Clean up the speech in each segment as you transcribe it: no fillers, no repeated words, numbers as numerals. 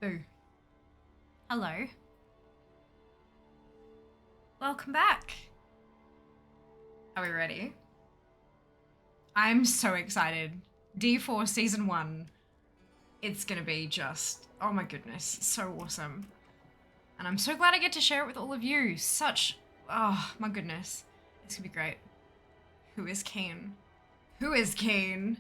Boo. Hello. Welcome back. Are we ready? I'm so excited. D4 Season 1. It's gonna be just, oh my goodness, so awesome. And I'm so glad I get to share it with all of you. Oh my goodness. It's gonna be great. Who is keen? Who is keen?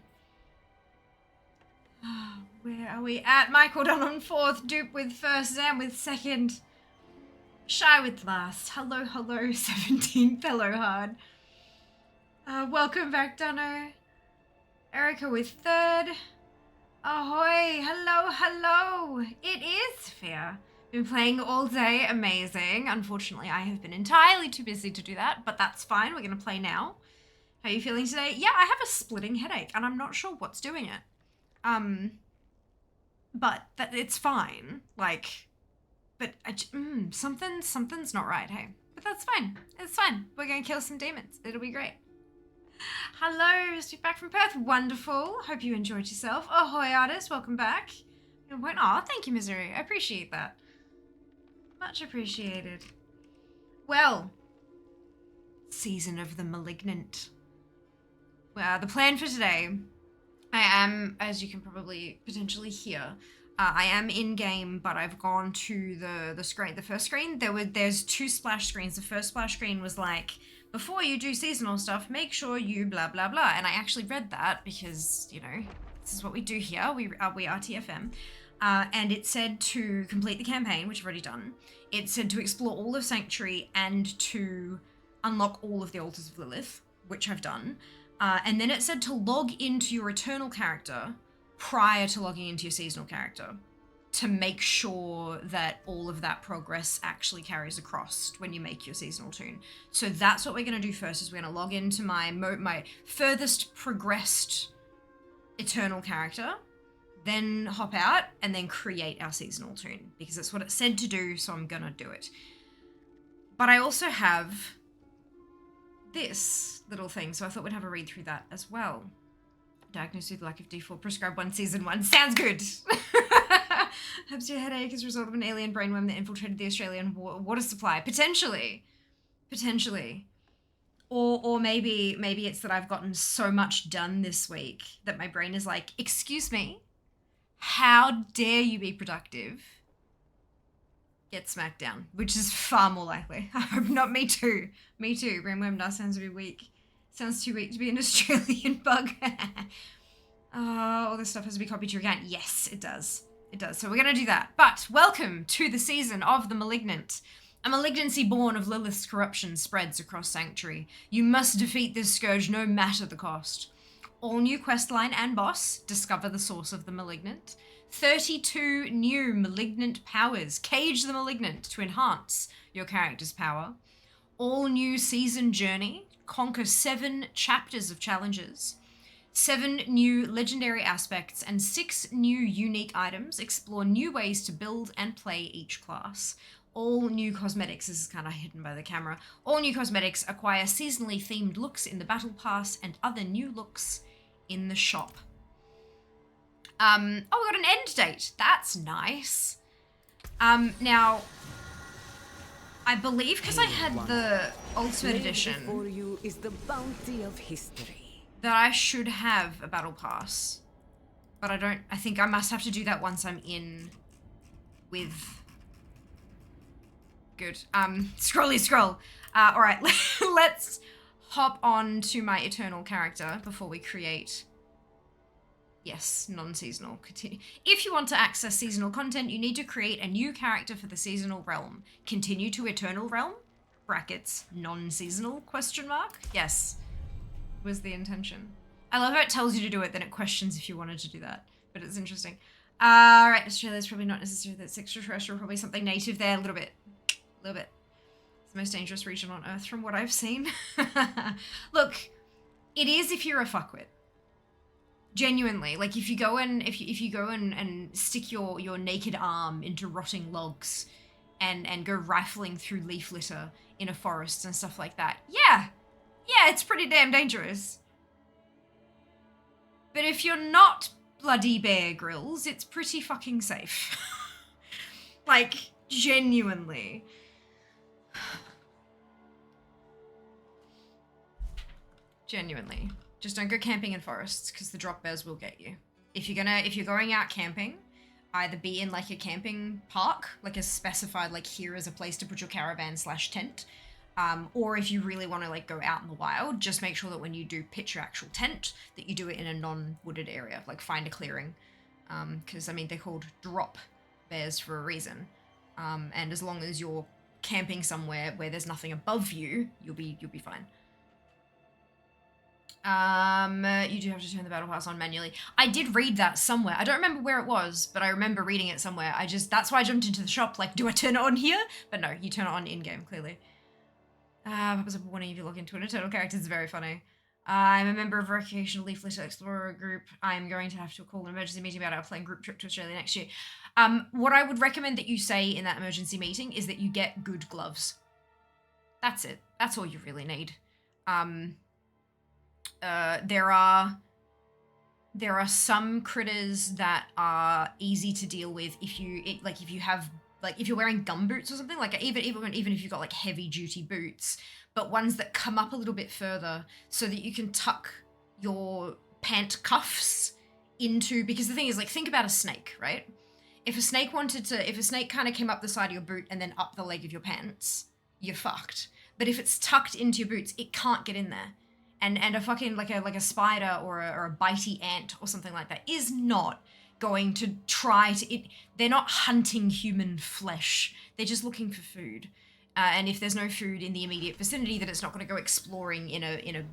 Where are we at? Michael done on 4th, Dupe with 1st, Zam with 2nd, Shy with last. Hello, 17th, hello hard. Welcome back, Dunno. Erica with 3rd. Ahoy, hello. It is fair. Been playing all day, amazing. Unfortunately, I have been entirely too busy to do that, but that's fine. We're gonna play now. How are you feeling today? Yeah, I have a splitting headache, and I'm not sure what's doing it. But it's fine. Something's not right, hey? But that's fine. It's fine. We're gonna kill some demons. It'll be great. Hello, Steve back from Perth. Wonderful. Hope you enjoyed yourself. Ahoy, artist. Welcome back. Oh, thank you, Misery. I appreciate that. Much appreciated. Well, Season of the Malignant. Well, the plan for today, I am, as you can probably potentially hear, I am in game, but I've gone to the first screen. There's 2 splash screens. The first splash screen was like, before you do seasonal stuff, make sure you blah blah blah. And I actually read that because, you know, this is what we do here. We are TFM. And it said to complete the campaign, which I've already done. It said to explore all of Sanctuary and to unlock all of the Altars of Lilith, which I've done. And then it said to log into your Eternal character prior to logging into your seasonal character to make sure that all of that progress actually carries across when you make your seasonal toon. So that's what we're going to do first, is we're going to log into my furthest progressed Eternal character, then hop out and then create our seasonal toon, because that's what it said to do, so I'm going to do it. But I also have this little thing, so I thought we'd have a read through that as well. Diagnosed with lack of D4, prescribe 1 season 1. Sounds good. Perhaps your headache is a result of an alien brainworm that infiltrated the Australian water supply. Potentially. Or maybe it's that I've gotten so much done this week that my brain is like, excuse me, how dare you be productive? Get smacked down, which is far more likely. I hope not. Me too. Brainworm does sounds a bit weak. Sounds too weak to be an Australian bug. All this stuff has to be copied to your account. Yes, it does. So we're going to do that. But welcome to the Season of the Malignant. A malignancy born of Lilith's corruption spreads across Sanctuary. You must defeat this scourge no matter the cost. All new questline and boss, discover the source of the Malignant. 32 new Malignant powers. Cage the Malignant to enhance your character's power. All new season journey. Conquer 7 chapters of challenges. 7 new legendary aspects and 6 new unique items. Explore new ways to build and play each class. All new cosmetics. This is kind of hidden by the camera. All new cosmetics. Acquire seasonally themed looks in the battle pass and other new looks in the shop. Oh, we got an end date. That's nice. Now, I believe because I had the Ultimate Edition for you is the bounty of history. That I should have a battle pass, but I don't. I think I must have to do that once I'm in with. Good. Scroll. All right, let's hop on to my Eternal character before we create. Yes, non-seasonal. Continue. If you want to access seasonal content, you need to create a new character for the seasonal realm. Continue to Eternal realm, brackets, non-seasonal, question mark. Yes, was the intention. I love how it tells you to do it, then it questions if you wanted to do that, but it's interesting. All right, Australia's probably not necessarily that's extraterrestrial, probably something native there, a little bit. It's the most dangerous region on Earth from what I've seen. Look, it is if you're a fuckwit. Genuinely, like if you go and stick your naked arm into rotting logs and go rifling through leaf litter in a forest and stuff like that, yeah, it's pretty damn dangerous. But if you're not bloody Bear Grylls, it's pretty fucking safe. Like, genuinely. Genuinely. Just don't go camping in forests, because the drop bears will get you. If you're going out camping, either be in like a camping park, like a specified, like here is a place to put your caravan / tent. Or if you really want to like go out in the wild, just make sure that when you do pitch your actual tent, that you do it in a non-wooded area, like find a clearing. Because I mean, they're called drop bears for a reason. And as long as you're camping somewhere where there's nothing above you, you'll be fine. You do have to turn the battle pass on manually. I did read that somewhere. I don't remember where it was, but I remember reading it somewhere. That's why I jumped into the shop, like, do I turn it on here? But no, you turn it on in-game, clearly. Purpose of warning if you log into an eternal character is very funny. I'm a member of a recreational Leaf Litter Explorer group. I'm going to have to call an emergency meeting about our planned group trip to Australia next year. What I would recommend that you say in that emergency meeting is that you get good gloves. That's it. That's all you really need. There are some critters that are easy to deal with if you're wearing gumboots or something, like even if you've got like heavy duty boots, but ones that come up a little bit further so that you can tuck your pant cuffs into, because the thing is, like, think about a snake, right? If a snake kind of came up the side of your boot and then up the leg of your pants, you're fucked. But if it's tucked into your boots, it can't get in there. And a fucking like a spider or a bitey ant or something like that is not going to try to they're not hunting human flesh. They're just looking for food. And if there's no food in the immediate vicinity, then it's not going to go exploring in a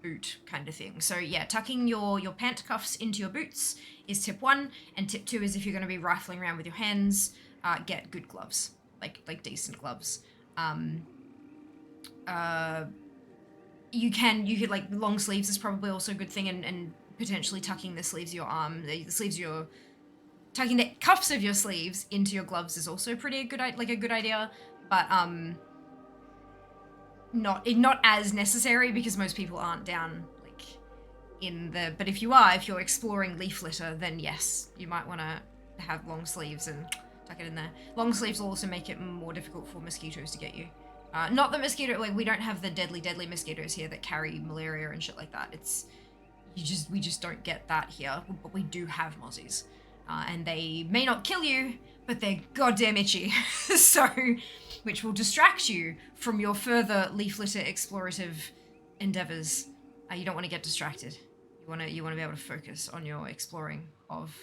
boot kind of thing. So yeah, tucking your pant cuffs into your boots is tip 1, and tip 2 is if you're going to be rifling around with your hands, get good gloves, like decent gloves. You could like long sleeves is probably also a good thing, and potentially tucking the sleeves of your arm, tucking the cuffs of your sleeves into your gloves is also a good idea, but not as necessary because most people aren't down like in the. But if you're exploring leaf litter, then yes, you might want to have long sleeves and tuck it in there. Long sleeves will also make it more difficult for mosquitoes to get you. Not the mosquito, like we don't have the deadly mosquitoes here that carry malaria and shit like that. We just don't get that here, but we do have mozzies. And they may not kill you, but they're goddamn itchy. So, which will distract you from your further leaf litter explorative endeavors. You don't want to get distracted. You want to be able to focus on your exploring of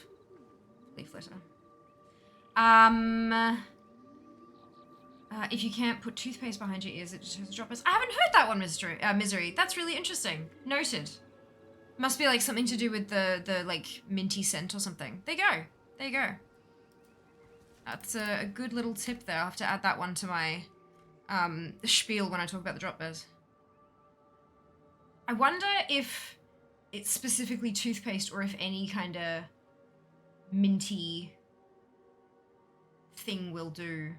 leaf litter. If you can't put toothpaste behind your ears, it just has droppers. I haven't heard that one, Misery. That's really interesting. Noted. Must be like something to do with the like minty scent or something. There you go. That's a good little tip there. I'll have to add that one to my spiel when I talk about the drop bears. I wonder if it's specifically toothpaste or if any kind of minty thing will do.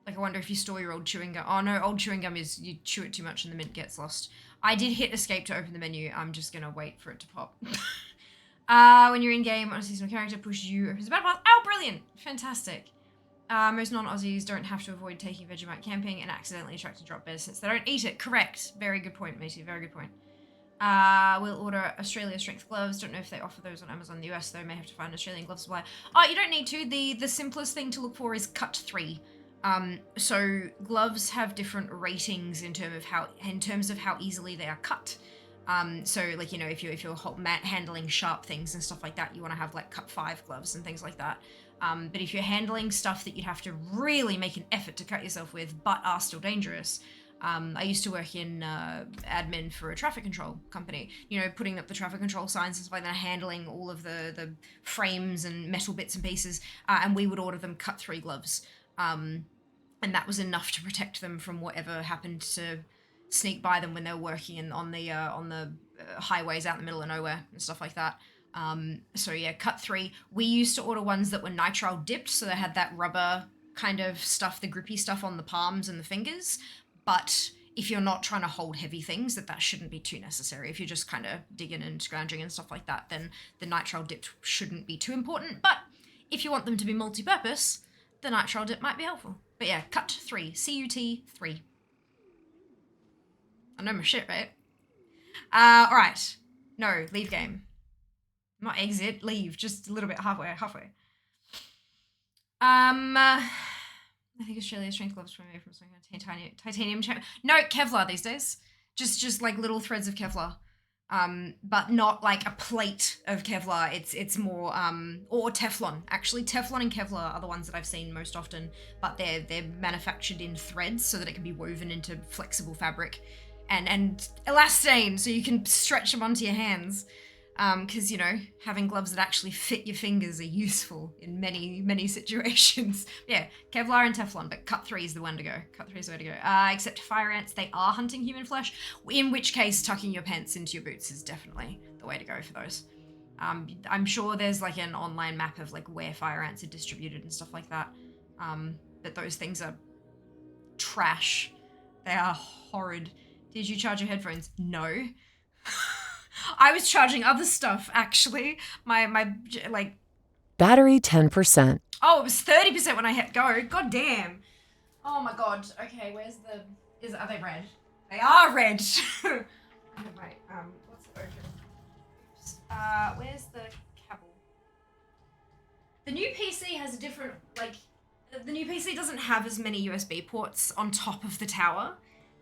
Like, I wonder if you store your old chewing gum. Oh no, old chewing gum is you chew it too much and the mint gets lost. I did hit escape to open the menu. I'm just gonna wait for it to pop. When you're in game on a seasonal character, pushes you opens the battle pass. Oh, brilliant! Fantastic. Most non-Aussies don't have to avoid taking Vegemite camping and accidentally attracting drop bears since they don't eat it. Correct. Very good point, matey. Very good point. We'll order Australia strength gloves. Don't know if they offer those on Amazon in the US though. May have to find an Australian glove supply. Oh, you don't need to. The simplest thing to look for is cut 3. So gloves have different ratings in terms of how easily they are cut. So like, you know, if you're handling sharp things and stuff like that, you want to have like cut 5 gloves and things like that. But if you're handling stuff that you'd have to really make an effort to cut yourself with, but are still dangerous. I used to work in admin for a traffic control company, you know, putting up the traffic control signs and stuff like that, handling all of the frames and metal bits and pieces, and we would order them cut 3 gloves. And that was enough to protect them from whatever happened to sneak by them when they were working on the highways out in the middle of nowhere and stuff like that. So yeah, cut 3. We used to order ones that were nitrile dipped, so they had that rubber kind of stuff, the grippy stuff on the palms and the fingers. But if you're not trying to hold heavy things, that shouldn't be too necessary. If you're just kind of digging and scrounging and stuff like that, then the nitrile dipped shouldn't be too important. But if you want them to be multi-purpose, the nitrile dip might be helpful. But yeah, cut 3, C-U-T 3. I know my shit, right? All right. No, leave game. Not exit, leave. Just a little bit halfway. I think Australia's strength gloves from made from something titanium. No, Kevlar these days. Just like little threads of Kevlar. But not like a plate of Kevlar. It's more or Teflon. Actually, Teflon and Kevlar are the ones that I've seen most often, but they're manufactured in threads so that it can be woven into flexible fabric and elastane so you can stretch them onto your hands. Because, you know, having gloves that actually fit your fingers are useful in many situations. Yeah, Kevlar and Teflon, but cut 3 is the one to go. Cut 3 is the way to go. Except fire ants, they are hunting human flesh, in which case tucking your pants into your boots is definitely the way to go for those. I'm sure there's like an online map of like where fire ants are distributed and stuff like that. But those things are trash. They are horrid. Did you charge your headphones? No. I was charging other stuff, actually. My like... Battery 10%. Oh, it was 30% when I hit go. God damn. Oh my god. Okay, where's the... Are they red? They are red. Wait, what's the open? Oops. Where's the cable? The new PC has a different, like... The new PC doesn't have as many USB ports on top of the tower.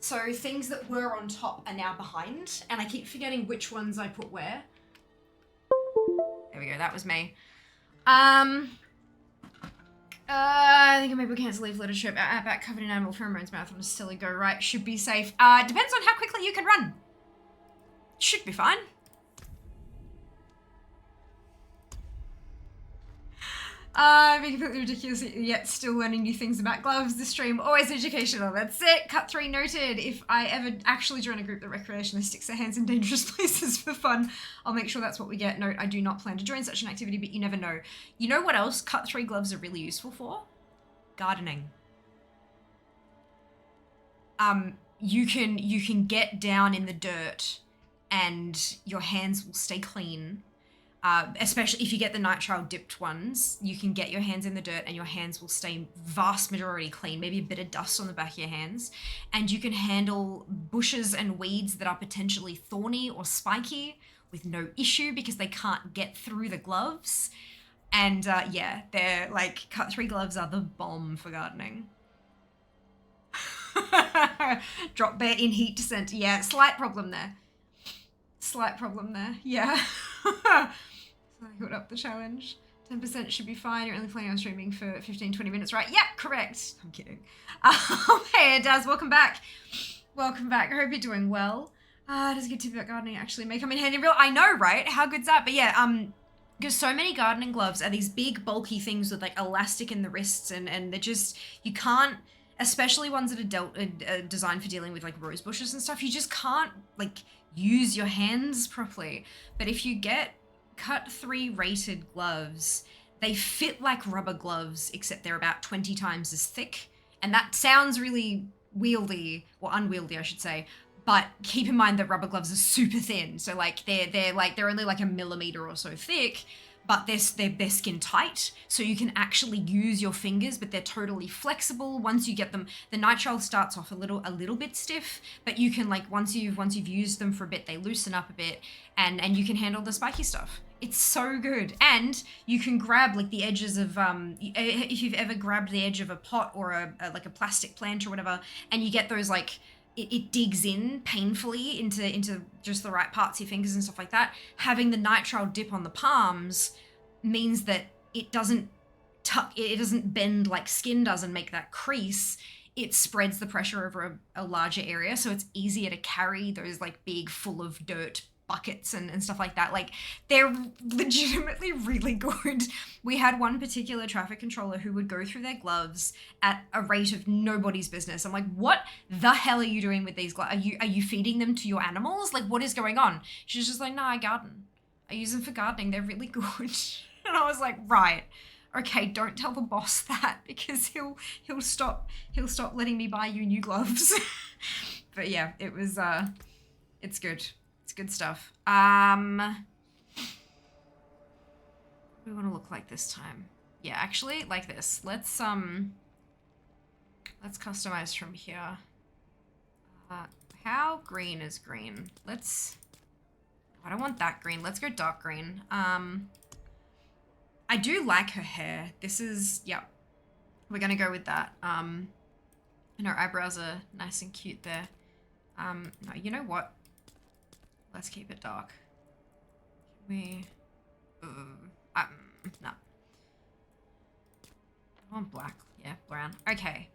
So things that were on top are now behind, and I keep forgetting which ones I put where. There we go, that was me. I think maybe we cancel leave letter trip. Outback covered in animal pheromones, mouth on a silly go right. Should be safe. Depends on how quickly you can run. Should be fine. Being completely ridiculous, yet still learning new things about gloves. The stream, always educational. That's it. Cut 3 noted. If I ever actually join a group that recreationally sticks their hands in dangerous places for fun, I'll make sure that's what we get. Note, I do not plan to join such an activity, but you never know. You know what else cut 3 gloves are really useful for? Gardening. You can get down in the dirt and your hands will stay clean. Especially if you get the nitrile dipped ones, you can get your hands in the dirt and your hands will stay vast majority clean, maybe a bit of dust on the back of your hands. And you can handle bushes and weeds that are potentially thorny or spiky with no issue because they can't get through the gloves. And yeah, they're like, cut 3 gloves are the bomb for gardening. Drop bear in heat descent. Yeah, slight problem there. Yeah. So I got up the challenge. 10% should be fine. You're only planning on streaming for 15-20 minutes, right? Yep, correct. I'm kidding. Hey, Daz, welcome back. I hope you're doing well. Does a good tip about gardening actually may come in handy real? I know, right? How good's that? But yeah, because so many gardening gloves are these big, bulky things with like elastic in the wrists, and they're just, you can't, especially ones that are designed for dealing with like rose bushes and stuff, you just can't like use your hands properly. But if you get cut 3 rated gloves, they fit like rubber gloves, except they're about 20 times as thick. And that sounds really wieldy, or unwieldy, I should say. But keep in mind that rubber gloves are super thin. So like they're only like a millimeter or so thick, but they're skin tight. So you can actually use your fingers, but they're totally flexible. Once you get them, the nitrile starts off a little bit stiff, but you can like, once you've used them for a bit, they loosen up a bit, and you can handle the spiky stuff. It's so good. And you can grab like the edges of, if you've ever grabbed the edge of a pot or a plastic plant or whatever, and you get those like, it digs in painfully into just the right parts of your fingers and stuff like that. Having the nitrile dip on the palms means that it doesn't it doesn't bend like skin does and make that crease. It spreads the pressure over a larger area, so it's easier to carry those like big full of dirt buckets and stuff like that. Like, they're legitimately really good. We had one particular traffic controller who would go through their gloves at a rate of nobody's business. I'm like, what the hell are you doing with these gloves? Are you feeding them to your animals? Like, what is going on? She's just like, no, I garden. I use them for gardening. They're really good. And I was like, right. Okay, don't tell the boss that, because he'll stop letting me buy you new gloves. But yeah, it was it's good. It's good stuff. What do we want to look like this time? Yeah, actually, like this. Let's customize from here. How green is green? I don't want that green. Let's go dark green. I do like her hair. This is, yeah, we're gonna go with that. And her eyebrows are nice and cute there. No, you know what? Let's keep it dark. Can we, no. I want black, yeah, brown. Okay.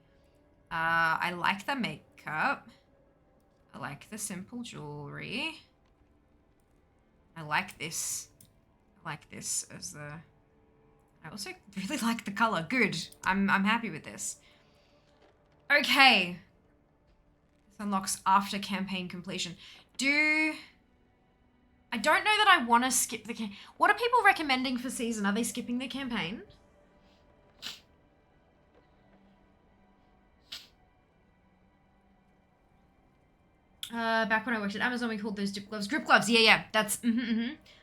I like the makeup. I like the simple jewelry. I like this. I like this as the... I also really like the color. Good. I'm happy with this. Okay. This unlocks after campaign completion. I don't know that I want to skip the What are people recommending for season? Are they skipping the campaign? Back when I worked at Amazon, we called those grip gloves. Grip gloves, yeah. That's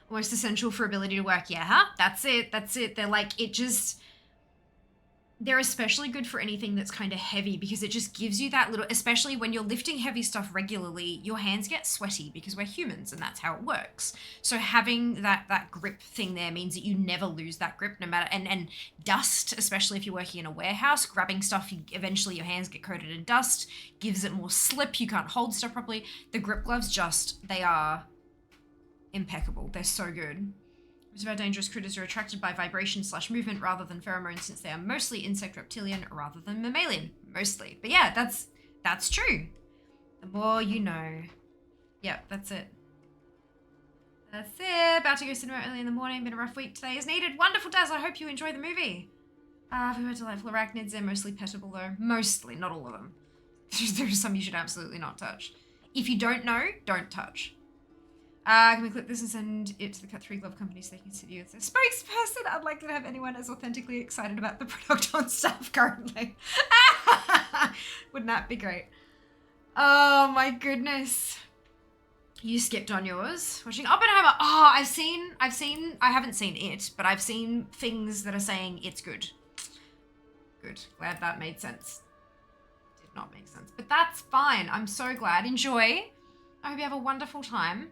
almost essential for ability to work. Yeah, huh? That's it. They're like, they're especially good for anything that's kind of heavy because it just gives you that little, especially when you're lifting heavy stuff regularly, your hands get sweaty because we're humans and that's how it works. So having that grip thing there means that you never lose that grip no matter, and dust, especially if you're working in a warehouse, grabbing stuff, eventually your hands get coated in dust, gives it more slip, you can't hold stuff properly. The grip gloves they are impeccable. They're so good. Most of our dangerous critters are attracted by vibration/movement rather than pheromones since they are mostly insect reptilian rather than mammalian. Mostly. But yeah, that's true. The more you know. Yep, that's it. That's it. About to go cinema early in the morning. Been a rough week today as needed. Wonderful, Daz. I hope you enjoy the movie. We were delightful arachnids. They're mostly pettable though. Mostly, not all of them. There's some you should absolutely not touch. If you don't know, don't touch. Can we clip this and send it to the Cut 3 Glove Company so they can consider you as their spokesperson? I'd like to have anyone as authentically excited about the product on staff currently. Wouldn't that be great? Oh my goodness. You skipped on yours. Watching Oppenheimer. Oh, I haven't seen it, but I've seen things that are saying it's good. Good. Glad that made sense. Did not make sense, but that's fine. I'm so glad. Enjoy. I hope you have a wonderful time.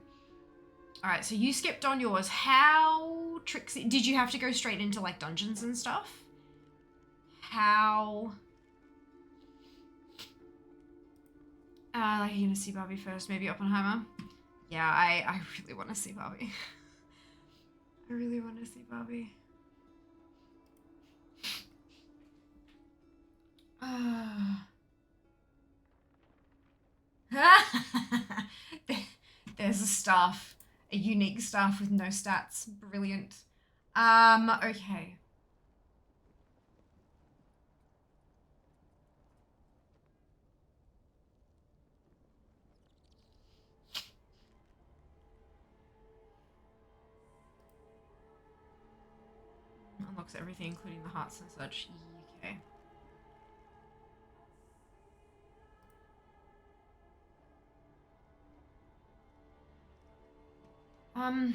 All right, so you skipped on yours. How tricksy? Did you have to go straight into like dungeons and stuff? How? Like you're gonna see Barbie first, maybe Oppenheimer. Yeah, I really want to see Barbie. I really want to see Barbie. There's a staff. A unique staff with no stats. Brilliant. Okay. Unlocks everything, including the hearts and such. Okay. I'm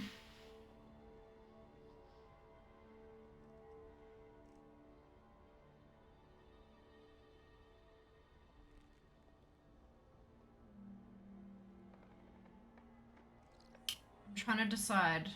trying to decide.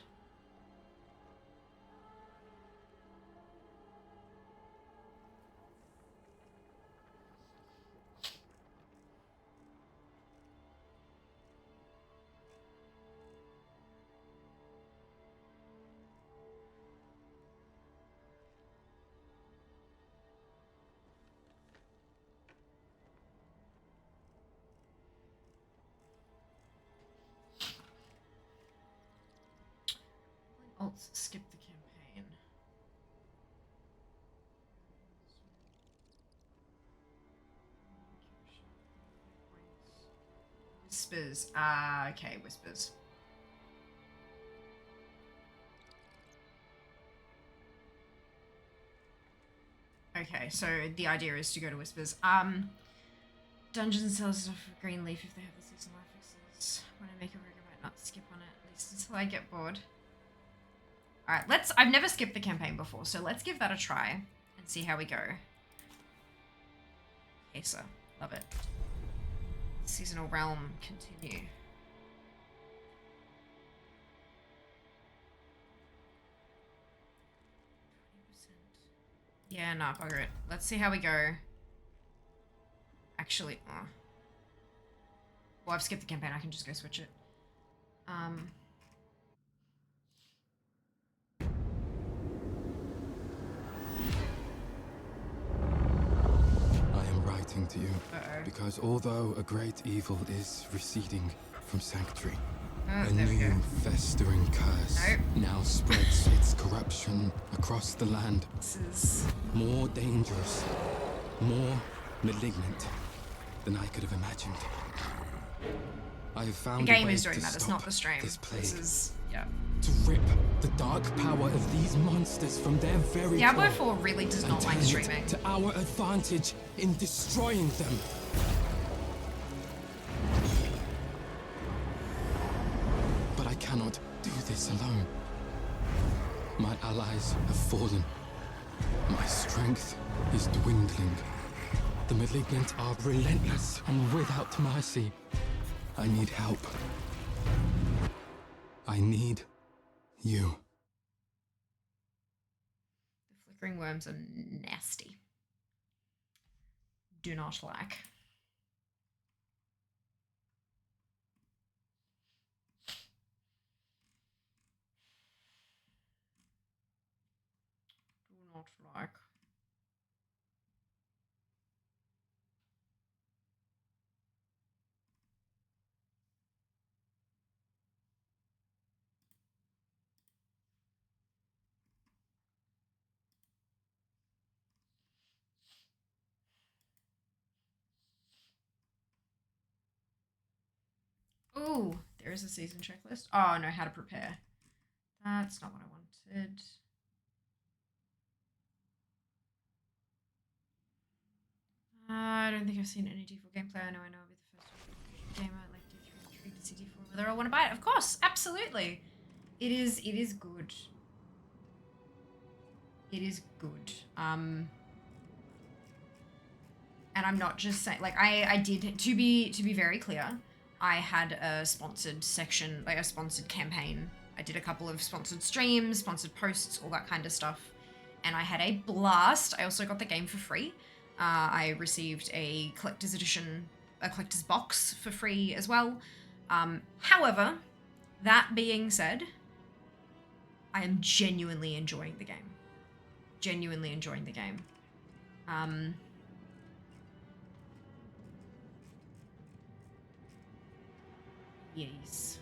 Let's skip the campaign. Whispers. Okay, whispers. Okay, so the idea is to go to whispers. Dungeons sells stuff for Greenleaf if they have the season life fixes. When I make a rig, I might not skip on it, at least until I get bored. All right, I've never skipped the campaign before, so let's give that a try and see how we go. Okay, so love it. Seasonal realm continue. Yeah, nah, bugger it. Let's see how we go. Actually, well, I've skipped the campaign. I can just go switch it. I am writing to you because although a great evil is receding from Sanctuary, a new festering curse now spreads its corruption across the land. This is More dangerous, more malignant than I could have imagined. I have the found game a way is doing to that. It's stop not the stream. this plague, This is to rip the dark power of these monsters from their very Diablo core 4 really does and not like turn it streaming. to our advantage in destroying them. But I cannot do this alone. My allies have fallen. My strength is dwindling. The malignant are relentless and without mercy. I need help. I need you. The flickering worms are nasty. Do not like. Do not like. Ooh, there is a season checklist. Oh no, how to prepare. That's not what I wanted. I don't think I've seen any D4 gameplay. I know I'll be the first gamer like D3 intrigued to see D4 whether I want to buy it. Of course, absolutely. It is good. It is good. And I'm not just saying, like, I did, to be very clear, I had a sponsored section, like a sponsored campaign. I did a couple of sponsored streams, sponsored posts, all that kind of stuff. And I had a blast. I also got the game for free. I received a collector's edition, a collector's box for free as well. However, that being said, I am genuinely enjoying the game. Genuinely enjoying the game. Yes.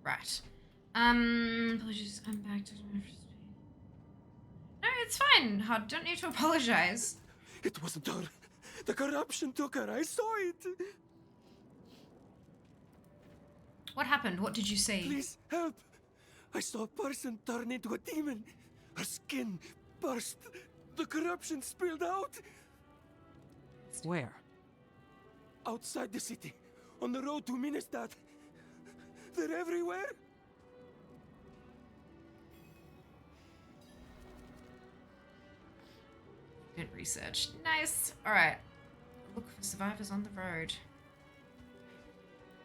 Right. Apologies, I'm back to my first page. No, it's fine. I don't need to apologize. It wasn't her. The corruption took her. I saw it. What happened? What did you see? Please help. I saw a person turn into a demon. Her skin burst. The corruption spilled out. Where? Outside the city. On the road to Minestad. They're everywhere. Good research. Nice. All right. Look for survivors on the road.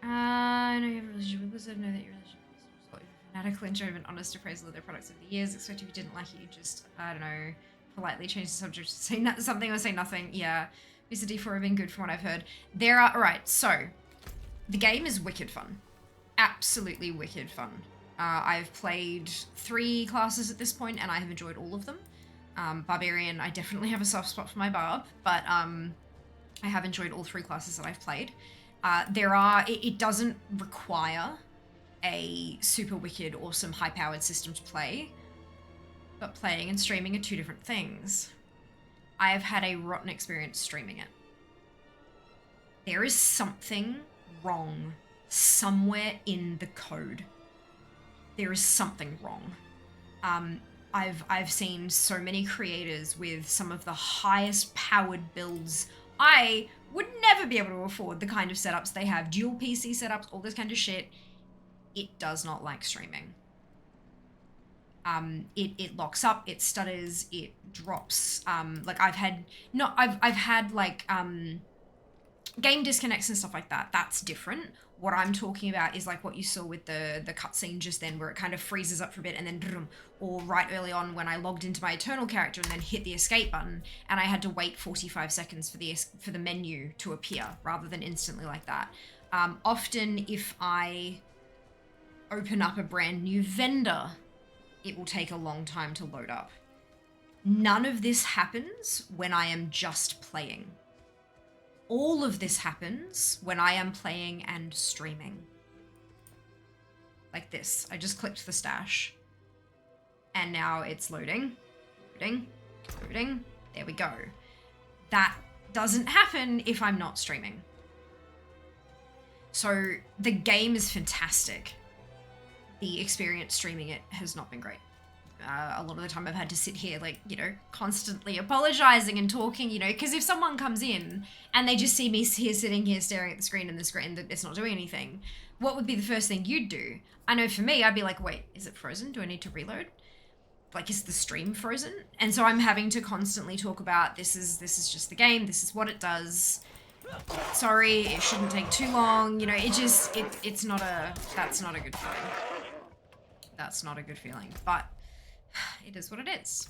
I know you have a relationship with Blizzard. Know that your relationship with Blizzard was fanatical and showed an honest appraisal of their products over the years. Expect if you didn't like it, you just, I don't know, politely change the subject to say something or say nothing. Yeah. Mr. D4 have been good from what I've heard. There are, all right, so the game is wicked fun. Absolutely wicked fun. I've played 3 classes at this point and I have enjoyed all of them. Barbarian, I definitely have a soft spot for my barb, but I have enjoyed all 3 classes that I've played. It doesn't require a super wicked, awesome, high-powered system to play, but playing and streaming are 2 different things. I have had a rotten experience streaming it. There is something wrong somewhere in the code. There is something wrong. I've seen so many creators with some of the highest powered builds. I would never be able to afford the kind of setups they have. Dual PC setups, all this kind of shit. It does not like streaming. It locks up, it stutters, it drops. Like I've had game disconnects and stuff like that. That's different. What I'm talking about is like what you saw with the cutscene just then, where it kind of freezes up for a bit and then, or right early on when I logged into my Eternal character and then hit the escape button and I had to wait 45 seconds for the menu to appear rather than instantly like that. Often if I open up a brand new vendor, it will take a long time to load up. None of this happens when I am just playing. All of this happens when I am playing and streaming. Like this. I just clicked the stash. And now it's loading. Loading. Loading. There we go. That doesn't happen if I'm not streaming. So the game is fantastic. The experience streaming it has not been great. A lot of the time I've had to sit here, like, you know, constantly apologizing and talking, you know, because if someone comes in and they just see me here sitting here staring at the screen and it's not doing anything, what would be the first thing you'd do? I know for me, I'd be like, wait, is it frozen? Do I need to reload? Like, is the stream frozen? And so I'm having to constantly talk about this is just the game, this is what it does. Sorry, it shouldn't take too long. You know, that's not a good feeling. That's not a good feeling, but it is what it is.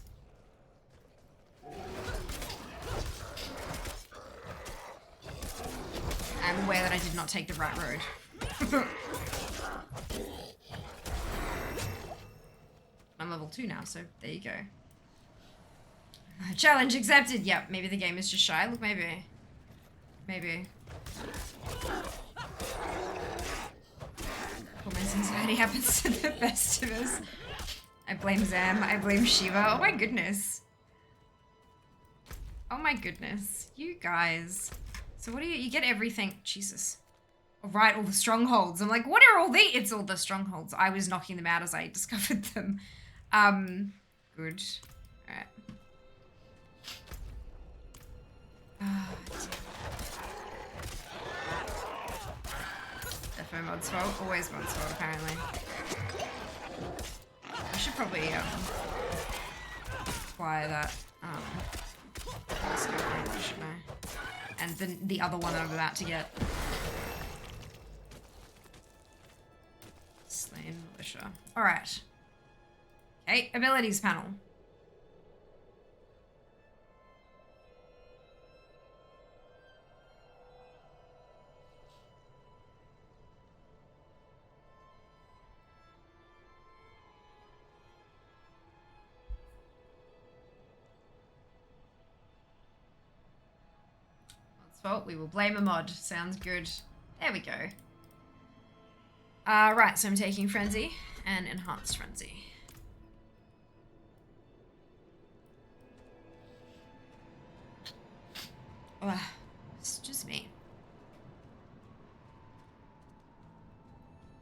I'm aware that I did not take the right road. I'm level 2 now, so there you go. Challenge accepted. Yep, maybe the game is just shy. Look, maybe. Maybe. Performance anxiety happens to the best of us. I blame Zam. I blame Shiva. Oh my goodness. Oh my goodness. You guys. So what do you get everything? Jesus. All right, all the strongholds. I'm like, what are all these? It's all the strongholds. I was knocking them out as I discovered them. Good. All right. Defo mod's fault. Always mod's fault, apparently. I should probably acquire that shouldn't I? And the other one that I'm about to get. Slain militia. Alright. Okay, abilities panel. We will blame a mod. Sounds good. There we go. Right, so I'm taking Frenzy and Enhanced Frenzy. Oh, it's just me.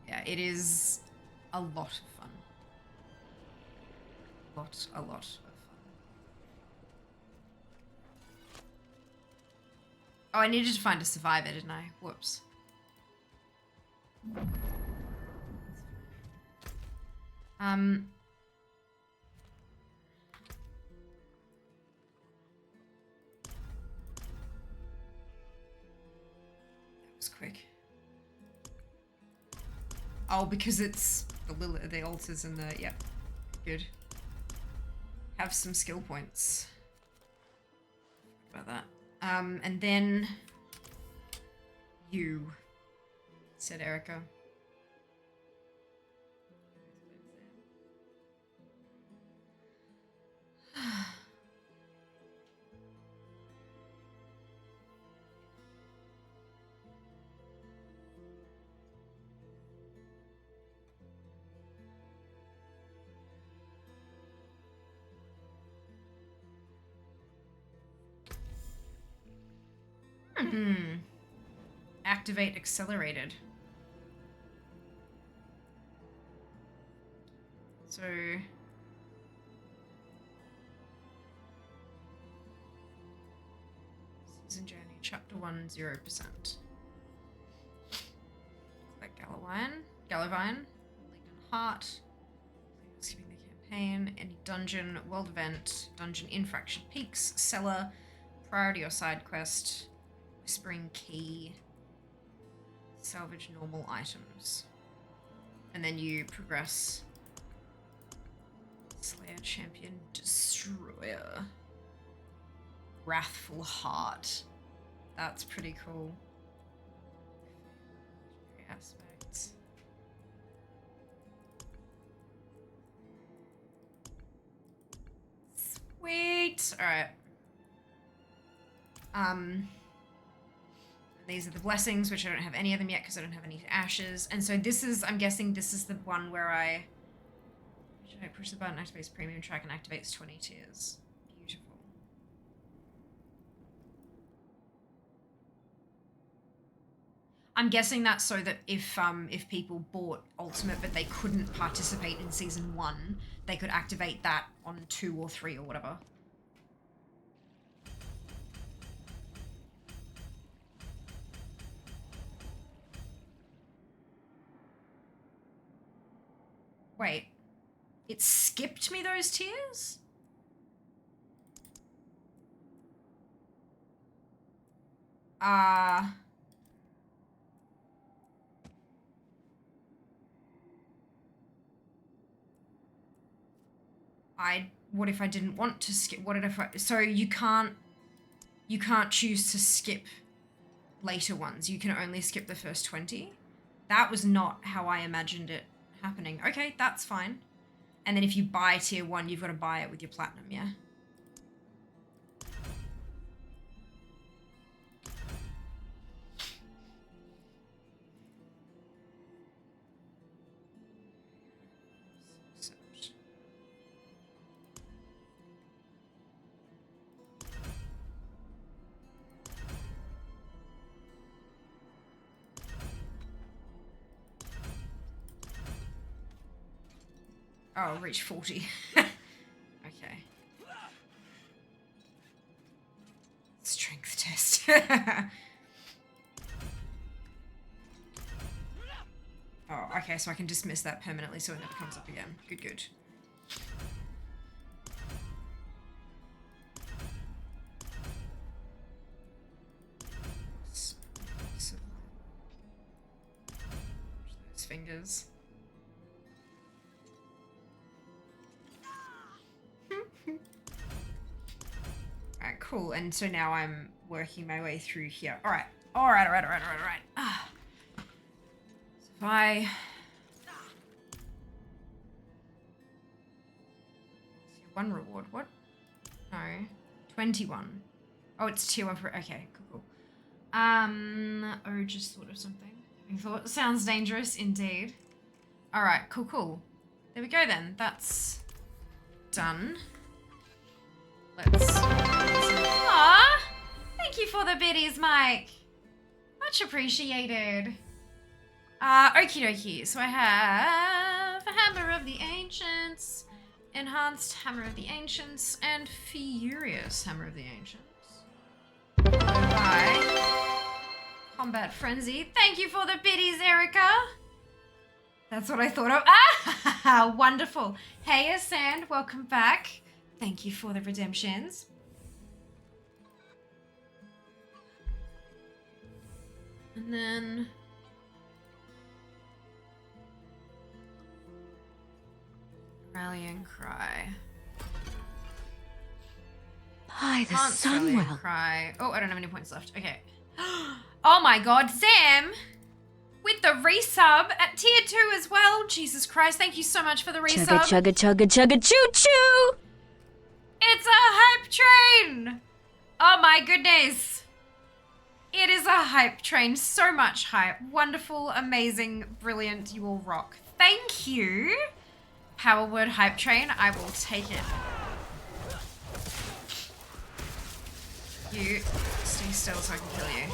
Yeah, it is a lot of fun. A lot of fun. Oh, I needed to find a survivor, didn't I? Whoops. That was quick. Oh, because it's the altars and the, yep. Good. Have some skill points. About that. And then you, said Erica. Activate accelerated. So... Season journey, chapter 1, 0%. Collect Galavine, Leaden Heart, skipping the campaign, any dungeon, world event, dungeon infraction peaks, cellar, priority or side quest, whispering key, salvage normal items. And then you progress. Slayer champion destroyer. Wrathful heart. That's pretty cool. Aspects. Sweet. All right. These are the blessings, which I don't have any of them yet because I don't have any ashes. And so this is, I'm guessing this is the one where I push the button, activates premium track, and activates 20 tiers. Beautiful. I'm guessing that's so that if people bought Ultimate but they couldn't participate in Season 1, they could activate that on 2 or 3 or whatever. Wait. It skipped me those tiers? What if I didn't want to skip? What if I, so you can't choose to skip later ones. You can only skip the first 20. That was not how I imagined it happening. Okay, that's fine. And then if you buy tier 1, you've got to buy it with your platinum, yeah? Oh, reach 40. Okay. Strength test. Oh, okay, so I can dismiss that permanently so it never comes up again. Good, good. Those fingers. Alright, cool. And so now I'm working my way through here. Alright. Alright. So if I... One reward. What? No. 21. Oh, it's tier 1 for... Okay, cool. Oh, just thought of something. I thought sounds dangerous indeed. Alright, cool. There we go then. That's done. Let's... Aww! Thank you for the biddies, Mike. Much appreciated. Okie dokie. So I have a Hammer of the Ancients, Enhanced Hammer of the Ancients, and Furious Hammer of the Ancients. Bye. Combat Frenzy. Thank you for the biddies, Erica. That's what I thought of. Ah! Wonderful. Hey, Asand, welcome back. Thank you for the redemptions. And then... Rallying Cry. By the Rallying Sunwell. Cry. Oh, I don't have any points left. Okay. Oh my god, Sam! With the resub at tier 2 as well. Jesus Christ, thank you so much for the resub. Chugga, chugga, chugga, chugga, choo choo! It's a hype train! Oh my goodness. It is a hype train. So much hype. Wonderful, amazing, brilliant. You all rock. Thank you. Power word hype train. I will take it. You stay Stay still so I can kill you.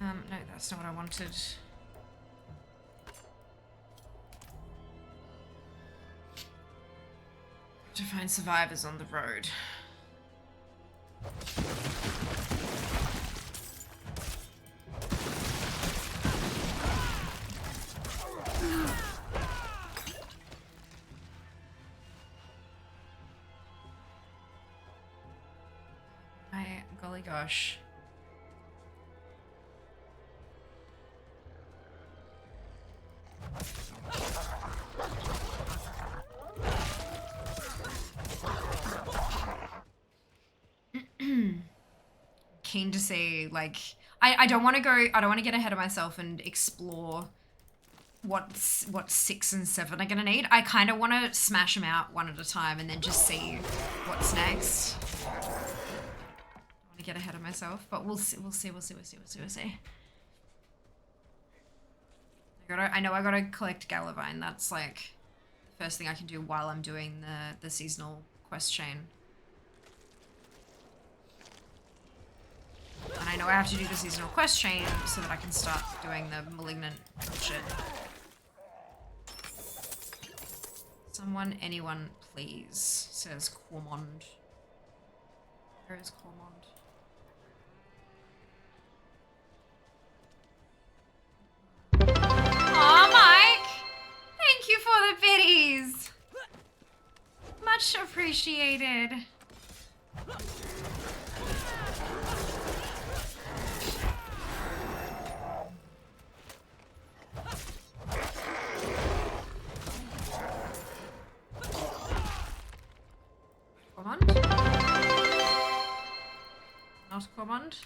No, that's not what I wanted. To find survivors on the road. My golly gosh. Keen to see, like, I don't want to get ahead of myself and explore what 6 and 7 are gonna need. I kind of want to smash them out one at a time and then just see what's next. I want to get ahead of myself, but we'll see. I know I gotta collect Galavine. That's like the first thing I can do while I'm doing the seasonal quest chain. And I know I have to do the seasonal quest chain so that I can start doing the malignant shit. Someone, anyone, please, says Cormond. Where is Cormond? Aw, Mike! Thank you for the biddies! Much appreciated. Cormond? Not Cormond.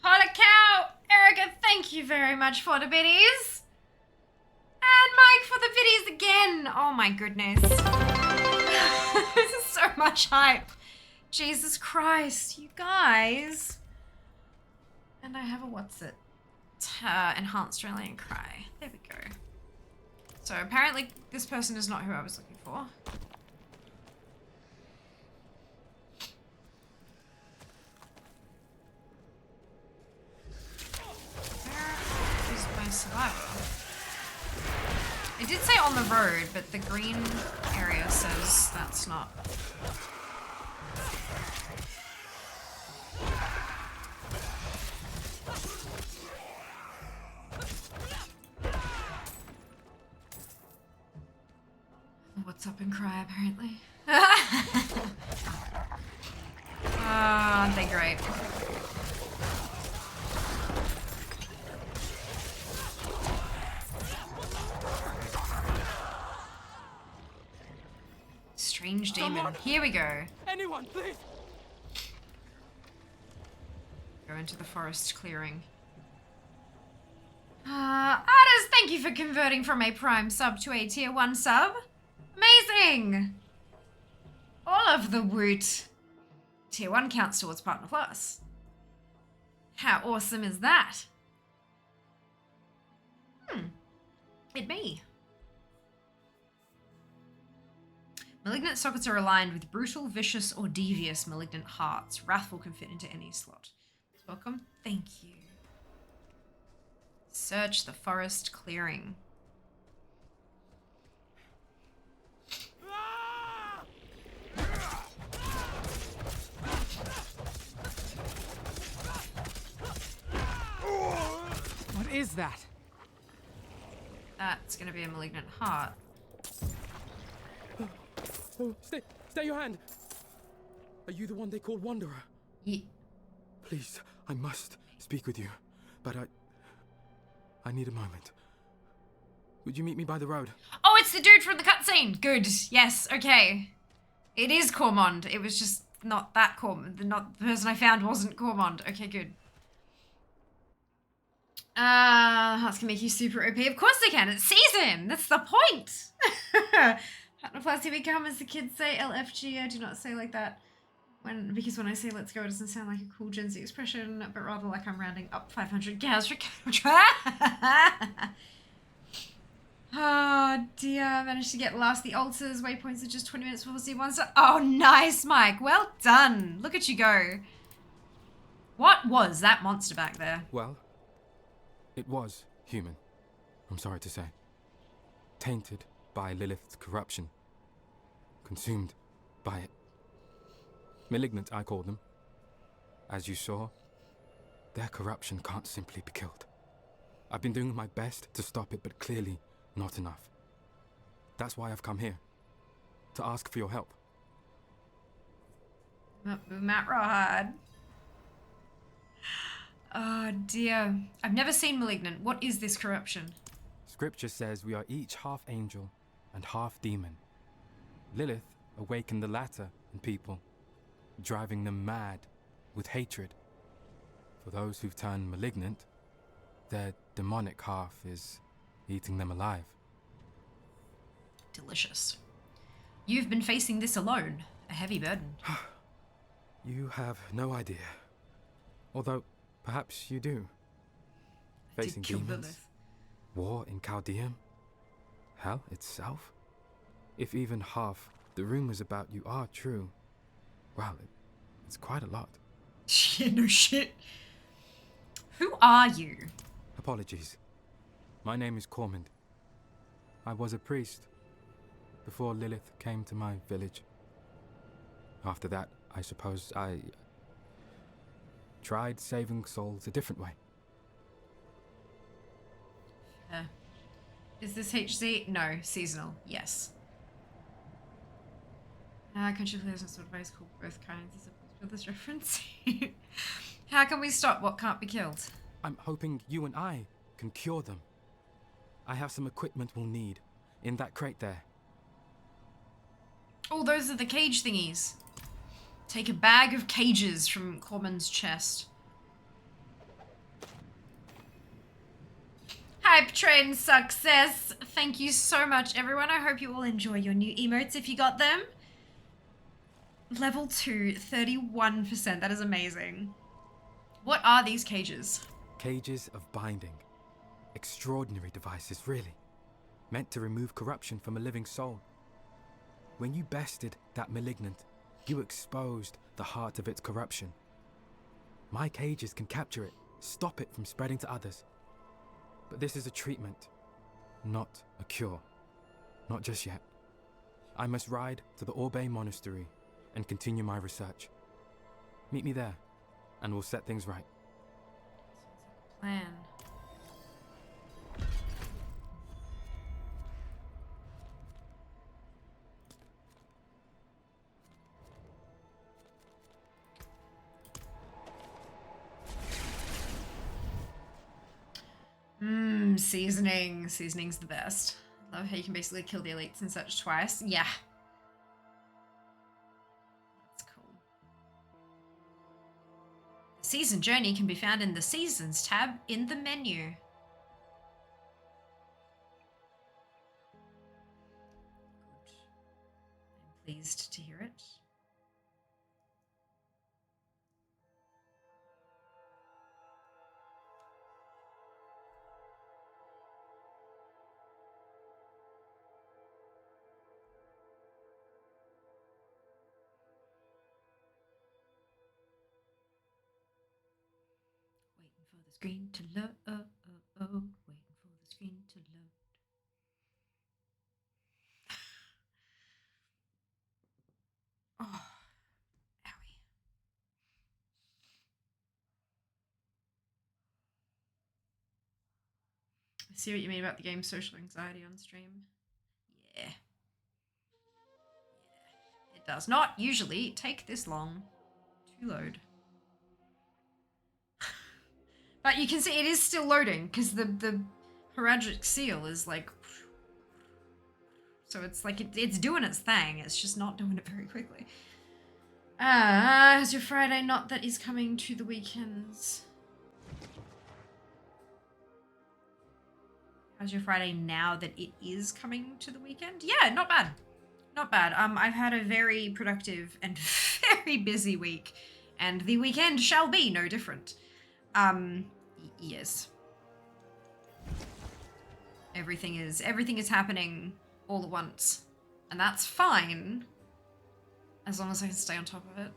Holy cow! Erica, thank you very much for the biddies! And Mike for the biddies again! Oh my goodness. This is so much hype. Jesus Christ, you guys. And I have a what's it? Enhanced Rallying Cry. There we go. So apparently this person is not who I was looking for. Where is my survivor? It did say on the road, but the green area says that's not. What's up in Cry, apparently. Aren't they great? Strange demon. Someone. Here we go. Anyone, please! Go into the forest clearing. Artist, thank you for converting from a Prime sub to a Tier 1 sub. Amazing! All of the woot. Tier 1 counts towards Partner Plus. How awesome is that? It me. Malignant sockets are aligned with brutal, vicious, or devious malignant hearts. Wrathful can fit into any slot. Welcome. Thank you. Search the forest clearing. What is that? That's gonna be a malignant heart. Oh, stay your hand! Are you the one they called Wanderer? Please, I must speak with you, but I need a moment. Would you meet me by the road? Oh, it's the dude from the cutscene. Good. Yes. Okay. It is Cormond. It was just not that Cormond. Not the person I found wasn't Cormond. Okay, good. Hearts can make you super OP. Of course they can. It's season. That's the point. Partner Plus, here we come, as the kids say. LFG. I do not say like that. Because when I say let's go, it doesn't sound like a cool Gen Z expression, but rather like I'm rounding up 500 cows for capture. Oh dear, I managed to get last the altars. Waypoints are just 20 minutes before C1. So, oh, nice, Mike. Well done. Look at you go. What was that monster back there? Well, it was human, I'm sorry to say. Tainted by Lilith's corruption. Consumed by it. Malignant, I call them. As you saw, their corruption can't simply be killed. I've been doing my best to stop it, but clearly not enough. That's why I've come here. To ask for your help. Matt Rawhide. Oh dear. I've never seen Malignant. What is this corruption? Scripture says we are each half angel and half demon. Lilith awakened the latter in people, driving them mad with hatred. For those who've turned malignant, their demonic half is eating them alive. Delicious. You've been facing this alone. A heavy burden. You have no idea. Although, perhaps you do. Facing demons, Lilith. war in Chaldeum, hell itself. If even half the rumors about you are true, well, it's quite a lot. Yeah, no shit. Who are you? Apologies. My name is Cormand. I was a priest before Lilith came to my village. After that, I suppose I tried saving souls a different way. Is this HZ? No. Seasonal. Yes. Country players and sort of ways called both kinds as opposed to this reference. How can we stop what can't be killed? I'm hoping you and I can cure them. I have some equipment we'll need in that crate there. Oh, those are the cage thingies. Take a bag of cages from Corman's chest. Hype train success. Thank you so much, everyone. I hope you all enjoy your new emotes if you got them. Level 2, 31%. That is amazing. What are these cages? Cages of binding. Extraordinary devices, really. Meant to remove corruption from a living soul. When you bested that malignant, you exposed the heart of its corruption. My cages can capture it, stop it from spreading to others. But this is a treatment, not a cure. Not just yet. I must ride to the Orbe Monastery and continue my research. Meet me there, and we'll set things right. Plan. Seasoning. Seasoning's the best. Love how you can basically kill the elites and such twice. Yeah. That's cool. The season journey can be found in the Seasons tab in the menu. Good. I'm pleased to hear it. Waiting for the screen to load. Waiting for the screen to load. Oh, owie. I see what you mean about the game's social anxiety on stream. Yeah. It does not usually take this long to load. But you can see it is still loading because the heraldic seal is like, so it's like it's doing its thing. It's just not doing it very quickly. Is your Friday not that is coming to the weekends? How's your Friday now that it is coming to the weekend? Yeah, not bad. Not bad. I've had a very productive and very busy week, and the weekend shall be no different. Yes. Everything is happening all at once. And that's fine, as long as I can stay on top of it.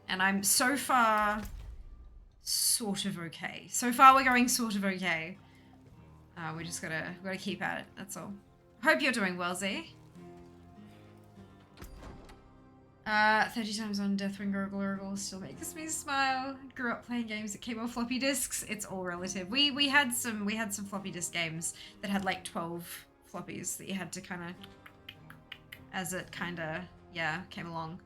And I'm so far sort of okay. So far we're going sort of okay. We just gotta keep at it, that's all. Hope you're doing well, Z. 30 times on Deathwing Gurgle still makes me smile. Grew up playing games that came on floppy disks. It's all relative. We had some floppy disk games that had like 12 floppies that you had to kind of, as it kind of, yeah, came along.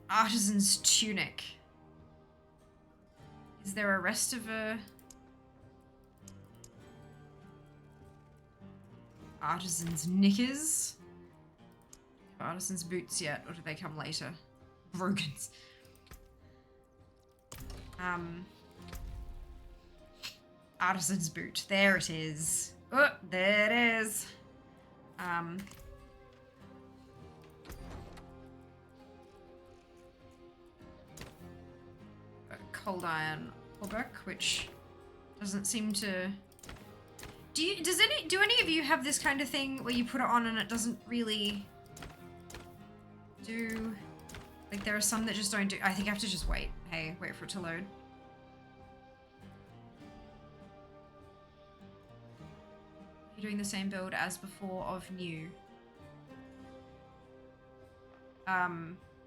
Artisan's tunic. Is there a rest of a artisan's knickers? Artisan's boots yet, or do they come later? Brogans. Artisan's boot. There it is. Oh, there it is. Cold iron hauberk, which doesn't seem to. Do any of you have this kind of thing where you put it on and it doesn't really do, like, there are some that just don't do. I think I have to just wait. Hey, wait for it to load. You're doing the same build as before of new.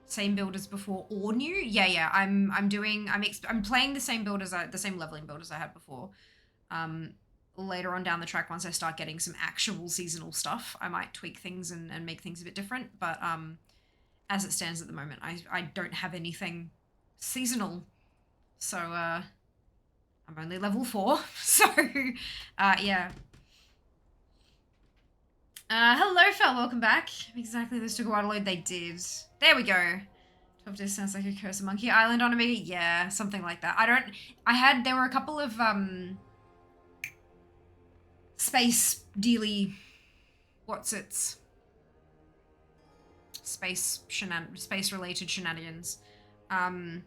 Same build as before or new? Yeah. I'm playing the same build as the same leveling build as I had before. Later on down the track, once I start getting some actual seasonal stuff, I might tweak things and make things a bit different. But as it stands at the moment, I don't have anything seasonal. So I'm only level 4. So yeah. Hello, Fel, welcome back. Exactly, those took a while to load. They did. There we go. 12 days sounds like a Curse of Monkey Island on Amiga. Yeah, something like that. There were a couple of space dealy, space related shenanigans. Do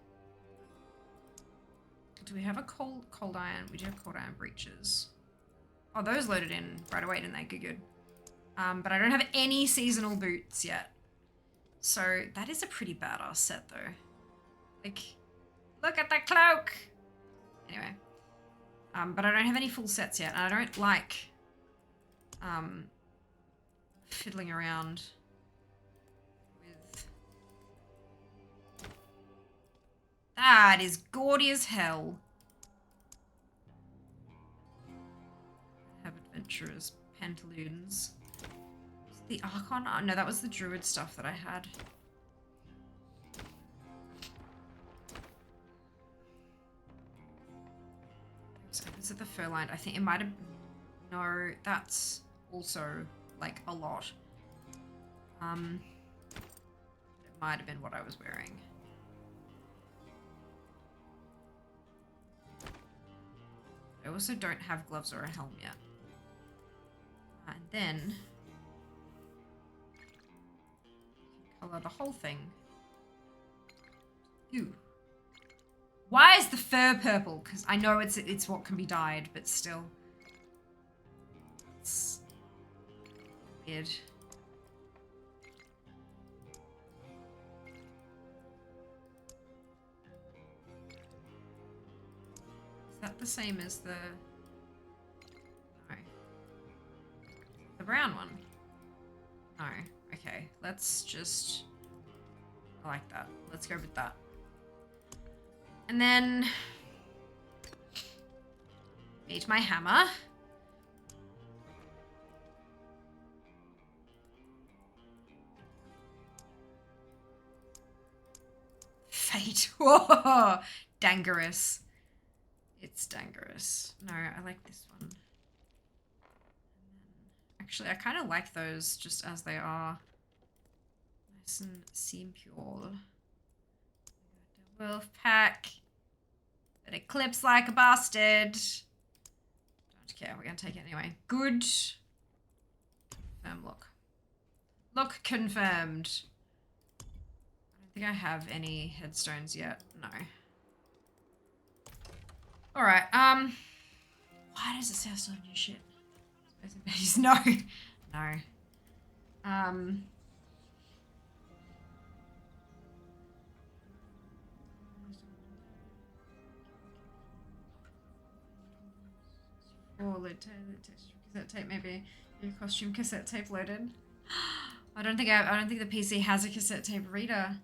we have a cold iron? We do have cold iron breeches. Oh, those loaded in right away, didn't they? Good. But I don't have any seasonal boots yet. So that is a pretty badass set though. Like, look at that cloak! Anyway. But I don't have any full sets yet, and I don't like fiddling around with. That is gaudy as hell. Have adventurers, pantaloons. The Archon? Oh, no, that was the Druid stuff that I had. Is it the fur lined? I think it might have. No, that's also like a lot. It might have been what I was wearing. I also don't have gloves or a helm yet. And then color the whole thing. Ew. Why is the fur purple? Because I know it's what can be dyed, but still. It's weird. Is that the same as the... No. The brown one? No. Okay, let's just... I like that. Let's go with that. And then... Meet my hammer. Fate. Whoa! Dangerous. It's dangerous. No, I like this one. Actually, I kind of like those just as they are. Nice and seem pure. Wolf pack. But it clips like a bastard. Don't care, we're gonna take it anyway. Good. Confirm look. Look confirmed. I don't think I have any headstones yet. No. Alright, why does it say I still have new shit? No. No. Um... Or cassette tape, maybe your costume cassette tape loaded. I don't think the PC has a cassette tape reader. I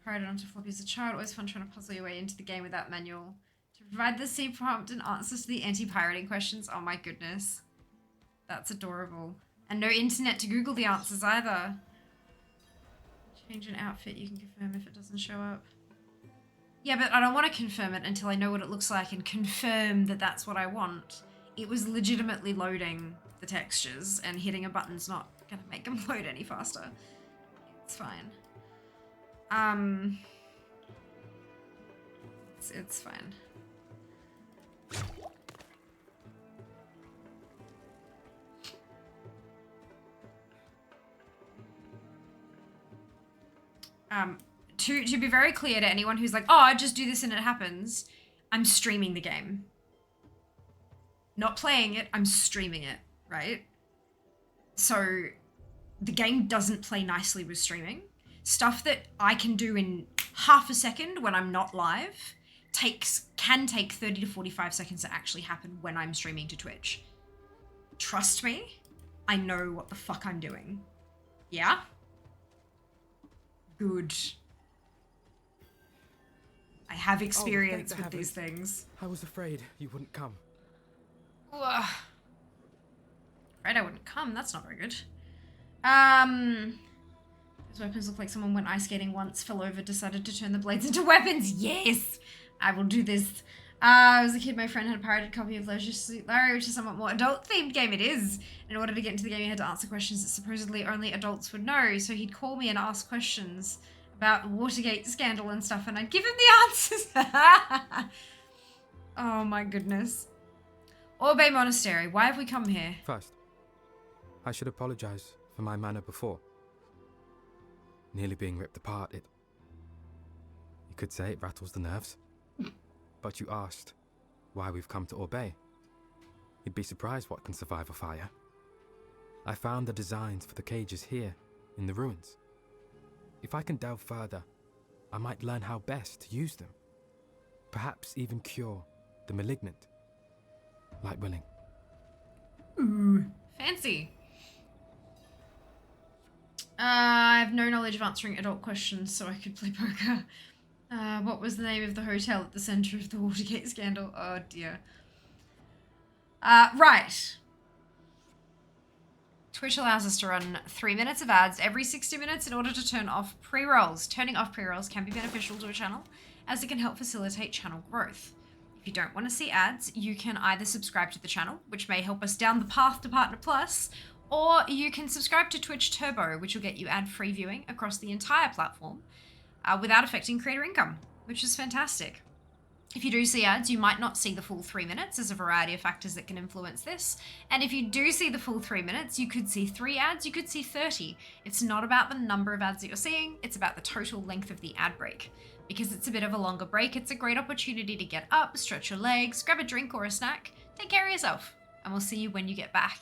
pirated onto floppy as a child. Always fun trying to puzzle your way into the game without manual. To provide the C prompt and answers to the anti-pirating questions. Oh my goodness, that's adorable. And no internet to Google the answers either. Change an outfit. You can confirm if it doesn't show up. Yeah, but I don't want to confirm it until I know what it looks like and confirm that that's what I want. It was legitimately loading the textures, and hitting a button's not gonna make them load any faster. It's fine. It's fine. To be very clear to anyone who's like, oh, I just do this and it happens, I'm streaming the game. Not playing it, I'm streaming it, right? So the game doesn't play nicely with streaming. Stuff that I can do in half a second when I'm not live can take 30 to 45 seconds to actually happen when I'm streaming to Twitch. Trust me, I know what the fuck I'm doing. Yeah? Good. I have experience with these things. I was afraid you wouldn't come. Ugh. Right, I wouldn't come. That's not very good. Those weapons look like someone went ice skating once, fell over, decided to turn the blades into weapons. Yes! I will do this. As a kid, my friend had a pirated copy of Leisure Suit Larry, which is a somewhat more adult-themed game. It is. In order to get into the game, you had to answer questions that supposedly only adults would know. So he'd call me and ask questions about the Watergate scandal and stuff, and I'd give him the answers. Oh my goodness. Orbe Monastery, why have we come here? First, I should apologize for my manner before. Nearly being ripped apart, you could say it rattles the nerves. But you asked why we've come to Orbe. You'd be surprised what can survive a fire. I found the designs for the cages here, in the ruins. If I can delve further, I might learn how best to use them. Perhaps even cure the malignant. Like willing. Ooh, fancy. I have no knowledge of answering adult questions, so I could play poker. What was the name of the hotel at the center of the Watergate scandal? Oh dear. Right. Twitch allows us to run 3 minutes of ads every 60 minutes in order to turn off pre-rolls. Turning off pre-rolls can be beneficial to a channel, as it can help facilitate channel growth. If you don't want to see ads, you can either subscribe to the channel, which may help us down the path to Partner Plus, or you can subscribe to Twitch Turbo, which will get you ad-free viewing across the entire platform without affecting creator income, which is fantastic. If you do see ads, you might not see the full 3 minutes. There's a variety of factors that can influence this. And if you do see the full 3 minutes, you could see 3 ads, you could see 30. It's not about the number of ads that you're seeing, it's about the total length of the ad break. Because it's a bit of a longer break, it's a great opportunity to get up, stretch your legs, grab a drink or a snack, take care of yourself, and we'll see you when you get back.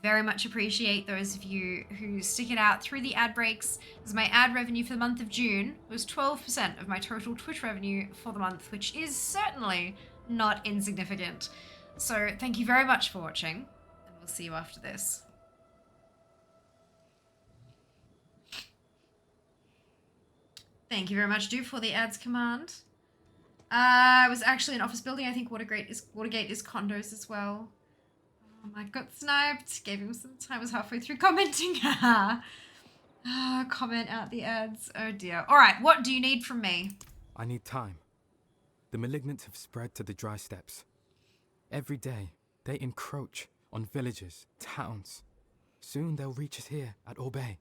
Very much appreciate those of you who stick it out through the ad breaks, as my ad revenue for the month of June was 12% of my total Twitch revenue for the month, which is certainly not insignificant. So thank you very much for watching, and we'll see you after this. Thank you very much, Duke, for the ads command. It was actually an office building. I think Watergate is condos as well. Oh, I got sniped. Gave him some time. I was halfway through commenting. Comment out the ads. Oh dear. All right, what do you need from me? I need time. The malignants have spread to the dry steppes. Every day, they encroach on villages, towns. Soon they'll reach us here at Orbe.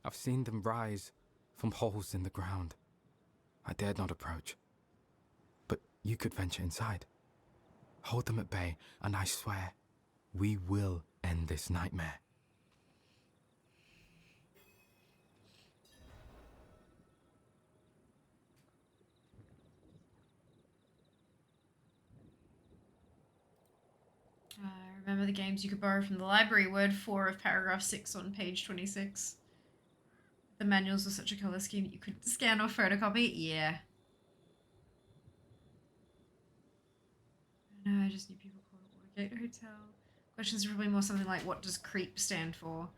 I've seen them rise from holes in the ground. I dared not approach. But you could venture inside. Hold them at bay, and I swear, we will end this nightmare. Remember the games you could borrow from the library? Word 4 of paragraph 6 on page 26. The manuals were such a colour scheme that you could scan or photocopy. Yeah. No, I just knew people called it Watergate Hotel. Questions are probably more something like, what does CREEP stand for?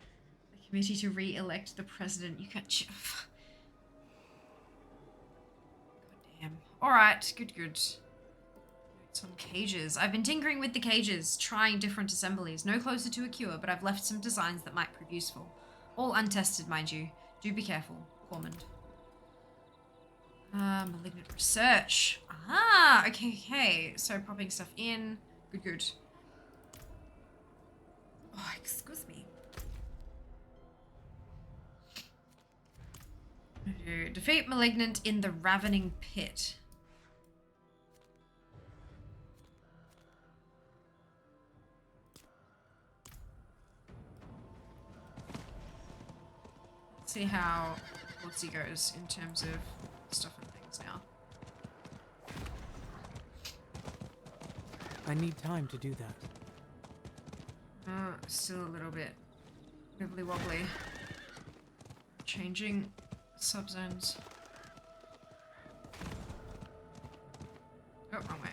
The committee to re-elect the president. You can't... Goddamn. Alright, good. Notes on cages. I've been tinkering with the cages, trying different assemblies. No closer to a cure, but I've left some designs that might prove useful. All untested, mind you. Do be careful. Cormond. Malignant research. Ah, okay. So popping stuff in. Good. Oh, excuse me. Defeat Malignant in the Ravening Pit. Let's see how Woodsy goes in terms of stuff and things now. I need time to do that. Still a little bit wibbly wobbly. Changing subzones. Oh, wrong way.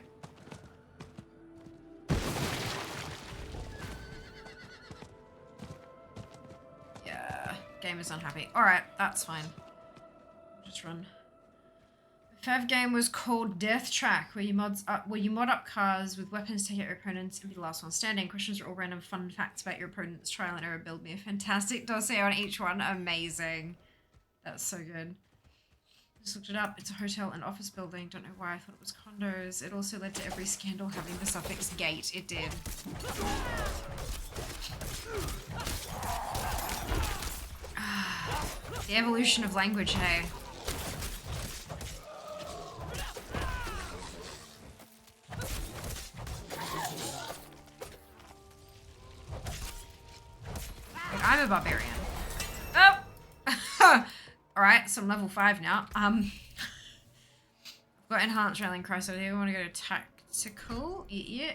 Yeah, game is unhappy. Alright, that's fine. I'll just run. The Fav game was called Death Track, where you mod up cars with weapons, take out your opponents, and be the last one standing. Questions are all random fun facts about your opponent's trial and error. Build me a fantastic dossier on each one. Amazing. That's so good. Just looked it up. It's a hotel and office building. Don't know why I thought it was condos. It also led to every scandal having the suffix gate. It did. The evolution of language, hey. Look, I'm a barbarian. Oh! Alright, so I'm level 5 now. I've got enhanced railing cry, so I think I want to go to tactical. Yeah.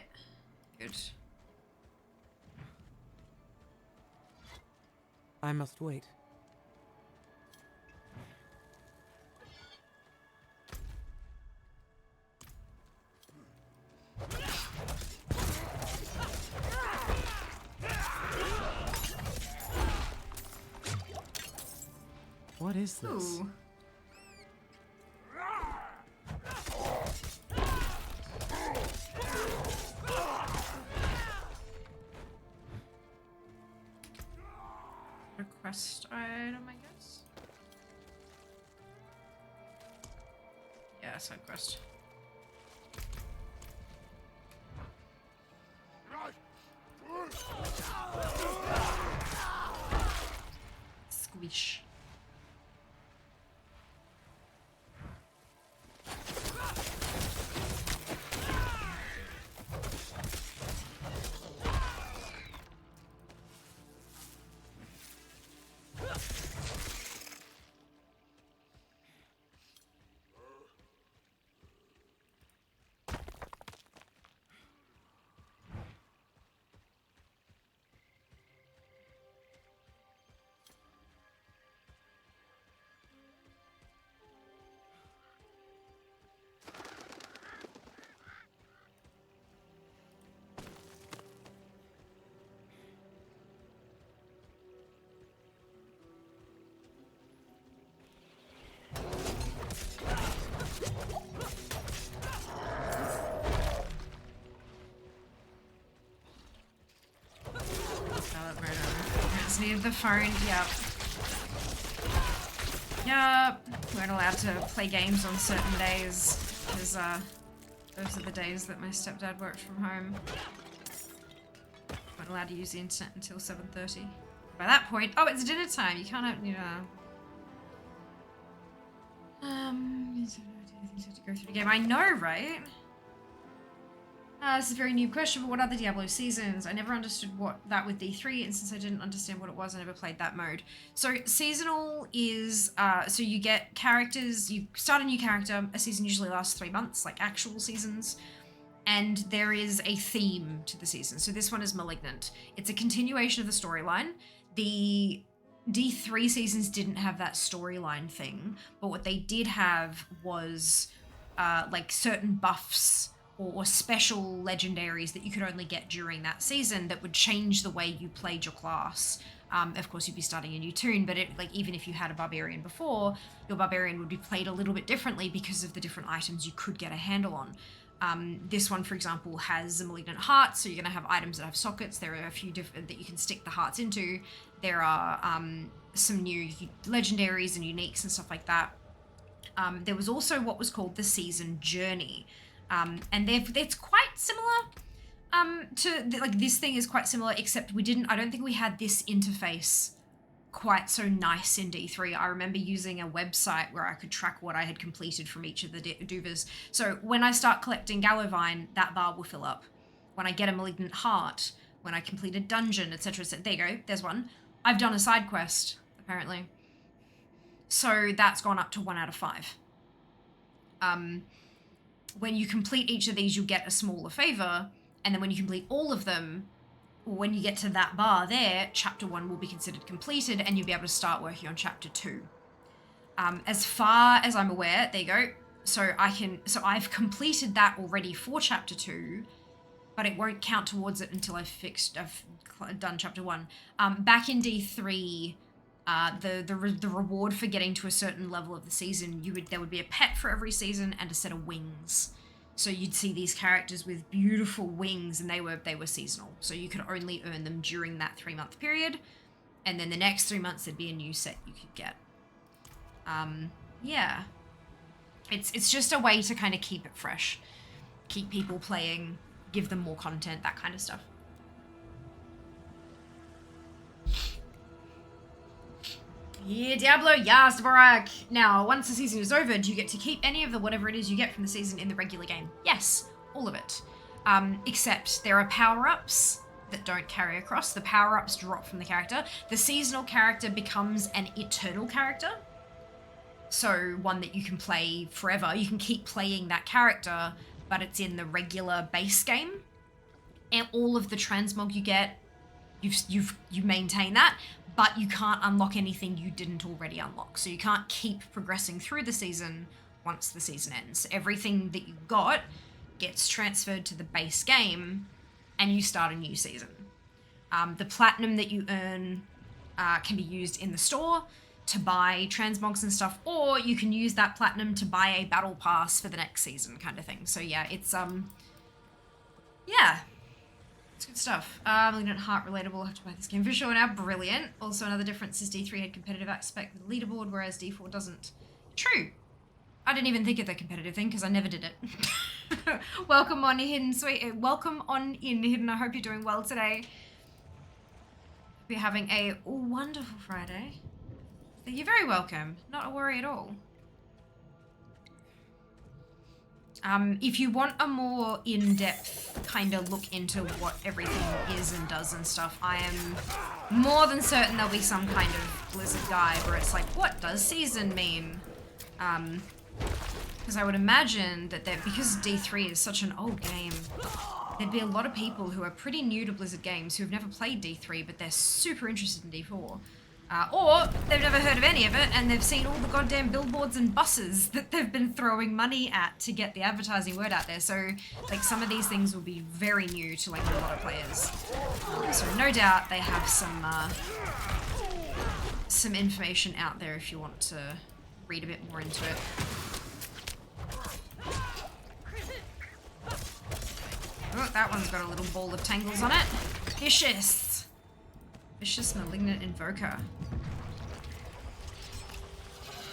Good. I must wait. What is this? Ooh. A quest item, I guess? Yeah, side quest. Squish. Need the phone, yep. We weren't allowed to play games on certain days, because those are the days that my stepdad worked from home. Weren't allowed to use the internet until 7:30. By that point, oh, it's dinner time, you can't have, you know. To go through the game. I know, right? This is a very new question, but what are the Diablo seasons? I never understood what that with D3, and since I didn't understand what it was, I never played that mode. So seasonal is, so you get characters, you start a new character, a season usually lasts 3 months, like actual seasons. and there is a theme to the season. So this one is Malignant. It's a continuation of the storyline. The D3 seasons didn't have that storyline thing, but what they did have was like certain buffs or special legendaries that you could only get during that season that would change the way you played your class. Of course, you'd be starting a new toon, but even if you had a barbarian before, your barbarian would be played a little bit differently because of the different items you could get a handle on. This one, for example, has a malignant heart, so you're going to have items that have sockets. There are a few different that you can stick the hearts into. There are some new legendaries and uniques and stuff like that. There was also what was called the Season Journey, and it's quite similar this thing is quite similar, except I don't think we had this interface quite so nice in D3. I remember using a website where I could track what I had completed from each of the duvas. So when I start collecting Gallovine, that bar will fill up. When I get a Malignant Heart, when I complete a dungeon, etc. There you go, there's one. I've done a side quest, apparently. So that's gone up to 1 out of 5. When you complete each of these, you'll get a smaller favor, and then when you complete all of them, when you get to that bar there, chapter 1 will be considered completed, and you'll be able to start working on chapter 2. As far as I'm aware, there you go. So I've completed that already for chapter 2, but it won't count towards it until I've done chapter 1. Back in D3, the reward for getting to a certain level of the season, there would be a pet for every season and a set of wings. So you'd see these characters with beautiful wings, and they were seasonal. So you could only earn them during that 3-month period, and then the next 3 months there'd be a new set you could get. Yeah, it's just a way to kind of keep it fresh, keep people playing, give them more content, that kind of stuff. Yeah, Diablo, yes, Dvorak. Now, once the season is over, do you get to keep any of the whatever it is you get from the season in the regular game? Yes, all of it. Except there are power-ups that don't carry across. The power-ups drop from the character. The seasonal character becomes an eternal character. So one that you can play forever. You can keep playing that character, but it's in the regular base game. And all of the transmog you get, you maintain that, but you can't unlock anything you didn't already unlock. So you can't keep progressing through the season once the season ends. Everything that you got gets transferred to the base game, and you start a new season. The platinum that you earn can be used in the store to buy transmogs and stuff, or you can use that platinum to buy a battle pass for the next season kind of thing. So yeah, it's it's good stuff. Malignant Heart relatable, have to buy this game for sure now. Brilliant. Also another difference is D3 had competitive aspect with the leaderboard, whereas D4 doesn't. True. I didn't even think of the competitive thing because I never did it. Welcome on in, sweet. Welcome on in, Hidden. I hope you're doing well today. We're having a wonderful Friday. You're very welcome. Not a worry at all. If you want a more in-depth kind of look into what everything is and does and stuff, I am more than certain there'll be some kind of Blizzard guide where it's like, what does season mean? Because I would imagine that because D3 is such an old game, there'd be a lot of people who are pretty new to Blizzard games who have never played D3, but they're super interested in D4. Or they've never heard of any of it, and they've seen all the goddamn billboards and buses that they've been throwing money at to get the advertising word out there. So, like, some of these things will be very new to, like, a lot of players. So no doubt they have some information out there if you want to read a bit more into it. Oh, that one's got a little ball of tangles on it. Vicious. Vicious Malignant Invoker.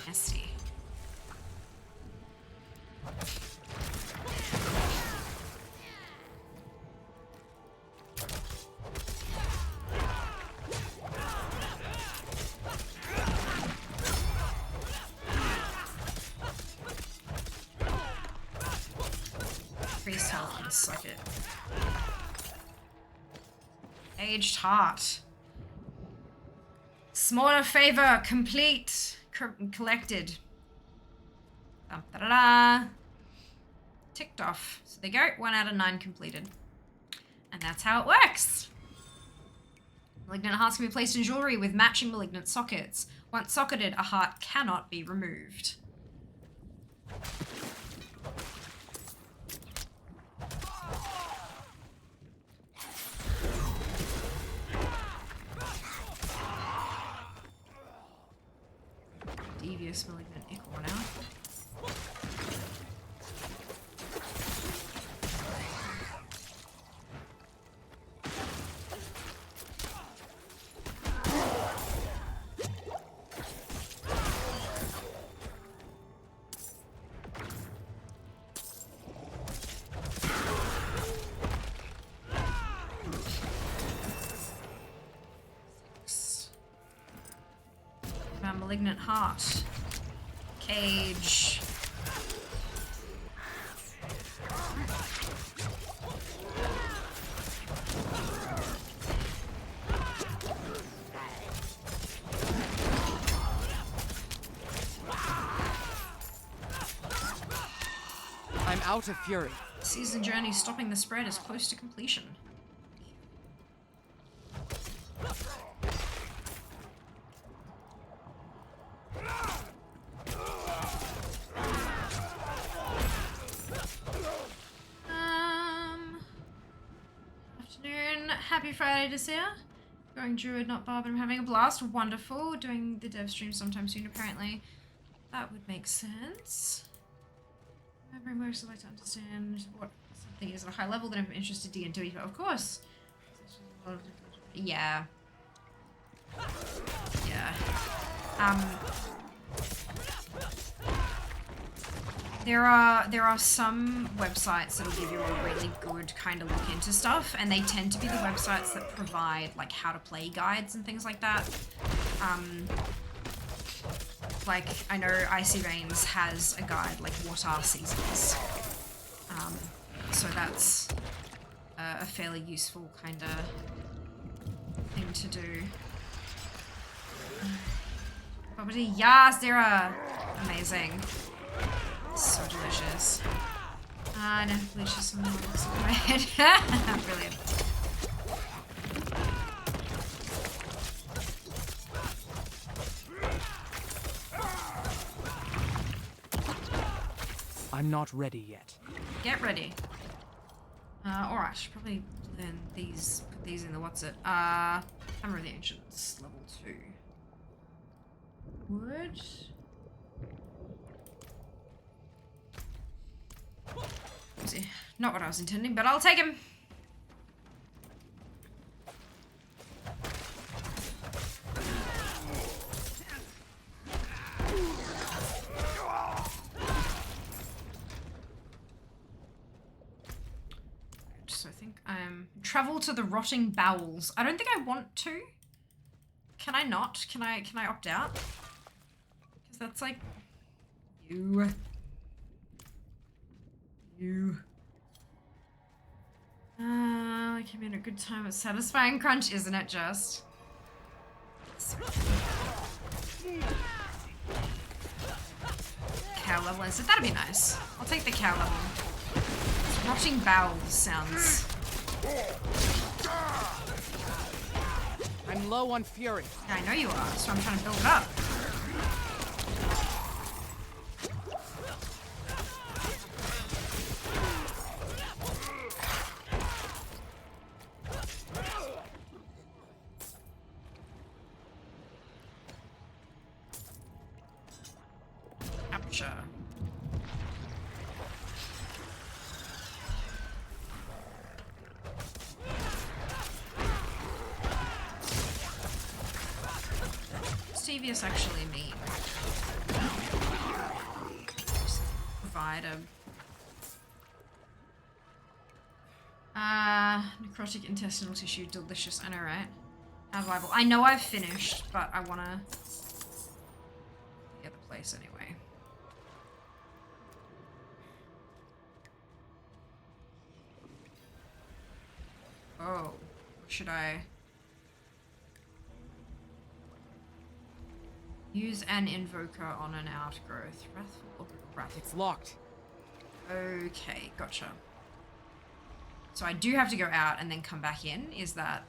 Nasty. Priest health and suck it. Aged Heart. Smaller favor complete. Collected. Da-da-da. ticked off. So there you go, 1 out of 9 completed. And that's how it works. Malignant hearts can be placed in jewelry with matching malignant sockets. Once socketed, a heart cannot be removed. Devious malignant ichor now. Malignant heart. Cage. I'm out of fury. Season journey stopping the spread is close to completion. Afternoon. Happy Friday to Sia. Going druid, not barb, and I'm having a blast. Wonderful. Doing the dev stream sometime soon, apparently. That would make sense. Remembering most I'd like to understand what something is at a high level that I'm interested in doing. Of course. Yeah. Yeah. There are some websites that'll give you a really good kind of look into stuff, and they tend to be the websites that provide like how to play guides and things like that. Like I know Icy Veins has a guide like what are seasons. So that's a fairly useful kind of thing to do. Property, yes, they're amazing. So delicious. No, delicious. Something looks in my head. Brilliant. I'm not ready yet. Get ready. Alright, should probably learn these, put these in the what's it? Hammer of the Ancients, level 2. Wood. Not what I was intending, but I'll take him. So I think travel to the rotting bowels. I don't think I want to. Can I not? Can I opt out? Because that's like you. I came in at a good time. It's satisfying crunch, isn't it just? Cow level instead. That'd be nice. I'll take the cow level. Rotting bowels sounds. I'm low on fury. Yeah, I know you are, so I'm trying to build it up. Capture. Devious actually mean? Just provide a necrotic intestinal tissue, delicious. I know, right? Survival. I know I've finished, but I wanna get the place anyway. Oh, should I? Use an invoker on an outgrowth. Wrathful. It's locked. Okay, gotcha. So I do have to go out and then come back in. Is that...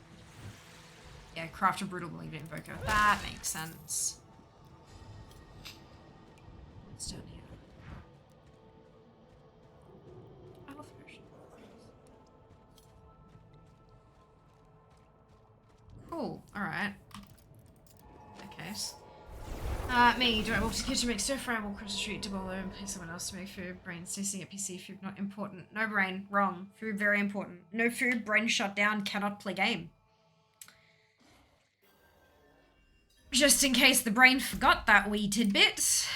Yeah, craft a brutal malignant invoker. That makes sense. What's down here? Health potion. Cool. Alright. In that case. Me, do I walk to the kitchen, make stir fry, walk across the street to Bolo and pay someone else to make food? Brain ceasing at PC, food not important. No brain, wrong. Food very important. No food, brain shut down, cannot play game. Just in case the brain forgot that wee tidbit.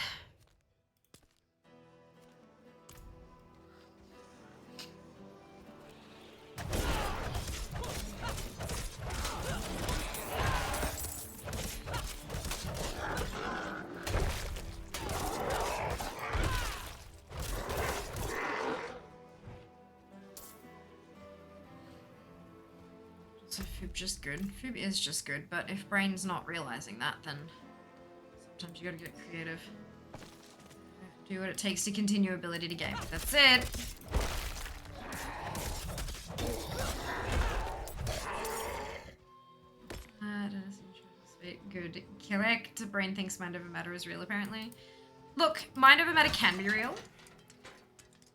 So Foob just good. Foob is just good, but if brain's not realizing that, then sometimes you gotta get creative. Do what it takes to continue ability to game. That's it. Good. Correct. Brain thinks mind over matter is real, apparently. Look, mind over matter can be real,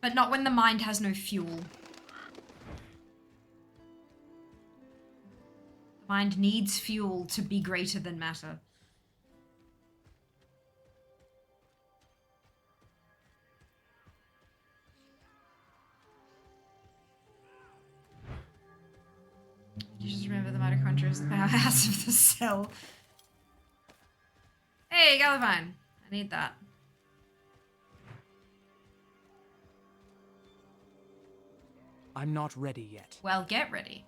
but not when the mind has no fuel. Mind needs fuel to be greater than matter. You just remember the mitochondria is the powerhouse of the cell. Hey, Galivine. I need that. I'm not ready yet. Well, get ready.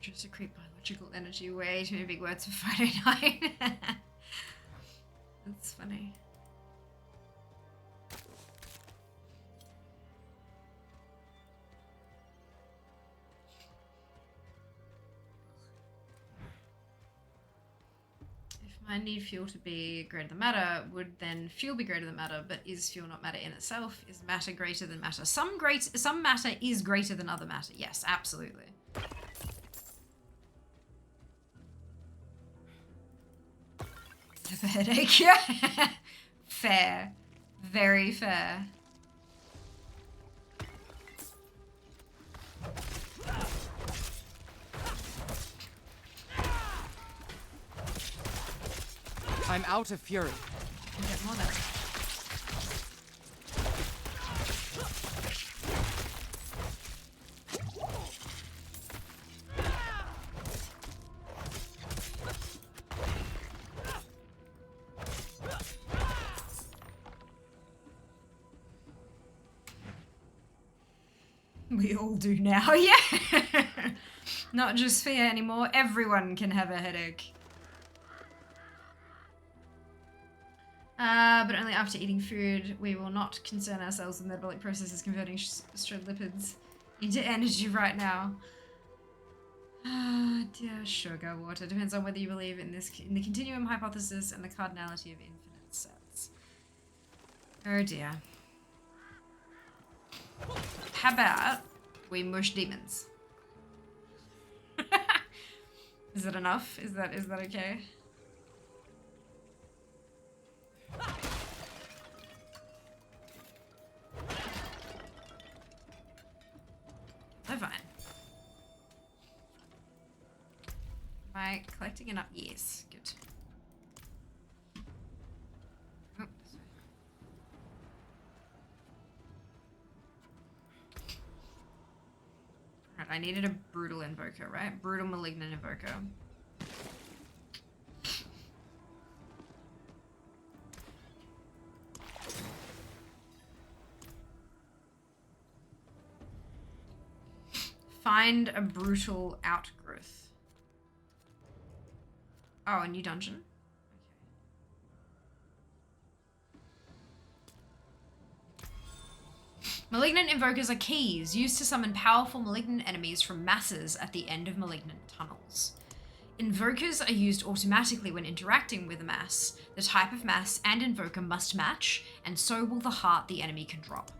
Just secrete biological energy. Way too many big words for Friday night. That's funny. If mind need fuel to be greater than matter, would then fuel be greater than matter? But is fuel not matter in itself? Is matter greater than matter? Some matter is greater than other matter. Yes, absolutely. The headache, yeah. Fair. Very fair. I'm out of fury. Get more there. We all do now, yeah. Not just fear anymore. Everyone can have a headache. But only after eating food. We will not concern ourselves with metabolic processes converting straight lipids into energy right now. Dear sugar water. Depends on whether you believe in the continuum hypothesis and the cardinality of infinite sets. Oh dear. How about we mush demons? Is that enough? Is that okay? They're fine. Am I collecting enough? Yes, good. Oh, sorry. Alright, I needed a brutal invoker, right? Brutal malignant invoker. Find a brutal outgrowth. Oh, a new dungeon. Malignant invokers are keys used to summon powerful malignant enemies from masses at the end of malignant tunnels. Invokers are used automatically when interacting with a mass. The type of mass and invoker must match, and so will the heart the enemy can drop.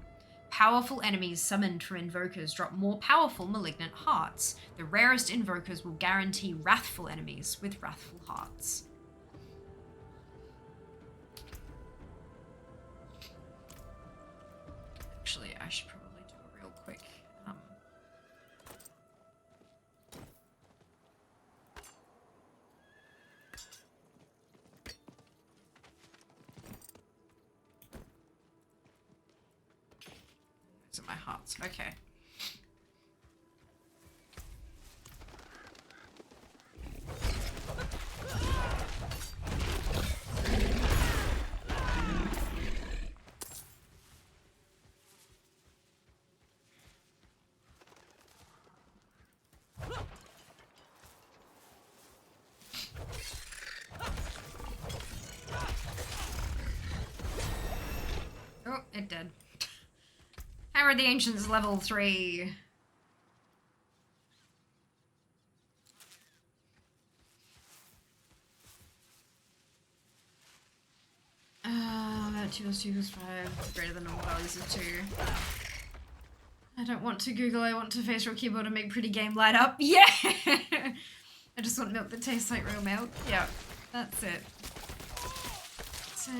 Powerful enemies summoned from invokers drop more powerful malignant hearts. The rarest invokers will guarantee wrathful enemies with wrathful hearts. Actually, I should probably do a real quick. These are my hearts. Okay. Oh, it did. Hammer of the Ancients level 3. Two plus 2 plus 5 greater than normal values of 2. I don't want to Google, I want to face your keyboard and make pretty game light up. Yeah! I just want milk that tastes like real milk. Yeah, that's it. So,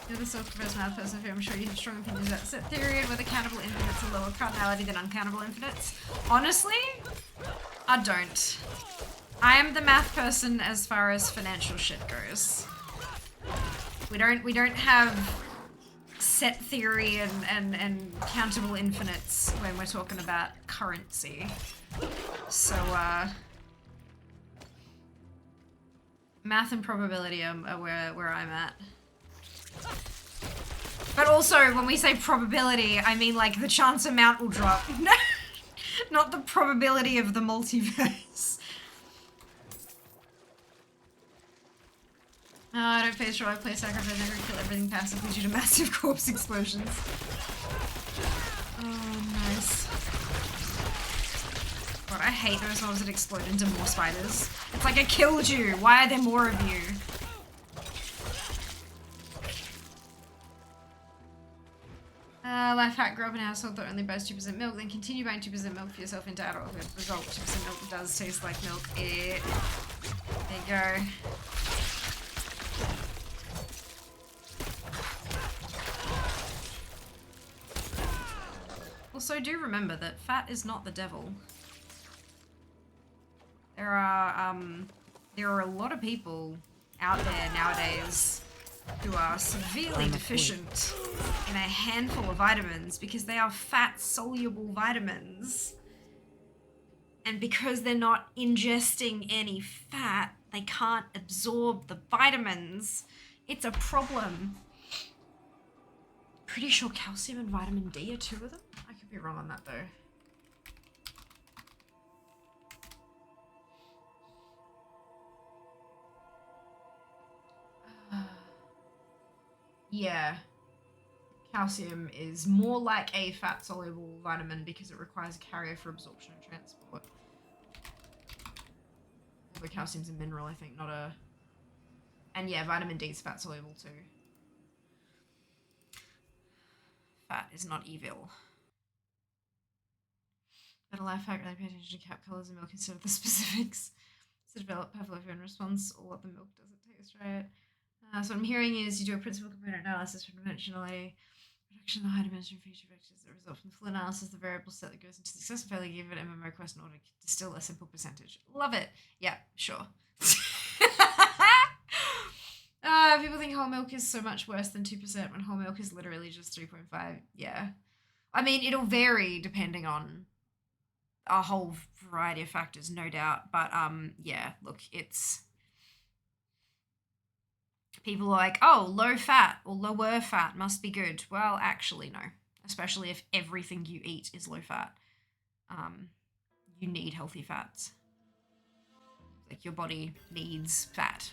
you're the self-professed math person who I'm sure you have strong opinions about set theory and whether countable infinites are lower cardinality than uncountable infinites. Honestly, I don't. I am the math person as far as financial shit goes. We don't have set theory and countable infinites when we're talking about currency. So, math and probability are where I'm at. But also, when we say probability, I mean like the chance amount will drop. Not the probability of the multiverse. I don't face I play sacrifice, never kill everything passively due to massive corpse explosions. Oh, nice. God, I hate those mobs that explode into more spiders. It's like I killed you. Why are there more of you? Life hack, grow up in a household that only buys 2% milk, then continue buying 2% milk for yourself into adulthood. Result, 2% milk does taste like milk. There you go. Also, do remember that fat is not the devil. There are a lot of people out there nowadays who are severely deficient in a handful of vitamins because they are fat-soluble vitamins. And because they're not ingesting any fat, they can't absorb the vitamins. It's a problem. Pretty sure calcium and vitamin D are 2 of them. I could be wrong on that though. Yeah. Calcium is more like a fat-soluble vitamin because it requires a carrier for absorption and transport. Although calcium's a mineral, I think, not a... And yeah, vitamin D is fat-soluble too. Fat is not evil. But a life hack, really pay attention to cap colors in milk instead of the specifics. To develop Pavlovian response, all what the milk doesn't taste right. So what I'm hearing is you do a principal component analysis for dimensionally reduction of the high dimension feature vectors that result from the full analysis of the variable set that goes into success and failure given an MMO quest in order to distill a simple percentage. Love it. Yeah, sure. People think whole milk is so much worse than 2% when whole milk is literally just 3.5. Yeah. I mean, it'll vary depending on a whole variety of factors, no doubt. But, yeah, look, it's... People are like, oh, low fat or lower fat must be good. Well, actually, no. Especially if everything you eat is low fat. you need healthy fats. Like your body needs fat.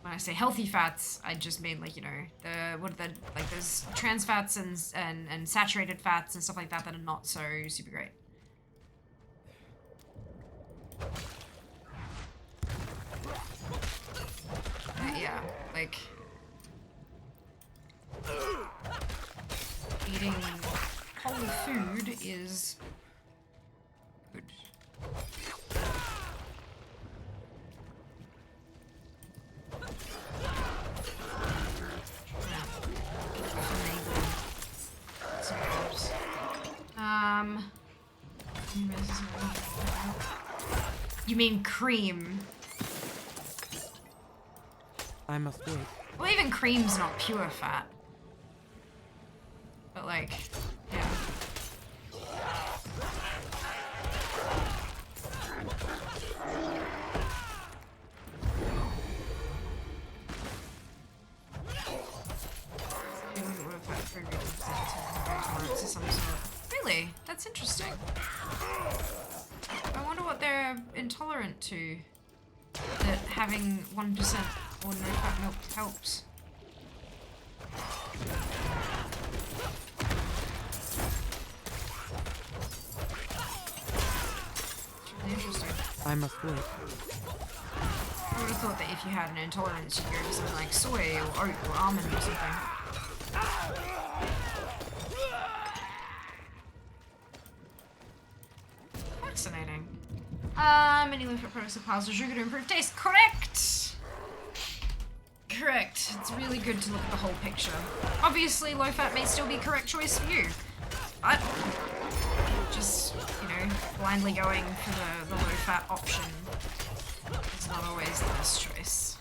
When I say healthy fats, I just mean like, you know, there's trans fats and saturated fats and stuff like that that are not so super great. Yeah, like eating whole food is good. You mean cream? I'm afraid. Well, even cream's not pure fat. But like, yeah. Really? That's interesting. I wonder what they're intolerant to. That having 1% or no fat milk helps. It's really interesting. I'm afraid. I would have thought that if you had an intolerance, you'd go to something like soy or oat or almond or something. Fascinating. Many low-fat products of piles of sugar to improve taste. Correct! Correct. It's really good to look at the whole picture. Obviously, low-fat may still be a correct choice for you. But, just, you know, blindly going for the low-fat option is not always the best choice.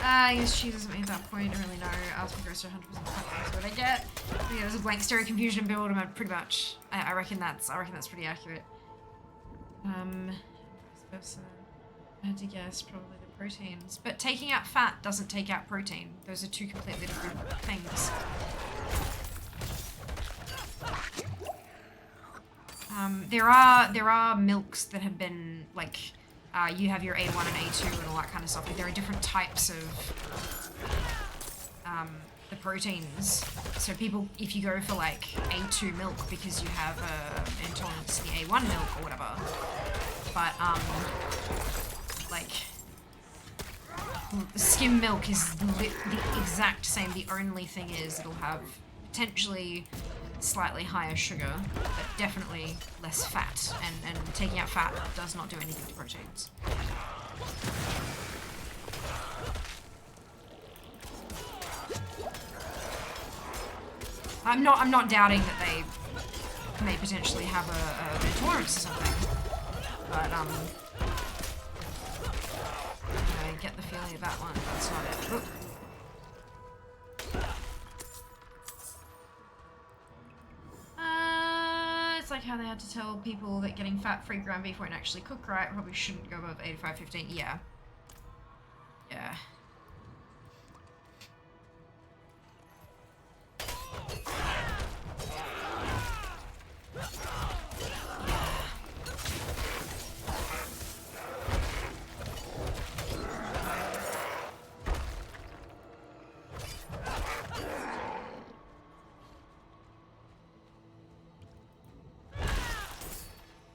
I guess cheese doesn't make that point. I don't really know. Ask me gross to 100% fat. What I get. Yeah, there's a blank stereo confusion build. Pretty much. I reckon that's pretty accurate. I had to guess probably the proteins, but taking out fat doesn't take out protein. Those are two completely different things. There are milks that have been like. You have your A1 and A2 and all that kind of stuff. Like, there are different types of the proteins. So people, if you go for like A2 milk because you have an intolerance to the A1 milk or whatever, but like skim milk is the exact same. The only thing is it'll have potentially slightly higher sugar, but definitely less fat, and taking out fat does not do anything to proteins. I'm not doubting that they may potentially have an intolerance to something, but I get the feeling of that one. That's not it. Oop. It's like how they had to tell people that getting fat-free ground beef won't actually cook right. Probably shouldn't go above 85-15. Yeah. Yeah.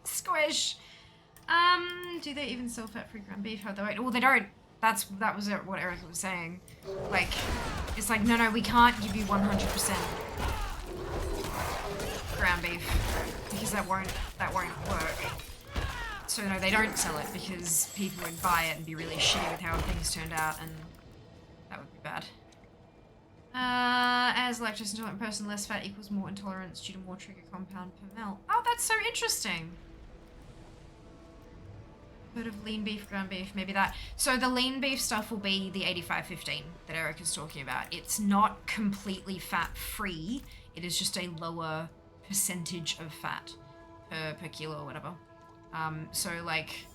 Squish. Do they even sell fat-free ground beef? Well, they don't. That was what Erica was saying. Like, it's like, no, we can't give you 100% ground beef because that won't work. So no, they don't sell it because people would buy it and be really shitty with how things turned out, and that would be bad. As lactose intolerant person, less fat equals more intolerance due to more trigger compound per ml. Oh, that's so interesting. Heard of lean beef, ground beef, maybe that. So the lean beef stuff will be the 85-15 that Eric is talking about. It's not completely fat-free. It is just a lower percentage of fat per kilo or whatever. So like,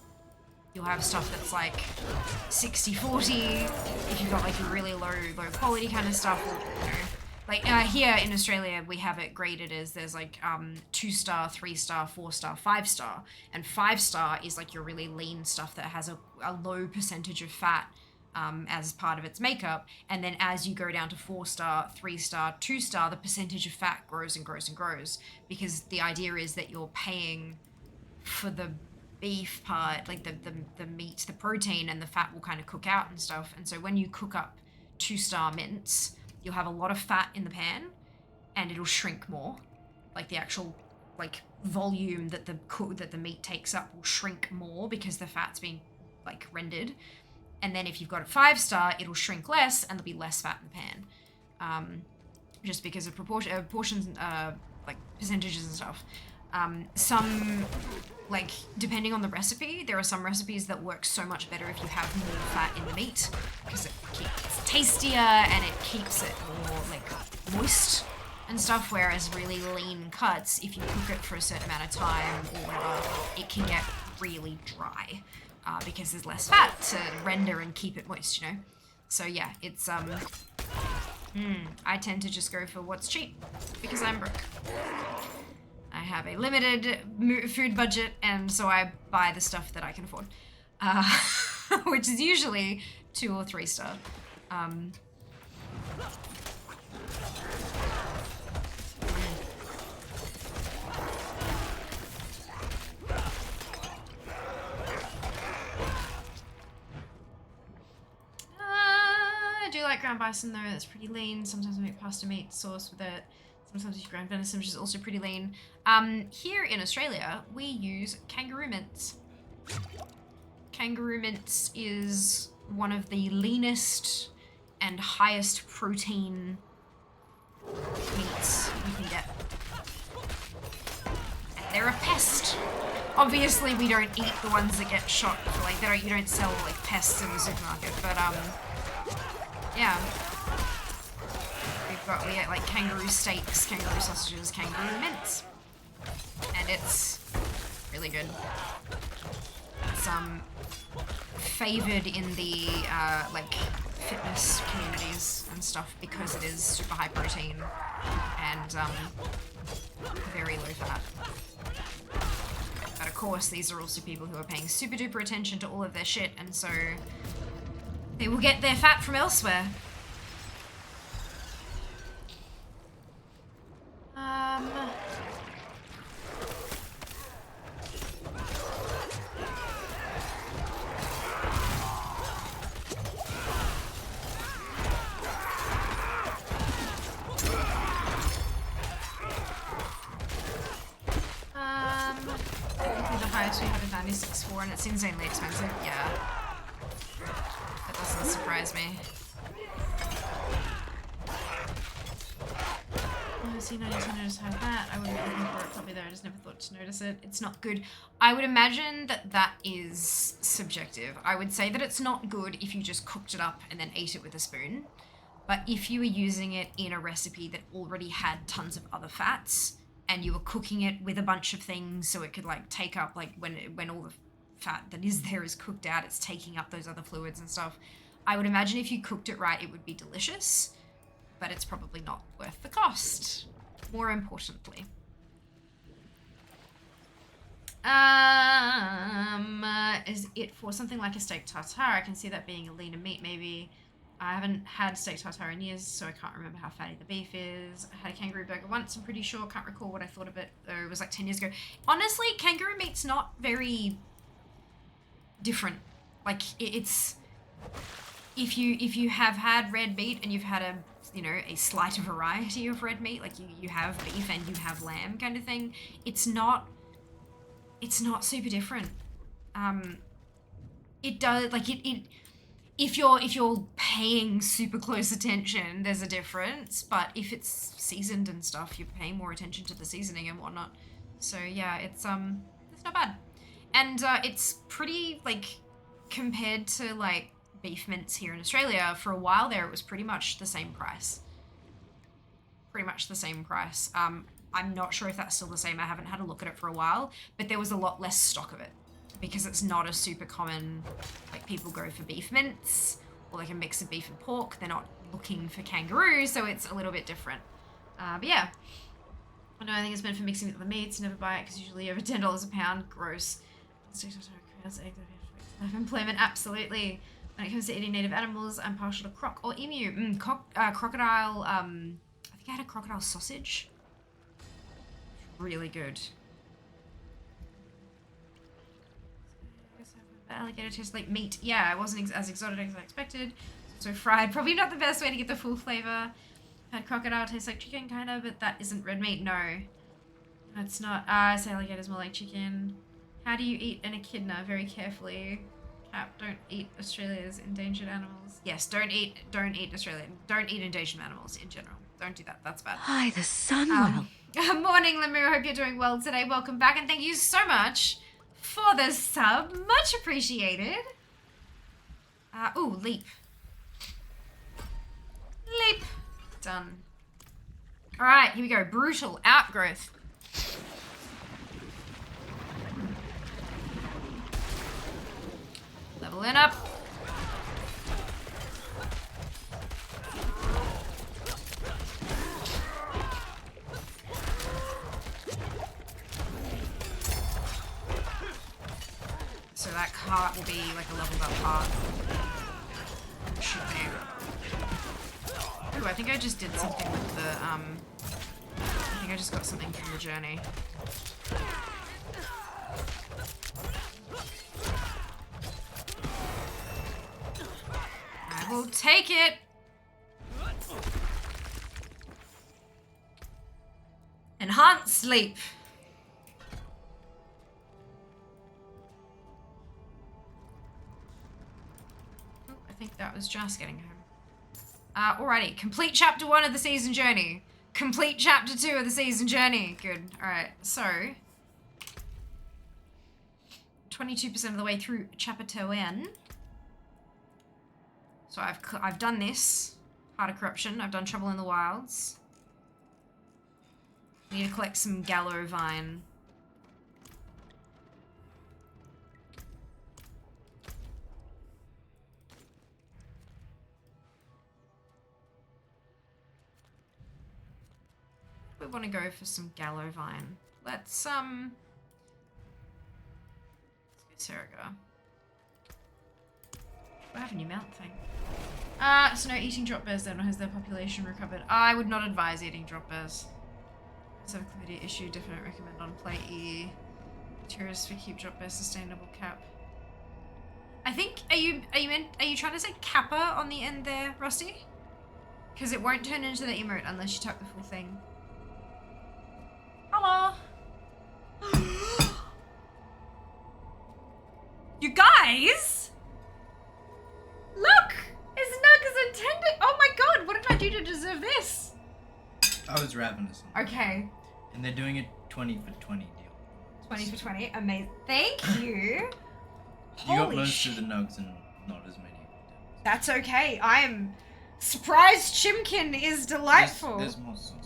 you'll have stuff that's like 60-40 if you've got like a really low quality kind of stuff, or, you know, Like here in Australia, we have it graded as there's like 2-star, 3-star, 4-star, 5-star, and 5-star is like your really lean stuff that has a low percentage of fat as part of its makeup, and then as you go down to 4-star, 3-star, 2-star, the percentage of fat grows and grows and grows, because the idea is that you're paying for the beef part, like the meat, the protein, and the fat will kind of cook out and stuff. And so when you cook up 2-star mince, you'll have a lot of fat in the pan and it'll shrink more. Like the actual like volume that the meat takes up will shrink more because the fat's being like rendered. And then if you've got a 5-star, it'll shrink less and there'll be less fat in the pan. Just because of portions, like percentages and stuff. Some, like, depending on the recipe, there are some recipes that work so much better if you have more fat in the meat, because it keeps tastier and it keeps it more, like, moist and stuff, whereas really lean cuts, if you cook it for a certain amount of time or whatever, it can get really dry, because there's less fat to render and keep it moist, you know? So yeah, it's, I tend to just go for what's cheap, because I'm broke. I have a limited food budget, and so I buy the stuff that I can afford, which is usually 2 or 3-star. I do like ground bison though, that's pretty lean. Sometimes I make pasta meat sauce with it. Sometimes you ground venison, which is also pretty lean. Here in Australia, we use kangaroo mince. Kangaroo mince is one of the leanest and highest protein meats you can get. And they're a pest. Obviously, we don't eat the ones that get shot for, like, you don't sell like pests in the supermarket, but yeah. We get like kangaroo steaks, kangaroo sausages, kangaroo mince. And it's really good. It's favored in the like fitness communities and stuff because it is super high protein and very low fat. But of course, these are also people who are paying super duper attention to all of their shit, and so they will get their fat from elsewhere. The highest we have is 96.4 and it seems insanely expensive. Yeah. That doesn't surprise me. See, I just noticed how that. I wouldn't be looking for it probably there. I just never thought to notice it. It's not good. I would imagine that that is subjective. I would say that it's not good if you just cooked it up and then ate it with a spoon. But if you were using it in a recipe that already had tons of other fats and you were cooking it with a bunch of things so it could like take up, like when all the fat that is there is cooked out, it's taking up those other fluids and stuff. I would imagine if you cooked it right, it would be delicious. But it's probably not worth the cost, more importantly. Is it for something like a steak tartare? I can see that being a leaner meat, maybe. I haven't had steak tartare in years, so I can't remember how fatty the beef is. I had a kangaroo burger once, I'm pretty sure. Can't recall what I thought of it, though it was like 10 years ago. Honestly, kangaroo meat's not very different. Like, it's... If you have had red meat and you've had a slight variety of red meat, like you have beef and you have lamb kind of thing, it's not super different. It does, like if you're paying super close attention, there's a difference, but if it's seasoned and stuff, you're paying more attention to the seasoning and whatnot. So yeah, it's not bad. And it's pretty, like, compared to like beef mince here in Australia, for a while there it was pretty much the same price. I'm not sure if that's still the same. I haven't had a look at it for a while, but there was a lot less stock of it because it's not a super common, like, people go for beef mince or like a mix of beef and pork. They're not looking for kangaroo, so it's a little bit different. But yeah. I know I think it's meant for mixing with the meats. Never buy it because usually over $10 a pound. Gross. Life employment, absolutely. When it comes to eating native animals, I'm partial to croc or emu. Crocodile. I think I had a crocodile sausage. Really good. Alligator tastes like meat. Yeah, it wasn't as exotic as I expected. So fried, probably not the best way to get the full flavor. Had crocodile tastes like chicken, kind of, but that isn't red meat. No, that's not. I say alligator's more like chicken. How do you eat an echidna? Very carefully. Cap, don't eat Australia's endangered animals. Yes, don't eat Australian. Don't eat endangered animals in general. Don't do that. That's bad. Hi, the sun will. Morning, Lemieux. Hope you're doing well today. Welcome back, and thank you so much for the sub. Much appreciated. Ooh, leap. Leap. Done. All right, here we go. Brutal outgrowth. Leveling up. So that cart will be like a leveled up cart. Should be. Ooh, I think I just did something with the, I think I just got something from the journey. I will take it! Enhanced sleep. Ooh, I think that was just getting home. Alrighty, complete chapter 1 of the season journey. Complete chapter 2 of the season journey. Good. Alright, so 22% of the way through chapter 1. So I've done this. Heart of Corruption. I've done Trouble in the Wilds. I need to collect some Gallow Vine. We want to go for some Gallow Vine. Let's go Seriga. What happened? You mount thing. So no eating drop bears then, or has their population recovered? I would not advise eating drop bears. It's a chlamydia issue. Definitely recommend on play E. Tourists for keep drop bear sustainable cap. I think are you trying to say kappa on the end there, Rusty? Because it won't turn into the emote unless you type the full thing. Hello. You guys! Look! It's Nug as intended! Oh my god, what did I do to deserve this? I was ravenous. Okay. And they're doing a 20 for 20 deal. 20 for 20, amazing. Thank you! You got most of the nugs and not as many. That's okay. I am surprised Chimkin is delightful. There's more sauce.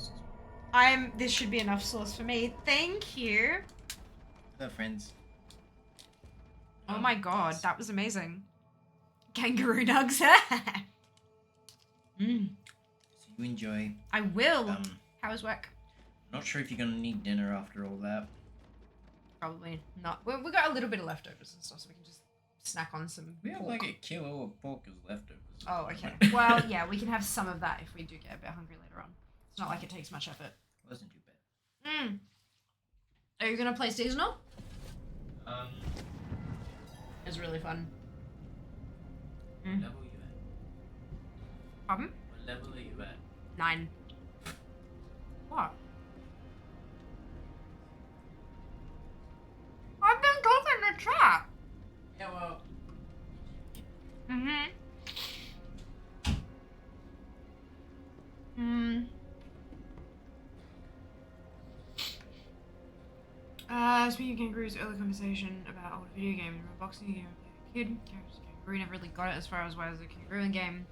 This should be enough sauce for me. Thank you. They're friends. Oh my god, that was amazing. Kangaroo nugs. So you enjoy. I will. How was work? Not sure if you're gonna need dinner after all that. Probably not. We got a little bit of leftovers and stuff, so we can just snack on some We have pork. like a kilo of pork as leftovers. Oh, okay. Well, yeah, we can have some of that if we do get a bit hungry later on. It's not like it takes much effort. Wasn't too bad. Are you gonna play seasonal? Um, It's really fun. what level are you at? Pardon? What level are you at? 9. What? I've been talking in the chat. Yeah, well. Speaking of kangaroos, early conversation about old video game and unboxing game with a kid. Kangaroo never really got it as far as why it was a kangaroo game.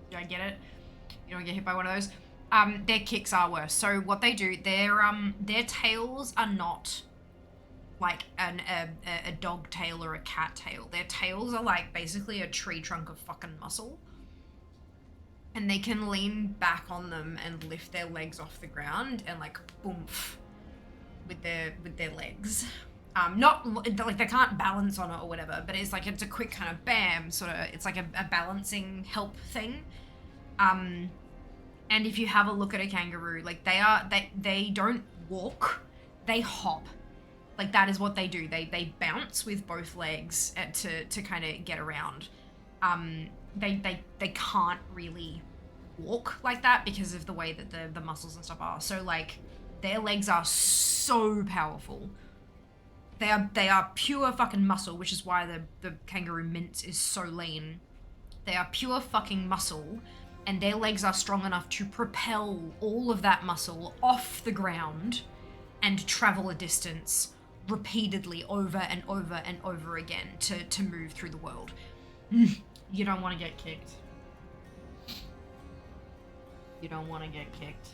Yeah, I get it. You don't get hit by one of those. Their kicks are worse. So what they do, their tails are not like a dog tail or a cat tail. Their tails are like basically a tree trunk of fucking muscle. And they can lean back on them and lift their legs off the ground and like boomf with their legs. Not like they can't balance on it or whatever, but it's like it's a quick kind of bam sort of. It's like a balancing help thing. And if you have a look at a kangaroo, like they don't walk, they hop. Like that is what they do. They bounce with both legs to kind of get around. They can't really walk like that because of the way that the muscles and stuff are. So like their legs are so powerful. They are pure fucking muscle, which is why the kangaroo mince is so lean. They are pure fucking muscle, and their legs are strong enough to propel all of that muscle off the ground and travel a distance repeatedly over and over and over again to move through the world. You don't want to get kicked. You don't want to get kicked.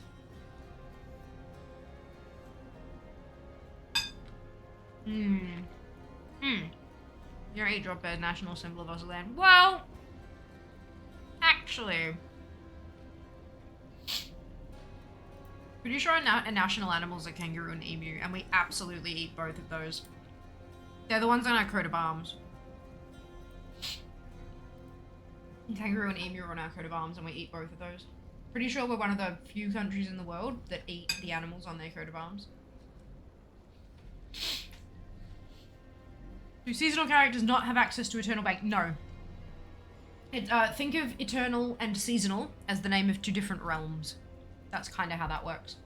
Your 8-drop bird, national symbol of Auslan. Well, actually, pretty sure our national animals are kangaroo and emu, and we absolutely eat both of those. They're the ones on our coat of arms. Kangaroo and emu are on our coat of arms, and we eat both of those. Pretty sure we're one of the few countries in the world that eat the animals on their coat of arms. Do seasonal characters not have access to Eternal Bank? No. Think of Eternal and Seasonal as the name of two different realms. That's kind of how that works.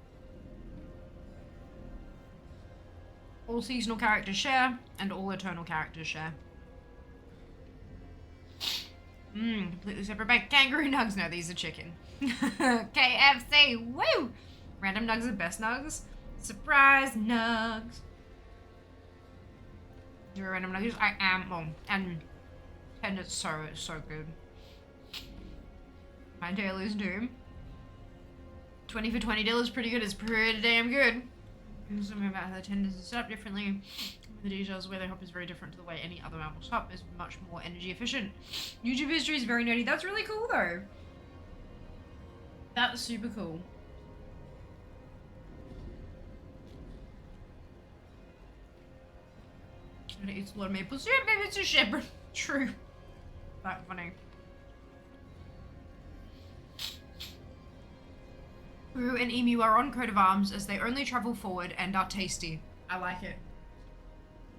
All seasonal characters share, and all Eternal characters share. Completely separate bank. Kangaroo nugs. No, these are chicken. KFC. Woo! Random nugs are best nugs. Surprise nugs. Zero random nuggets. I am. Oh, and it's so good. My tail is doom. 20 for $20 is pretty good. It's pretty damn good. Something about how the tenders are set up differently. The details of where they hop is very different to the way any other mammals hop. Is much more energy efficient. YouTube history is very nerdy. That's really cool though. That's super cool. And it eats a lot of maple syrup. Maybe it's a shepherd. True. That funny. Kangaroo and emu are on coat of arms as they only travel forward and are tasty. I like it.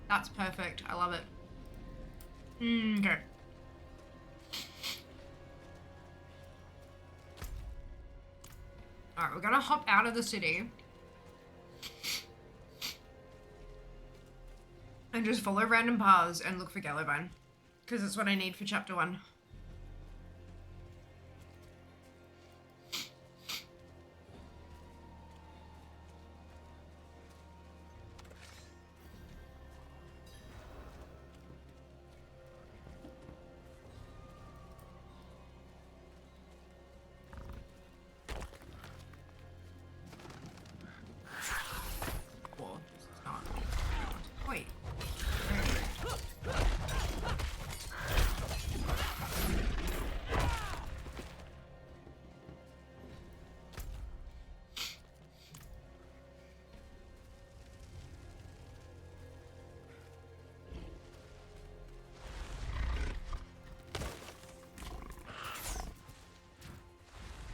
That's perfect. I love it. Okay. Alright, we're gonna hop out of the city. And just follow random paths and look for Gallowvine. Because it's what I need for chapter 1.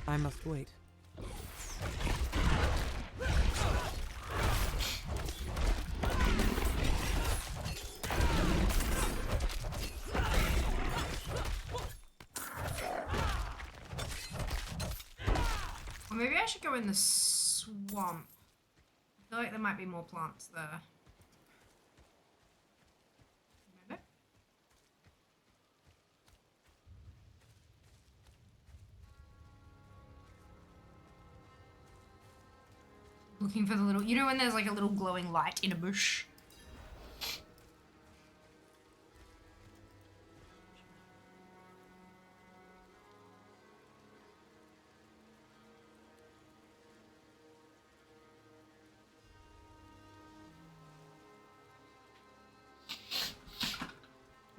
I must wait. Or maybe I should go in the swamp. I feel like there might be more plants there. Maybe? Looking for the little, you know when there's like a little glowing light in a bush?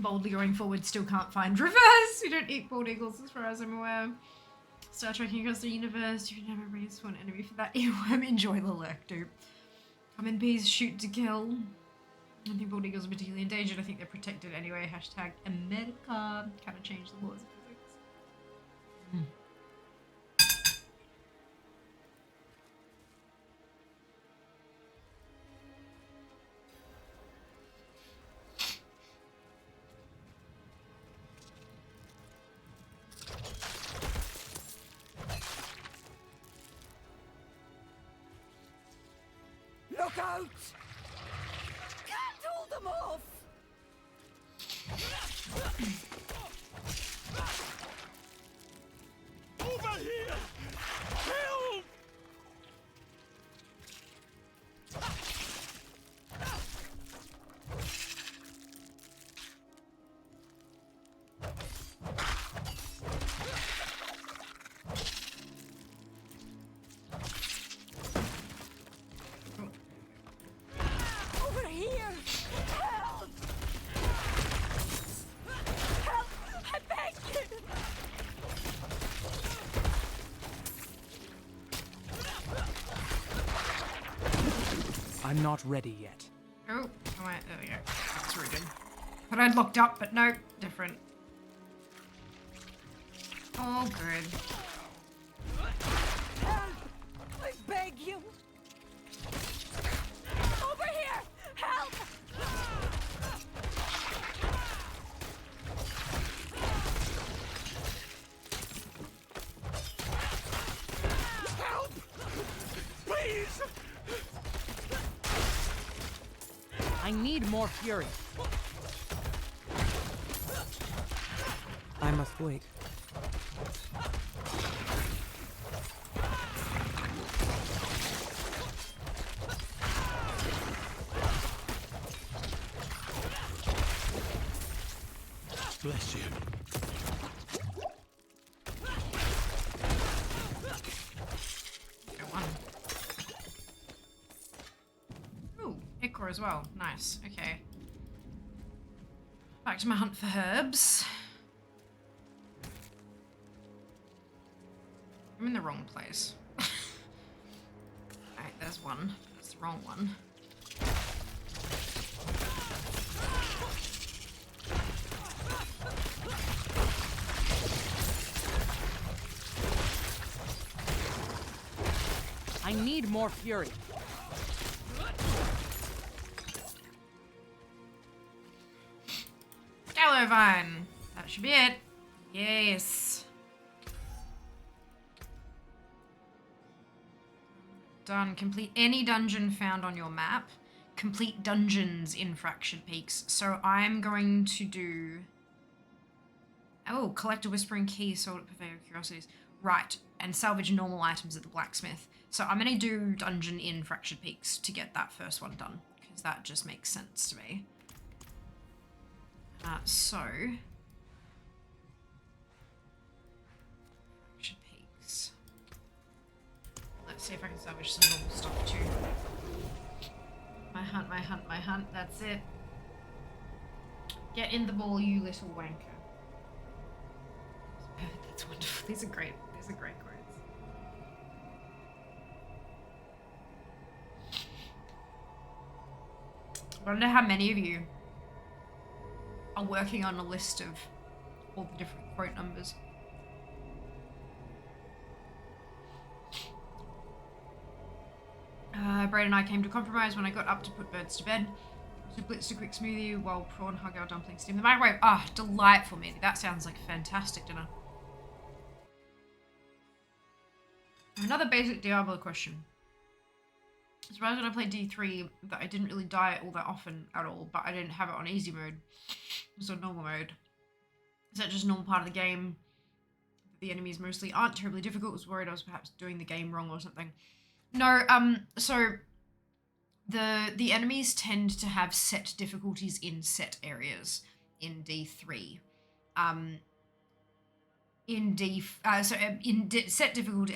Boldly going forward, still can't find reverse. We don't eat bald eagles as far as I'm aware. Start tracking across the universe. You can never respawn enemy for that earworm. Enjoy the lurk, dude. Come in peace, shoot to kill. I don't think bald eagles are particularly endangered. I think they're protected anyway. Hashtag America. Kind of change the laws of physics. Look out! Can't hold them off! Over here! Help! Over here! Help! Help! I beg you! I'm not ready yet. Oh, wait, there we go. That's rooted. But I'd looked up, but no, different. All good. Help! I beg you! Over here! Help! Help! Please! I need more fury. I must wait. Bless you. Go on. Ooh, ichor as well. Nice. Okay. Back to my hunt for herbs. I'm in the wrong place. Alright, there's one. That's the wrong one. I need more fury. Gallow vine. That should be it. Yes. Done. Complete any dungeon found on your map. Complete dungeons in Fractured Peaks. So I'm going to do... Oh, collect a Whispering Key, sold at Purveyor of Curiosities. Right, and salvage normal items at the blacksmith. So I'm going to do dungeon in Fractured Peaks to get that first one done, because that just makes sense to me. Fractured Peaks. Let's see if I can salvage some normal stuff too. My hunt, my hunt, my hunt. That's it. Get in the ball, you little wanker. That's wonderful. These are great. These are great quotes. I wonder how many of you are working on a list of all the different quote numbers. Brad and I came to a compromise when I got up to put birds to bed. So blitzed a quick smoothie while prawn hug our dumplings steam in the microwave. Ah, delightful, Mandy. That sounds like a fantastic dinner. Another basic Diablo question. I surprised when I played D3 that I didn't really die all that often at all, but I didn't have it on easy mode. It was on normal mode. Is that just a normal part of the game? The enemies mostly aren't terribly difficult. I was worried I was perhaps doing the game wrong or something. No, so the enemies tend to have set difficulties in set areas in D3. Set difficulty,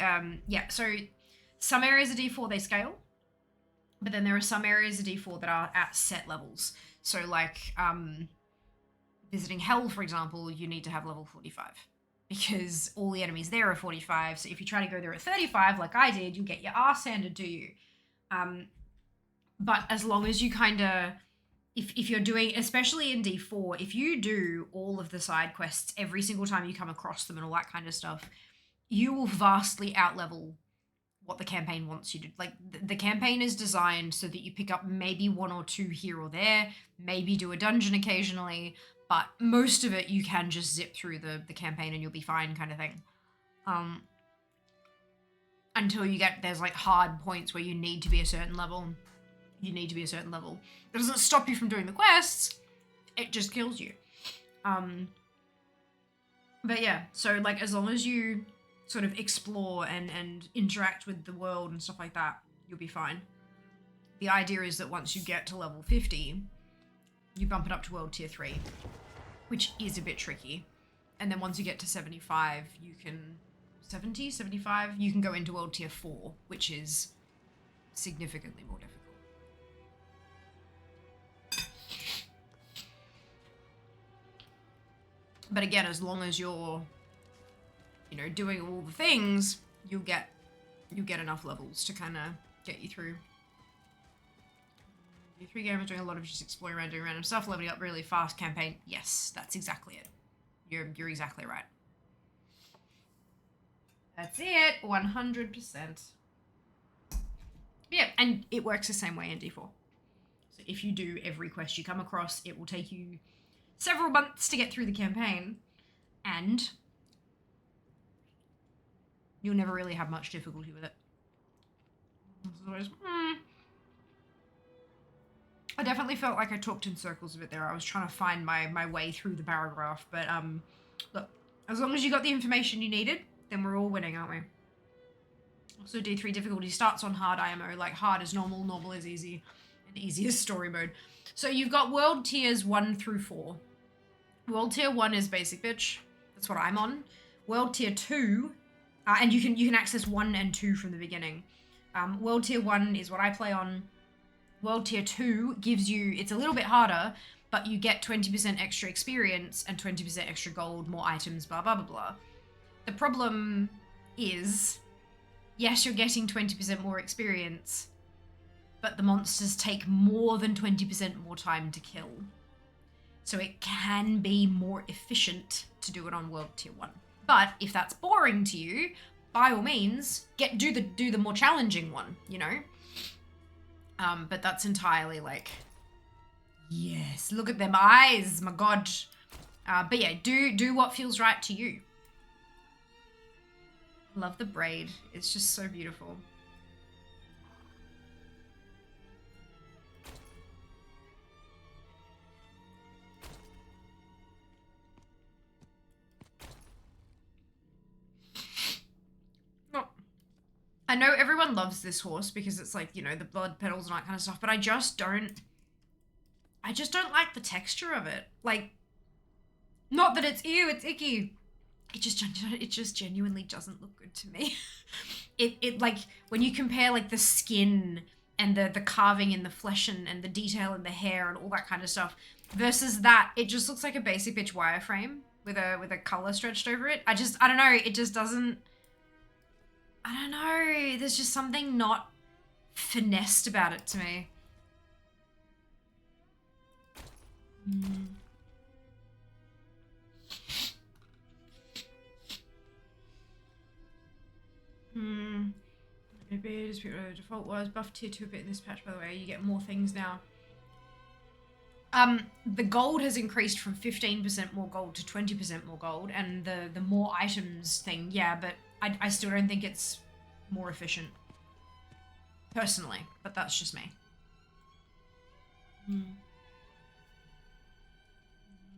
yeah, so some areas of D4 they scale, but then there are some areas of D4 that are at set levels. So like visiting Hell, for example, you need to have level 45 because all the enemies there are 45. So if you try to go there at 35, like I did, you'll get your ass handed to you. But as long as you kind of, if you're doing, especially in D4, if you do all of the side quests every single time you come across them and all that kind of stuff, you will vastly outlevel what the campaign wants you to. Like, the campaign is designed so that you pick up maybe 1 or 2 here or there, maybe do a dungeon occasionally, but most of it you can just zip through the campaign and you'll be fine, kind of thing. Until you get, there's like hard points where you need to be a certain level. You need to be a certain level. It doesn't stop you from doing the quests, it just kills you. But yeah, so like as long as you sort of explore and interact with the world and stuff like that, you'll be fine. The idea is that once you get to level 50, you bump it up to world tier 3, which is a bit tricky. And then once you get to 75, you can, 70, 75, you can go into world tier 4, which is significantly more difficult. But again, as long as you're, you know, doing all the things, you get enough levels to kind of get you through. Your 3 gamers doing a lot of just exploring around, doing random stuff, leveling up really fast campaign. Yes, that's exactly it. You're exactly right. That's it, 100%. Yeah, and it works the same way in D4. So if you do every quest you come across, it will take you several months to get through the campaign, and you'll never really have much difficulty with it. I definitely felt like I talked in circles a bit there. I was trying to find my way through the paragraph, but look, as long as you got the information you needed, then we're all winning, aren't we? Also, D3 difficulty starts on hard IMO, like hard is normal, normal is easy, and easy is story mode. So you've got world tiers 1 through 4. World tier 1 is basic bitch. That's what I'm on. World tier 2, and you can access 1 and 2 from the beginning. World tier 1 is what I play on. World tier 2 gives you, it's a little bit harder, but you get 20% extra experience and 20% extra gold, more items, blah, blah, blah, blah. The problem is, yes, you're getting 20% more experience, but the monsters take more than 20% more time to kill. So it can be more efficient to do it on world tier 1. But if that's boring to you, by all means, do the more challenging one, you know? But that's entirely like, yes, look at them eyes, my god. But yeah, do what feels right to you. Love the braid. It's just so beautiful. I know everyone loves this horse because it's like, you know, the blood petals and that kind of stuff, but I just don't like the texture of it. Like, not that it's ew, it's icky. It just genuinely doesn't look good to me. It like, when you compare like the skin and the carving in the flesh and the detail in the hair and all that kind of stuff versus that, it just looks like a basic bitch wireframe with a color stretched over it. I don't know, it just doesn't, I don't know, there's just something not finessed about it to me. Maybe just the default was buff tier 2 a bit in this patch, by the way. You get more things now. The gold has increased from 15% more gold to 20% more gold, and the more items thing, yeah, but I still don't think it's more efficient. Personally, but that's just me.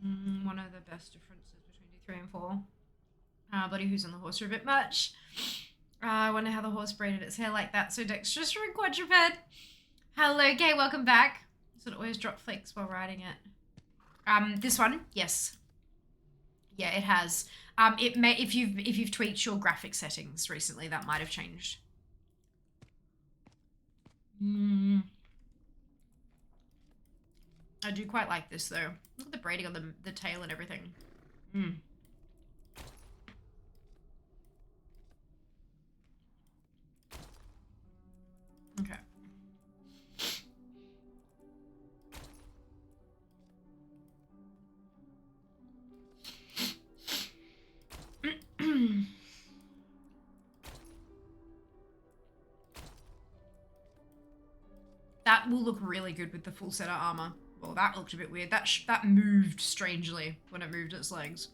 One of the best differences between D3 and 4. Buddy who's on the horse for a bit much. I wonder how the horse braided its hair like that so dexterous for a quadruped. Hello, Kay, welcome back. So it always drop flakes while riding it. This one, yes. Yeah, it has. It may, if you've tweaked your graphic settings recently, that might have changed. I do quite like this though. Look at the braiding on the tail and everything. Mm. Okay. That will look really good with the full set of armor. Well, that looked a bit weird. That moved strangely when it moved its legs.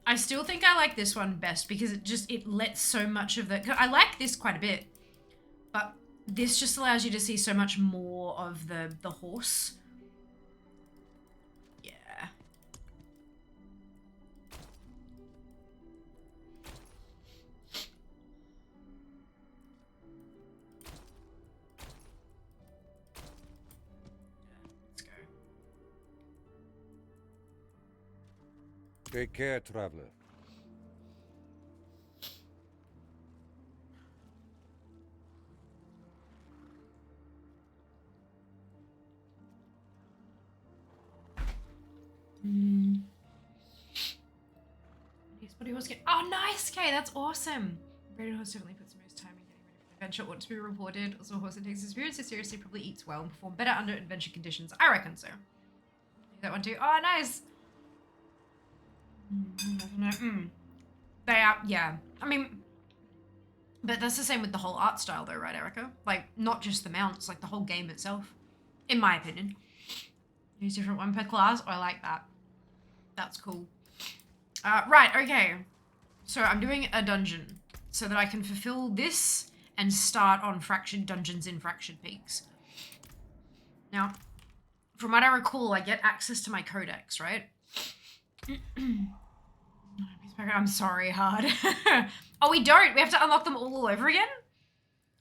I still think I like this one best because it lets so much of the... I like this quite a bit, but this just allows you to see so much more of the horse. Yeah. Let's go. Take care, traveler. But he was getting... Oh, nice! Okay, that's awesome. Braided horse definitely puts the most time in getting ready for an adventure. Ought to be rewarded. Also, a horse that takes experience so seriously probably eats well and perform better under adventure conditions. I reckon so. That one too. Oh, nice! They are... Yeah. I mean... But that's the same with the whole art style though, right, Erica? Like, not just the mounts, like the whole game itself. In my opinion. Use different one per class. Oh, I like that. That's cool. Right, okay. So I'm doing a dungeon so that I can fulfill this and start on Fractured Dungeons in Fractured Peaks. Now, from what I recall, I get access to my codex, right? I'm sorry, hard. Oh, we don't? We have to unlock them all over again?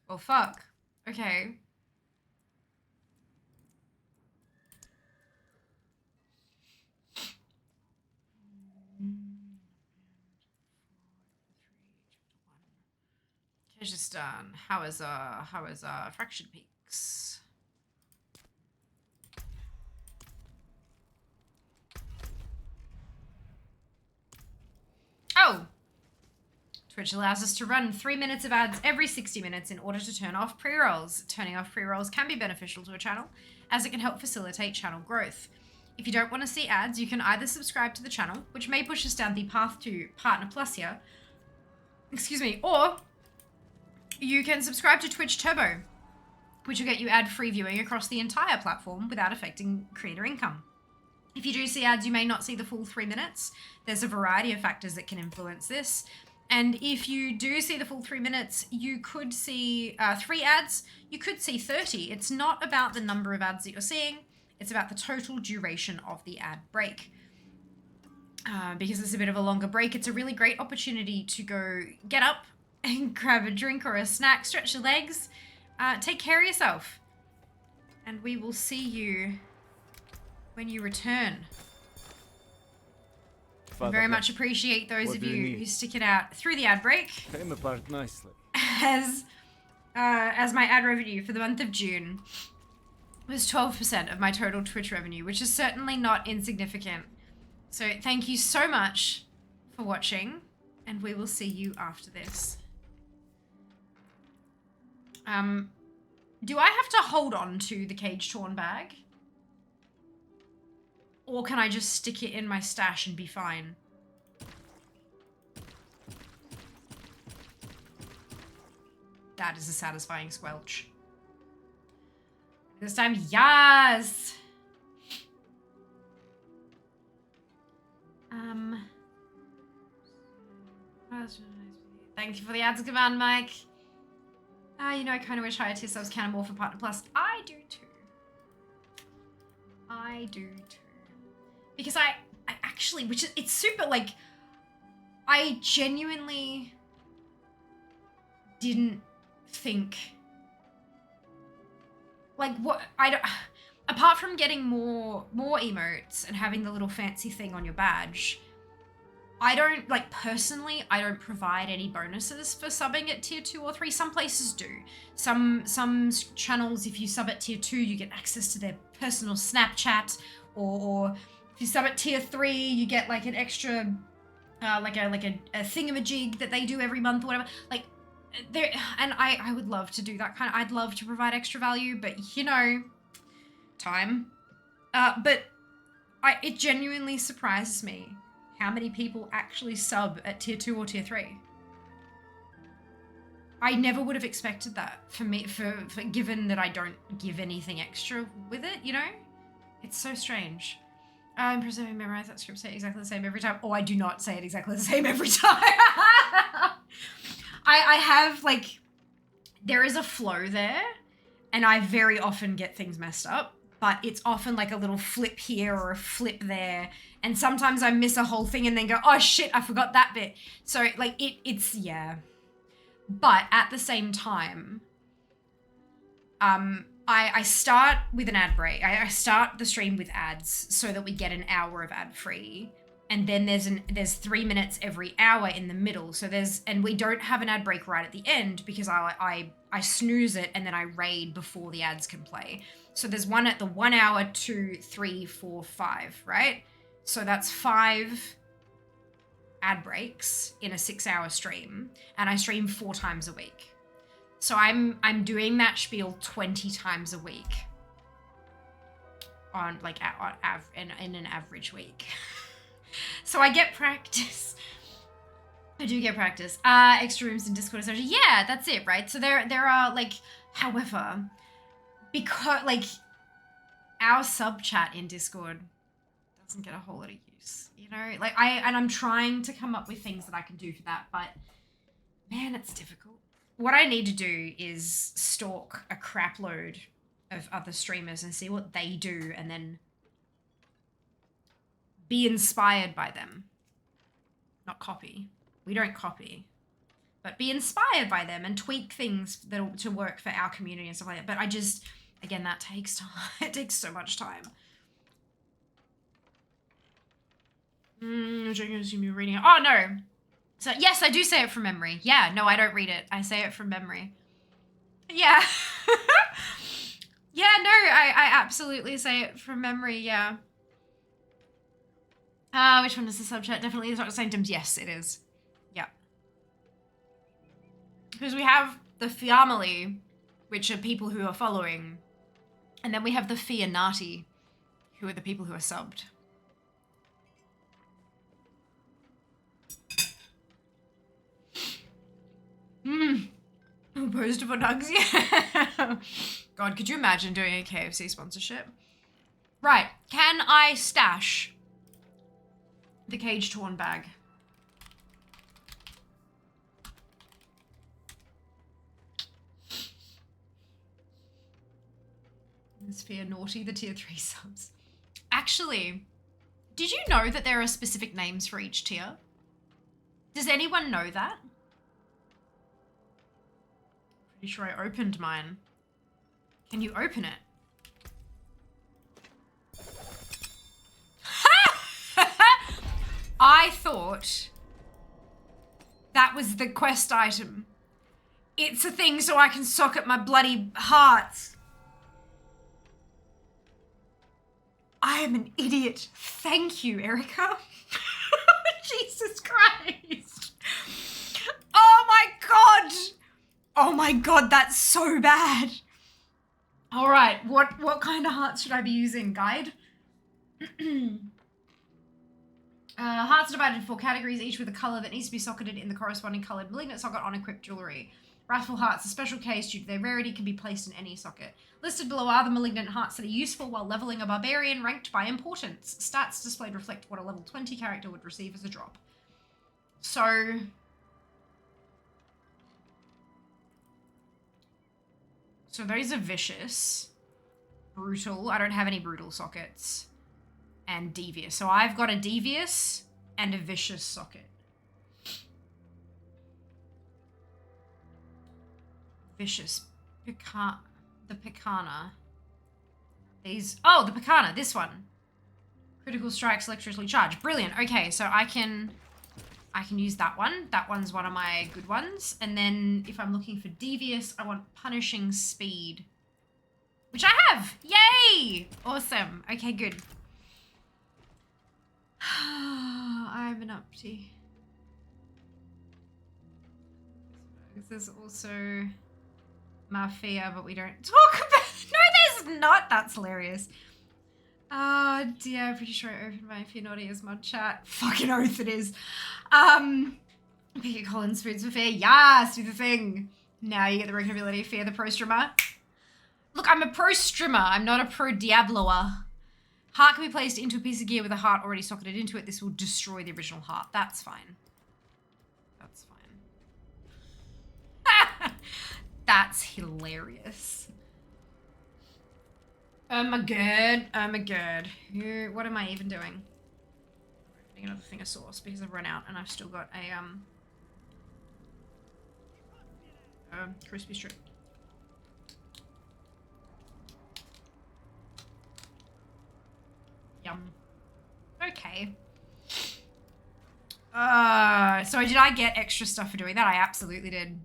Well, fuck. Okay. Okay, just done. How is Fractured Peaks? Oh! Twitch allows us to run 3 minutes of ads every 60 minutes in order to turn off pre-rolls. Turning off pre-rolls can be beneficial to a channel, as it can help facilitate channel growth. If you don't want to see ads, you can either subscribe to the channel, which may push us down the path to Partner Plus here, excuse me, or you can subscribe to Twitch Turbo, which will get you ad-free viewing across the entire platform without affecting creator income. If you do see ads, you may not see the full 3 minutes. There's a variety of factors that can influence this. And if you do see the full 3 minutes, you could see 3 ads, you could see 30. It's not about the number of ads that you're seeing, it's about the total duration of the ad break. Because it's a bit of a longer break, it's a really great opportunity to go get up and grab a drink or a snack, stretch your legs, take care of yourself. And we will see you when you return. I very much appreciate those of you who stick it out through the ad break. Came apart nicely. As my ad revenue for the month of June was 12% of my total Twitch revenue, which is certainly not insignificant. So thank you so much for watching, and we will see you after this. Do I have to hold on to the cage torn bag? Or can I just stick it in my stash and be fine? That is a satisfying squelch. This time, yes! Thank you for the ads, command, Mike. You know, I kind of wish higher tier subs counted more for Partner Plus. I do too. I do too. Because I actually, it's super, like, I genuinely didn't think, like, what, apart from getting more emotes and having the little fancy thing on your badge, I don't, like, personally, I don't provide any bonuses for subbing at tier 2 or 3. Some places do. Some channels, if you sub at tier 2, you get access to their personal Snapchat, or if you sub at tier 3, you get, like, an extra, like a thingamajig that they do every month or whatever. Like, there, and I would love to do that kind of, I'd love to provide extra value, but, you know, time. But it genuinely surprises me how many people actually sub at tier 2 or tier 3. I never would have expected that for me, for given that I don't give anything extra with it, you know? It's so strange. I'm presuming memorize that script, say it exactly the same every time. Oh, I do not say it exactly the same every time. I have, like, there is a flow there, and I very often get things messed up. But it's often like a little flip here or a flip there. And sometimes I miss a whole thing and then go, oh shit, I forgot that bit. So like it's, yeah. But at the same time, I start with an ad break. I start the stream with ads so that we get an hour of ad free. And then there's 3 minutes every hour in the middle. So and we don't have an ad break right at the end because I snooze it and then I raid before the ads can play. So there's one at the 1 hour, 2, 3, 4, 5, right? So that's 5 ad breaks in a 6-hour stream, and I stream 4 times a week. So I'm doing that spiel 20 times a week on like in an average week. So I get practice. I do get practice. Extra rooms in Discord, especially. Yeah, that's it, right? So there are like, however, because like our sub chat in Discord doesn't get a whole lot of use, you know? Like I'm trying to come up with things that I can do for that, but man, it's difficult. What I need to do is stalk a crap load of other streamers and see what they do and then be inspired by them. Not copy. We don't copy. But be inspired by them and tweak things to work for our community and stuff like that. But I just, again, that takes time. It takes so much time. Reading it. Oh, no. So, yes, I do say it from memory. Yeah, no, I don't read it. I say it from memory. Yeah. Yeah, no, I absolutely say it from memory, yeah. Which one is the subject? Definitely the Doctor Sanctums. Yes, it is. Yeah. Because we have the family, which are people who are following, and then we have the Fianati, who are the people who are subbed. Opposed for nugs, yeah. God, could you imagine doing a KFC sponsorship? Right, can I stash the cage torn bag? This fear naughty, the tier 3 subs. Actually, did you know that there are specific names for each tier? Does anyone know that? Pretty sure I opened mine. Can you open it? I thought that was the quest item. It's a thing so I can socket my bloody hearts. I am an idiot. Thank you, Erica. Jesus Christ. Oh my God. Oh my God, that's so bad. All right, what kind of hearts should I be using? Guide? Hearts divided into 4 categories, each with a color that needs to be socketed in the corresponding colored malignant socket on equipped jewelry. Wrathful hearts, a special case due to their rarity, can be placed in any socket. Listed below are the malignant hearts that are useful while leveling a barbarian, ranked by importance. Stats displayed reflect what a level 20 character would receive as a drop. So those are vicious, brutal. I don't have any brutal sockets. And devious. So I've got a devious and a vicious socket. Vicious. The Picana. These. Oh, the Picana. This one. Critical strikes electrically charged. Brilliant. Okay, so I can I can use that one. That one's one of my good ones. And then if I'm looking for devious, I want punishing speed, which I have. Yay! Awesome. Okay, good. I have an uppity. There's also Mafia, but we don't talk about. No, there's not. That's hilarious. Oh dear, I'm pretty sure I opened my If You're Naughty as mod chat. Fucking oath it is. Pick a Collins Foods for Fear. Yes, do the thing. Now you get the recognability of Fear the pro streamer. Look, I'm a pro streamer. I'm not a pro Diabloer. Heart can be placed into a piece of gear with a heart already socketed into it. This will destroy the original heart. That's fine. That's fine. That's hilarious. Oh my god. Oh my god. What am I even doing? Opening another thing of sauce because I've run out and I've still got a crispy strip. Yum. Okay. So did I get extra stuff for doing that? I absolutely did.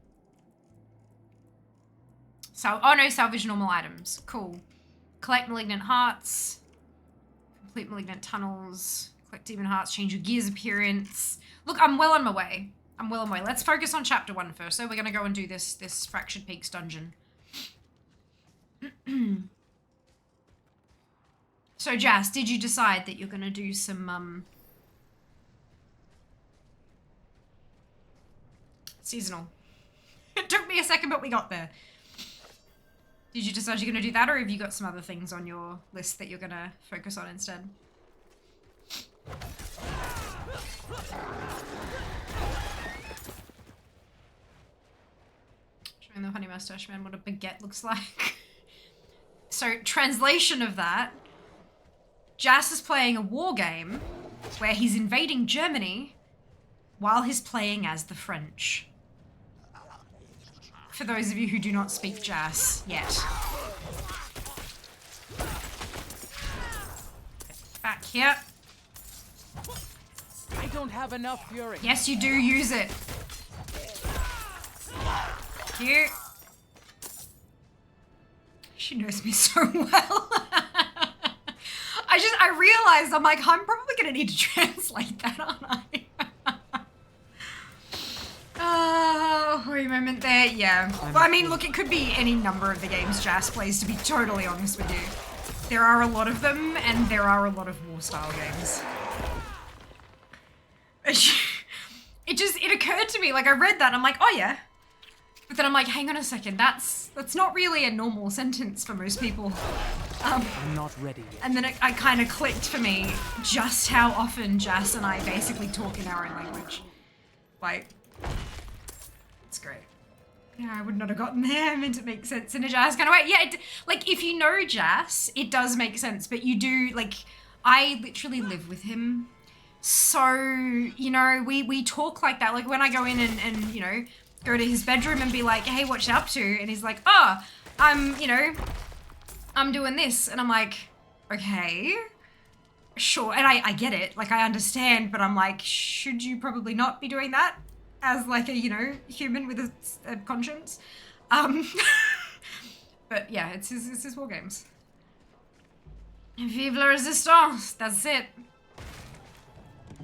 So, oh no, salvage normal items. Cool. Collect malignant hearts. Complete malignant tunnels. Collect demon hearts. Change your gear's appearance. Look, I'm well on my way. I'm well on my way. Let's focus on chapter 1 first. So we're going to go and do this Fractured Peaks dungeon. So, Jas, did you decide that you're going to do some, seasonal? It took me a second, but we got there. Did you decide you're going to do that, or have you got some other things on your list that you're going to focus on instead? Showing the Honey Mustache Man what a baguette looks like. So, translation of that. Jas is playing a war game where he's invading Germany while he's playing as the French. For those of you who do not speak Jas yet. Back here. I don't have enough fury. Yes, you do use it. Cute. She knows me so well. I realized, I'm like, I'm probably going to need to translate that, aren't I? Oh, holy moment there. Yeah. Well, I mean, look, it could be any number of the games Jas plays, to be totally honest with you. There are a lot of them, and there are a lot of war-style games. It occurred to me, like, I read that, and I'm like, oh yeah. But then I'm like, hang on a second, that's not really a normal sentence for most people. I'm not ready yet. And then it kind of clicked for me just how often Jas and I basically talk in our own language. Like, it's great. Yeah, I would not have gotten there. I meant it makes sense in a Jas kind of way. Yeah, like, if you know Jas, it does make sense, but you do, like, I literally live with him. So, you know, we talk like that. Like, when I go in and you know, go to his bedroom and be like, hey, what you up to? And he's like, oh, I'm doing this. And I'm like, okay, sure. And I get it. Like, I understand, but I'm like, should you probably not be doing that as like a, you know, human with a conscience? But yeah, it's his war games. Vive la Resistance. That's it.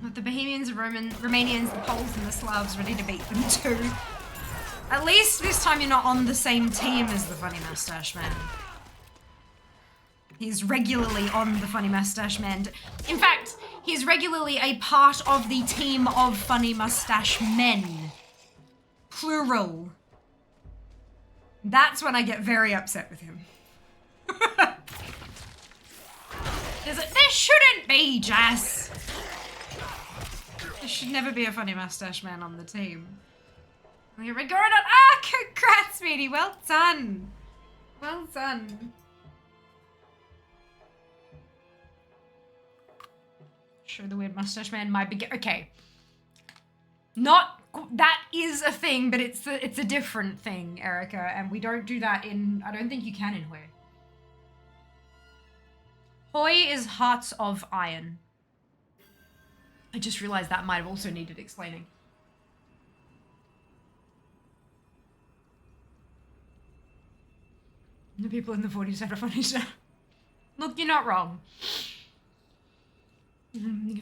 With the Bohemians, the Romanians, the Poles, and the Slavs ready to beat them too. At least this time you're not on the same team as the Funny Mustache Man. He's regularly on the Funny Mustache Man. In fact, he's regularly a part of the team of Funny Mustache Men. Plural. That's when I get very upset with him. There shouldn't be, Jas. There should never be a Funny Mustache Man on the team. We red going on. Ah, congrats, Speedy. Well done. Well done. Show the weird mustache man my big. Okay. Not that is a thing, but it's a different thing, Erica, and we don't do that in. I don't think you can in Hoi. Hoi is Hearts of Iron. I just realized that might have also needed explaining. The people in the 40s had a funny stuff. Look, you're not wrong.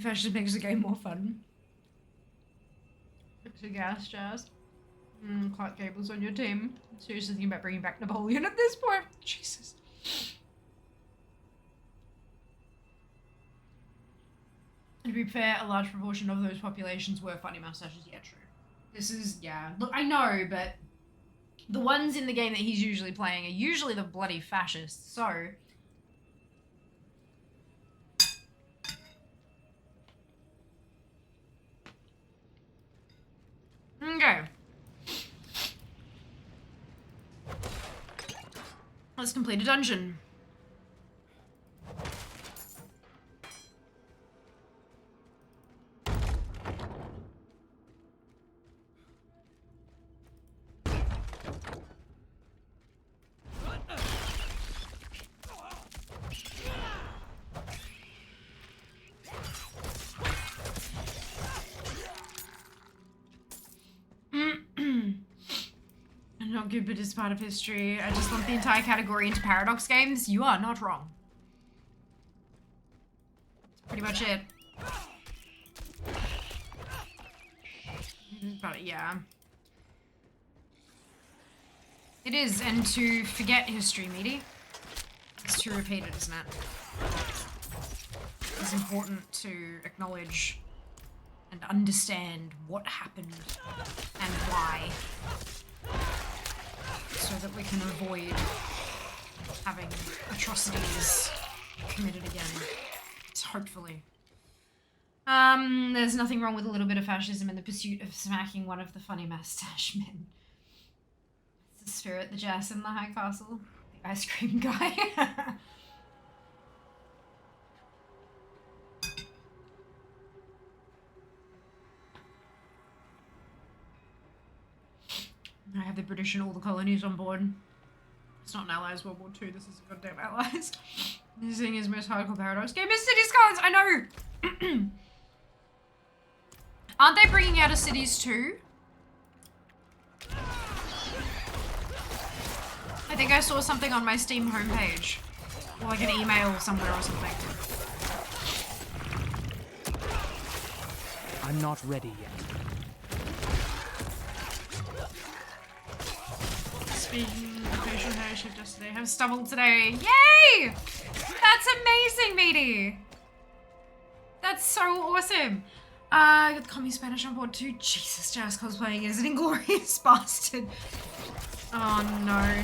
Fascism makes the game more fun. Fix your gas, Jazz. Clark Gable's on your team. Seriously thinking about bringing back Napoleon at this point. Jesus. And to be fair, a large proportion of those populations were funny mustaches. Yeah, true. This is, yeah. Look, I know, but the ones in the game that he's usually playing are usually the bloody fascists, so... Okay. Let's complete a dungeon. Not good, but it's part of history. I just lump the entire category into Paradox games. You are not wrong. That's pretty much it. But yeah. It is, and to forget history, meaty, is to repeat it, isn't it? It's important to acknowledge and understand what happened and why, so that we can avoid having atrocities committed again. So hopefully. There's nothing wrong with a little bit of fascism in the pursuit of smacking one of the funny mustache men. It's the spirit, the Jazz in the High Castle. The ice cream guy. I have the British and all the colonies on board. It's not an Allies World War II, this is a goddamn Allies. This thing is most hardcore Paradox game is Cities Skylines, I know! Aren't they bringing out a Cities 2? I think I saw something on my Steam homepage. Or like an email somewhere or something. I'm not ready yet. Speaking of facial hair shift yesterday, have stubble today. Yay! That's amazing, meaty! That's so awesome. Got the Commie Spanish on board too. Jesus, Jazz cosplaying is an inglorious bastard. Oh no.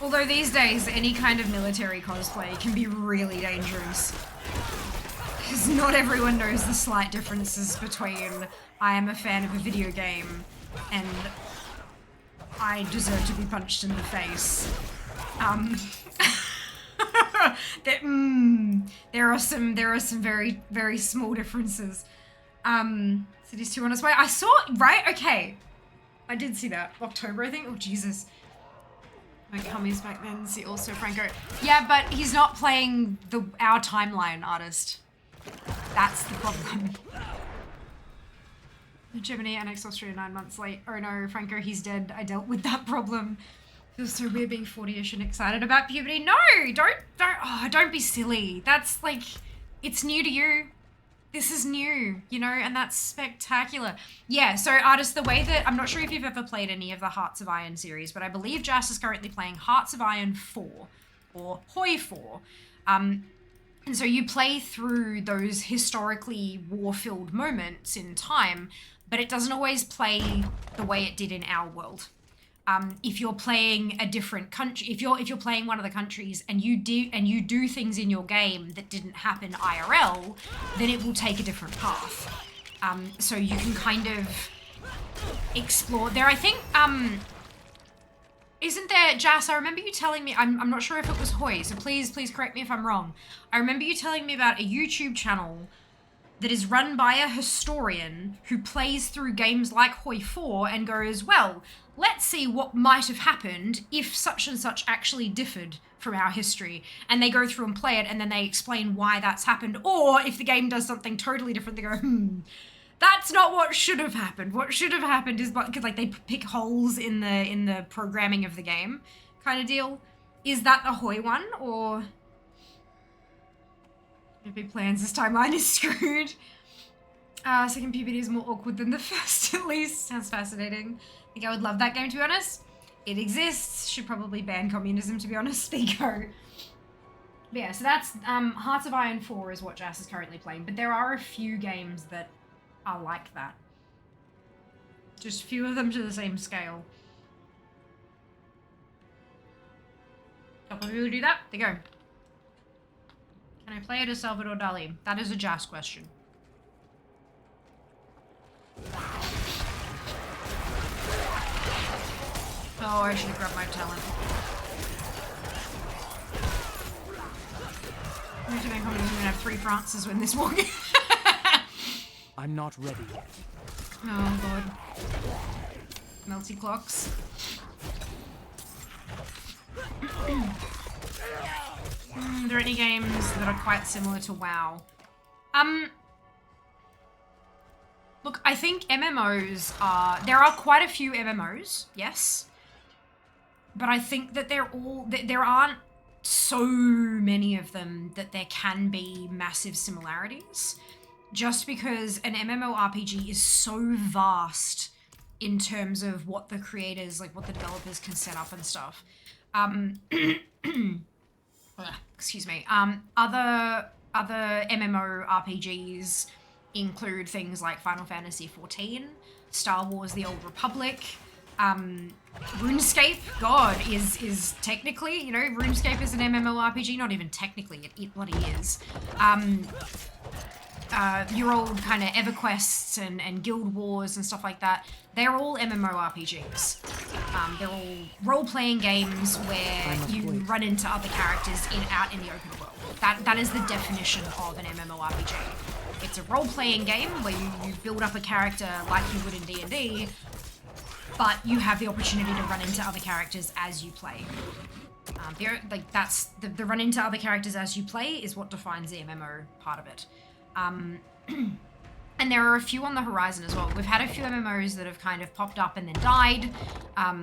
Although these days, any kind of military cosplay can be really dangerous. Because not everyone knows the slight differences between I am a fan of a video game and I deserve to be punched in the face. There are some very, very small differences. Cities 2 on its way. I saw, right? Okay. I did see that. October, I think. Oh, Jesus. My commies back then. See also Franco. Yeah, but he's not playing our timeline artist. That's the problem. Germany annexed Austria 9 months late. Oh no, Franco, he's dead. I dealt with that problem. Feels so weird being 40-ish and excited about puberty. No, don't be silly. That's like, it's new to you. This is new, you know, and that's spectacular. Yeah, so artists, the way that, I'm not sure if you've ever played any of the Hearts of Iron series, but I believe Jas is currently playing Hearts of Iron 4, or Hoi 4. And so you play through those historically war-filled moments in time, but it doesn't always play the way it did in our world. If you're playing a different country, if you're playing one of the countries and you do things in your game that didn't happen IRL, then it will take a different path. So you can kind of explore there. I think isn't there, Jas, I remember you telling me, I'm not sure if it was Hoi, so please correct me if I'm wrong. I remember you telling me about a YouTube channel that is run by a historian who plays through games like Hoi 4 and goes, well, let's see what might have happened if such and such actually differed from our history. And they go through and play it and then they explain why that's happened. Or if the game does something totally different, they go, That's not what should have happened. What should have happened is because like they pick holes in the programming of the game, kind of deal. Is that the Hoy one or? If big plans, this timeline is screwed. Second puberty is more awkward than the first, at least. Sounds fascinating. I think I would love that game, to be honest. It exists. Should probably ban communism, to be honest. Spico. But yeah, so that's Hearts of Iron 4 is what Jas is currently playing. But there are a few games that are like that. Just few of them to the same scale. Couple of people do that. There you go. Can I play it as Salvador Dali? That is a Jas question. Oh, I should have grabbed my talent. I'm going to have 3 Frances when this walk. I'm not ready yet. Oh god. Melty clocks. Are there any games that are quite similar to WoW? Look, I think MMOs are... There are quite a few MMOs, yes. But I think that there aren't so many of them that there can be massive similarities. Just because an MMORPG is so vast in terms of what the creators, like what the developers can set up and stuff. Excuse me. Other MMORPGs include things like Final Fantasy XIV, Star Wars: The Old Republic, RuneScape. God, is technically, you know, RuneScape is an MMORPG. Not even technically, it bloody is. Your old kind of EverQuests and Guild Wars and stuff like that, they're all MMORPGs. They're all role-playing games where you run into other characters out in the open world. That is the definition of an MMORPG. It's a role-playing game where you build up a character like you would in D&D, but you have the opportunity to run into other characters as you play. The run into other characters as you play is what defines the MMO part of it. And there are a few on the horizon as well. We've had a few MMOs that have kind of popped up and then died.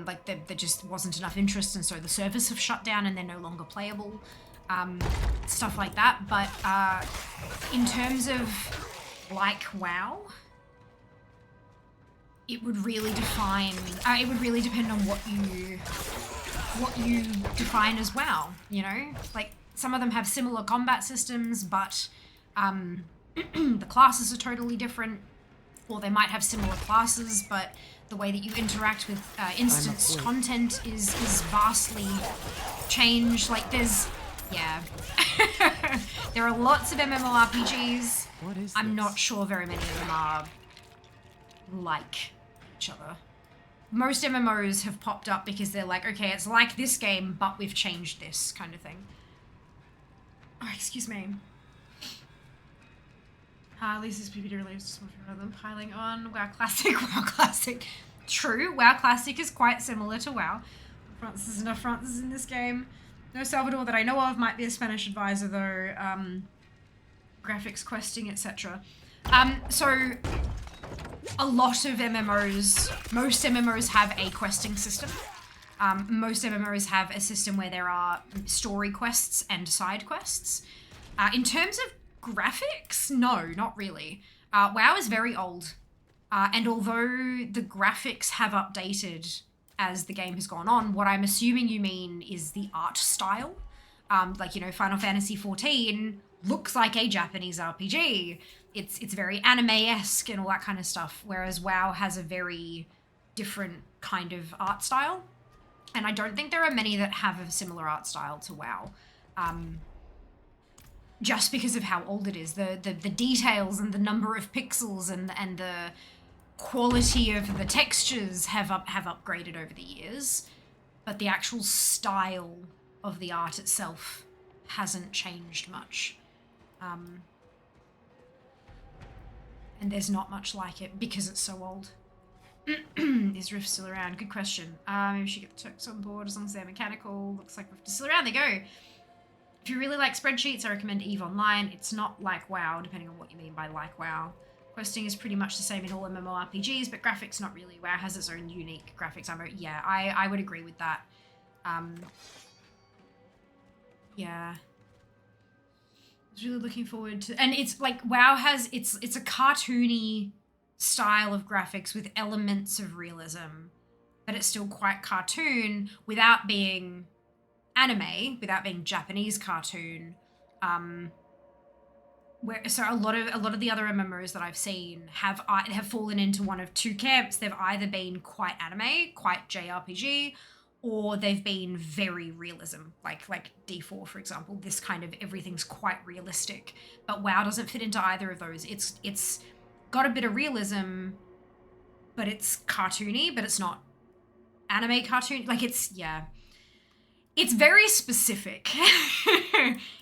Like there just wasn't enough interest, and so the servers have shut down and they're no longer playable. Stuff like that. But in terms of like WoW, it would really define. It would really depend on what you define as WoW. You know, like some of them have similar combat systems, but the classes are totally different, or they might have similar classes, but the way that you interact with instanced content is vastly changed. Like there's, yeah, there are lots of MMORPGs. What is I'm this? not sure very many of them are like each other. Most MMOs have popped up because they're like, okay, it's like this game, but we've changed this kind of thing. Oh, excuse me. Lisa's PPD relates to something rather than piling on. WoW Classic, WoW Classic. True, WoW Classic is quite similar to WoW. Francis, enough Francis in this game. No Salvador that I know of, might be a Spanish advisor though. Graphics, questing, etc. So a lot of MMOs, most MMOs have a questing system. Most MMOs have a system where there are story quests and side quests. In terms of graphics? No, not really. WoW is very old. And although the graphics have updated as the game has gone on, what I'm assuming you mean is the art style. Like, you know, Final Fantasy XIV looks like a Japanese RPG. It's very anime-esque and all that kind of stuff, whereas WoW has a very different kind of art style. And I don't think there are many that have a similar art style to WoW. Just because of how old it is. The details and the number of pixels and the quality of the textures have upgraded over the years, but the actual style of the art itself hasn't changed much. And there's not much like it because it's so old. Is Rift still around? Good question. Maybe we should get the Turks on board as long as they're mechanical. Looks like Rift is still around. There you go. If you really like spreadsheets, I recommend EVE Online. It's not like WoW, depending on what you mean by like WoW. Questing is pretty much the same in all MMORPGs, but graphics not really. WoW has its own unique graphics. Yeah, I would agree with that. Yeah. I was really looking forward to, and it's like WoW has it's a cartoony style of graphics with elements of realism, but it's still quite cartoon without being anime, without being Japanese cartoon. So a lot of the other MMOs that I've seen have fallen into one of two camps. They've either been quite anime, quite JRPG, or they've been very realism, like D4, for example. This kind of everything's quite realistic, but WoW doesn't fit into either of those. It's got a bit of realism, but it's cartoony, but it's not anime cartoon. Like it's very specific.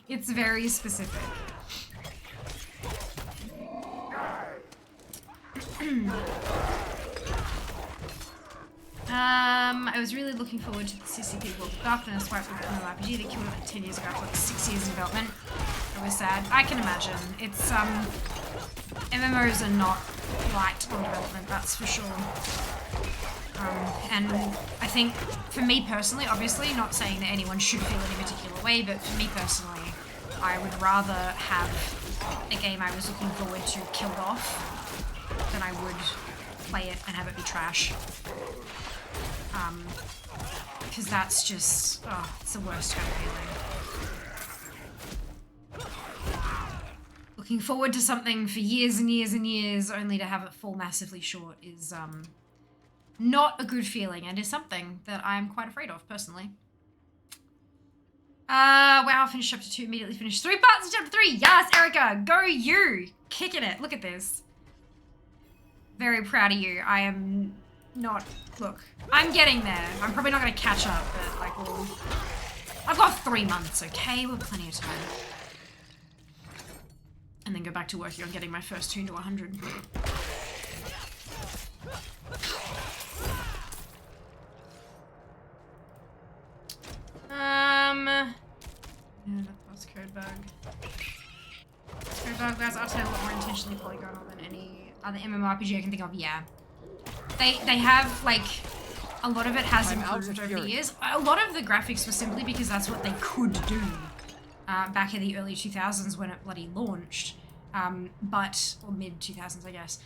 It's very specific. I was really looking forward to the CCP World of Darkness, where it was an RPG that came out like 10 years ago after like 6 years in development. It was sad. I can imagine. It's MMOs are not light on development, that's for sure. And I think for me personally, obviously, not saying that anyone should feel any particular way, but for me personally, I would rather have a game I was looking forward to killed off than I would play it and have it be trash. Because that's just, it's the worst kind of feeling. Looking forward to something for years and years and years only to have it fall massively short is not a good feeling, and is something that I'm quite afraid of personally. Wow, finished chapter 2, immediately finished 3 parts of chapter 3. Yes, Erica, go you! Kicking it. Look at this. Very proud of you. I am not, look, I'm getting there. I'm probably not going to catch up, but like, I've got 3 months, okay? We've plenty of time. And then go back to working on getting my first tune to 100. Yeah, that's code bug. Code bug, guys, I'll say a lot more intentionally polygonal than any other MMORPG I can think of. Yeah, they have like a lot of it has improved over the years. A lot of the graphics were simply because that's what they could do back in the early 2000s when it bloody launched, or mid 2000s, I guess.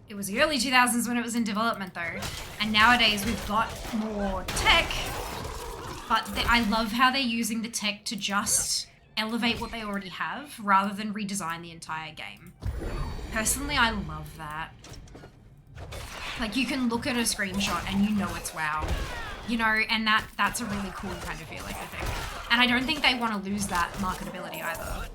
It was the early 2000s when it was in development though, and nowadays we've got more tech. But I love how they're using the tech to just elevate what they already have rather than redesign the entire game. Personally, I love that. Like, you can look at a screenshot and you know it's WoW. You know, and that's a really cool kind of feeling, I think. And I don't think they want to lose that marketability either.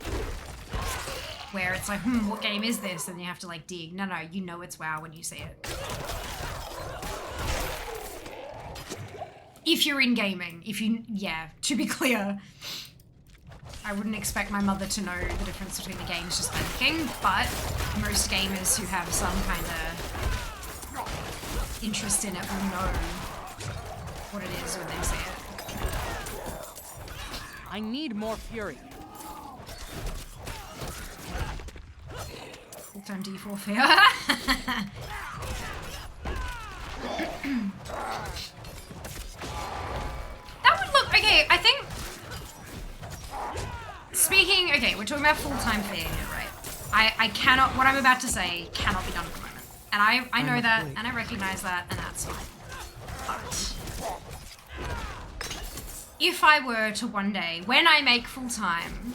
Where it's like, what game is this? And you have to like dig. No, you know it's WoW when you see it. If you're in gaming, to be clear, I wouldn't expect my mother to know the difference between the games just by looking, but most gamers who have some kind of interest in it will know what it is when they see it. I need more fury. Full-time D4 fear. That would look, okay, I think, speaking, okay, we're talking about full-time fear here, right? I cannot, what I'm about to say cannot be done at the moment. And I know that, and I recognize that, and that's fine. But if I were to one day, when I make full-time,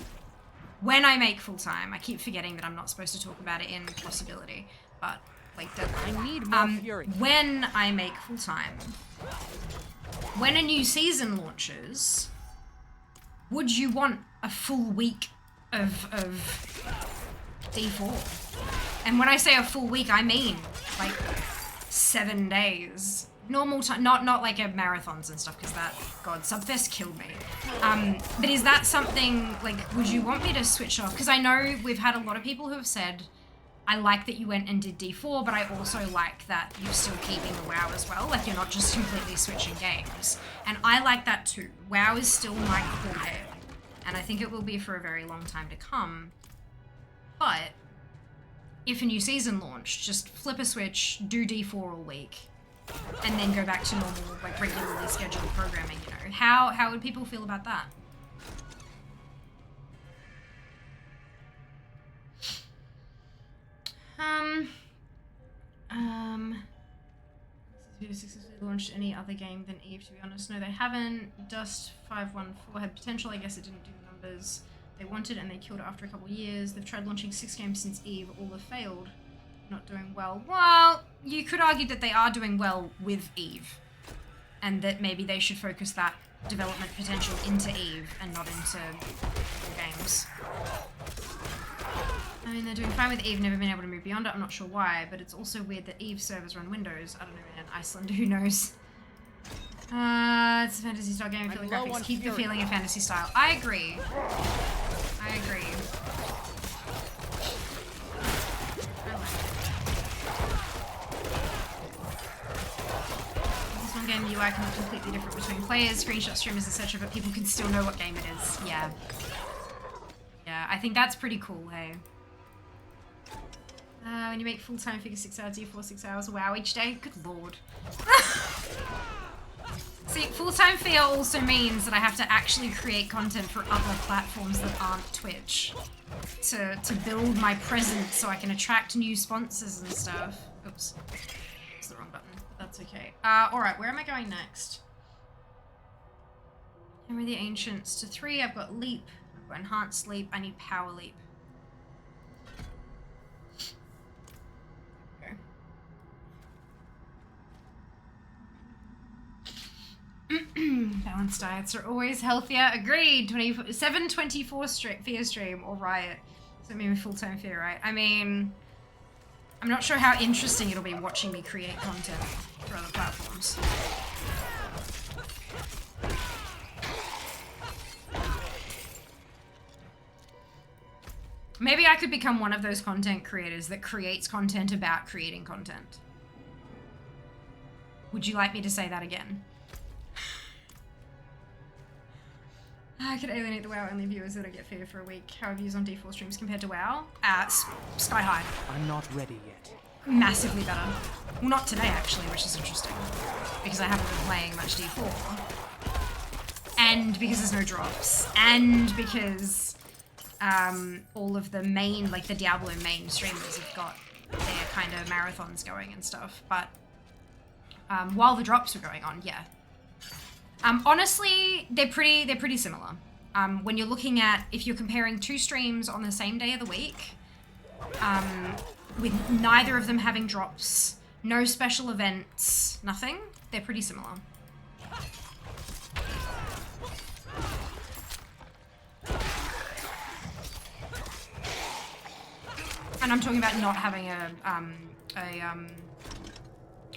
I keep forgetting that I'm not supposed to talk about it in possibility, but like deadline. I need more fury. When I make full-time, when a new season launches, would you want a full week of D4? And when I say a full week, I mean like 7 days. Normal time, not like a marathons and stuff, because that, God, Subfest killed me. But is that something, like, would you want me to switch off? Because I know we've had a lot of people who have said, I like that you went and did D4, but I also like that you're still keeping the WoW as well. Like, you're not just completely switching games. And I like that too. WoW is still my core game. And, and I think it will be for a very long time to come. But if a new season launched, just flip a switch, do D4 all week, and then go back to normal, like regularly scheduled programming, you know. How would people feel about that? Successfully launched any other game than Eve, to be honest. No, they haven't. Dust 514 had potential. I guess it didn't do the numbers they wanted, and they killed it after a couple of years. They've tried launching 6 games since Eve. All have failed. Not doing well. Well, you could argue that they are doing well with Eve, and that maybe they should focus that development potential into Eve and not into the games. I mean, they're doing fine with Eve, never been able to move beyond it. I'm not sure why, but it's also weird that Eve servers run Windows. I don't know, man. Iceland, who knows? It's a fantasy style game. Feeling graphics. Keep the feeling of fantasy style. I agree. I agree. This one game UI can be completely different between players, screenshot streamers, etc., but people can still know what game it is. Yeah. Yeah, I think that's pretty cool, hey? When you make full-time figure 6 hours, do you 6 hours? Wow, each day? Good lord. See, full-time figure also means that I have to actually create content for other platforms that aren't Twitch to build my presence so I can attract new sponsors and stuff. Oops. That's the wrong button, but that's okay. Alright, where am I going next? Hammer of the Ancients to 3. I've got Leap. I've got Enhanced Leap. I need Power Leap. Balanced diets are always healthier. Agreed. 724 fear stream or riot. So maybe full-time fear, right? I mean, I'm not sure how interesting it'll be watching me create content for other platforms. Maybe I could become one of those content creators that creates content about creating content. Would you like me to say that again? I could alienate the WoW only viewers that I get fear for a week. How are views on D4 streams compared to WoW? Sky high. I'm not ready yet. Massively better. Well, not today actually, which is interesting. Because I haven't been playing much D4. And because there's no drops. And because all of the main, like the Diablo main streamers have got their kind of marathons going and stuff. But while the drops were going on, yeah. Honestly, they're pretty similar. When you're looking at, if you're comparing 2 streams on the same day of the week, with neither of them having drops, no special events, nothing, they're pretty similar. And I'm talking about not having a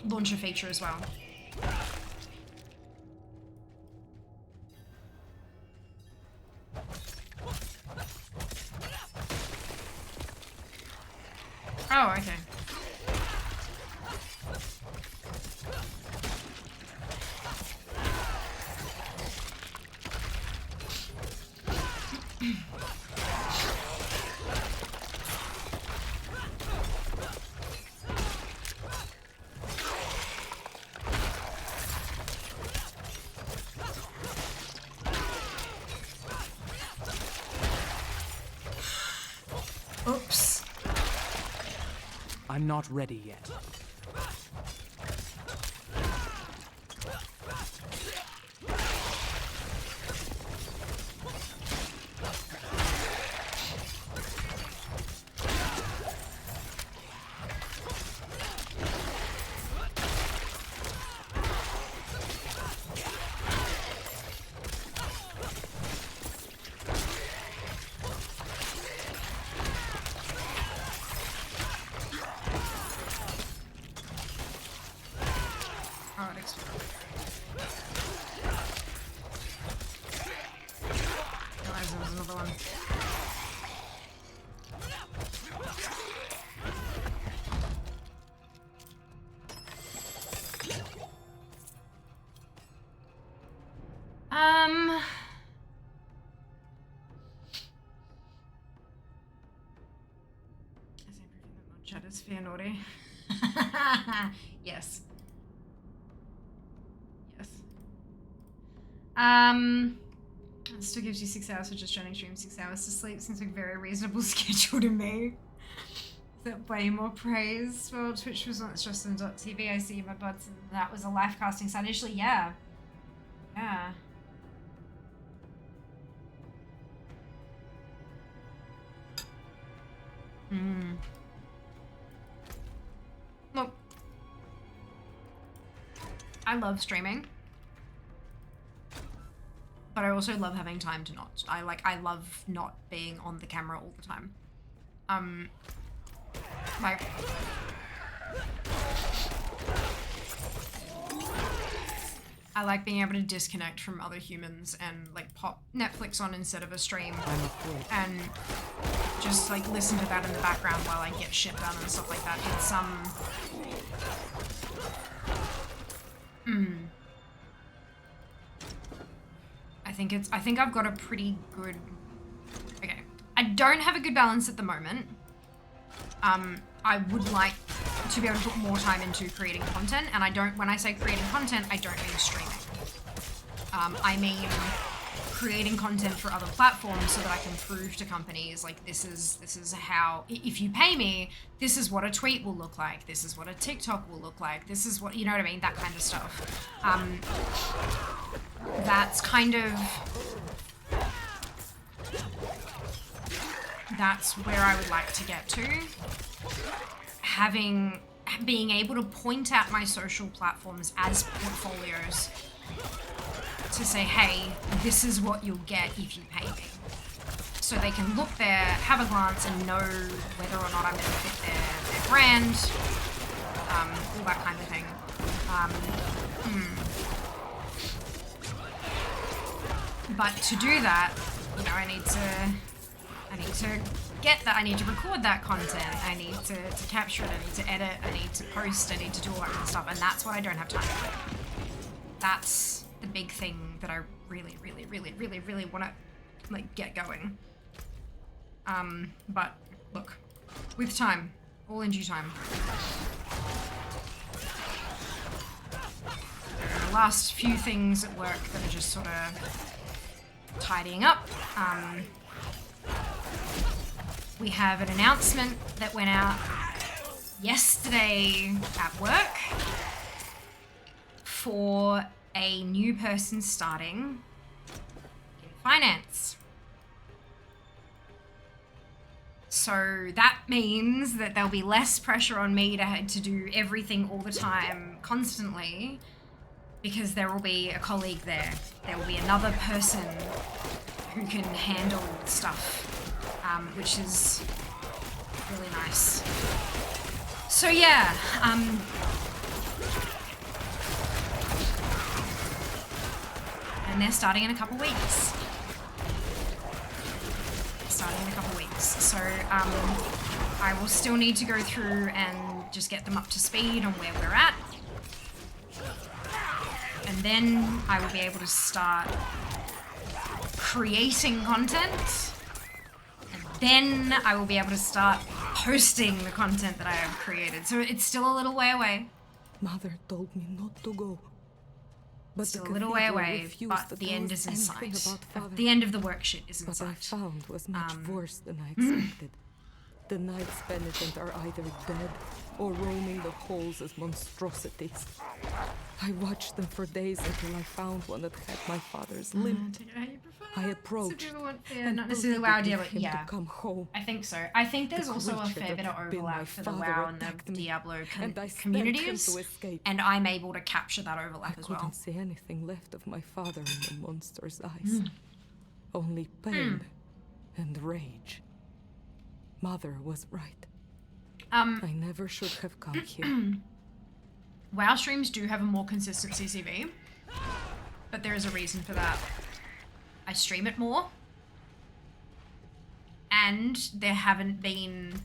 launcher feature as well. Oh, okay. Oops. I'm not ready yet. Chat is fair naughty. Yes. Yes. It still gives you 6 hours for just joining stream. 6 hours to sleep seems like a very reasonable schedule to me. Is that way more praise? Well, Twitch was once just on .tv. I see my buds, and that was a live casting site initially. Yeah. Yeah. Look, I love streaming, but I also love having time to not. I love not being on the camera all the time. Like, I like being able to disconnect from other humans and like pop Netflix on instead of a stream and just like listen to that in the background while I get shit done and stuff like that. It's I think I've got a pretty good, okay. I don't have a good balance at the moment. I would like to be able to put more time into creating content, and when I say creating content, I don't mean streaming. I mean creating content for other platforms so that I can prove to companies like this is how, if you pay me, this is what a tweet will look like, this is what a TikTok will look like, this is what, you know what I mean, that kind of stuff. That's kind of, that's where I would like to get to. Being able to point at my social platforms as portfolios to say, hey, this is what you'll get if you pay me. So they can look there, have a glance, and know whether or not I'm going to fit their brand, all that kind of thing. But to do that, you know, I need to get that, I need to record that content, I need to capture it, I need to edit, I need to post, I need to do all that kind of stuff, and that's what I don't have time for. That's the big thing that I really, really, really, really, really want to like get going. But look, with time, all in due time. There are the last few things at work that are just sort of tidying up. We have an announcement that went out yesterday at work for a new person starting in finance. So that means that there'll be less pressure on me to do everything all the time, constantly, because there will be a colleague there. There will be another person who can handle stuff, which is really nice. So yeah, and they're starting in a couple weeks. So I will still need to go through and just get them up to speed on where we're at. And then I will be able to start creating content. And then I will be able to start posting the content that I have created. So it's still a little way away. Mother told me not to go. But Still a little way away, but the end is in sight. The end of the work shit is in sight. What I found was much worse than I expected. The Knights Penitent are either dead or roaming the halls as monstrosities. I watched them for days until I found one that had my father's limb. I approached and not necessarily WoW Diablo, him yeah. to come home. I think so. I think there's also a fair bit of overlap for the WoW and the Diablo communities, and I'm able to capture that overlap as well. I couldn't see anything left of my father in the monster's eyes. Only pain and rage. Mother was right. I never should have come here. WoW streams do have a more consistent CCV, but there is a reason for that. I stream it more, and there haven't been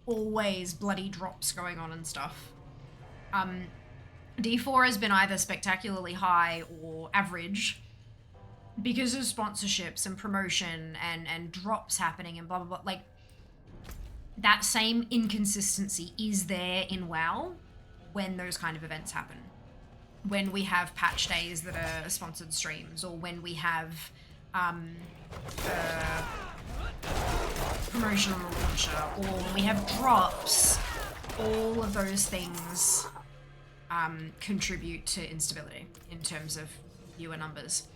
always bloody drops going on and stuff. D4 has been either spectacularly high or average because of sponsorships and promotion and drops happening and blah blah blah. Like, that same inconsistency is there in WoW when those kind of events happen. When we have patch days that are sponsored streams, or when we have promotion on the launcher, or when we have drops, all of those things contribute to instability in terms of viewer numbers.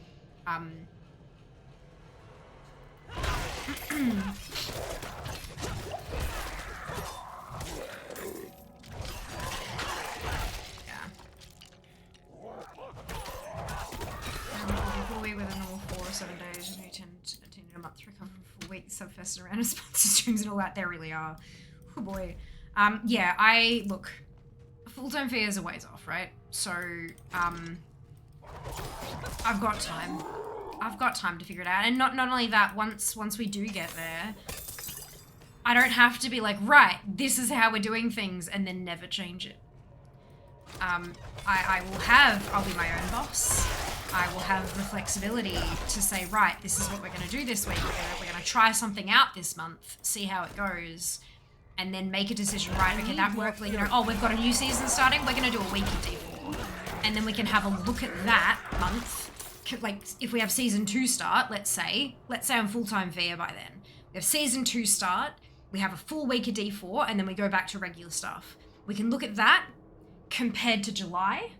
With a normal 4 or 7 days, and we tend to continue a month to recover from full week, subfest and random sponsor streams and all that. There really are. Oh boy. Yeah, look, full-time fee is a ways off, right? So, I've got time. I've got time to figure it out. And not only that, once we do get there, I don't have to be like, right, this is how we're doing things, and then never change it. I'll be my own boss. I will have the flexibility to say, right, this is what we're going to do this week. We're going to try something out this month, see how it goes, and then make a decision, right, okay, that worked, like, you know, oh, we've got a new season starting, we're going to do a week of D4. And then we can have a look at that month. Like, if we have season 2 start, let's say I'm full-time VIA by then. We have season 2 start, we have a full week of D4, and then we go back to regular stuff. We can look at that compared to July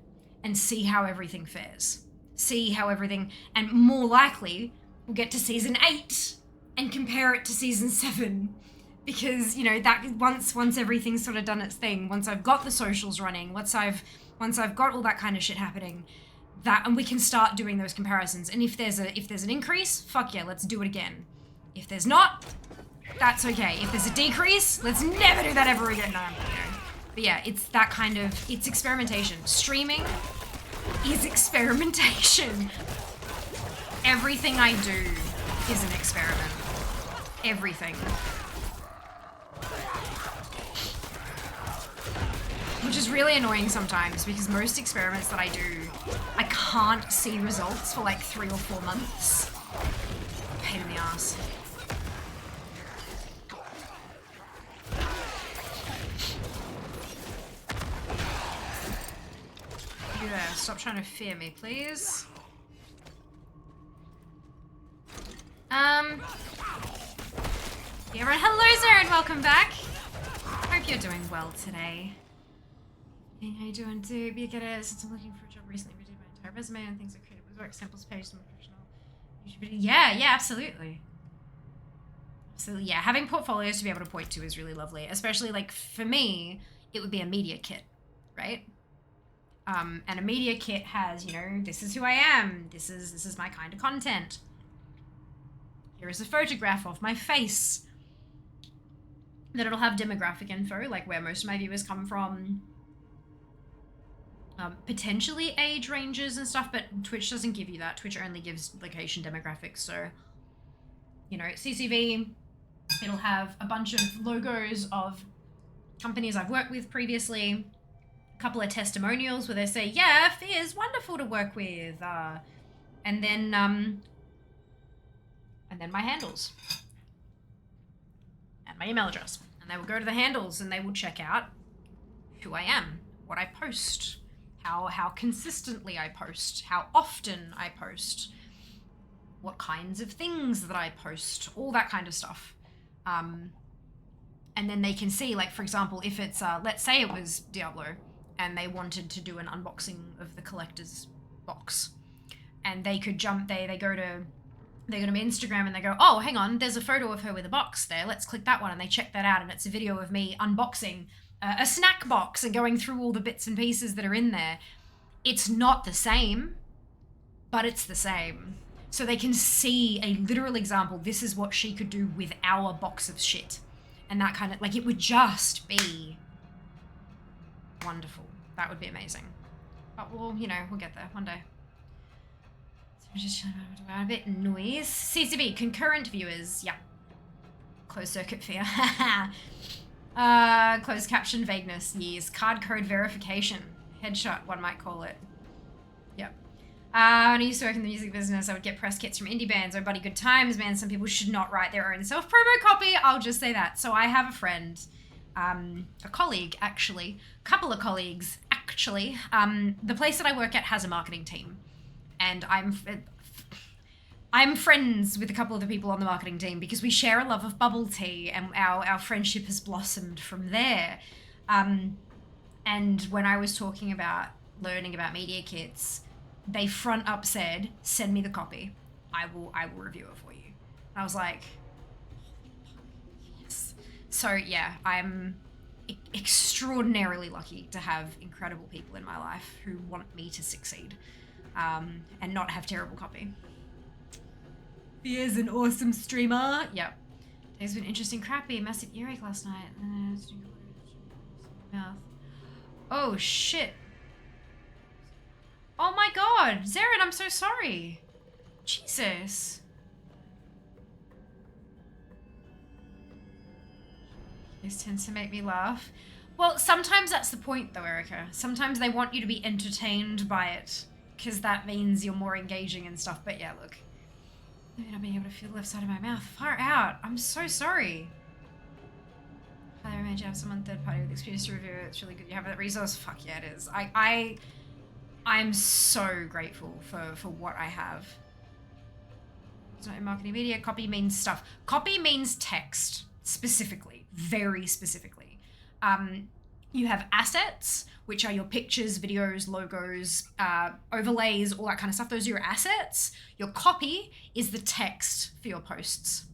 and see how everything fares. See how everything, and more likely, we'll get to season 8 and compare it to season 7. Because, you know, that once everything's sort of done its thing, once I've got the socials running, once I've got all that kind of shit happening, and we can start doing those comparisons. And if there's an increase, fuck yeah, let's do it again. If there's not, that's okay. If there's a decrease, let's never do that ever again. No, but yeah, it's that kind of, it's experimentation. Streaming is experimentation. Everything I do is an experiment. Everything. Which is really annoying sometimes, because most experiments that I do, I can't see results for like 3 or 4 months. Pain in the ass. You there, stop trying to fear me, please. Yeah, everyone, hello Zara, and welcome back. Hope you're doing well today. How you doing, dude? Be a good at, since I'm looking for a job recently, reviewed my entire resume and things are creative with work samples, page, some professional. Yeah, absolutely. Absolutely, yeah. Having portfolios to be able to point to is really lovely. Especially, like, for me, it would be a media kit, right? And a media kit has, you know, this is who I am. This is my kind of content. Here is a photograph of my face. Then it'll have demographic info, like where most of my viewers come from. Potentially age ranges and stuff, but Twitch doesn't give you that. Twitch only gives location demographics. So, you know, CCV, it'll have a bunch of logos of companies I've worked with previously, a couple of testimonials where they say, yeah, Fear's wonderful to work with, and then my handles and my email address, and they will go to the handles and they will check out who I am, what I post, how consistently I post, how often I post, what kinds of things that I post, all that kind of stuff. And then they can see, like, for example, if it's, let's say it was Diablo and they wanted to do an unboxing of the collector's box, and they could they go to my Instagram and they go, oh, hang on, there's a photo of her with a box there. Let's click that one. And they check that out, and it's a video of me unboxing a snack box and going through all the bits and pieces that are in there. It's not the same, but it's the same. So they can see a literal example. This is what she could do with our box of shit. And that kind of, like, it would just be wonderful. That would be amazing. But we'll, you know, we'll get there one day. So we're just chilling about a bit noise. CCB, concurrent viewers. Yeah. Closed circuit fear. Closed caption vagueness. Yes. Card code verification. Headshot, one might call it. Yep. When I used to work in the music business, I would get press kits from indie bands. Oh, buddy, good times, man. Some people should not write their own self-promo copy. I'll just say that. So I have a friend, a colleague, actually. A couple of colleagues, actually. The place that I work at has a marketing team. And I'm friends with a couple of the people on the marketing team because we share a love of bubble tea, and our friendship has blossomed from there. And when I was talking about learning about media kits, they front up said, send me the copy. I will review it for you. And I was like, yes. So yeah, I'm extraordinarily lucky to have incredible people in my life who want me to succeed, and not have terrible copy. Thea's an awesome streamer. Yep. Today's been interesting. Crappy. Massive earache last night. Mouth. Oh shit. Oh my god. Zarin, I'm so sorry. Jesus. This tends to make me laugh. Well, sometimes that's the point though, Erica. Sometimes they want you to be entertained by it, because that means you're more engaging and stuff. But yeah, look. Maybe not being able to feel the left side of my mouth. Far out. I'm so sorry. I recommend you have someone third party with experience to review it. It's really good you have that resource. Fuck yeah, it is. I'm so grateful for what I have. It's not in marketing media. Copy means stuff. Copy means text, specifically. Very specifically. You have assets, which are your pictures, videos, logos, overlays, all that kind of stuff. Those are your assets. Your copy is the text for your posts.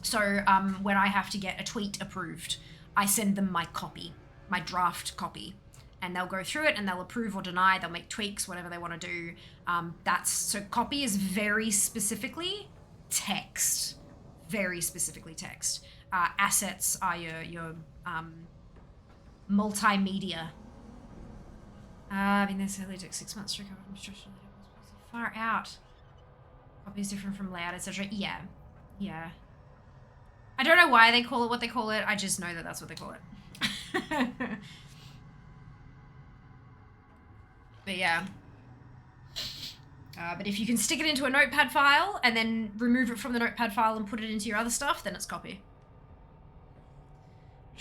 So when I have to get a tweet approved, I send them my copy, my draft copy, and they'll go through it and they'll approve or deny. They'll make tweaks, whatever they want to do. So copy is very specifically text, very specifically text. Assets are your multimedia. I mean, this only took 6 months to recover from stress. Far out. Copy is different from layout, etc. Yeah. Yeah. I don't know why they call it what they call it. I just know that that's what they call it. But yeah. But if you can stick it into a notepad file and then remove it from the notepad file and put it into your other stuff, then it's copy.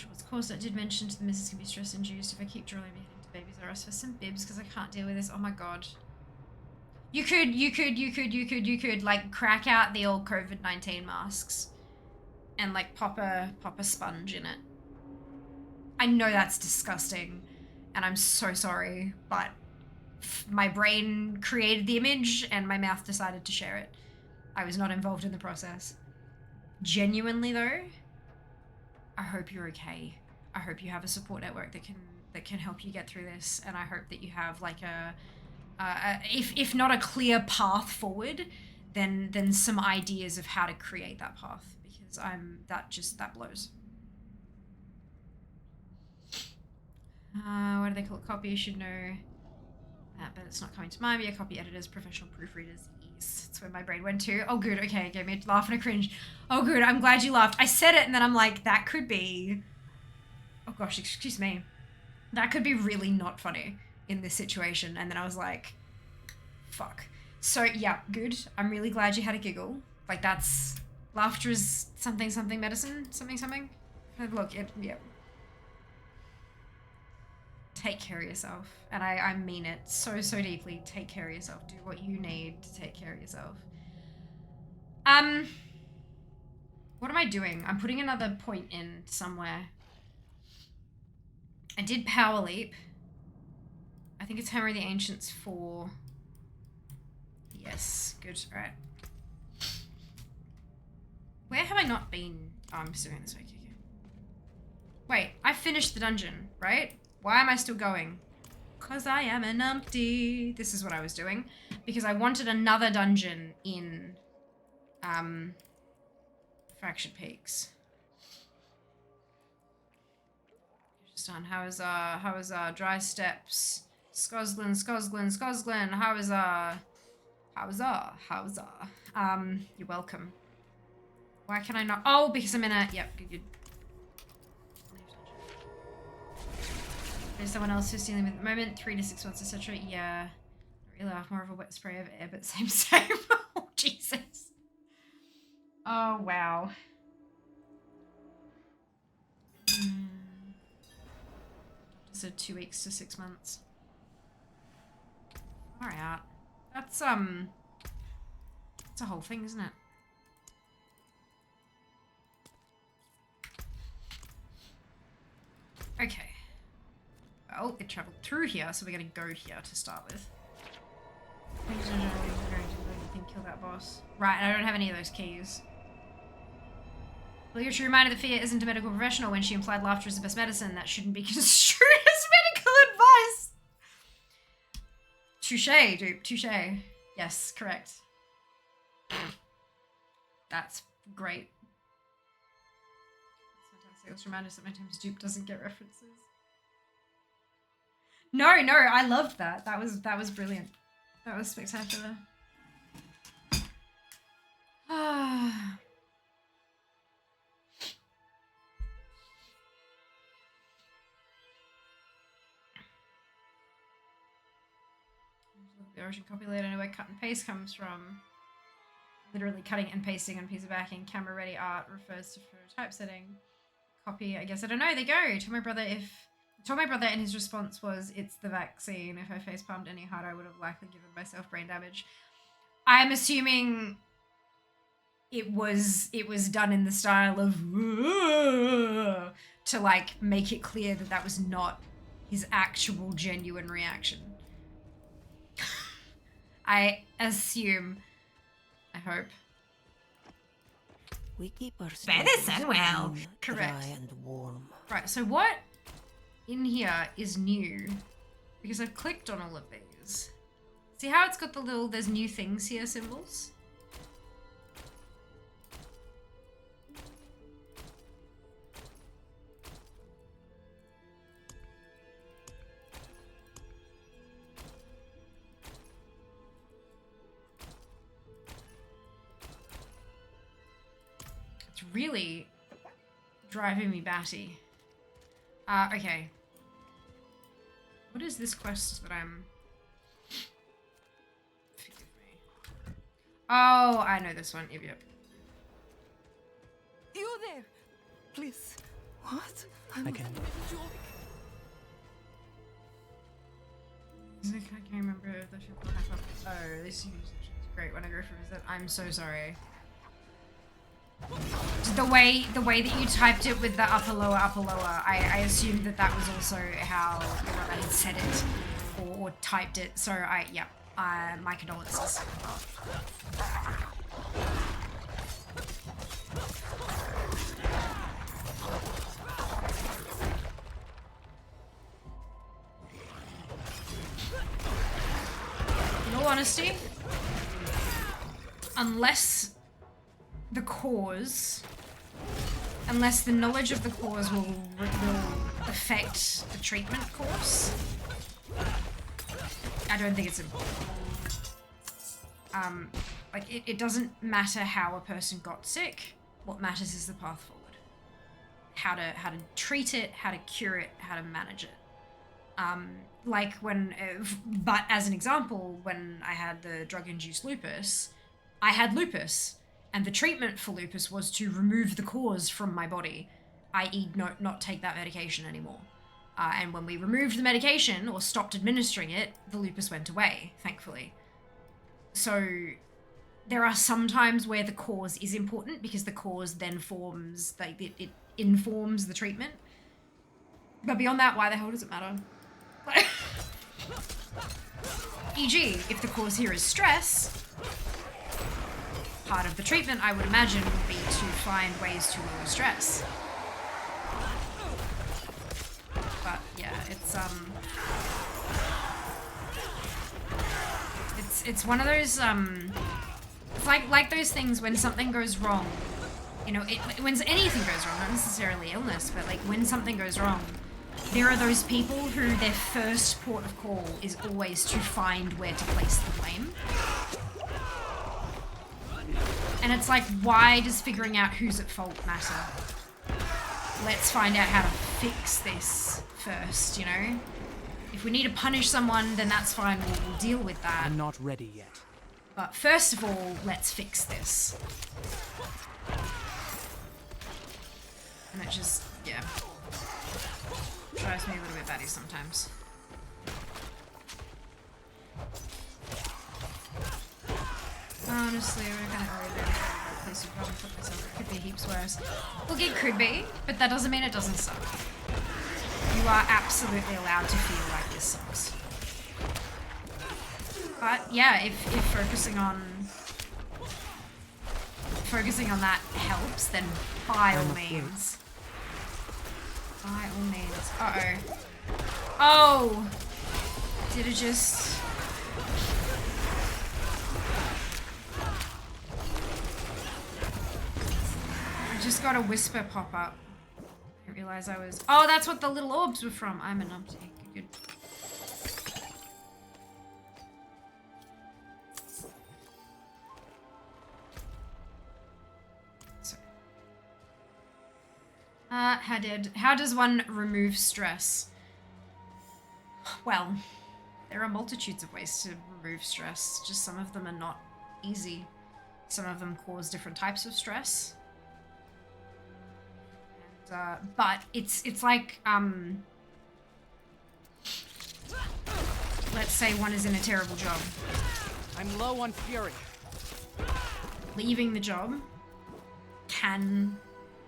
What's caused that? I did mention to the missus can be stress induced if I keep drawing me into Babies R Us for some bibs because I can't deal with this. Oh my god. You could like crack out the old COVID-19 masks and like pop a sponge in it. I know that's disgusting and I'm so sorry, but my brain created the image and my mouth decided to share it. I was not involved in the process. Genuinely though, I hope you're okay. I hope you have a support network that can help you get through this, and I hope that you have like if not a clear path forward, then some ideas of how to create that path, because that blows. What do they call it? Copy, you should know that, but it's not coming to mind. Be a copy editors, professional proofreaders. Yes, that's where my brain went to. Oh, good. Okay, it gave me a laugh and a cringe. Oh, good. I'm glad you laughed. I said it, and then I'm like, that could be. Oh gosh, excuse me. That could be really not funny in this situation. And then I was like, fuck. So yeah, good. I'm really glad you had a giggle. Like laughter is something medicine, something. Look, yeah. Take care of yourself. And I mean it so deeply. Take care of yourself. Do what you need to take care of yourself. What am I doing? I'm putting another point in somewhere. I did Power Leap. I think it's Hammer of the Ancients 4. Yes, good. All right. Where have I not been? Oh, I'm still going this way. Okay. Wait, I finished the dungeon, right? Why am I still going? Because I am an numpty. This is what I was doing. Because I wanted another dungeon in Fractured Peaks. Just done. How is Dry Steps? Skoslin. How is you're welcome. Why can I not? Oh, because I'm in a, yep, good. There's someone else who's dealing with at the moment, 3 to 6 months, etc. Yeah. Really off more of a wet spray of air, but same. Oh, Jesus. Oh, wow. So 2 weeks to 6 months. Far out. That's a whole thing, isn't it? Okay. Well, it traveled through here, so we're gonna go here to start with. Kill that boss. Right, I don't have any of those keys. Well, she reminded that Fia isn't a medical professional when she implied laughter is the best medicine. That shouldn't be construed as medical advice. Touche, dude. Touche. Yes, correct. That's great. That's fantastic. Let's remind us that sometimes dupe doesn't get references. No, I loved that. That was brilliant. That was spectacular. Ah. The origin copy later. I know where cut and paste comes from. Literally cutting and pasting on a piece of backing. Camera ready art refers to typesetting. Copy, I guess. I don't know. They go. Told my brother and his response was, "It's the vaccine. If I face palmed any harder, I would have likely given myself brain damage." I'm assuming it was done in the style of to like make it clear that that was not his actual genuine reaction. I assume. I hope. We keep our Medicine well. Correct. dry and warm. Right, so what in here is new? Because I've clicked on all of these. See how it's got the little, there's new things here symbols? It's really driving me batty. Okay. What is this quest that I'm... Forgive me. Oh, I know this one. Yep. You there! Please. What? I can. I can't remember if the ship will have up. Oh, this seems great when I go for a visit. I'm so sorry. The way that you typed it with the upper lower, I assumed that was also how I had said it or typed it. So my condolences. In all honesty, unless the knowledge of the cause will affect the treatment course, I don't think it's important. Like it doesn't matter how a person got sick. What matters is the path forward. How to treat it, how to cure it, how to manage it. Like when, but as an example, when I had the drug-induced lupus, I had lupus. And the treatment for lupus was to remove the cause from my body, i.e. not take that medication anymore. And when we removed the medication or stopped administering it, the lupus went away, thankfully. So there are some times where the cause is important because the cause then forms, like it informs the treatment. But beyond that, why the hell does it matter? E.g., if the cause here is stress, part of the treatment, I would imagine, would be to find ways to lower stress. But yeah, it's one of those it's like those things when something goes wrong. You know, when anything goes wrong, not necessarily illness, but like when something goes wrong, there are those people who their first port of call is always to find where to place the blame. And it's like, why does figuring out who's at fault matter? Let's find out how to fix this first, you know? If we need to punish someone, then that's fine. We'll deal with that. I'm not ready yet. But first of all, let's fix this. And it just, yeah, drives me a little bit batty sometimes. Honestly, we're kind of worried about that place would probably put myself. It could be heaps worse. Look, it could be, but that doesn't mean it doesn't suck. You are absolutely allowed to feel like this sucks. But yeah, if focusing on that helps, then by all means. By all means. Uh-oh. Oh! Did it just... I just got a whisper pop up. I didn't realize I was... Oh, that's what the little orbs were from. I'm a numpty. Good. How does one remove stress? Well, there are multitudes of ways to remove stress. Just some of them are not easy. Some of them cause different types of stress. And, but it's like, let's say one is in a terrible job. I'm low on fury. Leaving the job can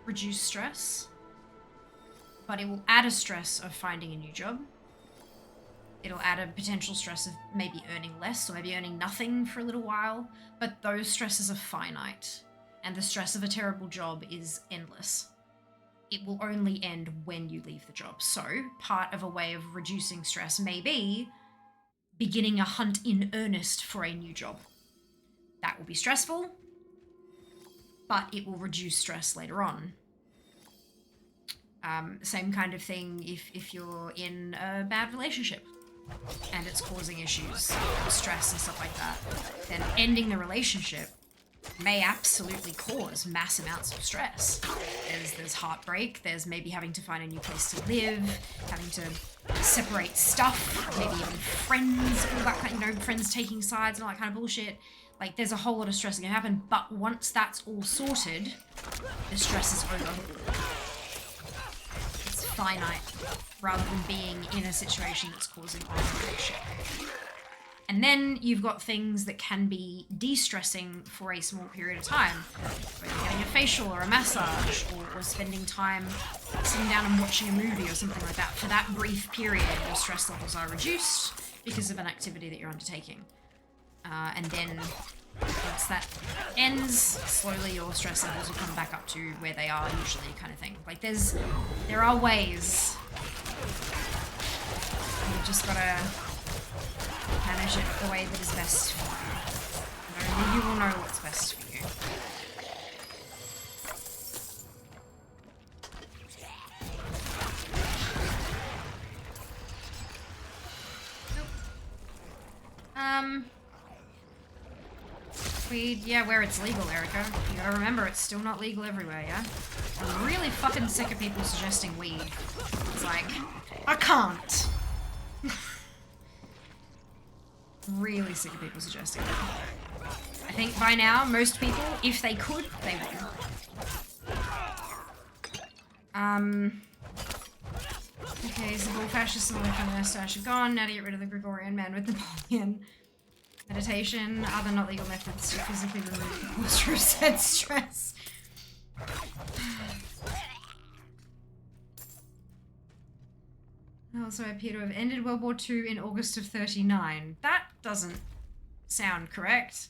reduce stress, but it will add a stress of finding a new job. It'll add a potential stress of maybe earning less or maybe earning nothing for a little while, but those stresses are finite, and the stress of a terrible job is endless. It will only end when you leave the job. So part of a way of reducing stress may be beginning a hunt in earnest for a new job. That will be stressful, but it will reduce stress later on. Same kind of thing if you're in a bad relationship and it's causing issues, stress and stuff like that, then ending the relationship may absolutely cause mass amounts of stress. There's heartbreak, there's maybe having to find a new place to live, having to separate stuff, maybe even friends, all that kind, friends taking sides and all that kind of bullshit. Like, there's a whole lot of stress that can happen, but once that's all sorted, the stress is over. It's finite, rather than being in a situation that's causing all the shit. And then you've got things that can be de-stressing for a small period of time. Whether getting a facial or a massage, or spending time sitting down and watching a movie or something like that. For that brief period, your stress levels are reduced because of an activity that you're undertaking. And then once that ends, slowly your stress levels will come back up to where they are usually, kind of thing. Like, there are ways. You've just gotta manage it the way that is best for you. And only you will know what's best for you. Yeah, where it's legal, Erica. You gotta remember, it's still not legal everywhere, yeah? I'm really fucking sick of people suggesting weed. It's like, I can't. Really sick of people suggesting that. I think by now, most people, if they could, they would. Okay, so all fascists and the moustache are gone. Now to get rid of the Gregorian man with Napoleon. Meditation, other not legal methods to physically remove the posture of said stress. Also appear to have ended World War II in August of 39. That doesn't sound correct.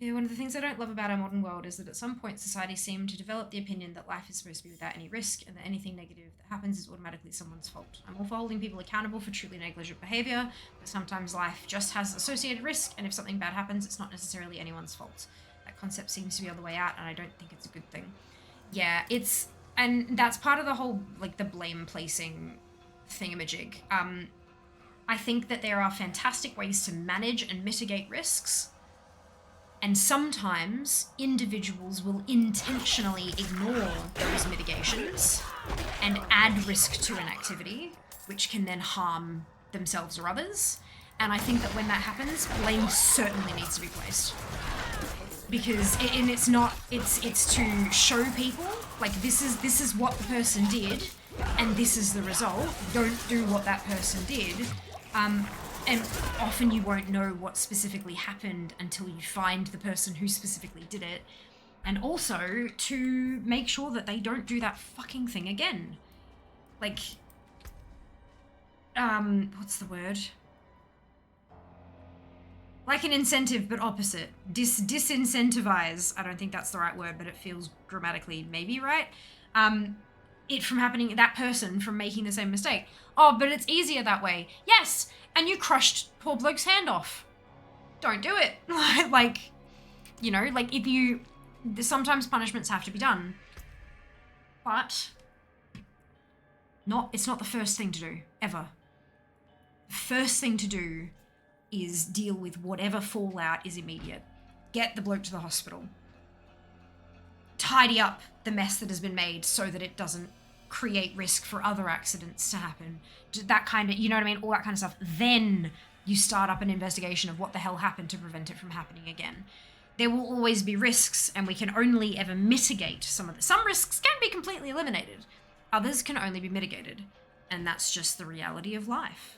Yeah, one of the things I don't love about our modern world is that at some point society seemed to develop the opinion that life is supposed to be without any risk and that anything negative that happens is automatically someone's fault. I'm all for holding people accountable for truly negligent behaviour, but sometimes life just has associated risk, and if something bad happens, it's not necessarily anyone's fault. That concept seems to be on the way out, and I don't think it's a good thing. Yeah, and that's part of the whole, like, the blame placing thingamajig. I think that there are fantastic ways to manage and mitigate risks. And sometimes individuals will intentionally ignore those mitigations and add risk to an activity, which can then harm themselves or others. And I think that when that happens, blame certainly needs to be placed. Because it's to show people, like, this is what the person did, and this is the result. Don't do what that person did. And often you won't know what specifically happened until you find the person who specifically did it. And also to make sure that they don't do that fucking thing again. Like, what's the word? Like an incentive, but opposite. Disincentivize. I don't think that's the right word, but it feels grammatically maybe right. It from happening, that person from making the same mistake. Oh, but it's easier that way. Yes, and you crushed poor bloke's hand off. Don't do it. Like, you know, like if you, sometimes punishments have to be done, but it's not the first thing to do, ever. The first thing to do is deal with whatever fallout is immediate. Get the bloke to the hospital. Tidy up the mess that has been made so that it doesn't create risk for other accidents to happen. That kind of, you know what I mean? All that kind of stuff. Then you start up an investigation of what the hell happened to prevent it from happening again. There will always be risks, and we can only ever mitigate some of them. Some risks can be completely eliminated. Others can only be mitigated. And that's just the reality of life.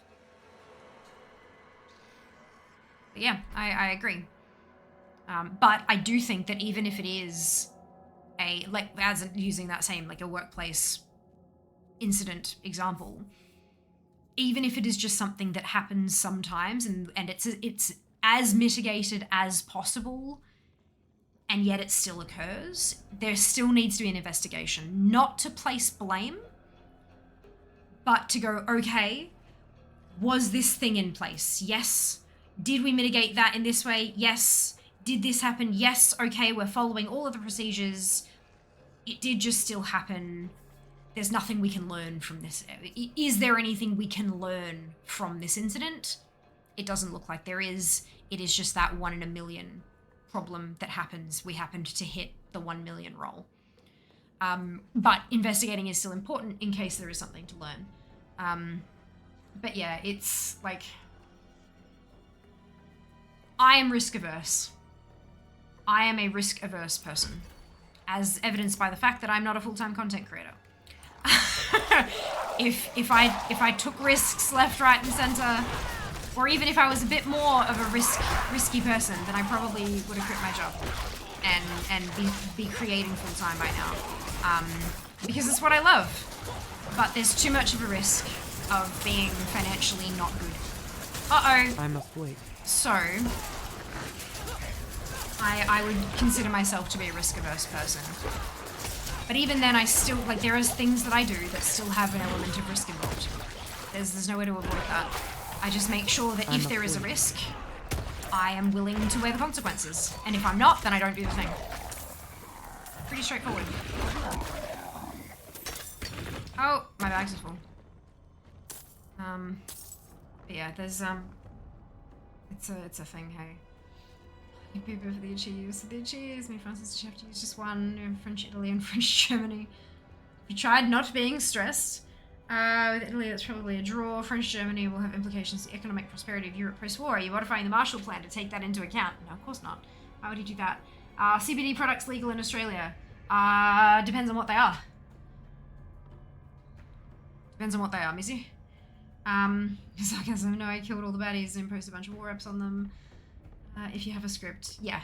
But yeah, I agree. But I do think that even if it is as using that same, like a workplace incident example, even if it is just something that happens sometimes and it's as mitigated as possible, and yet it still occurs, there still needs to be an investigation. Not to place blame, but to go, okay, was this thing in place? Yes. Did we mitigate that in this way? Yes. Did this happen? Yes. Okay, we're following all of the procedures. It did just still happen. There's nothing we can learn from this. Is there anything we can learn from this incident? It doesn't look like there is. It is just that 1 in a million problem that happens. We happened to hit the 1 million roll. But investigating is still important in case there is something to learn. But yeah, it's like, I am risk averse. I am a risk averse person, as evidenced by the fact that I'm not a full-time content creator. If I took risks left, right, and center, or even if I was a bit more of a risky person, then I probably would have quit my job and be creating full-time right now. Because it's what I love. But there's too much of a risk of being financially not good. Uh-oh. I must wait. So, I would consider myself to be a risk-averse person. But even then, I still, like, there is things that I do that still have an element of risk involved. There's no way to avoid that. I just make sure that if there is a risk, I am willing to wear the consequences. And if I'm not, then I don't do the thing. Pretty straightforward. Oh, my bag's full. But yeah, there's, it's a thing, hey. People for the achieves. The achieves. Me, Francis, you have to use just one in French Italy and French Germany. If you tried not being stressed, with Italy, that's probably a draw. French Germany will have implications to the economic prosperity of Europe post-war. Are you modifying the Marshall Plan to take that into account? No, of course not. Why would you do that? CBD products legal in Australia. Depends on what they are. Depends on what they are, Missy. Sarcasm. No, I killed all the baddies and imposed a bunch of war reps on them. If you have a script, yeah,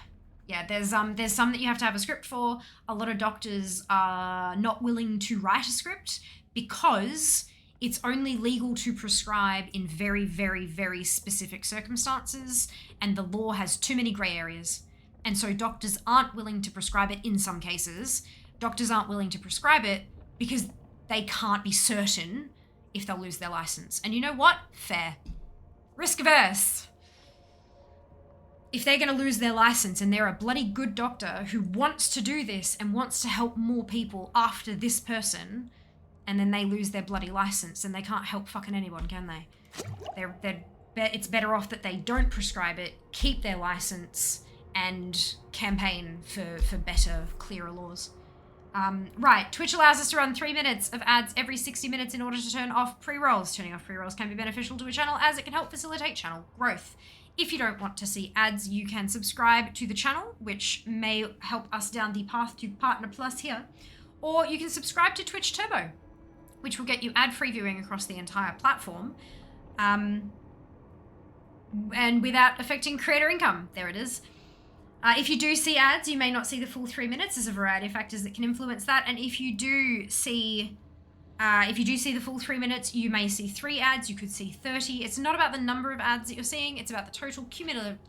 there's some that you have to have a script for. A lot of doctors are not willing to write a script because it's only legal to prescribe in very, very, very specific circumstances, and the law has too many grey areas. And so doctors aren't willing to prescribe it in some cases. Doctors aren't willing to prescribe it because they can't be certain if they'll lose their license. And you know what? Fair. Risk averse. If they're going to lose their license and they're a bloody good doctor who wants to do this and wants to help more people after this person, and then they lose their bloody license, and they can't help fucking anyone, can they? It's better off that they don't prescribe it, keep their license, and campaign for better, clearer laws. Right, Twitch allows us to run 3 minutes of ads every 60 minutes in order to turn off pre-rolls. Turning off pre-rolls can be beneficial to a channel as it can help facilitate channel growth. If you don't want to see ads, you can subscribe to the channel, which may help us down the path to Partner Plus here. Or you can subscribe to Twitch Turbo, which will get you ad-free viewing across the entire platform. And without affecting creator income. There it is. If you do see ads, you may not see the full 3 minutes. There's a variety of factors that can influence that. And if you do see the full 3 minutes, you may see 3 ads. You could see 30. It's not about the number of ads that you're seeing. It's about the total cumulative.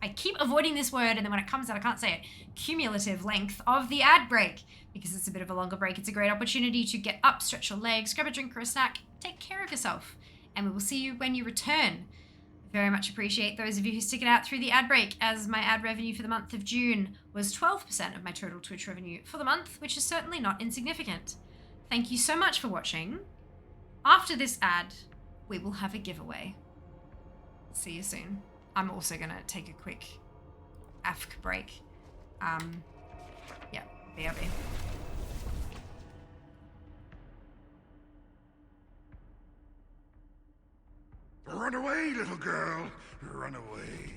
I keep avoiding this word, and then when it comes out, I can't say it. Cumulative length of the ad break, because it's a bit of a longer break. It's a great opportunity to get up, stretch your legs, grab a drink or a snack, take care of yourself, and we will see you when you return. Very much appreciate those of you who stick it out through the ad break, as my ad revenue for the month of June was 12% of my total Twitch revenue for the month, which is certainly not insignificant. Thank you so much for watching. After this ad, we will have a giveaway. See you soon. I'm also gonna take a quick AFK break. Yeah, BRB. Run away, little girl. Run away.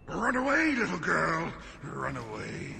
Run away, little girl. Run away.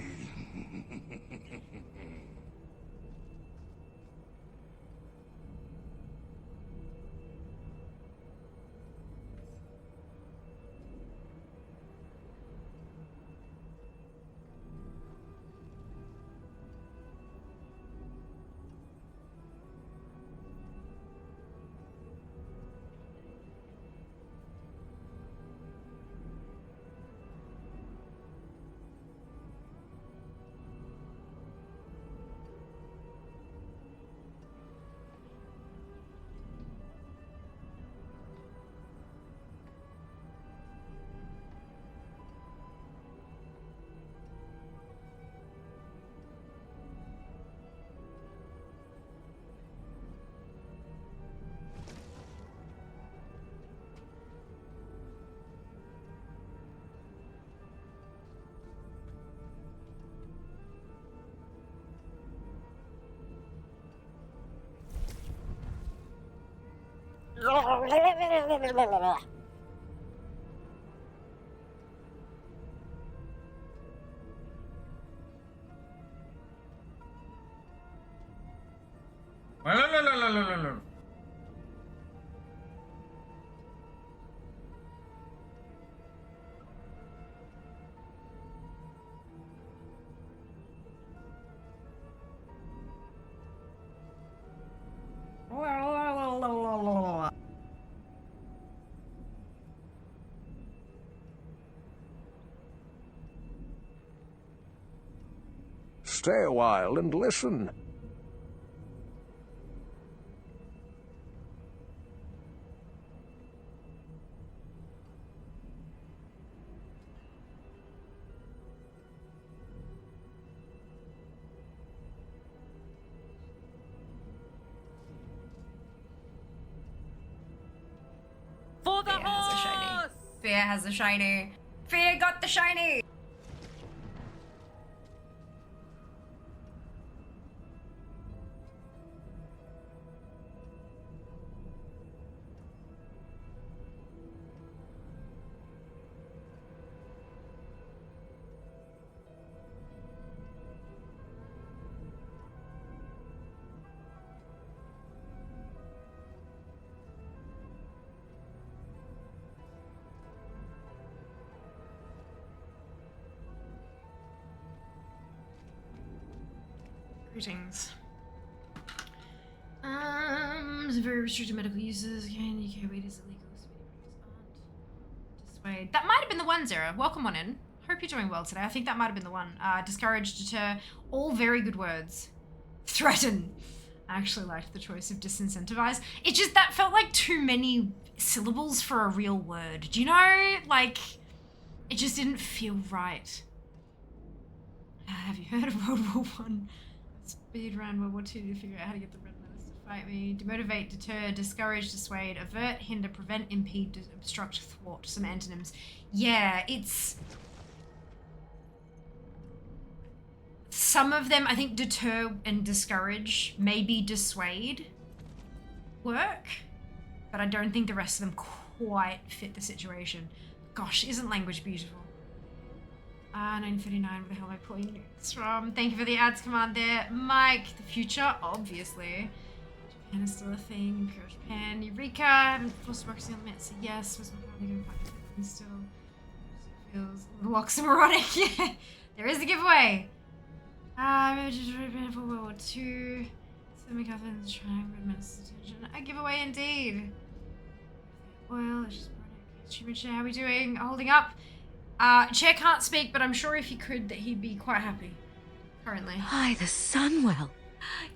Stay a while and listen. For the horse! Fear has the shiny. Fear got the shiny! Greetings. It's very restricted medical uses. Again, UK weed is illegal. So dissuade. That might have been the one, Zara. Welcome on in. Hope you're doing well today. I think that might have been the one. Discourage, deter, all very good words. Threaten. I actually liked the choice of disincentivize. It just, that felt like too many syllables for a real word. Do you know? Like, it just didn't feel right. Have you heard of World War One? Speed around World War Two to figure out how to get the red menace to fight me. Demotivate, deter, discourage, dissuade, avert, hinder, prevent, impede, obstruct, thwart. Some antonyms. Yeah, it's... Some of them, I think deter and discourage, maybe dissuade work, but I don't think the rest of them quite fit the situation. Gosh, isn't language beautiful? 939, where the hell am I pulling nukes from? Thank you for the ads command there. Mike, the future, obviously. Japan is still a thing. Imperial Japan, Eureka, forced proxy on the Met, so yes. Was my family going back to Japan still? Feels a little oxymoronic, yeah. There is a giveaway. For World War II. So McCutcheon's trying red men's attention. A giveaway indeed. Oil, let's just burn it. Human Chair, how are we doing? Holding up. Chair can't speak, but I'm sure if he could that he'd be quite happy. Currently. Hi, the Sunwell.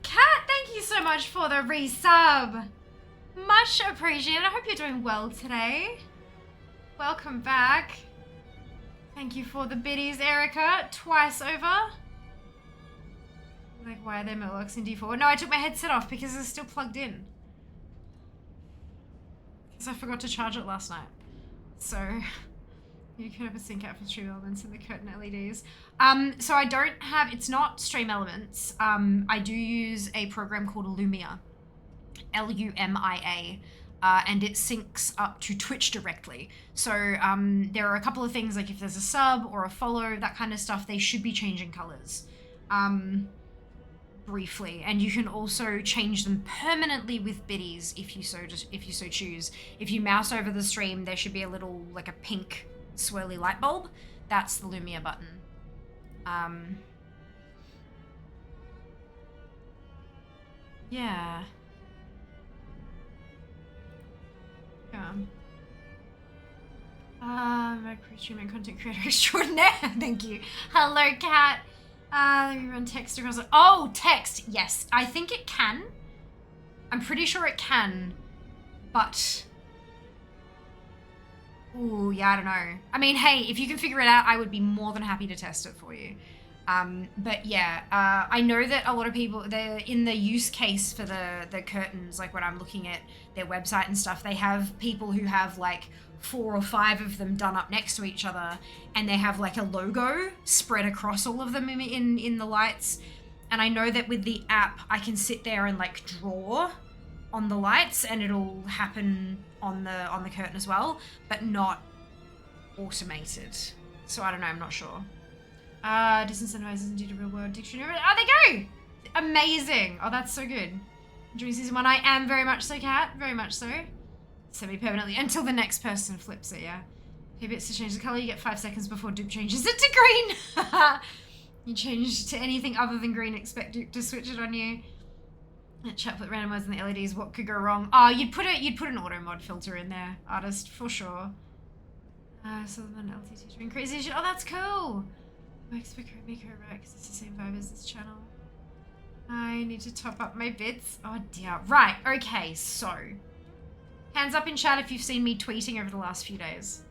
Kat, thank you so much for the resub. Much appreciated. I hope you're doing well today. Welcome back. Thank you for the biddies, Erica. Twice over. Like, why are there Murlocs in D4? No, I took my headset off because it's still plugged in. Because I forgot to charge it last night. So, you can have a sync out for Stream Elements and the curtain LEDs. So I don't have, it's not Stream Elements. I do use a program called Lumia. Lumia. And it syncs up to Twitch directly. So there are a couple of things, like if there's a sub or a follow, that kind of stuff, they should be changing colors. Briefly, and you can also change them permanently with biddies if you so choose. If you mouse over the stream, there should be a little, like a pink swirly light bulb. That's the Lumia button. Yeah. My streaming content creator extraordinaire. Thank you. Hello, Kat. Let me run text across it. Oh, text. Yes, I think it can. I'm pretty sure it can, but... Ooh, yeah, I don't know. I mean, hey, if you can figure it out, I would be more than happy to test it for you. But yeah, I know that a lot of people, they're in the use case for the curtains, like when I'm looking at their website and stuff, they have people who have like 4 or 5 of them done up next to each other, and they have like a logo spread across all of them in the lights. And I know that with the app, I can sit there and like draw on the lights, and it'll happen on the curtain as well, but not automated. So I don't know, I'm not sure. Disincentivizes due to real world dictionary. Oh, there you go! Amazing! Oh, that's so good. During season 1, I am very much so, Kat. Very much so. Semi-permanently, until the next person flips it, yeah. Pay bits to change the color, you get 5 seconds before Dupe changes it to green! You change to anything other than green, expect Dupe to switch it on you. That chat put random words in the LEDs, what could go wrong? Oh, you'd put an auto mod filter in there, artist, for sure. So the LT teacher increases. Oh, that's cool! Works for Kobe right, because it's the same vibe as this channel. I need to top up my bits. Oh dear. Right, okay, so. Hands up in chat if you've seen me tweeting over the last few days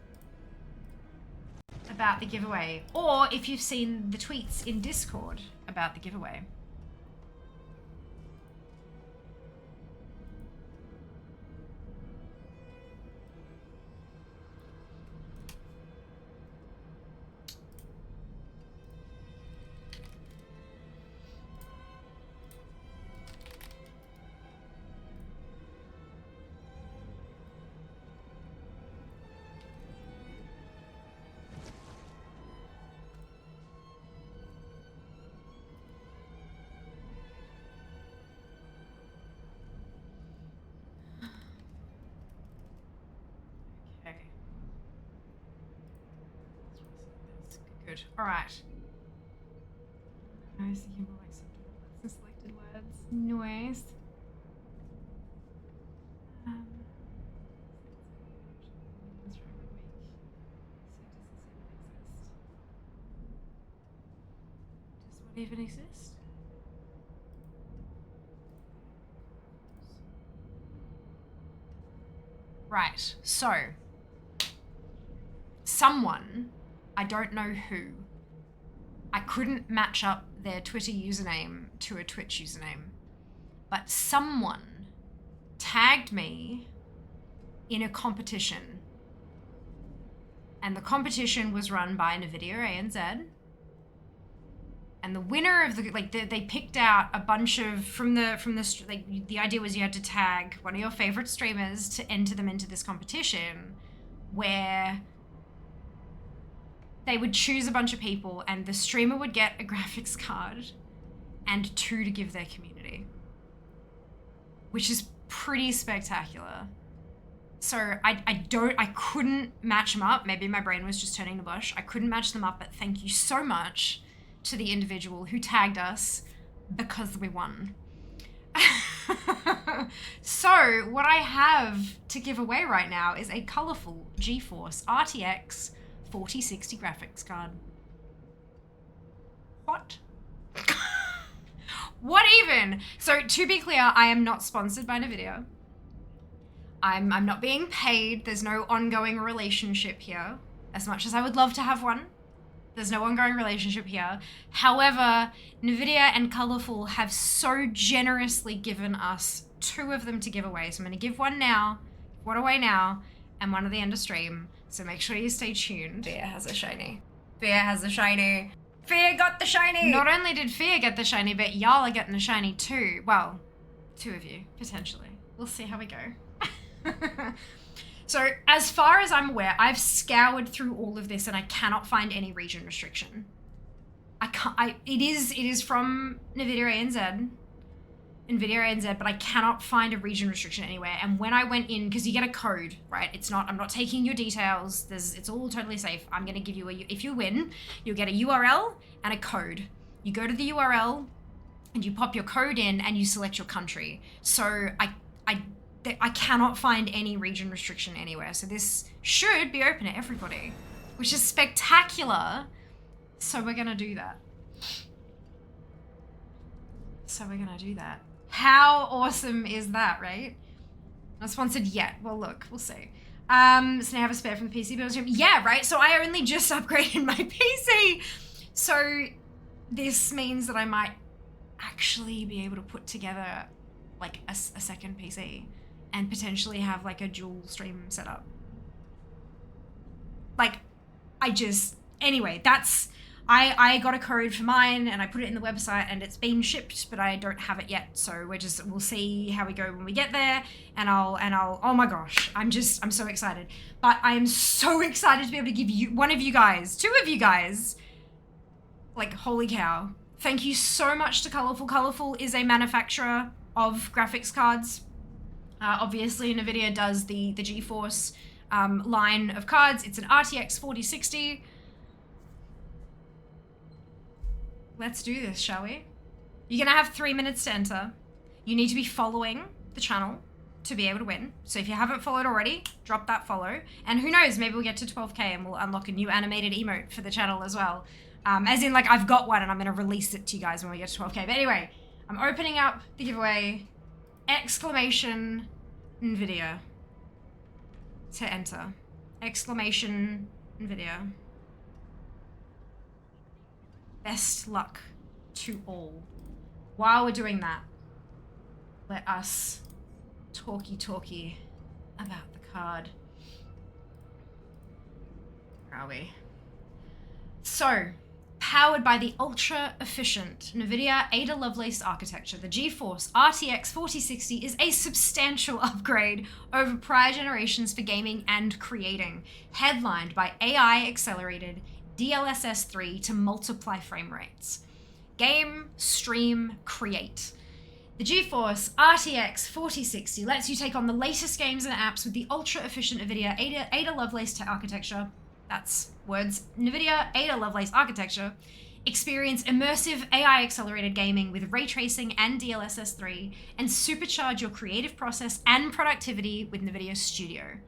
about the giveaway. Or if you've seen the tweets in Discord about the giveaway. Good. All right. I was thinking more like something Noise. Does what even exist? Right, so someone, I don't know who, I couldn't match up their Twitter username to a Twitch username, but someone tagged me in a competition, and the competition was run by NVIDIA ANZ, and the winner of the, like, they picked out a bunch of, like, the idea was you had to tag one of your favorite streamers to enter them into this competition where they would choose a bunch of people and the streamer would get a graphics card and 2 to give their community, which is pretty spectacular. So I couldn't match them up. Maybe my brain was just turning the bush. I couldn't match them up, but thank you so much to the individual who tagged us because we won. So what I have to give away right now is a colorful GeForce RTX 4060 graphics card. What? What even? So to be clear, I am not sponsored by NVIDIA. I'm not being paid. There's no ongoing relationship here. As much as I would love to have one, there's no ongoing relationship here. However, NVIDIA and Colorful have so generously given us 2 of them to give away. So I'm going to give one now, one away now, and one at the end of stream. So make sure you stay tuned. Fia has a shiny. Fia has a shiny. Fia got the shiny! Not only did Fia get the shiny, but y'all are getting the shiny too. Well, 2 of you, potentially. We'll see how we go. So, as far as I'm aware, I've scoured through all of this and I cannot find any region restriction. It is from NVIDIA ANZ, but I cannot find a region restriction anywhere. And when I went in, because you get a code, right? I'm not taking your details. It's all totally safe. I'm going to give you if you win, you'll get a URL and a code. You go to the URL and you pop your code in and you select your country. So I cannot find any region restriction anywhere. So this should be open to everybody, which is spectacular. So we're going to do that. How awesome is that, right? Not sponsored yet. Well, look, we'll see. So now I have a spare from the PC build stream. Yeah, right? So I only just upgraded my PC. So this means that I might actually be able to put together like a second PC and potentially have like a dual stream setup. Like, anyway, I got a code for mine and I put it in the website and it's been shipped, but I don't have it yet. So we'll see how we go when we get there. And I'll, oh my gosh, I'm so excited. But I am so excited to be able to give you, 2 of you guys, like, holy cow. Thank you so much to Colorful. Colorful is a manufacturer of graphics cards. Obviously, NVIDIA does the GeForce line of cards. It's an RTX 4060. Let's do this, shall we? You're gonna have 3 minutes to enter. You need to be following the channel to be able to win. So if you haven't followed already, drop that follow. And who knows, maybe we'll get to 12K and we'll unlock a new animated emote for the channel as well. As in, like, I've got one and I'm gonna release it to you guys when we get to 12K. But anyway, I'm opening up the giveaway. Exclamation NVIDIA to enter. Exclamation NVIDIA. Best luck to all. While we're doing that, let us talky about the card. Where are we? So, powered by the ultra-efficient NVIDIA Ada Lovelace architecture, the GeForce RTX 4060 is a substantial upgrade over prior generations for gaming and creating, headlined by AI-accelerated DLSS 3 to multiply frame rates. Game, stream, create. The GeForce RTX 4060 lets you take on the latest games and apps with the ultra-efficient NVIDIA Ada Lovelace architecture. That's words. NVIDIA Ada Lovelace architecture Experience immersive AI-accelerated gaming with ray tracing and DLSS 3, and supercharge your creative process and productivity with NVIDIA Studio.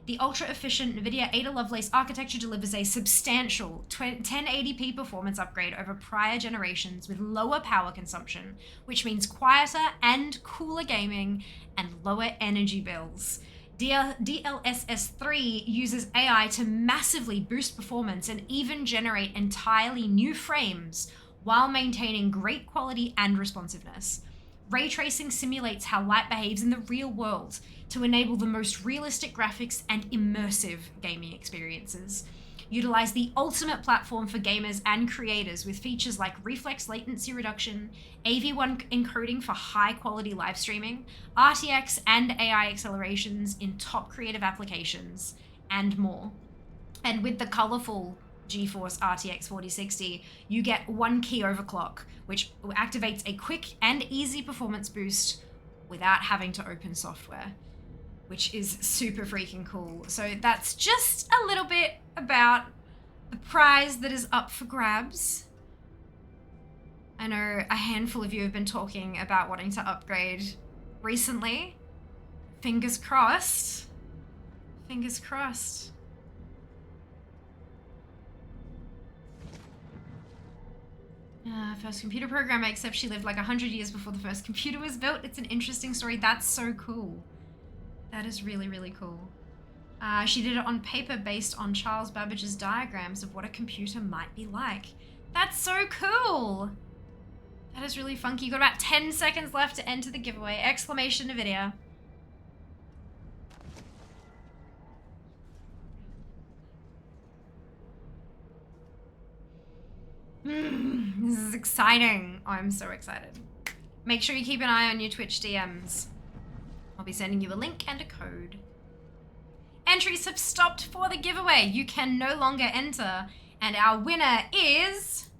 The ultra-efficient NVIDIA Ada Lovelace architecture delivers a substantial 1080p performance upgrade over prior generations with lower power consumption, which means quieter and cooler gaming and lower energy bills. DLSS 3 uses AI to massively boost performance and even generate entirely new frames while maintaining great quality and responsiveness. Ray tracing simulates how light behaves in the real world to enable the most realistic graphics and immersive gaming experiences. Utilize the ultimate platform for gamers and creators with features like reflex latency reduction, AV1 encoding for high-quality live streaming, RTX and AI accelerations in top creative applications, and more. And with the colorful GeForce RTX 4060, you get 1 key overclock, which activates a quick and easy performance boost without having to open software, which is super freaking cool. So that's just a little bit about the prize that is up for grabs. I know a handful of you have been talking about wanting to upgrade recently. Fingers crossed. Fingers crossed. First computer programmer, except she lived like 100 years before the first computer was built. It's an interesting story. That's so cool. That is really, really cool. She did it on paper based on Charles Babbage's diagrams of what a computer might be like. That's so cool. That is really funky. You got about 10 seconds left to enter the giveaway. Exclamation NVIDIA. This is exciting. Oh, I'm so excited. Make sure you keep an eye on your Twitch DMs. I'll be sending you a link and a code. Entries have stopped for the giveaway. You can no longer enter. And our winner is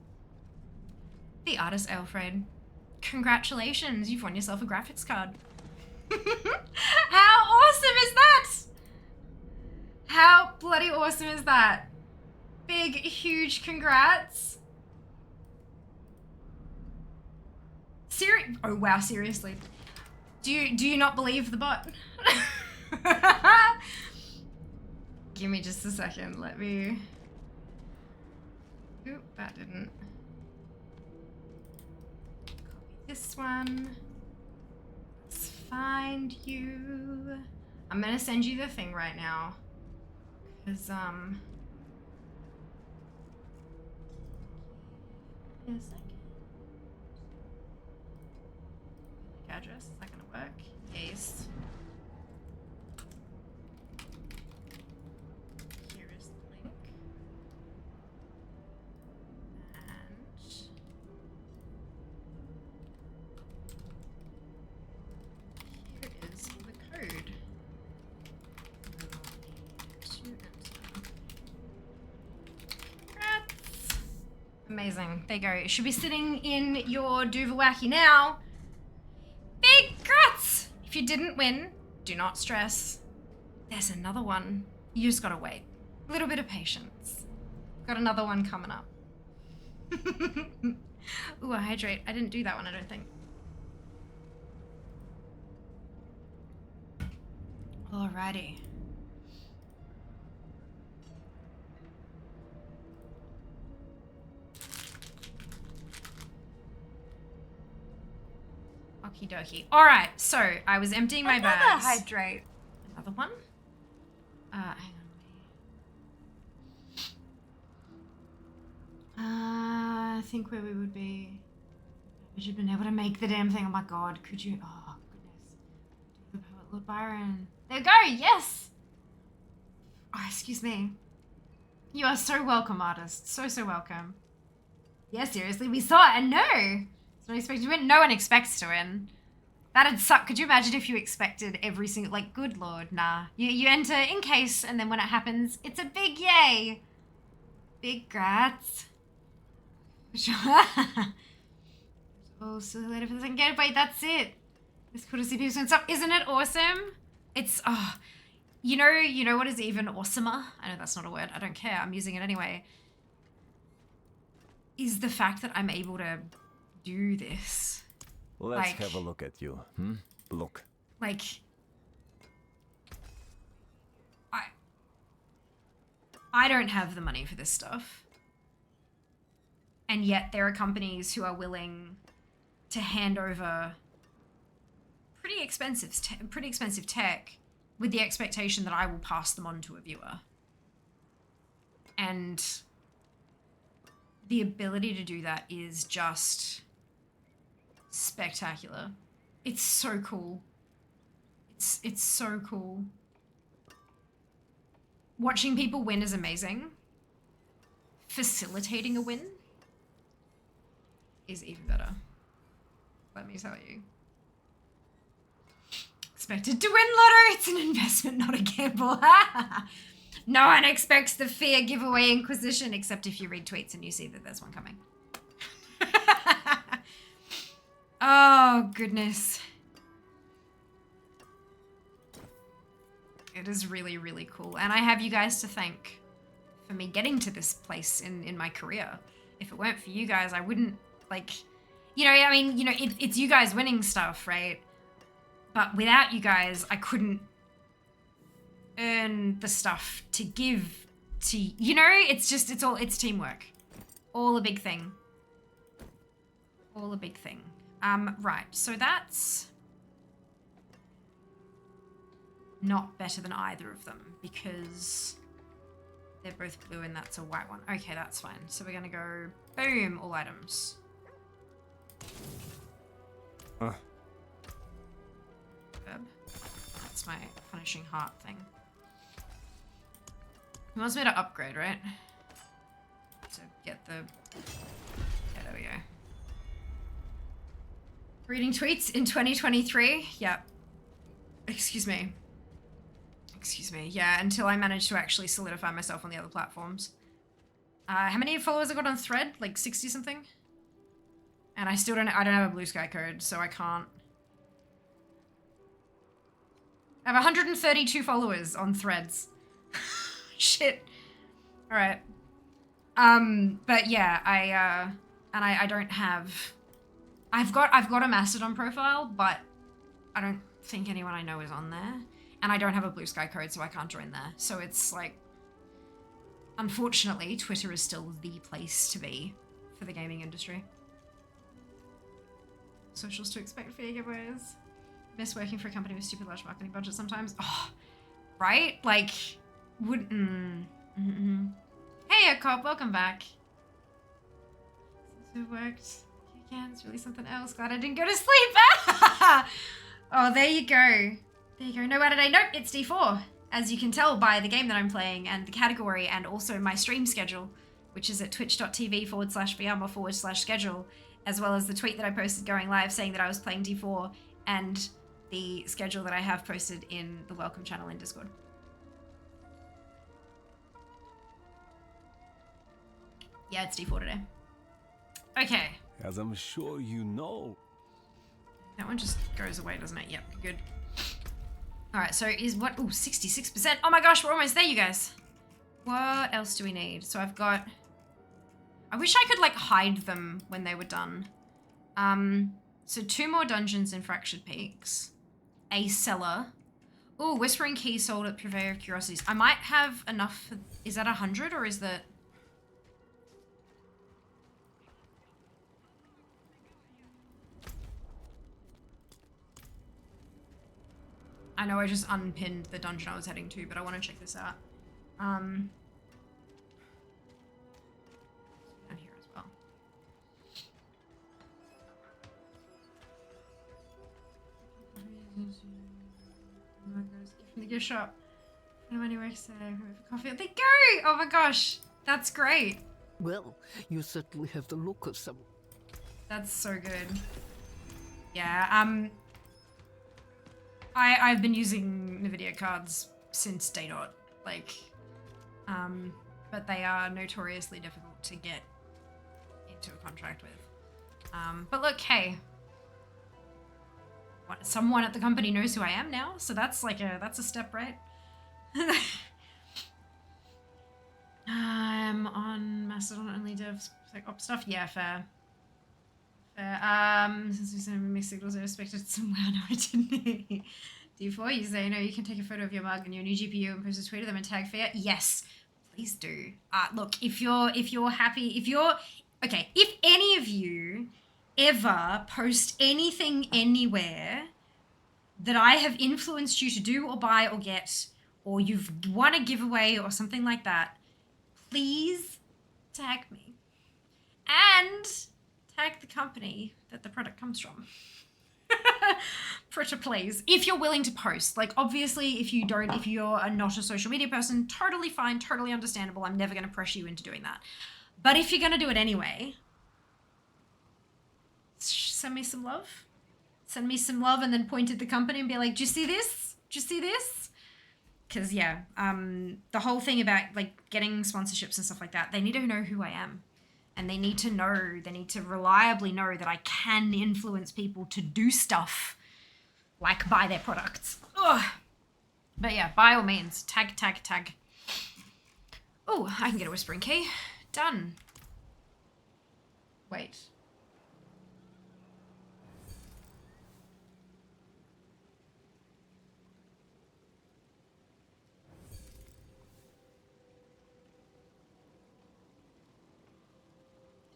the artist Alfred. Congratulations, you've won yourself a graphics card. How awesome is that? How bloody awesome is that? Big, huge congrats. Oh wow, seriously. Do you not believe the bot? Give me just a second. Let me... Oop, that didn't. Copy this one. Let's find you. I'm gonna send you the thing right now. Cause, Here's a second. Address, is that gonna work? Yes. Here is the link. And here is the code. Congrats. Amazing. There you go. It should be sitting in your Duvawacky now. Big grats! If you didn't win, do not stress. There's another one. You just gotta wait. A little bit of patience. Got another one coming up. Ooh, I hydrate. I didn't do that one, I don't think. Alrighty. Okie dokie. All right, so I was emptying my bags. Another hydrate. Another one? Hang on. I think where we would be. We should have been able to make the damn thing. Oh my god, could you? Oh goodness. The poet Lord Byron. There you go. Yes. Oh, excuse me. You are so welcome, artist. So welcome. Yeah, seriously, we saw it and no. It's not expected to win. No one expects to win. That'd suck. Could you imagine if you expected every single, like, good lord, nah. You enter in case, and then when it happens, it's a big yay. Big grats. Oh, so later for the second gateway, that's it. It's cool to see people doing stuff. Isn't it awesome? It's, oh, you know what is even awesomer? I know that's not a word. I don't care. I'm using it anyway. is the fact that I'm able to do this. Let's have a look at you. Look. Like, I don't have the money for this stuff. And yet there are companies who are willing to hand over pretty expensive tech with the expectation that I will pass them on to a viewer. And the ability to do that is just spectacular. It's so cool. It's so cool. Watching people win is amazing. Facilitating a win is even better. Let me tell you. Expected to win lotto. It's an investment, not a gamble. No one expects the fear giveaway Inquisition, except if you read tweets and you see that there's one coming. Oh, goodness. It is really, really cool. And I have you guys to thank for me getting to this place in my career. If it weren't for you guys, I wouldn't, like, you know, I mean, you know, it's you guys winning stuff, right? But without you guys, I couldn't earn the stuff to give to, you know, it's teamwork. All a big thing. All a big thing. Right, so that's not better than either of them because they're both blue and that's a white one. Okay, that's fine. So we're gonna go, boom, all items. That's my punishing heart thing. He wants me to upgrade, right? To get the... Yeah, there we go. Reading tweets in 2023? Yep. Excuse me. Excuse me. Yeah, until I manage to actually solidify myself on the other platforms. How many followers I got on Thread? Like 60 something? And I don't have a blue sky code, so I can't. I have 132 followers on Threads. Shit. All right. But yeah, I don't have. I've got a Mastodon profile, but I don't think anyone I know is on there, and I don't have a blue sky code, so I can't join there. So it's like, unfortunately, Twitter is still the place to be for the gaming industry. Socials to expect fair giveaways. Miss working for a company with stupid large marketing budget sometimes. Oh, right? Like, wouldn't. Hey, Cop, welcome back. Since it worked, again, it's really something else. Glad I didn't go to sleep. Oh, there you go. There you go. No matter day. Nope, it's D4. As you can tell by the game that I'm playing and the category and also my stream schedule, which is at twitch.tv/VRMA/schedule, as well as the tweet that I posted going live saying that I was playing D4 and the schedule that I have posted in the welcome channel in Discord. Yeah, it's D4 today. Okay. As I'm sure you know. That one just goes away, doesn't it? Yep, good. All right, so is what? Ooh, 66%. Oh my gosh, we're almost there, you guys. What else do we need? So I've got... I wish I could, like, hide them when they were done. So 2 more dungeons in Fractured Peaks. A cellar. Ooh, Whispering Key sold at Purveyor of Curiosities. I might have enough for... Is that 100 or is that... I know I just unpinned the dungeon I was heading to, but I want to check this out. Down here as well. From the gift shop. Anywhere to say, coffee. They go! Oh my gosh, that's great. Well, you certainly have the look of some. That's so good. Yeah, I've been using NVIDIA cards since day dot, like, but they are notoriously difficult to get into a contract with. But look, hey, someone at the company knows who I am now, so that's like that's a step, right? On Mastodon only devs like op stuff. Yeah, fair. Fair. Since we sent mixed signals, I expected some wow. No, I didn't. D4, you say no. You can take a photo of your mug and your new GPU and post a tweet of them and tag Fair. Yes, please do. Look, if you're happy, if any of you ever post anything anywhere that I have influenced you to do or buy or get, or you've won a giveaway or something like that, please tag me and tag the company that the product comes from. Pretty please, if you're willing to post. Like, obviously, if you're not a social media person, totally fine, totally understandable. I'm never going to pressure you into doing that. But if you're going to do it anyway, send me some love. Send me some love and then point at the company and be like, do you see this? Do you see this? Because, yeah, the whole thing about, like, getting sponsorships and stuff like that, they need to know who I am. And they need to reliably know that I can influence people to do stuff, like buy their products. Ugh. But yeah, by all means, tag. Oh, I can get a whispering key. Done. Wait.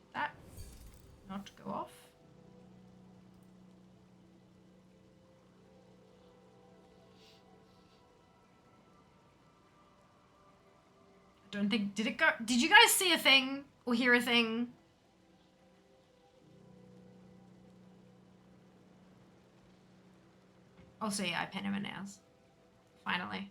Did that not go off? I don't think, did it go? Did you guys see a thing or hear a thing? Also, yeah, I paint him a nails. Finally.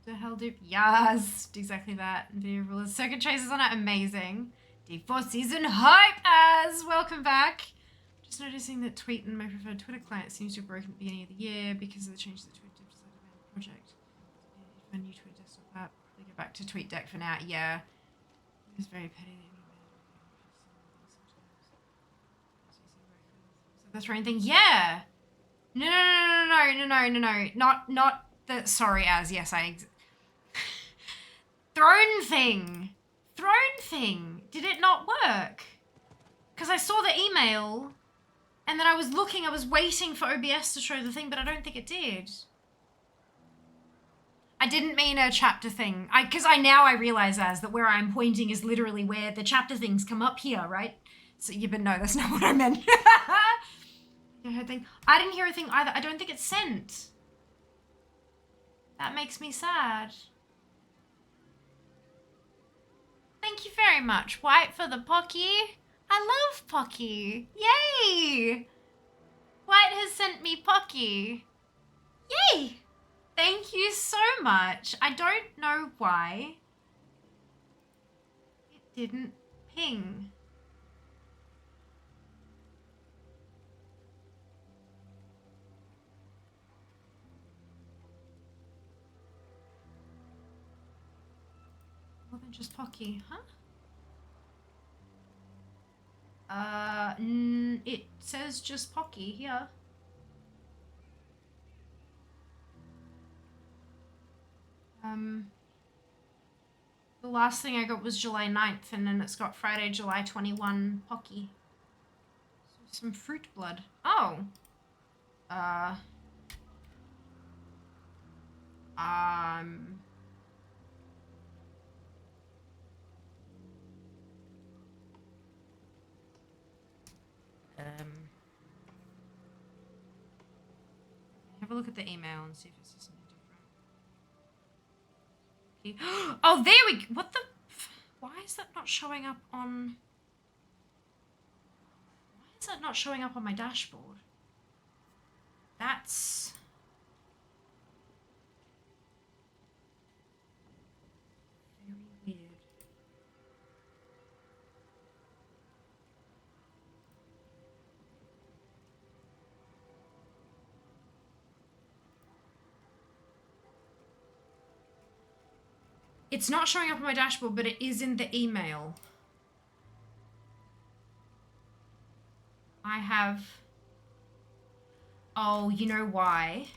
The hell dupe? Yes, exactly that. Video rulers, circuit tracers on it, amazing. D4 season hype as welcome back. Just noticing that Tweet and my preferred Twitter client seems to have broken at the beginning of the year because of the changes that Tweet decided to ban the project. My new Tweet desktop app. They go back to TweetDeck for now. Yeah, it's very petty. The throne thing, yeah. No. Not the. Sorry, as yes, throne thing. Did it not work? Because I saw the email, and then I was waiting for OBS to show the thing, but I don't think it did. I didn't mean a chapter thing. Because I realize as that where I'm pointing is literally where the chapter things come up here, right? So yeah, but no, that's not what I meant. I didn't hear a thing either. I don't think it's sent. That makes me sad. Thank you very much, White, for the Pocky. I love Pocky. Yay! White has sent me Pocky. Yay! Thank you so much. I don't know why it didn't ping. More than just Pocky, huh? It says just Pocky here. The last thing I got was July 9th, and then it's got Friday, July 21 Pocky. So some fruit blood. Oh. Have a look at the email and see if it's something different. Okay. Oh, there we go. What the? Why is that not showing up on? Why is that not showing up on my dashboard? That's very weird. It's not showing up on my dashboard, but it is in the email. I have Oh, you know why?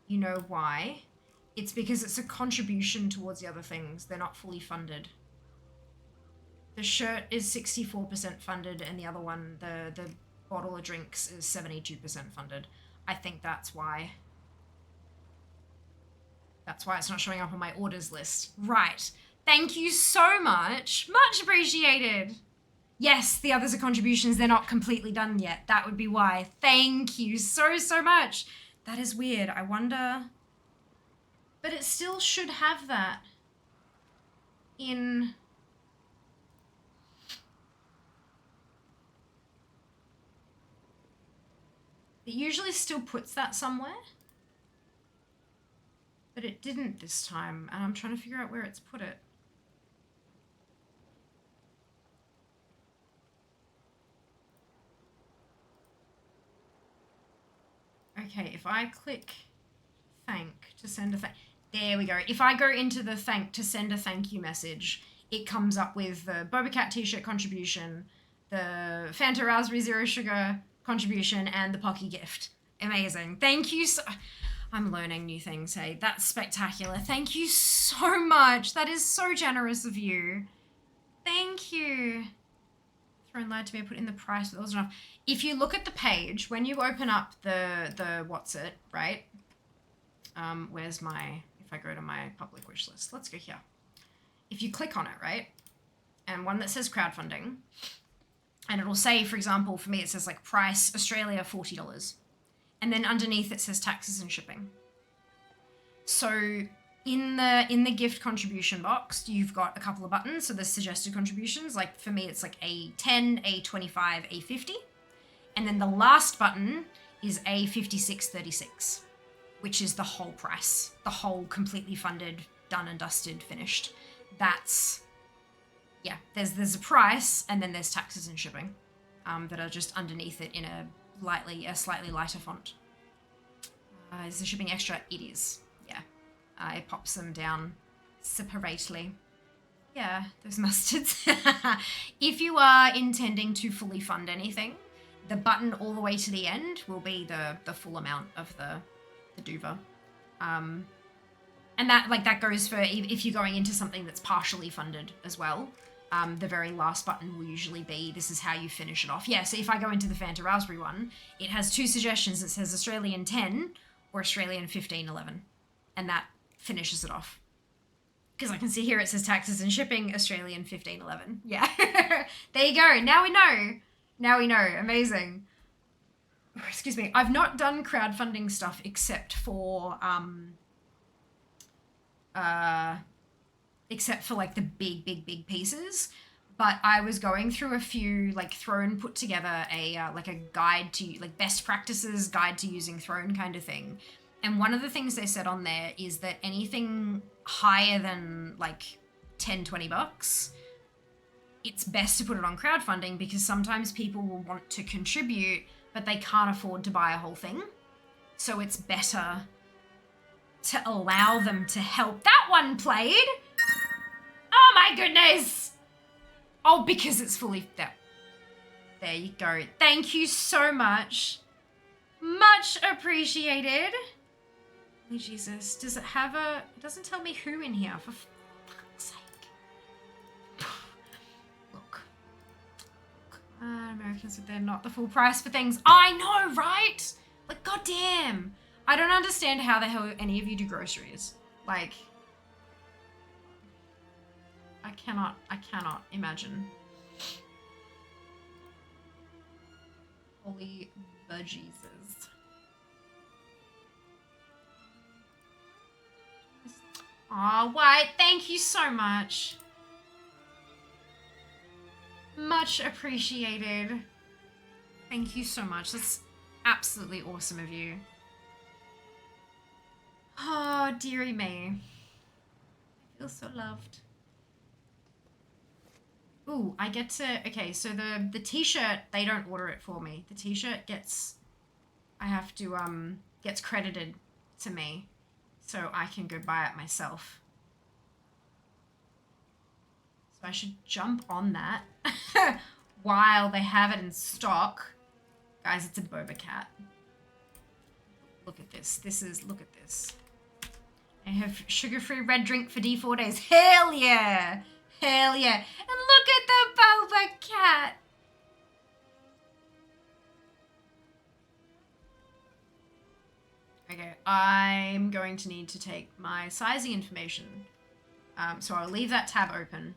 You know why? It's because it's a contribution towards the other things. They're not fully funded. The shirt is 64% funded, and the other one, the bottle of drinks, is 72% funded. I think that's why. That's why it's not showing up on my orders list. Right. Thank you so much. Much appreciated. Yes, the others are contributions. They're not completely done yet. That would be why. Thank you so, so much. That is weird. I wonder... But it still should have that in... It usually still puts that somewhere. But it didn't this time, and I'm trying to figure out where it's put it. Okay, if I click thank to send a thank... There we go. If I go into the thank to send a thank you message, it comes up with the Boba Cat t-shirt contribution, the Fanta Raspberry Zero Sugar contribution, and the Pocky gift. Amazing. Thank you so... I'm learning new things, hey. That's spectacular. Thank you so much. That is so generous of you. Thank you. Throne lied to me, I put in the price, but that wasn't enough. If you look at the page, when you open up the what's it, right? Where's my, if I go to my public wish list, let's go here. If you click on it, right? And one that says crowdfunding, and it'll say, for example, for me, it says like price Australia, $40. And then underneath it says taxes and shipping. So in the gift contribution box, you've got a couple of buttons. So there's suggested contributions. Like for me, it's like A10, A25, A50. And then the last button is A5636, which is the whole price. The whole completely funded, done and dusted, finished. That's, yeah, there's a price and then there's taxes and shipping that are just underneath it in a slightly lighter font. Is the shipping extra? It is. Yeah. It pops them down separately. Yeah, those mustards. If you are intending to fully fund anything, the button all the way to the end will be the full amount of the duva. And that goes for if you're going into something that's partially funded as well. The very last button will usually be, this is how you finish it off. Yeah, so if I go into the Fanta Raspberry one, it has two suggestions. It says Australian 10 or Australian 15.11. And that finishes it off. Because I can see here it says taxes and shipping, Australian 15.11. Yeah. There you go. Now we know. Now we know. Amazing. Excuse me. I've not done crowdfunding stuff except for like the big pieces, but I was going through a few, like Throne put together a guide to, like, best practices guide to using Throne kind of thing. And one of the things they said on there is that anything higher than like 10, 20 bucks, it's best to put it on crowdfunding because sometimes people will want to contribute, but they can't afford to buy a whole thing. So it's better to allow them to help. That one played. Oh my goodness. Oh, because it's fully... There you go. Thank you so much. Much appreciated. Holy Jesus. Does it have a... It doesn't tell me who in here, for fuck's sake. Look. Americans said they're not the full price for things. I know, right? Like, goddamn. I don't understand how the hell any of you do groceries. Like... I cannot imagine. Holy bejesus. Aw, White, thank you so much. Much appreciated. Thank you so much. That's absolutely awesome of you. Oh, dearie me. I feel so loved. Ooh, I get to... Okay, so the t-shirt, they don't order it for me. The t-shirt gets... I have to, gets credited to me. So I can go buy it myself. So I should jump on that while they have it in stock. Guys, it's a Boba Cat. Look at this. Look at this. I have sugar-free red drink for D4 days. Hell yeah. Hell yeah. And look at the boba cat. Okay, I'm going to need to take my sizing information. So I'll leave that tab open.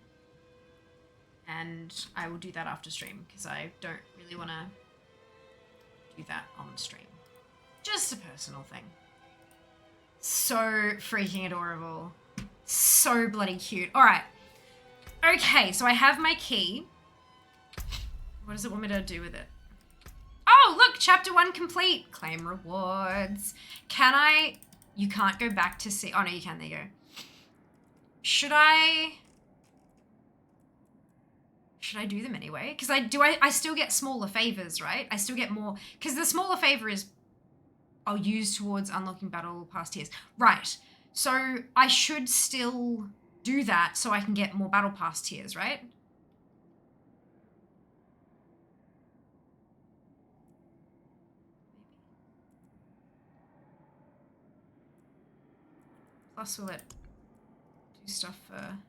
And I will do that after stream because I don't really want to do that on stream. Just a personal thing. So freaking adorable. So bloody cute. All right. Okay, so I have my key. What does it want me to do with it? Oh, look, chapter 1 complete. Claim rewards. Can I... You can't go back to see... Oh, no, you can. There you go. Should I do them anyway? Because I still get smaller favors, right? I still get more... Because the smaller favor is... I'll use towards unlocking battle pass tiers. Right. So I should still do that so I can get more battle pass tiers, right? Plus will it do stuff for...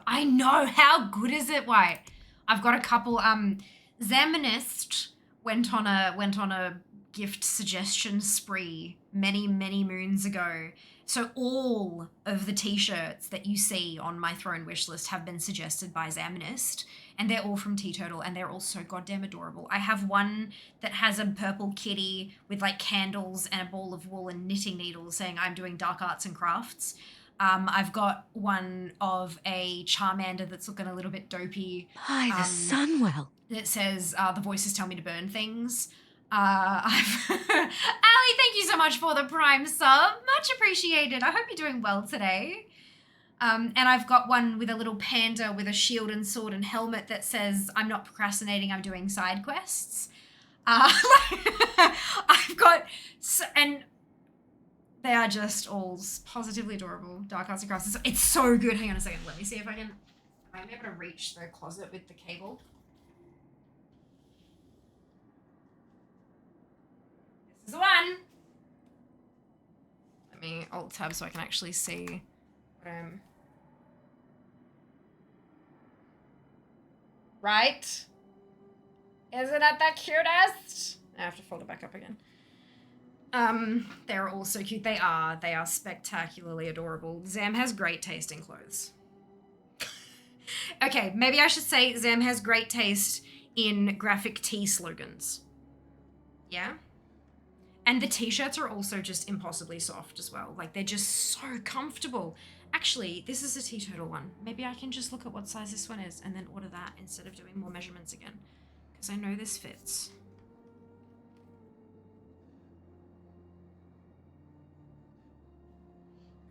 I know, how good is it, White? I've got a couple. Zamanist went on a gift suggestion spree many moons ago. So all of the t-shirts that you see on my throne wish list have been suggested by Zamanist, and they're all from Turtle, and they're all so goddamn adorable. I have one that has a purple kitty with like candles and a ball of wool and knitting needles saying I'm doing dark arts and crafts. I've got one of a Charmander that's looking a little bit dopey. By the Sunwell. That says, the voices tell me to burn things. Ali, thank you so much for the Prime sub. Much appreciated. I hope you're doing well today. And I've got one with a little panda with a shield and sword and helmet that says, I'm not procrastinating, I'm doing side quests. I've got... and they are just all positively adorable. Dark Arts and Crafts. It's so good. Hang on a second. Let me see if I can... Am I able to reach the closet with the cable? This is the one. Let me alt tab so I can actually see what I'm... Right? Isn't that the cutest? I have to fold it back up again. They're all so cute. They are spectacularly adorable. Zam has great taste in clothes. Okay, maybe I should say Zam has great taste in graphic tee slogans. Yeah? And the t-shirts are also just impossibly soft as well. Like, they're just so comfortable. Actually, this is a T-Turtle one. Maybe I can just look at what size this one is and then order that instead of doing more measurements again. Because I know this fits.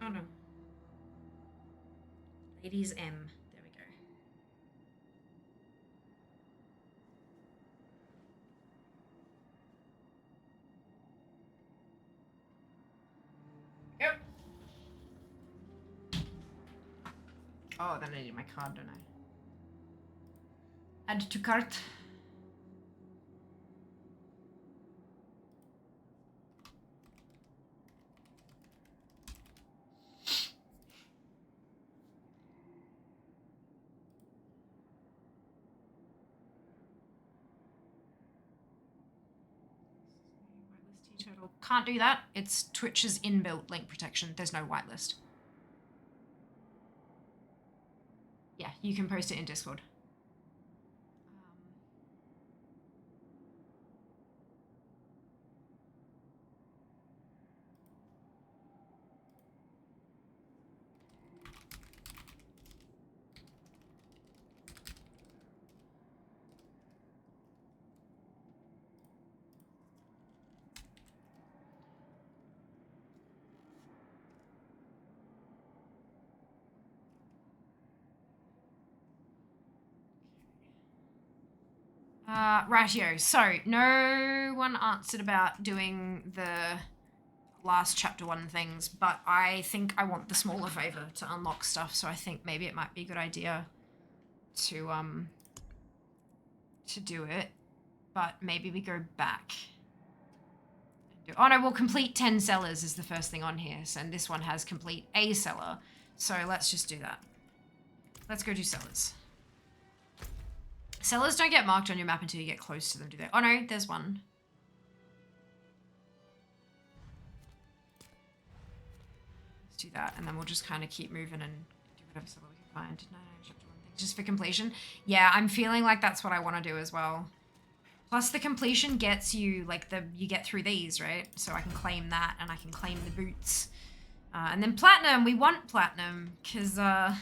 Oh no. Ladies M. There we go. Yep. Oh, then I need my card, don't I? Add to cart. Turtle. Can't do that. It's Twitch's inbuilt link protection. There's no whitelist. Yeah, you can post it in Discord. Rightio. So, no one answered about doing the last chapter 1 things, but I think I want the smaller favor to unlock stuff, so I think maybe it might be a good idea to to do it, but maybe we go back. Oh no, we'll complete 10 cellars is the first thing on here. So, and this one has complete a cellar. So let's just do that. Let's go do cellars. Cellars don't get marked on your map until you get close to them, do they? Oh no, there's one. Let's do that, and then we'll just kind of keep moving and do whatever cellar we can find. No, chapter 1 thing. Just for completion. Yeah, I'm feeling like that's what I want to do as well. Plus the completion gets you, like, you get through these, right? So I can claim that, and I can claim the boots. And then platinum, we want platinum, because, that's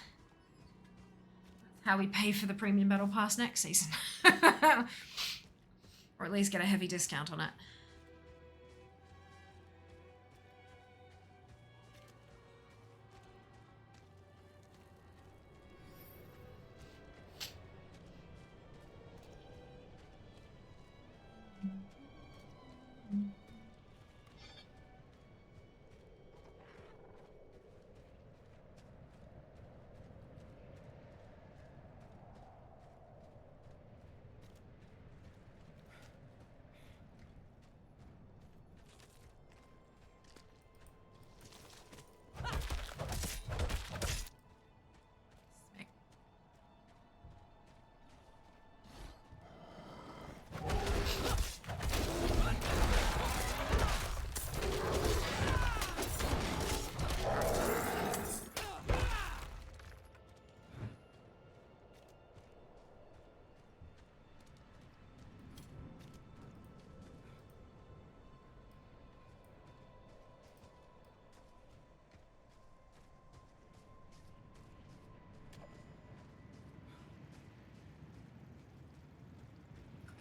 how we pay for the premium battle pass next season. Or at least get a heavy discount on it.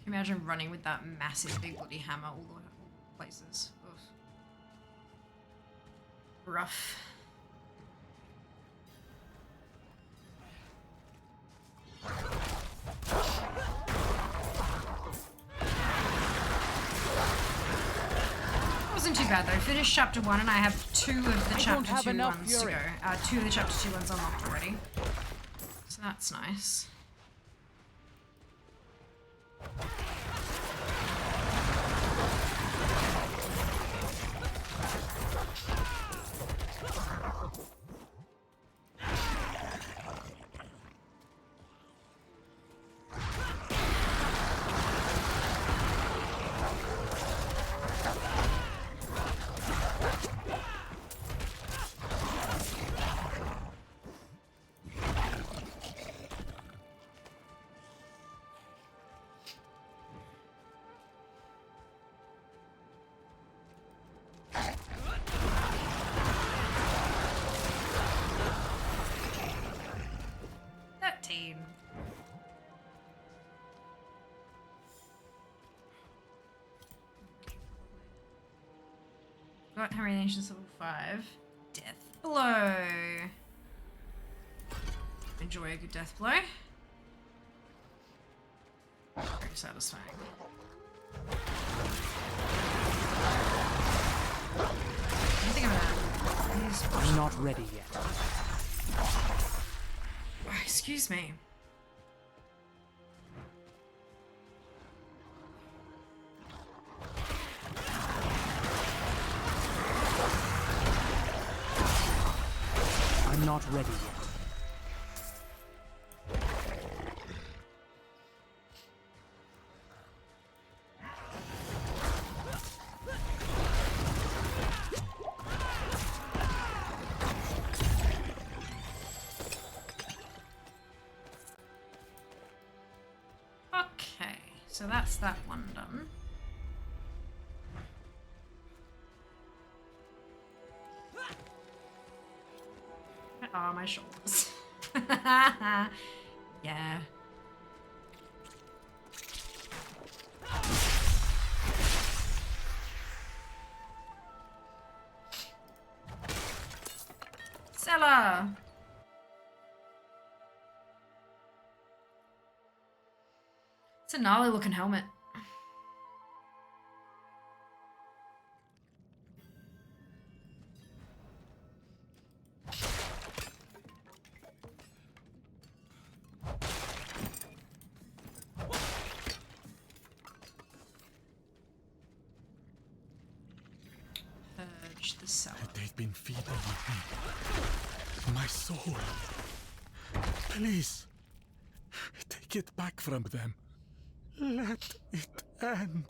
Can you imagine running with that massive big bloody hammer all the places? Ugh. Rough. Wasn't too bad though. Finished chapter 1 and I have 2 of the chapter 2 ones to go. 2 of the chapter 2 ones unlocked already. So that's nice. Got Harry Nations level 5. Death blow. Enjoy a good death blow. Very satisfying. I think I'm not ready yet. Oh, excuse me. I'm not ready yet. Okay, so that's that one done. Oh, my shoulders. Yeah. Cellar. It's a gnarly looking helmet. The cellar. They've been feeding on me. My soul. Please. Take it back from them. Let it end.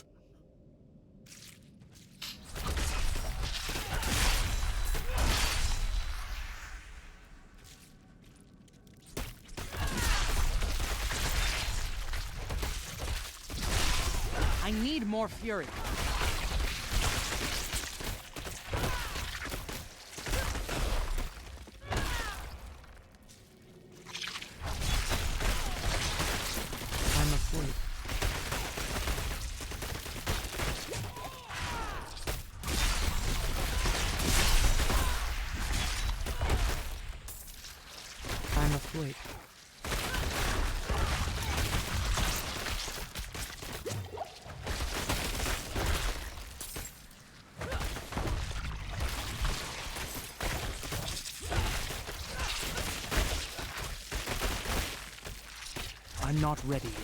I need more fury. I'm asleep. I'm asleep. I'm not ready yet.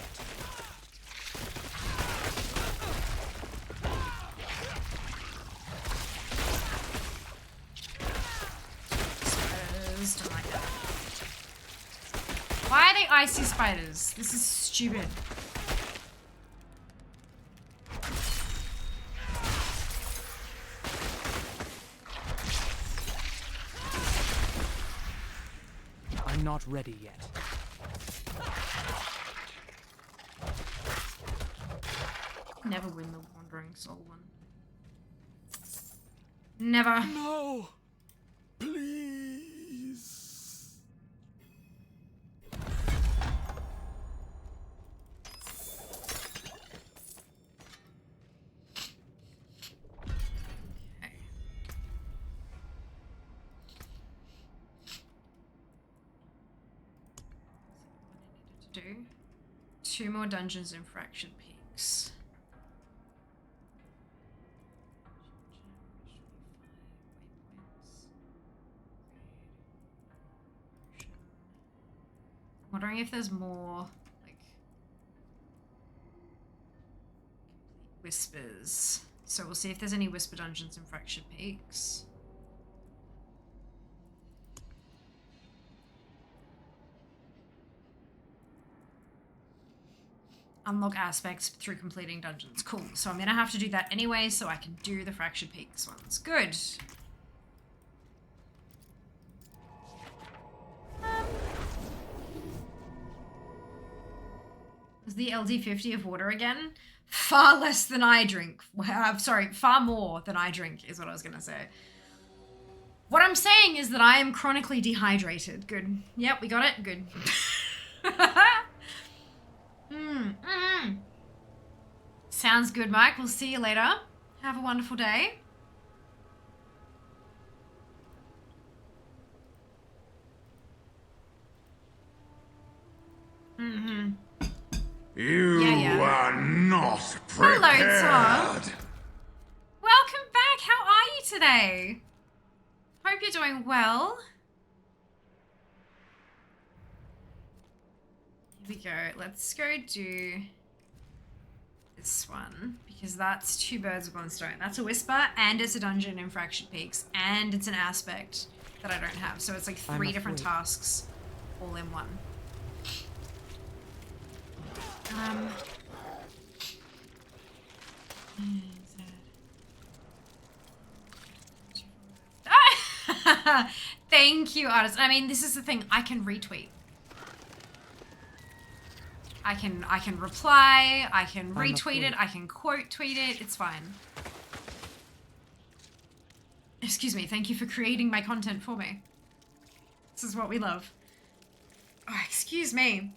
Spiders, don't like that. Why are they icy spiders? This is stupid. I'm not ready yet. Never win the Wandering Soul one. Never. No! Please! Okay. What I needed to do. 2 more dungeons in Fractured Peaks. Wondering if there's more, like, whispers. So we'll see if there's any whisper dungeons in Fractured Peaks. Unlock aspects through completing dungeons. Cool. So I'm gonna have to do that anyway so I can do the Fractured Peaks ones. Good. Was the LD50 of water again? Far less than I drink. Sorry, far more than I drink is what I was going to say. What I'm saying is that I am chronically dehydrated. Good. Yep, we got it. Good. Sounds good, Mike. We'll see you later. Have a wonderful day. You are not prepared. Hello, Tom. Welcome back. How are you today? Hope you're doing well. Here we go. Let's go do this one because that's 2 birds with 1 stone. That's a whisper and it's a dungeon in Fractured Peaks and it's an aspect that I don't have. So it's like 3 different tasks all in one. Thank you, artist. I mean, this is the thing. I can retweet. I can reply. I can retweet it. I can quote tweet it. It's fine. Excuse me. Thank you for creating my content for me. This is what we love. Oh, excuse me.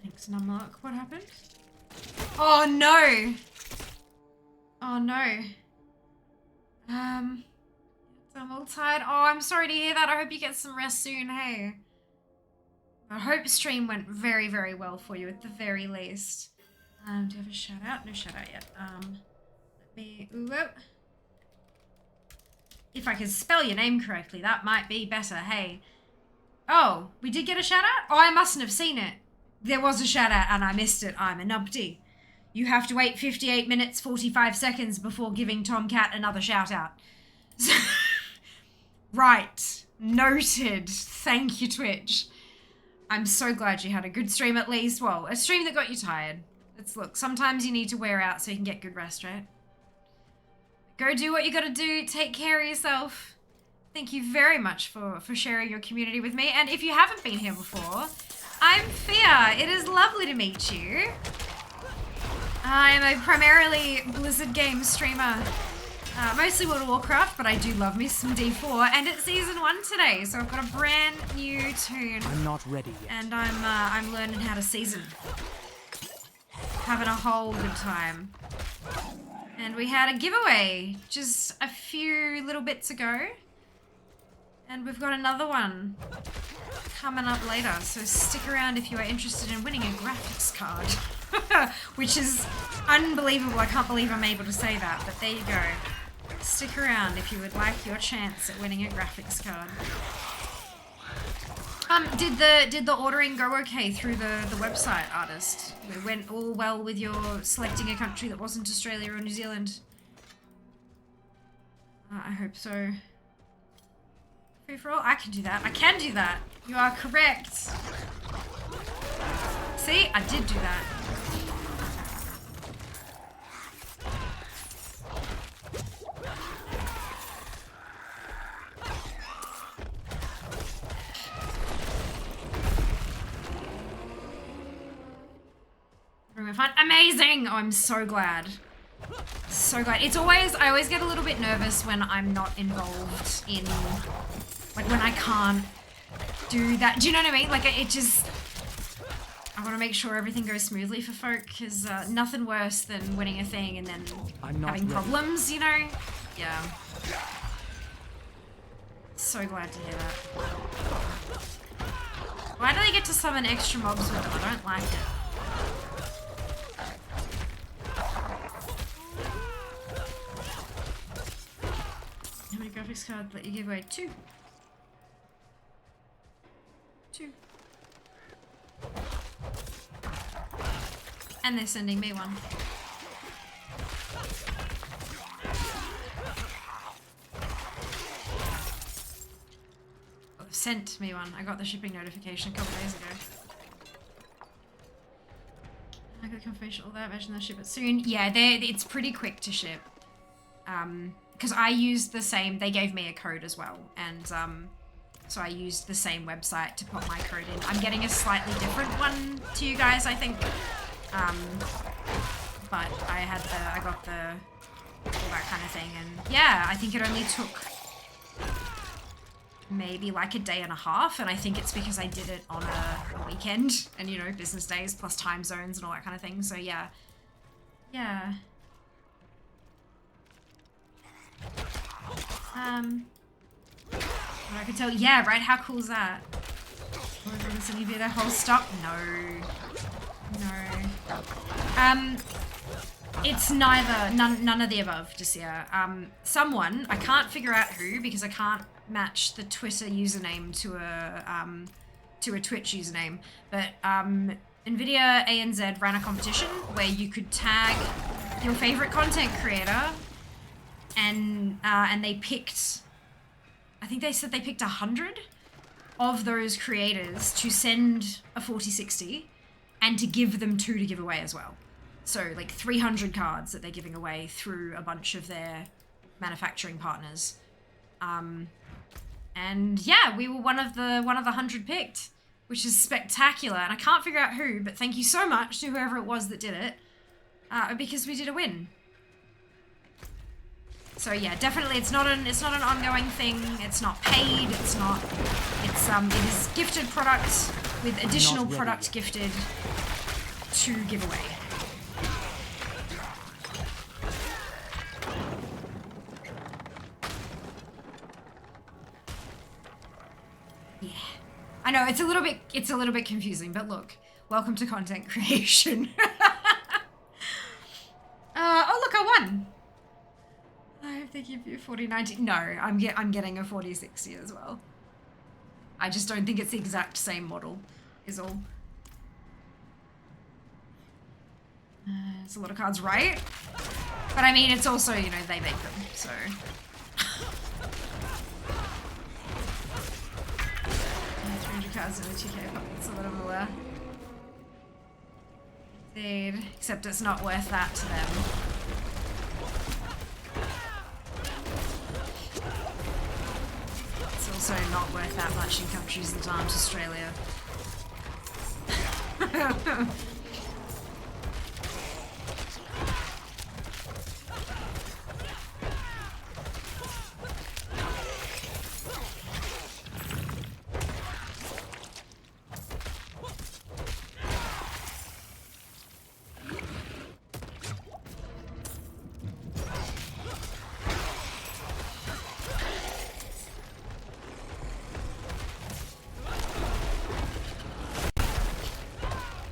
Thanks, Numlock. What happened? Oh, no. Oh, no. I'm all tired. Oh, I'm sorry to hear that. I hope you get some rest soon, hey. I hope stream went very, very well for you at the very least. Do you have a shout out? No shout out yet. Let me... Whoop. If I can spell your name correctly, that might be better, hey. Oh, we did get a shout out? Oh, I mustn't have seen it. There was a shout out and I missed it. I'm a numpty. You have to wait 58 minutes, 45 seconds before giving Tomcat another shout out. Right. Noted. Thank you, Twitch. I'm so glad you had a good stream at least. Well, a stream that got you tired. Look, sometimes you need to wear out so you can get good rest, right? Go do what you gotta do. Take care of yourself. Thank you very much for sharing your community with me. And if you haven't been here before, I'm Fia. It is lovely to meet you. I'm a primarily Blizzard game streamer. Mostly World of Warcraft, but I do love me some D4, and it's Season 1 today, so I've got a brand new tune. I'm not ready yet. And I'm learning how to season. Having a whole good time. And we had a giveaway just a few little bits ago. And we've got another one coming up later, so stick around if you are interested in winning a graphics card. Which is unbelievable. I can't believe I'm able to say that, but there you go. Stick around if you would like your chance at winning a graphics card. Did the ordering go okay through the website, artist? It went all well with your selecting a country that wasn't Australia or New Zealand? I hope so. Free for all? I can do that. I can do that. You are correct. See? I did do that. Fun. Amazing! Oh, I'm so glad. So glad. It's always, I always get a little bit nervous when I'm not involved in, like when I can't do that. Do you know what I mean? Like it just, I want to make sure everything goes smoothly for folk, because nothing worse than winning a thing and then having problems, you know? Yeah. So glad to hear that. Why do they get to summon extra mobs with them? I don't like it. How many graphics cards let you give away? 2. 2. And they're sending me one. Oh, sent me one. I got the shipping notification a couple days ago. I got confirmation all that. Imagine they'll ship it soon. Yeah, it's pretty quick to ship. Because I used the same, they gave me a code as well, and so I used the same website to put my code in. I'm getting a slightly different one to you guys, I think, but I got all that kind of thing, and yeah, I think it only took maybe like a day and a half, and I think it's because I did it on a weekend, and you know, business days plus time zones and all that kind of thing, so yeah. Yeah. What I could tell, yeah, right, how cool is that? Does any of their whole stock? No. It's none of the above, just yeah. Someone, I can't figure out who, because I can't match the Twitter username to a Twitch username, but Nvidia ANZ ran a competition where you could tag your favorite content creator, and they picked, I think they said they picked 100 of those creators to send a 4060 and to give them 2 to give away as well. So like 300 cards that they're giving away through a bunch of their manufacturing partners. And yeah, we were one of the 100 picked, which is spectacular. And I can't figure out who, but thank you so much to whoever it was that did it, because we did a win. So yeah, definitely it's not an ongoing thing. It's not paid. It is gifted product with additional product gifted to give away. Yeah. I know it's a little bit confusing, but look, welcome to content creation. Oh look, I won. I hope they give you a 4090. No, I'm getting a 4060 as well. I just don't think it's the exact same model, is all. It's a lot of cards, right? But I mean, it's also, you know, they make them, so. cards in the 2K pop. It's a little more. Indeed. Except it's not worth that to them. It's also not worth that much in countries that aren't Australia.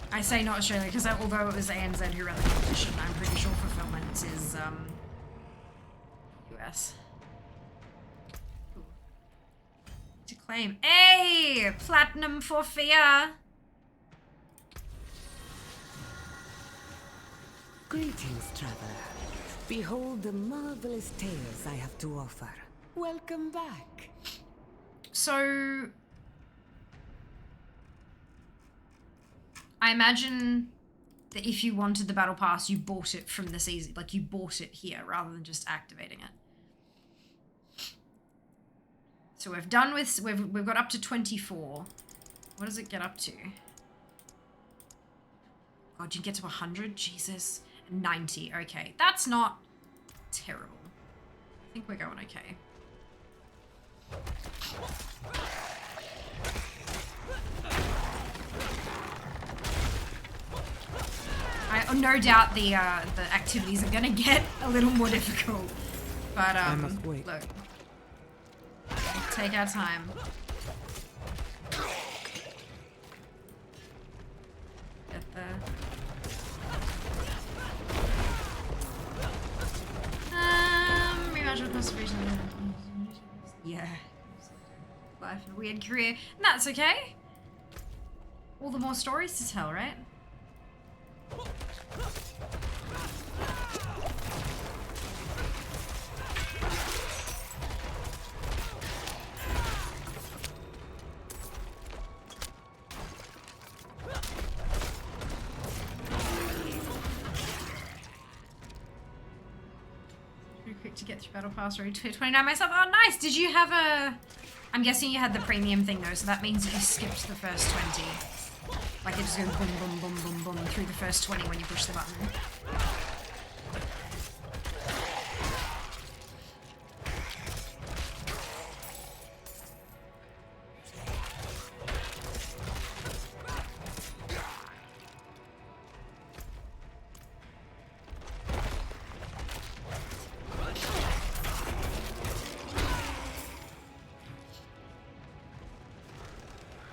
I say not Australia because although it was ANZ who ran the competition, I'm pretty sure fulfillment is US. Ooh. To claim. Hey! Platinum for fear! Greetings, traveler. Behold the marvelous tales I have to offer. Welcome back. So I imagine that if you wanted the battle pass, you bought it from the season, like you bought it here rather than just activating it. So we've done with, we've got up to 24. What does it get up to? God, you get to 100? Jesus. 90, okay. That's not terrible. I think we're going okay. No doubt the activities are gonna get a little more difficult, but I must wait. Look, take our time. Get the rematch with conservation. Yeah, life and a weird career, and that's okay. All the more stories to tell, right? Pretty quick to get through Battle Pass already. 29 myself. Oh, nice. Did you have a... I'm guessing you had the premium thing though, so that means you skipped the first 20. Like it just goes boom, boom, boom, boom, boom through the first 20 when you push the button.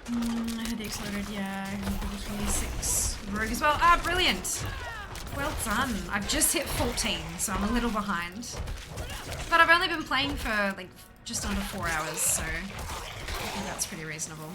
I had the accelerated, yeah, 26 rogue as well. Ah, brilliant. Well done. I've just hit 14, so I'm a little behind. But I've only been playing for like just under 4 hours, so I think that's pretty reasonable.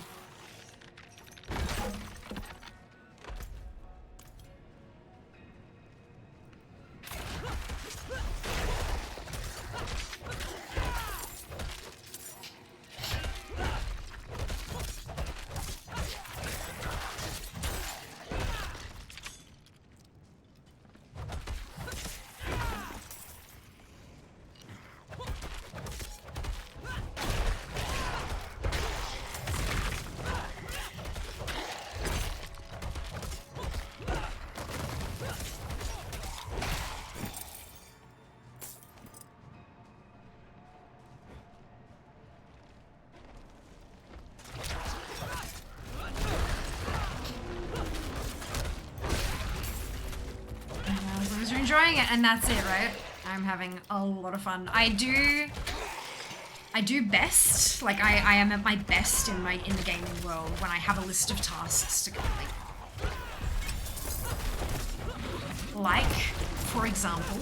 Enjoying it, and that's it, right? I'm having a lot of fun. I do best, like I am at my best in the gaming world when I have a list of tasks to complete. Like, for example,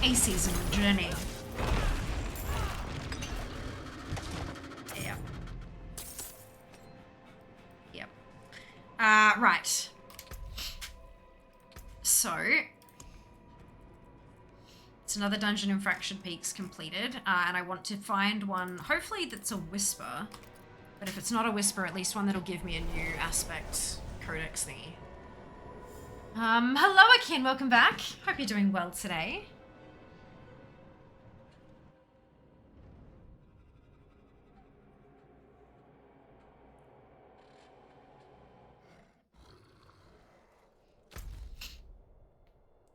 a seasonal journey. Yep. Yep. Right. So it's another dungeon in Fractured Peaks completed, and I want to find one, hopefully that's a Whisper, But if it's not a whisper, at least one that'll give me a new aspect codex thingy. Hello Akin, welcome back. Hope you're doing well today.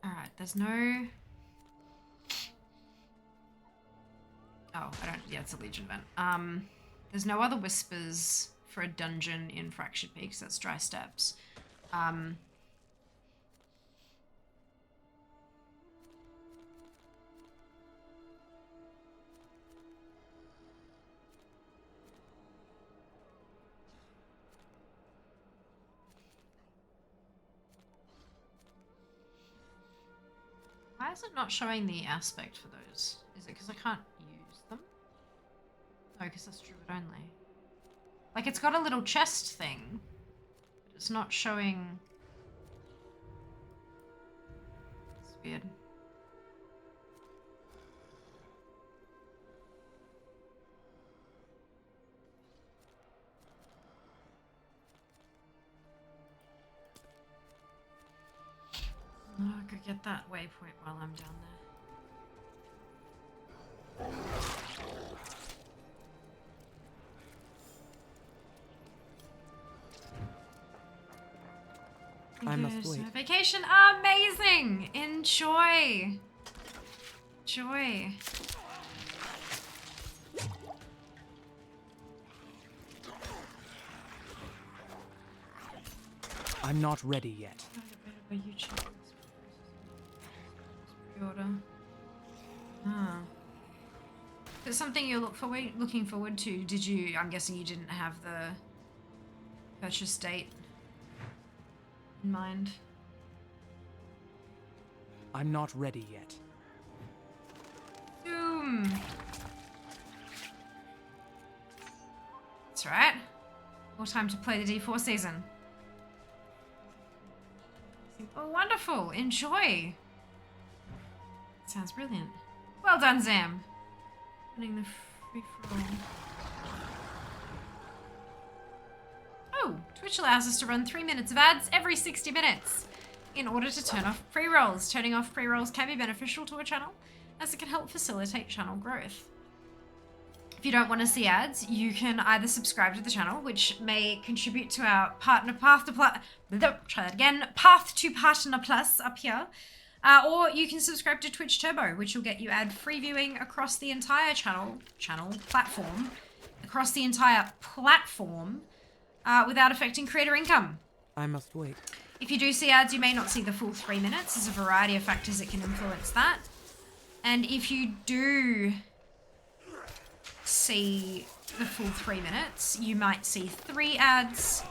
Alright, there's no... Oh, I don't... Yeah, it's a Legion event. There's no other whispers for a dungeon in Fractured Peaks. That's Dry Steps. Why is it not showing the aspect for those? Is it because I can't use them? No, because that's Druid only. Like, it's got a little chest thing, but it's not showing... It's weird. Oh, I could get that waypoint while I'm down there. I must wait. Vacation, amazing! Enjoy! Enjoy. I'm not ready yet. Pre-order. Ah. It's something you're looking forward to. Did you? I'm guessing you didn't have the purchase date in mind. I'm not ready yet. Doom. That's right. More time to play the D4 season. Oh, wonderful. Enjoy. Sounds brilliant. Well done, Zam. Winning the free-for-all. Oh, Twitch allows us to run 3 minutes of ads every 60 minutes in order to turn off pre-rolls. Turning off pre-rolls can be beneficial to a channel as it can help facilitate channel growth. If you don't want to see ads, you can either subscribe to the channel, which may contribute to our Path to Partner Plus up here, or you can subscribe to Twitch Turbo, which will get you ad-free viewing across the entire platform, without affecting creator income. I must wait. If you do see ads, you may not see the full 3 minutes. There's a variety of factors that can influence that. And if you do see the full 3 minutes, you might see 3 ads,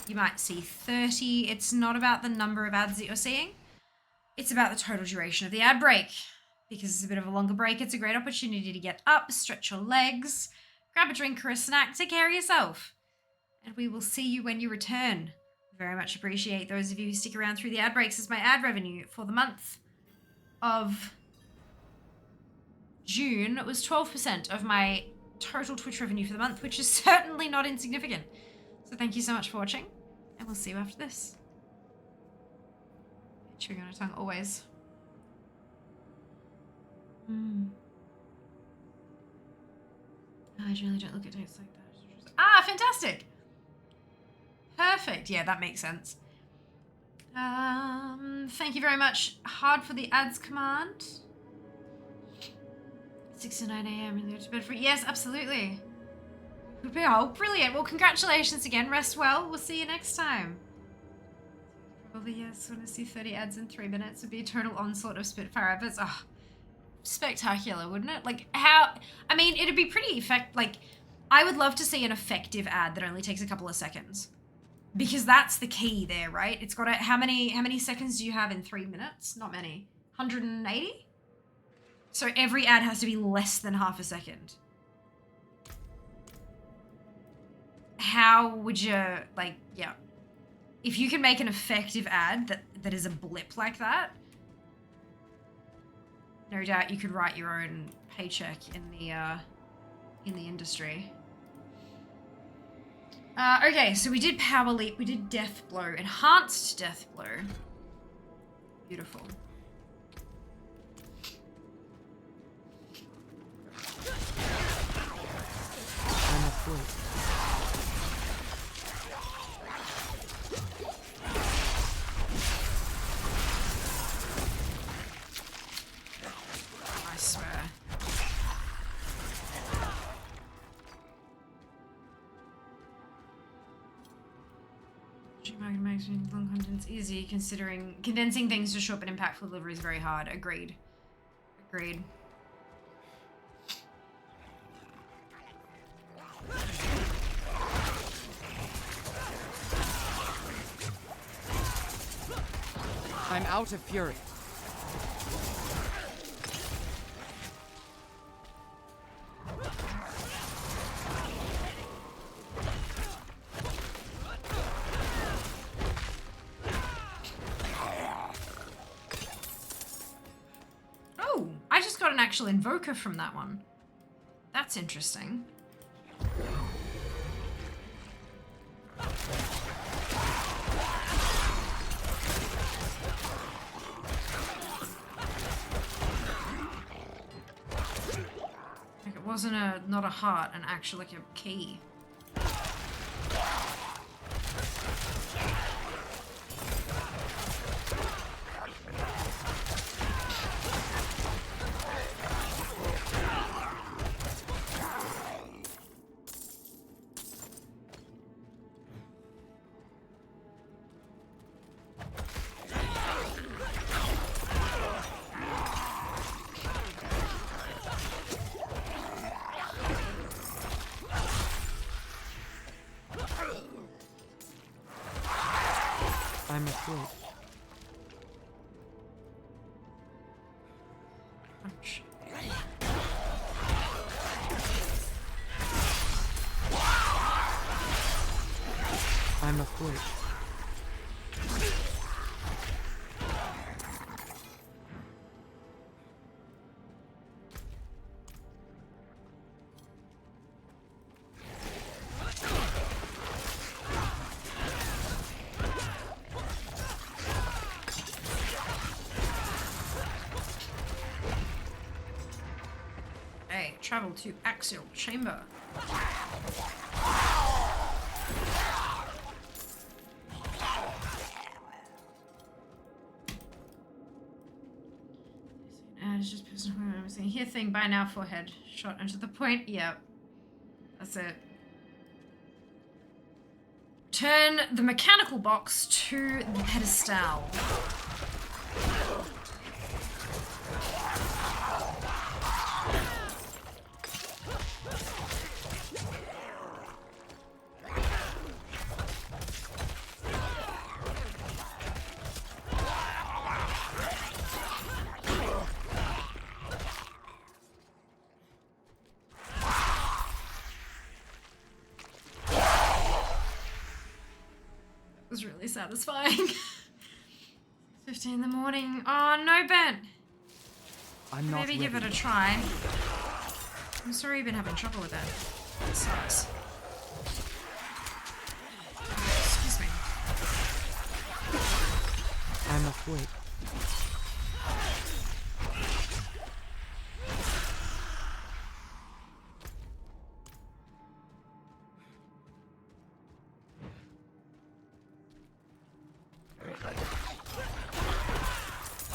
you might see 30. It's not about the number of ads that you're seeing. It's about the total duration of the ad break. Because it's a bit of a longer break, it's a great opportunity to get up, stretch your legs, grab a drink or a snack, take care of yourself. And we will see you when you return. Very much appreciate those of you who stick around through the ad breaks as my ad revenue for the month of June. It was 12% of my total Twitch revenue for the month, which is certainly not insignificant. So thank you so much for watching, and we'll see you after this. Chewing on a tongue, always. I generally don't look at dates like that. Ah, fantastic! Perfect. Yeah, that makes sense. Thank you very much, Hard, for the ads command. 6 to 9 a.m. and go to bed for... Yes, absolutely. Oh, brilliant. Well, congratulations again. Rest well. We'll see you next time. Probably, yes. Want to see 30 ads in 3 minutes would be a total onslaught of Spitfire efforts. Oh, spectacular, wouldn't it? Like, how... I mean, it'd be pretty Like, I would love to see an effective ad that only takes a couple of seconds. Because that's the key there, right? It's got to... How many seconds do you have in 3 minutes? Not many. 180? So every ad has to be less than half a second. How would you, like, yeah. If you can make an effective ad that is a blip like that, no doubt you could write your own paycheck in the industry. Okay, so we did Power Leap, we did Death Blow, Enhanced Death Blow. Beautiful. I'm afraid. I swear. Makes long contents easy, considering condensing things to short but impactful delivery is very hard. Agreed. Agreed. I'm out of fury. Oh, I just got an actual invoker from that one. That's interesting. Like it wasn't not a heart, an actual like a key. I'm afraid. I'm afraid. Hey, travel to Axial Chamber. It's just personal. I'm saying here thing by now forehead shot into the point. Yep, that's it. Turn the mechanical box to the pedestal. Was really satisfying. 15 in the morning. Oh no, Ben. I'm not Maybe give it a ready. try. I'm sorry you've been having trouble with it. It sucks. Excuse me. I'm afraid.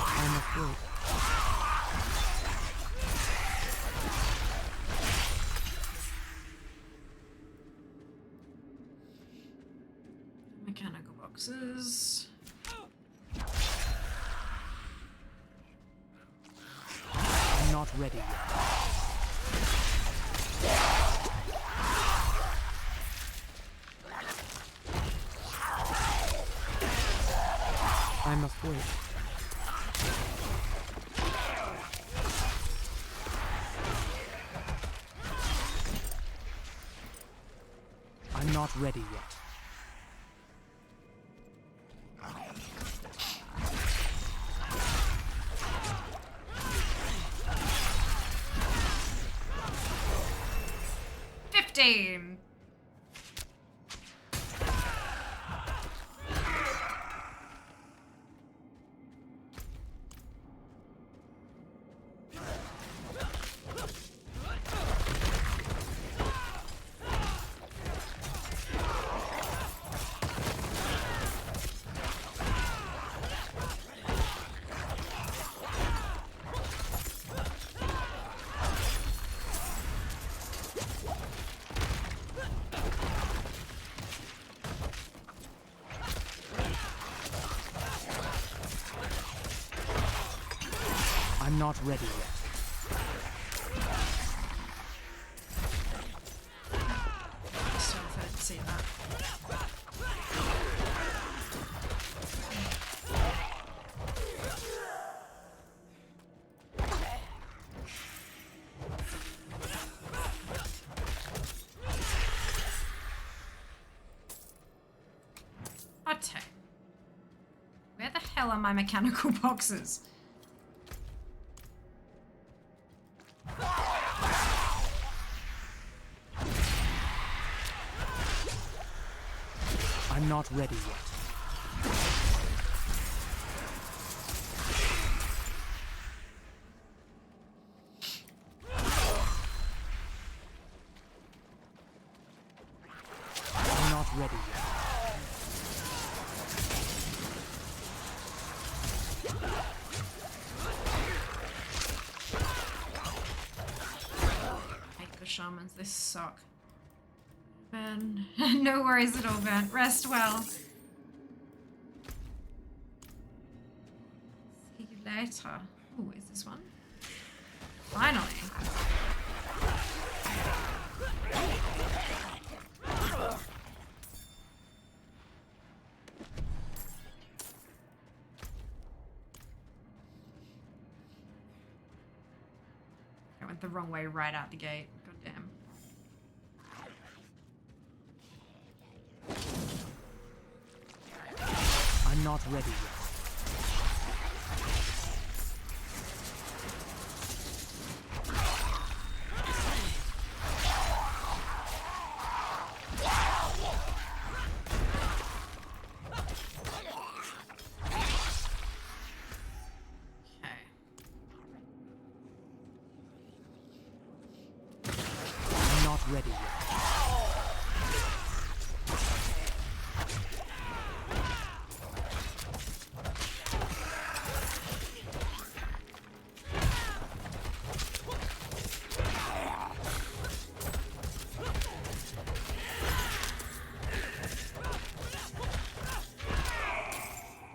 I'm afraid. Mechanical boxes. I'm not ready yet. I'm afraid. I'm not ready yet. I'm not ready yet. So if I didn't see that. Okay. Where the hell are my mechanical boxes? I'm not ready yet. I'm not ready yet. I hate the shamans, they suck. Ben, no worries at all, Ben. Rest well. See you later. Ooh, is this one? Finally. I went the wrong way right out the gate. God damn. I'm not ready yet. Okay. I'm not ready yet.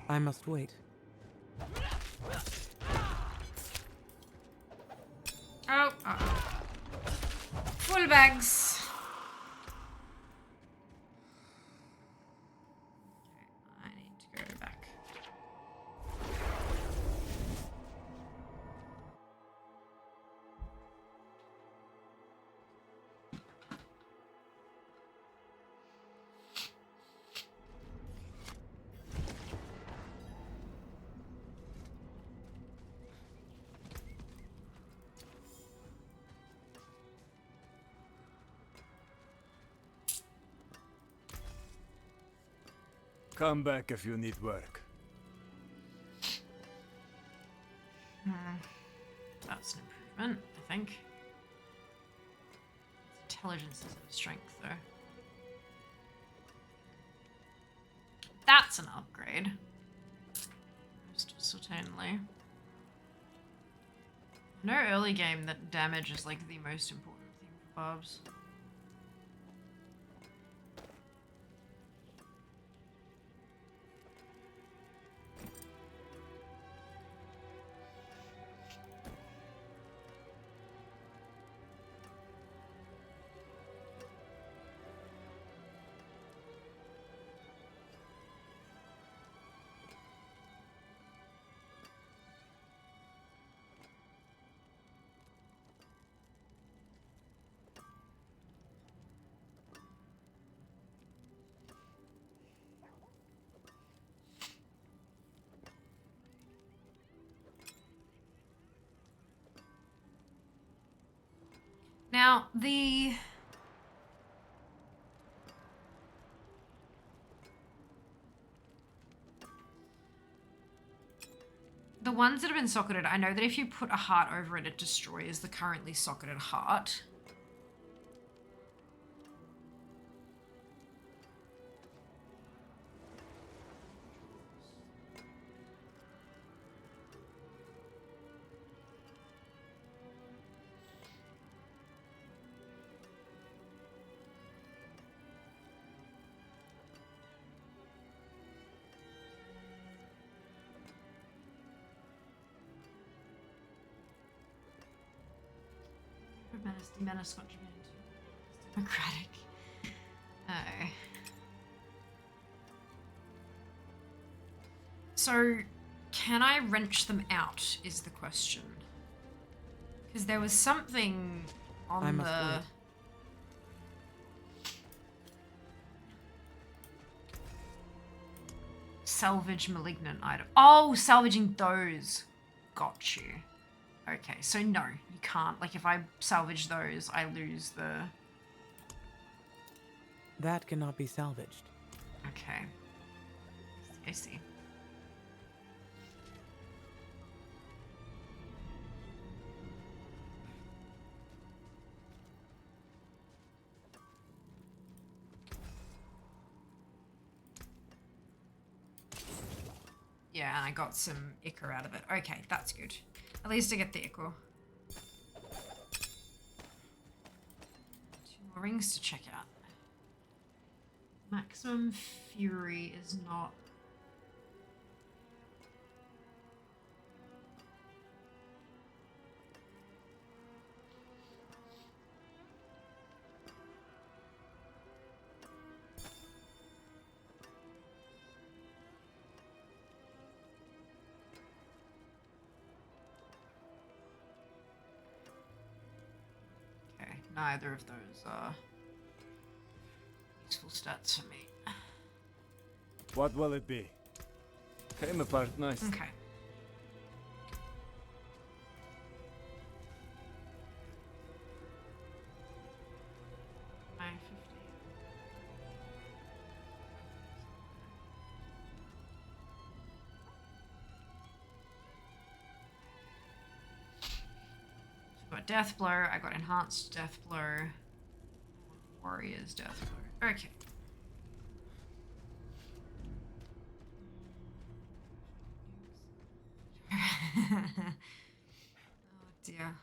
I must wait. Oh, full bags. Okay, I need to go back. Come back if you need work. That's an improvement, I think. Intelligence instead of strength, though. That's an upgrade. Most certainly. I know early game that damage is like the most important thing for barbs. Now, the ones that have been socketed, I know that if you put a heart over it, it destroys the currently socketed heart. Menace, Menace contributed to Democratic. Oh. So, can I wrench them out, is the question. Because there was something on the... wait. Salvage malignant item. Oh, salvaging those. Got you. Okay, so no, you can't. Like, if I salvage those, I lose the... That cannot be salvaged. Okay. I see. Yeah, and I got some ichor out of it. Okay, that's good. At least I get the ichor. 2 more rings to check out. Maximum Fury is not... Okay, neither of those are useful stats for me. What will it be? Came apart nice. Okay. Got Death Blow, I got Enhanced Death Blow. Warrior's Death Blow. Okay. Oh dear.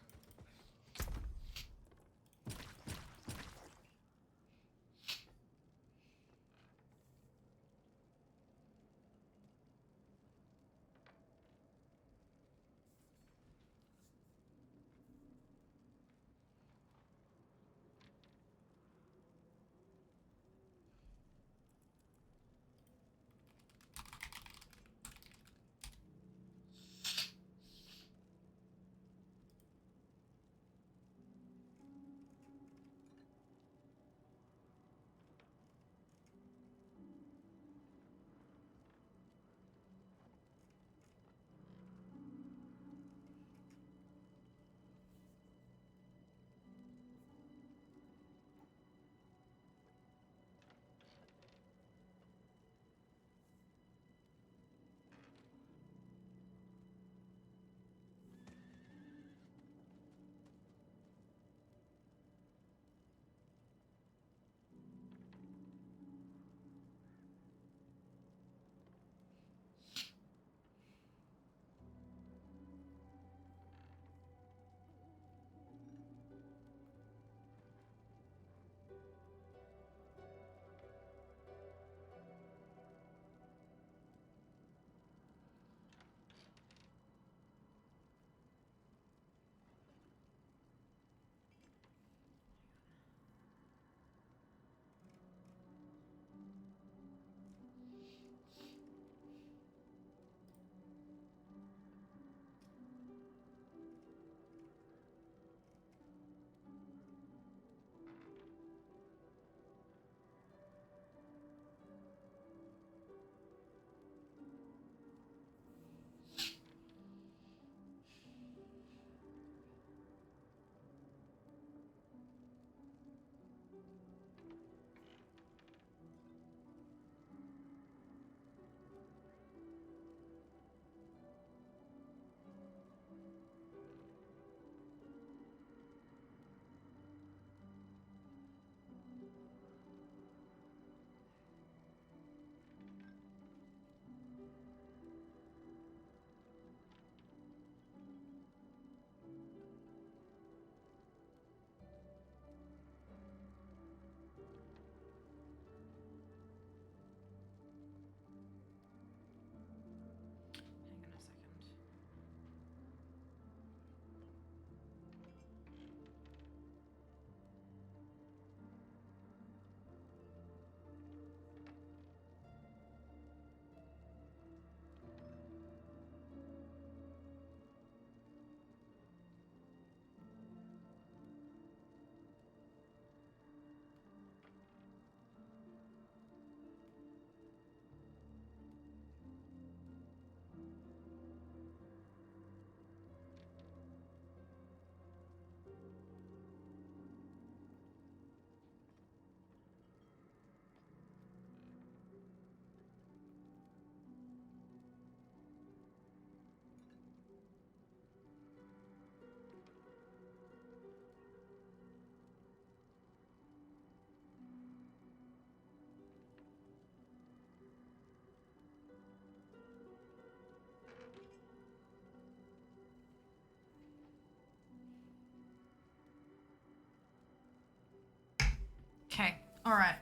Alright,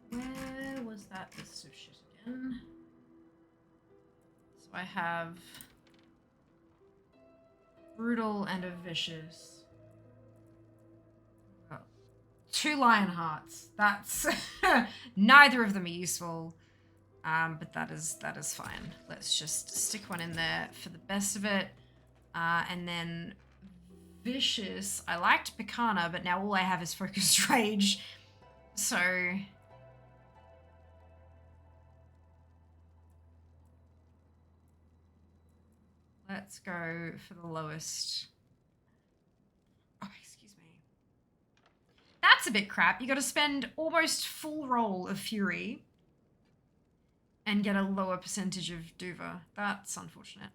where was that list of shit again? So I have brutal and a vicious. Oh, 2 lion hearts. That's neither of them are useful. But that is fine. Let's just stick one in there for the best of it. And then vicious. I liked Picana, but now all I have is focused rage. So let's go for the lowest. Oh, excuse me. That's a bit crap. You got to spend almost full roll of fury and get a lower percentage of Duva. That's unfortunate.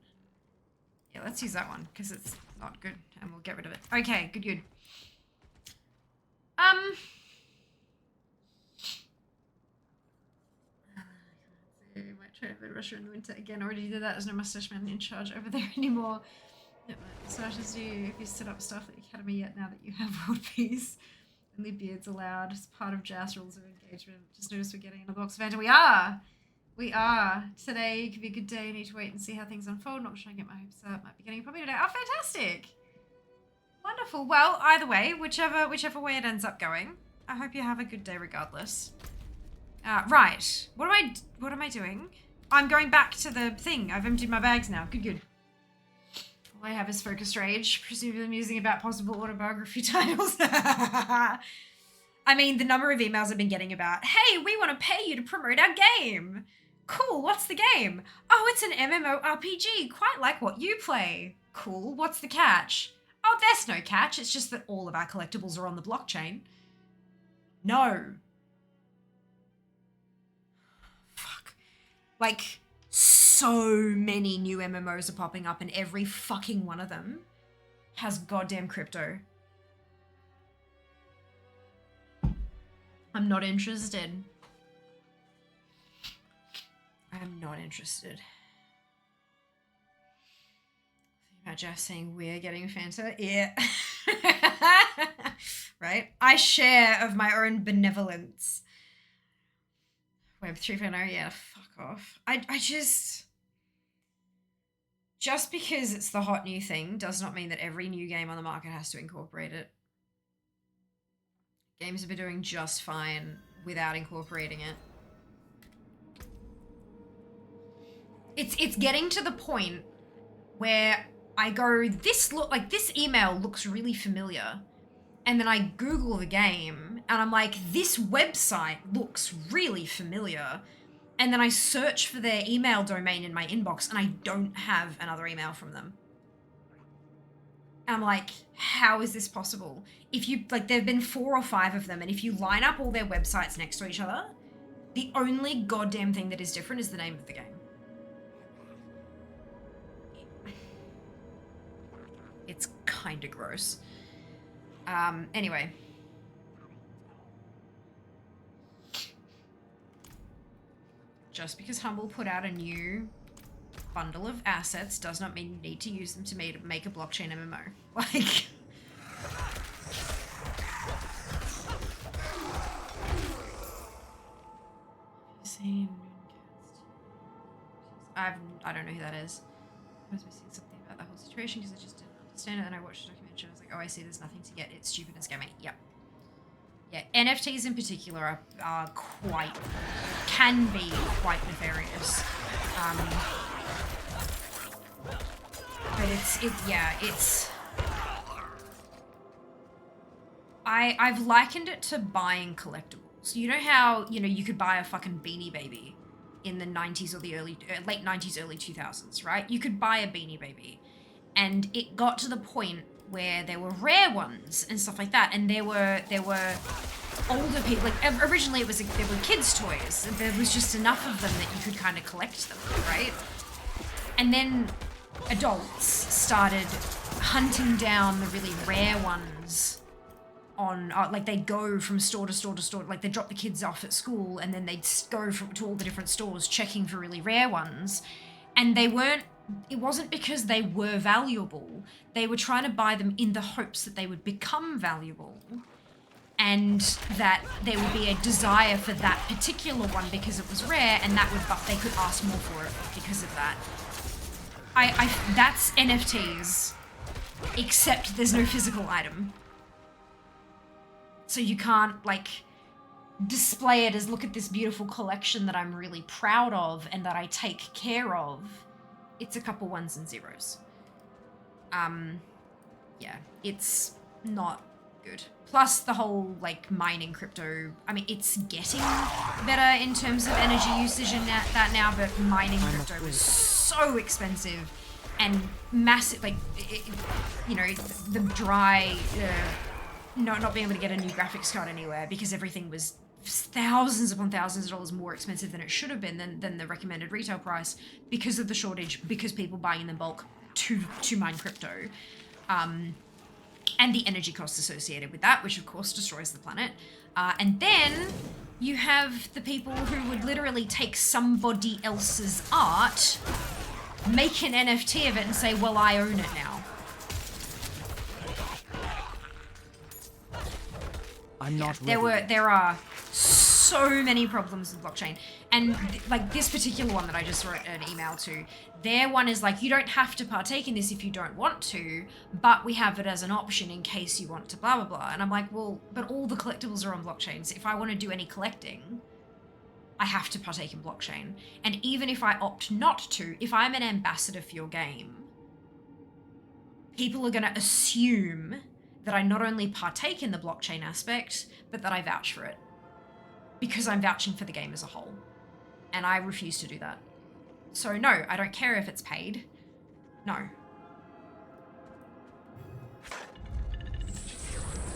Yeah, let's use that one because it's not good and we'll get rid of it. Okay, good. Might try to avoid Russia in the winter again. Already did that. There's no mustache man in charge over there anymore. It massages you if you set up stuff at the academy yet now that you have world peace. Only beards allowed. It's part of JAS rules of engagement. Just noticed we're getting in a box of Vanta. We are. Today could be a good day. I need to wait and see how things unfold. Not trying to get my hopes up. Might be getting a puppy today. Oh, fantastic. Wonderful. Well, either way, whichever way it ends up going, I hope you have a good day regardless. Right. What am I doing? I'm going back to the thing. I've emptied my bags now. Good. All I have is focused rage. Presumably musing about possible autobiography titles. I mean, the number of emails I've been getting about, hey, we want to pay you to promote our game. Cool, what's the game? Oh, it's an MMORPG, quite like what you play. Cool, what's the catch? Oh, there's no catch, it's just that all of our collectibles are on the blockchain. No. Fuck. Like, so many new MMOs are popping up and every fucking one of them has goddamn crypto. I'm not interested. I'm not interested. Think about Jeff saying we're getting Fanta? Yeah. Right? I share of my own benevolence. Web 3.0, yeah, fuck off. I just because it's the hot new thing does not mean that every new game on the market has to incorporate it. Games have been doing just fine without incorporating it. It's getting to the point where I go, this email looks really familiar. And then I Google the game and I'm like, this website looks really familiar. And then I search for their email domain in my inbox and I don't have another email from them. And I'm like, how is this possible? If you, like, there've been 4 or 5 of them, and if you line up all their websites next to each other, the only goddamn thing that is different is the name of the game. It's kinda gross. Anyway. Just because Humble put out a new bundle of assets does not mean you need to use them to make a blockchain MMO. Like... I don't know who that is. I was missing something about the whole situation because I just didn't understand it, and I watched the documentary and I was like, oh, I see, there's nothing to get. It's stupid and scammy. Yep. Yeah, NFTs in particular are can be quite nefarious. But I've likened it to buying collectibles. You know how, you could buy a fucking Beanie Baby in the 90s or the late 90s, early 2000s, right? You could buy a Beanie Baby. And it got to the point where there were rare ones and stuff like that, and there were older people. Like, originally there were kids' toys, and there was just enough of them that you could kind of collect them, right? And then adults started hunting down the really rare ones on, like, they'd go from store to store to store, like, they'd drop the kids off at school, and then they'd go to all the different stores checking for really rare ones, and it wasn't because they were valuable. They were trying to buy them in the hopes that they would become valuable. and that there would be a desire for that particular one because it was rare, and that would they could ask more for it because of that. That's NFTs, except there's no physical item. So you can't, like, display it as, look at this beautiful collection that I'm really proud of and that I take care of. It's a couple ones and zeros. Yeah, it's not good. Plus the whole, like, mining crypto, I mean, it's getting better in terms of energy usage and that now, but mining crypto was so expensive and massive, like, you know, the dry, not being able to get a new graphics card anywhere because everything was thousands upon thousands of dollars more expensive than it should have been than the recommended retail price because of the shortage, because people buying in the bulk to mine crypto. And the energy costs associated with that, which of course destroys the planet. And then you have the people who would literally take somebody else's art, make an NFT of it and say, well, I own it now. I'm not ready. There are so many problems with blockchain. And like this particular one that I just wrote an email to, their one is like, you don't have to partake in this if you don't want to, but we have it as an option in case you want to blah, blah, blah. And I'm like, well, but all the collectibles are on blockchains. If I want to do any collecting, I have to partake in blockchain. And even if I opt not to, if I'm an ambassador for your game, people are going to assume that I not only partake in the blockchain aspect, but that I vouch for it. Because I'm vouching for the game as a whole. And I refuse to do that. So no, I don't care if it's paid. No.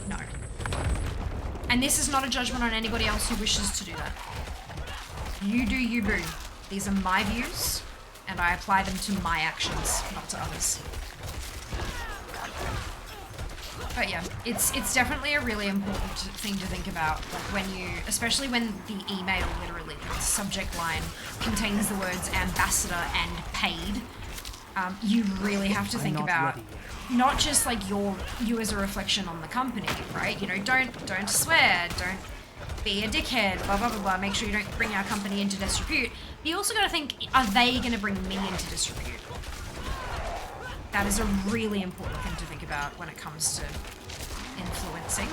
No. And this is not a judgment on anybody else who wishes to do that. You do you, boo. These are my views, and I apply them to my actions, not to others. But yeah, it's definitely a really important thing to think about, like when you, especially when the email, literally, the subject line contains the words ambassador and paid. You really have to think about not just like you as a reflection on the company, right? You know, don't swear, don't be a dickhead, blah blah blah blah. Make sure you don't bring our company into disrepute. But you also got to think, are they going to bring me into disrepute? That is a really important thing to think about when it comes to influencing.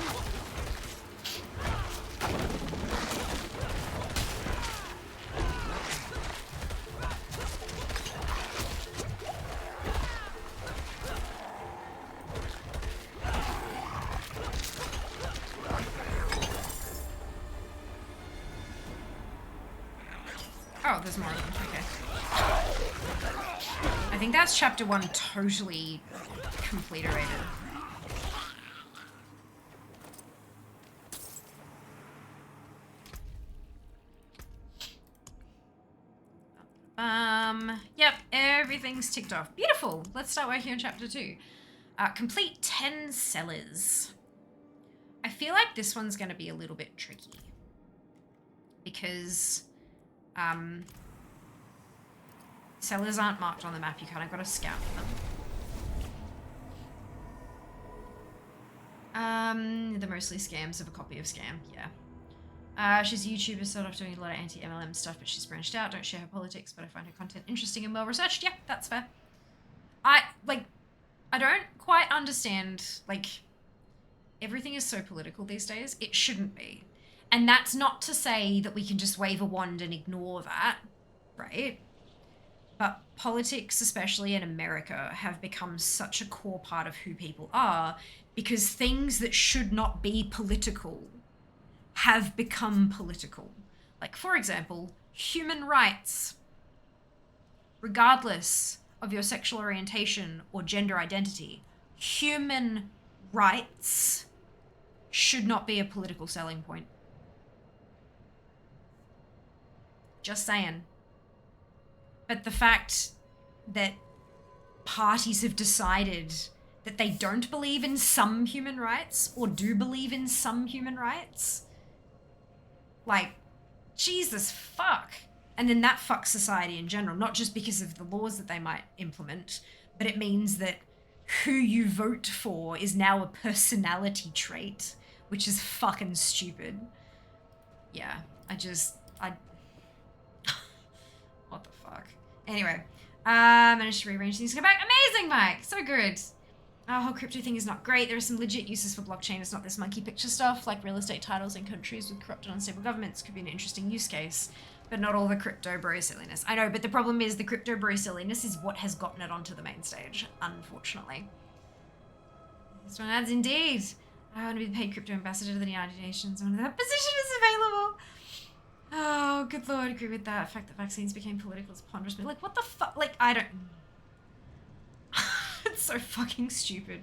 Oh, there's more of them. Okay. I think that's chapter 1 totally completerated. Yep, everything's ticked off. Beautiful. Let's start working on chapter 2. Complete 10 cellars. I feel like this one's going to be a little bit tricky because cellars aren't marked on the map. You kind of got to scout them. They're mostly scams of a copy of Scam. Yeah. She's a YouTuber, started off doing a lot of anti-MLM stuff, but she's branched out. Don't share her politics, but I find her content interesting and well-researched. Yeah, that's fair. I don't quite understand, like, everything is so political these days. It shouldn't be. And that's not to say that we can just wave a wand and ignore that, right? But politics, especially in America, have become such a core part of who people are because things that should not be political have become political. Like, for example, human rights. Regardless of your sexual orientation or gender identity, human rights should not be a political selling point. Just saying. But the fact that parties have decided that they don't believe in some human rights or do believe in some human rights, like, Jesus fuck. And then that fucks society in general, not just because of the laws that they might implement, but it means that who you vote for is now a personality trait, which is fucking stupid. Yeah, I what the fuck? Anyway, managed to rearrange things to come back. Amazing, Mike. So good. Our whole crypto thing is not great. There are some legit uses for blockchain. It's not this monkey picture stuff, like real estate titles in countries with corrupt and unstable governments could be an interesting use case, but not all the crypto bro silliness. I know, but the problem is the crypto bro silliness is what has gotten it onto the main stage, unfortunately. This one adds indeed. I want to be the paid crypto ambassador to the United Nations when that position is available. Oh, good lord, agree with that. The fact that vaccines became political is ponderous. Like, what the fuck? Like, I don't... It's so fucking stupid.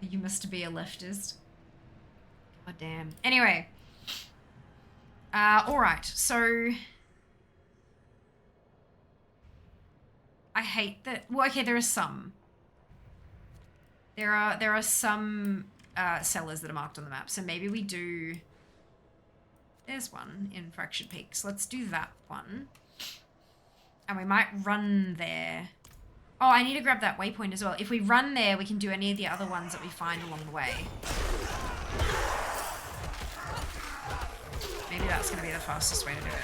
You must be a leftist. God damn. Anyway. Alright, so... I hate that... Well, okay, there are some. There are some sellers that are marked on the map, so maybe we do... There's one in Fractured Peaks. Let's do that one. And we might run there. Oh, I need to grab that waypoint as well. If we run there, we can do any of the other ones that we find along the way. Maybe that's going to be the fastest way to do it.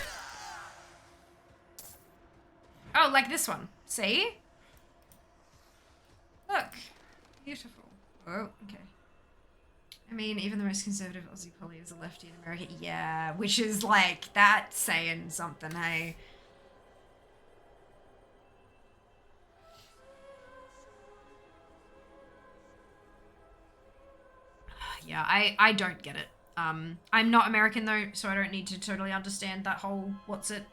Oh, like this one. See? Look. Beautiful. Oh, okay. I mean, even the most conservative Aussie poly is a lefty in America. Yeah, which is like, that's saying something, hey? Yeah, I don't get it. I'm not American though, so I don't need to totally understand that whole what's it.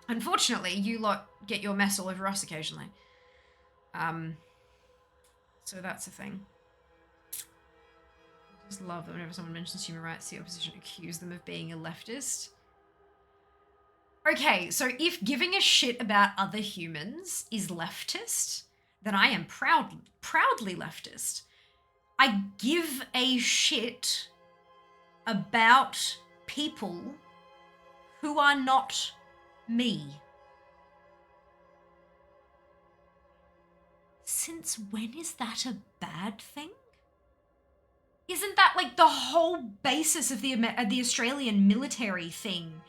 Unfortunately, you lot get your mess all over us occasionally. So that's a thing. I just love that whenever someone mentions human rights, the opposition accuse them of being a leftist. Okay, so if giving a shit about other humans is leftist, then I am proudly leftist. I give a shit about people who are not me. Since when is that a bad thing? Isn't that like the whole basis of the Australian military thing?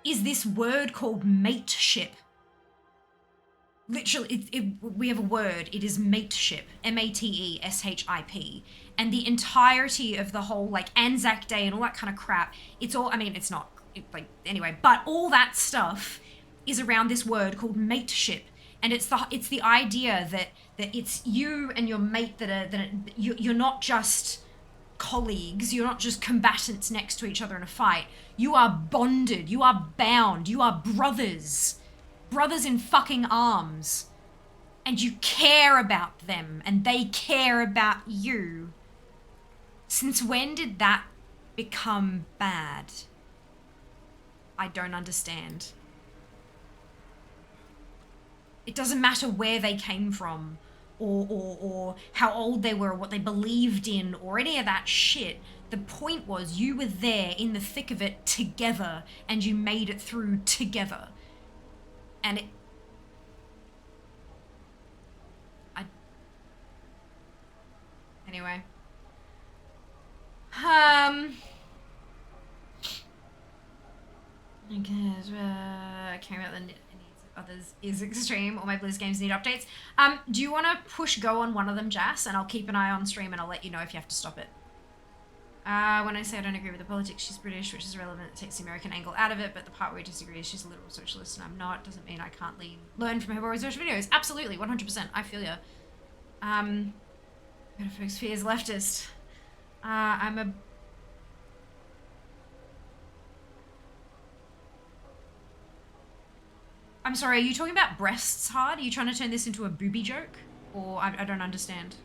Is this word called mateship? Literally, we have a word. It is mateship. M-A-T-E-S-H-I-P. And the entirety of the whole, like, Anzac Day and all that kind of crap, it's all, I mean, it's not, anyway, but all that stuff is around this word called mateship. And it's the idea that it's you and your mate you're not just colleagues, you're not just combatants next to each other in a fight. You are bonded, you are bound, you are brothers. Brothers in fucking arms. And you care about them, and they care about you. Since when did that become bad? I don't understand. It doesn't matter where they came from, or how old they were, or what they believed in, or any of that shit. The point was you were there in the thick of it together, and you made it through together. And it... Anyway. Caring about the needs of others is extreme. All my Blizz games need updates. Do you want to push go on one of them, Jas? And I'll keep an eye on stream and I'll let you know if you have to stop it. When I say I don't agree with the politics, she's British, which is relevant. It takes the American angle out of it, but the part where we disagree is she's a literal socialist and I'm not. Doesn't mean I can't learn from her boring social videos. Absolutely, 100%. I feel ya. Folks, fears leftist. I'm sorry, are you talking about breasts hard? Are you trying to turn this into a booby joke? Or I don't understand.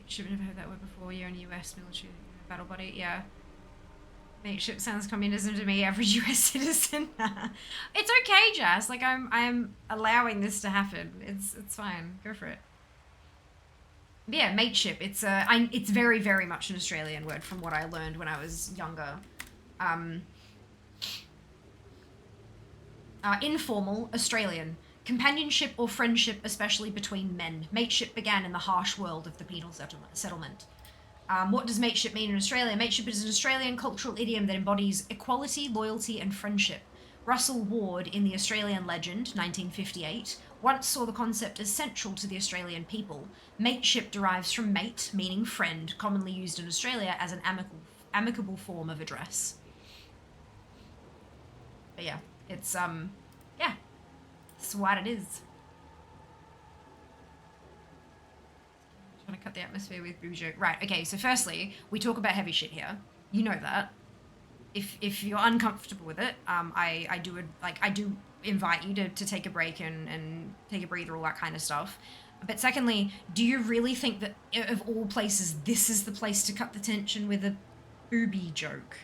Should have never heard that word before. You're in US military battle body. Yeah. Mateship sounds communism to me, average US citizen. It's okay, Jas. Like I'm allowing this to happen. It's fine. Go for it. But yeah, mateship. It's it's very, very much an Australian word from what I learned when I was younger. Informal Australian. companionship or friendship, especially between men. Mateship began in the harsh world of the penal settlement. What does mateship mean in Australia? Mateship is an Australian cultural idiom that embodies equality, loyalty, and friendship. Russell Ward, in The Australian Legend, 1958, once saw the concept as central to the Australian people. Mateship derives from mate, meaning friend, commonly used in Australia as an amicable form of address. But yeah, it's, yeah, it's what it is. I'm trying to cut the atmosphere with booby joke. Right, okay, so firstly, we talk about heavy shit here. You know that. If you're uncomfortable with it, I do invite you to take a break and take a breather, all that kind of stuff. But secondly, do you really think that of all places, this is the place to cut the tension with a booby joke?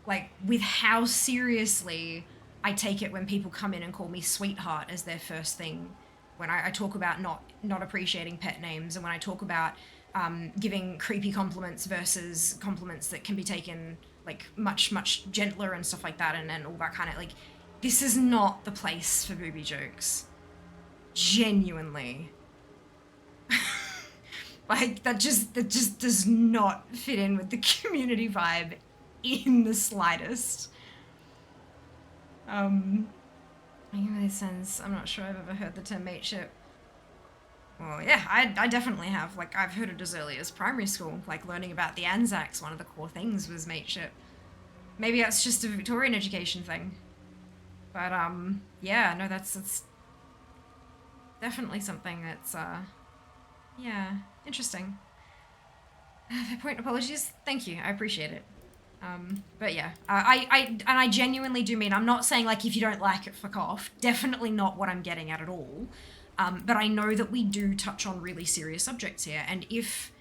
Like, with how seriously I take it when people come in and call me sweetheart as their first thing, when I talk about not appreciating pet names, and when I talk about giving creepy compliments versus compliments that can be taken like much gentler and stuff like that, and all that kind of, like, this is not the place for booby jokes. Genuinely. Like, that just does not fit in with the community vibe in the slightest. Making really sense. I'm not sure I've ever heard the term mateship. Well, yeah, I definitely have. Like, I've heard it as early as primary school. Like, learning about the Anzacs, one of the core things was mateship. Maybe that's just a Victorian education thing. But, yeah, no, that's definitely something that's, yeah, interesting. Fair point, apologies. Thank you, I appreciate it. But yeah, I genuinely do mean, I'm not saying, like, if you don't like it, fuck off. Definitely not what I'm getting at all. But I know that we do touch on really serious subjects here, and if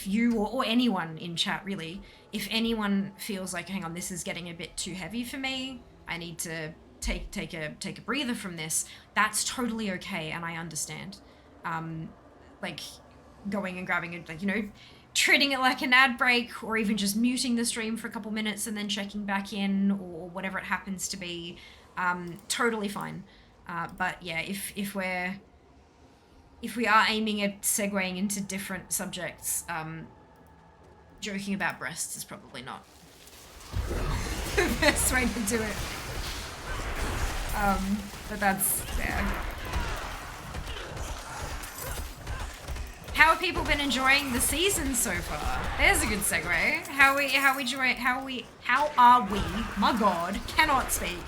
you or anyone in chat, really, if anyone feels like, hang on, this is getting a bit too heavy for me, I need to take a breather from this, that's totally okay, and I understand. Like, going and grabbing it, like, you know, treating it like an ad break, or even just muting the stream for a couple minutes and then checking back in, or whatever it happens to be, totally fine. But yeah, if we are aiming at segueing into different subjects, joking about breasts is probably not the best way to do it. But that's, yeah. How have people been enjoying the season so far? There's a good segue. How are we, my god, cannot speak,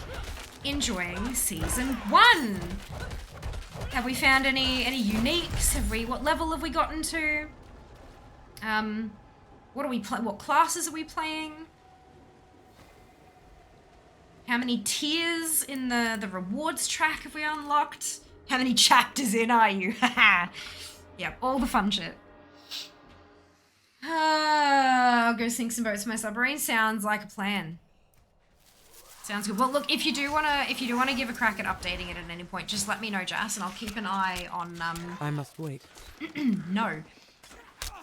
enjoying season 1? Have we found any uniques? What level have we gotten to? What classes are we playing? How many tiers in the rewards track have we unlocked? How many chapters in are you? Haha. Yep, all the fun shit. I'll go sink some boats in my submarine. Sounds like a plan. Sounds good. Well, look, if you do wanna give a crack at updating it at any point, just let me know, Jas, and I'll keep an eye on. I must wait. No.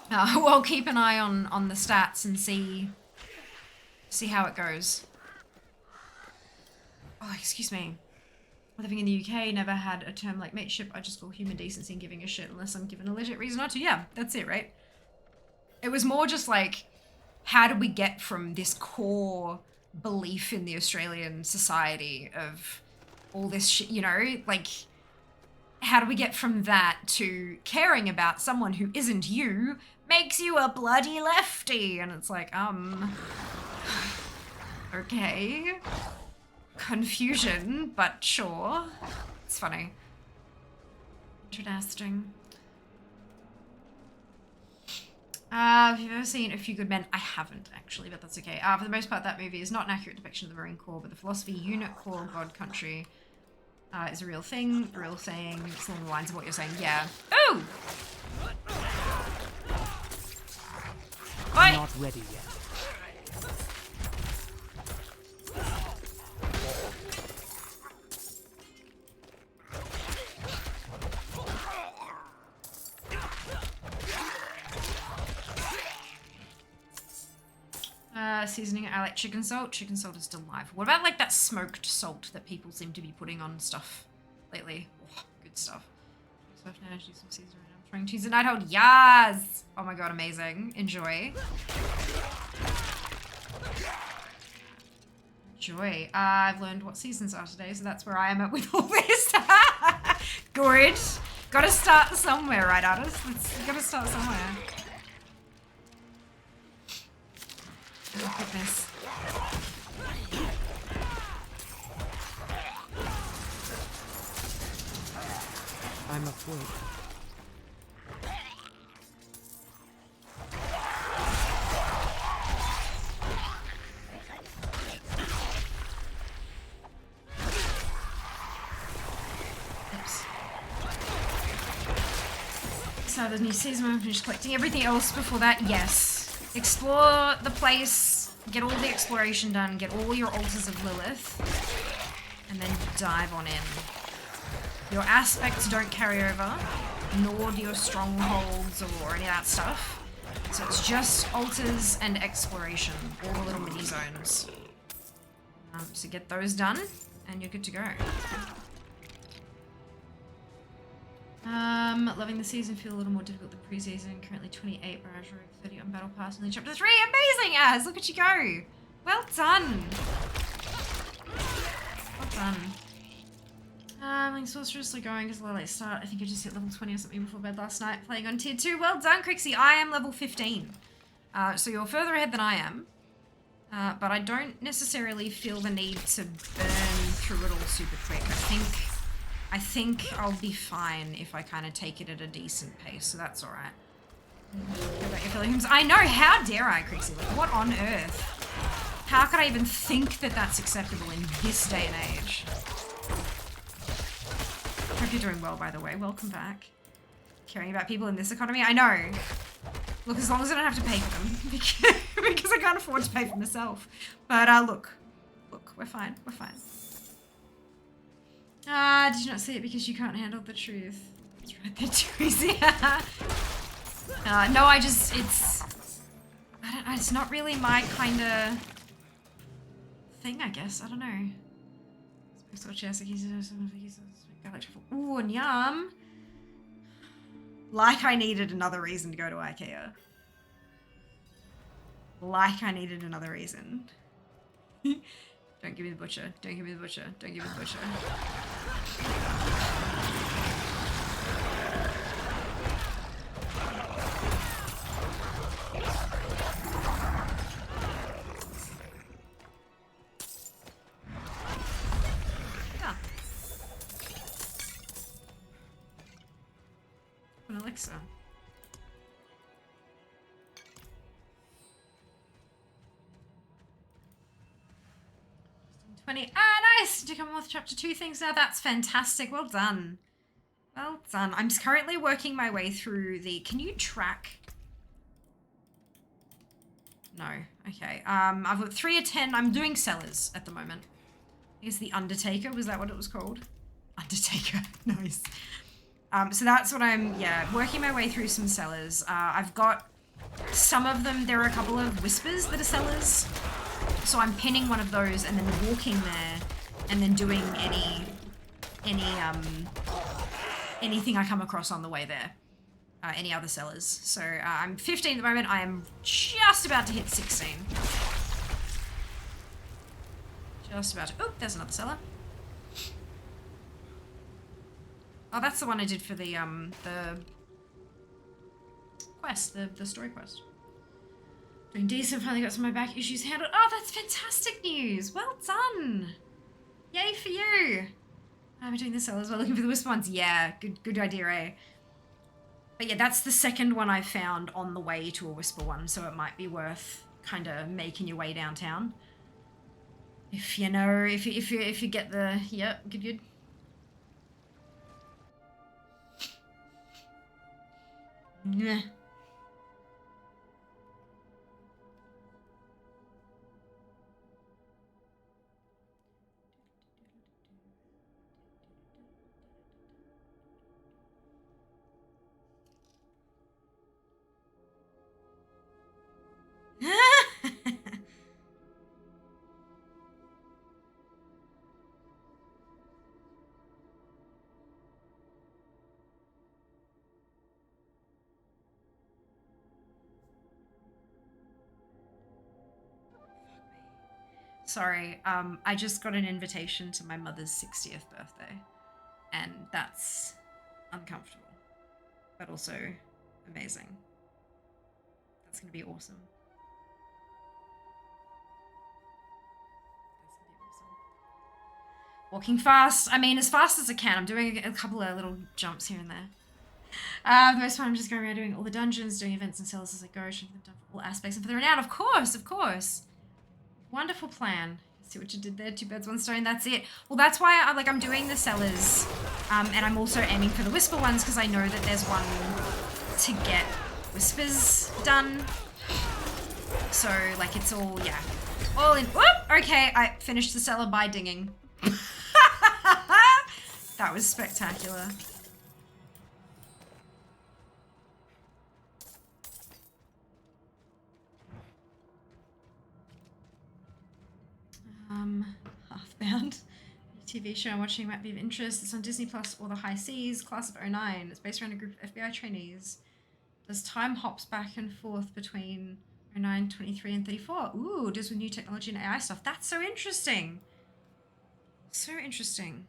I'll keep an eye on the stats and see how it goes. Oh, excuse me. Living in the UK, never had a term like mateship. I just call human decency and giving a shit unless I'm given a legit reason not to. Yeah, that's it, right? It was more just like, how do we get from this core belief in the Australian society of all this shit, you know, like, how do we get from that to caring about someone who isn't you makes you a bloody lefty? And it's like, okay. Confusion, but sure. It's funny. Interesting. Have you ever seen A Few Good Men? I haven't, actually, but that's okay. For the most part, that movie is not an accurate depiction of the Marine Corps, but the philosophy, unit, core, God, country, is a real thing, a real saying. It's along the lines of what you're saying. Yeah. Ooh! I'm not ready yet. seasoning. I like chicken salt. Chicken salt is delightful. What about like that smoked salt that people seem to be putting on stuff lately? Oh, good stuff. So now do some seasoning. I'm trying cheese and Nighthold. Yes! Oh my god, amazing. Enjoy. Enjoy. I've learned what seasons are today, so that's where I am at with all this. Good. Gotta start somewhere, right, artists? Gotta start somewhere. Oh, goodness. I'm afraid. Oops. So the new season, I'm finished collecting everything else before that. Yes. Explore the place, get all the exploration done, get all your altars of Lilith, and then dive on in. Your aspects don't carry over, nor do your strongholds or any of that stuff. So it's just altars and exploration, all the little mini zones. So get those done, and you're good to go. Loving the season, feel a little more difficult than pre-season. Currently 28 Barrage Rogue, 30 on Battle Pass, only chapter 3. Amazing, Az! Look at you go! Well done! Well done. Sorceress are going because of a late start. I think I just hit level 20 or something before bed last night, playing on tier 2. Well done, Crixie. I am level 15. So you're further ahead than I am. But I don't necessarily feel the need to burn through it all super quick. I think I'll be fine if I kind of take it at a decent pace, so that's alright. What about your feelings? I know, how dare I, Crixie? Like, what on earth? How could I even think that that's acceptable in this day and age? Hope you're doing well, by the way. Welcome back. Caring about people in this economy? I know. Look, as long as I don't have to pay for them, because I can't afford to pay for myself. But, look, we're fine, we're fine. Did you not see it because you can't handle the truth? It's right there, Teresa. No, it's not really my kind of thing, I guess. I don't know. Ooh, and yum. Like I needed another reason to go to IKEA. Like I needed another reason. Don't give me the butcher. Don't give me the butcher. Don't give me the butcher. Yeah. An elixir. 20. Ah, nice! To come with chapter 2 things now. That's fantastic. Well done. Well done. I'm currently working my way through the... Can you track? No. Okay. I've got 3 of 10. I'm doing sellers at the moment. I guess the Undertaker. Was that what it was called? Undertaker. Nice. So that's what I'm, working my way through some sellers. I've got some of them. There are a couple of whispers that are sellers. So I'm pinning one of those and then walking there and then doing anything I come across on the way there. Any other sellers. So I'm 15 at the moment. I am just about to hit 16. Just about to, oh, there's another seller. Oh, that's the one I did for the quest, the story quest. Doing decent, finally got some of my back issues handled. Oh, that's fantastic news. Well done. Yay for you. I'm doing this as well, looking for the whisper ones. Yeah, good idea, eh? But yeah, that's the second one I found on the way to a whisper one, so it might be worth kind of making your way downtown. If you know, if you get the, yep, good. Meh. sorry. I just got an invitation to my mother's 60th birthday. And that's uncomfortable. But also amazing. That's going to be awesome. Walking fast. I mean, as fast as I can. I'm doing a couple of little jumps here and there. The most fun, I'm just going around doing all the dungeons, doing events and cells as I go, showing them done for all aspects and for the renown. Of course, of course. Wonderful plan. See what you did there. 2 birds, 1 stone. That's it. Well, that's why I'm doing the cellars, and I'm also aiming for the whisper ones because I know that there's one to get whispers done. So like it's all all in. Whoop! Okay, I finished the cellar by dinging. That was spectacular. Halfbound. TV show I'm watching might be of interest. It's on Disney Plus or The High Seas, class of '09. It's based around a group of FBI trainees. Does time hops back and forth between '09, 23, and 34. Ooh, does with new technology and AI stuff. That's so interesting. So interesting.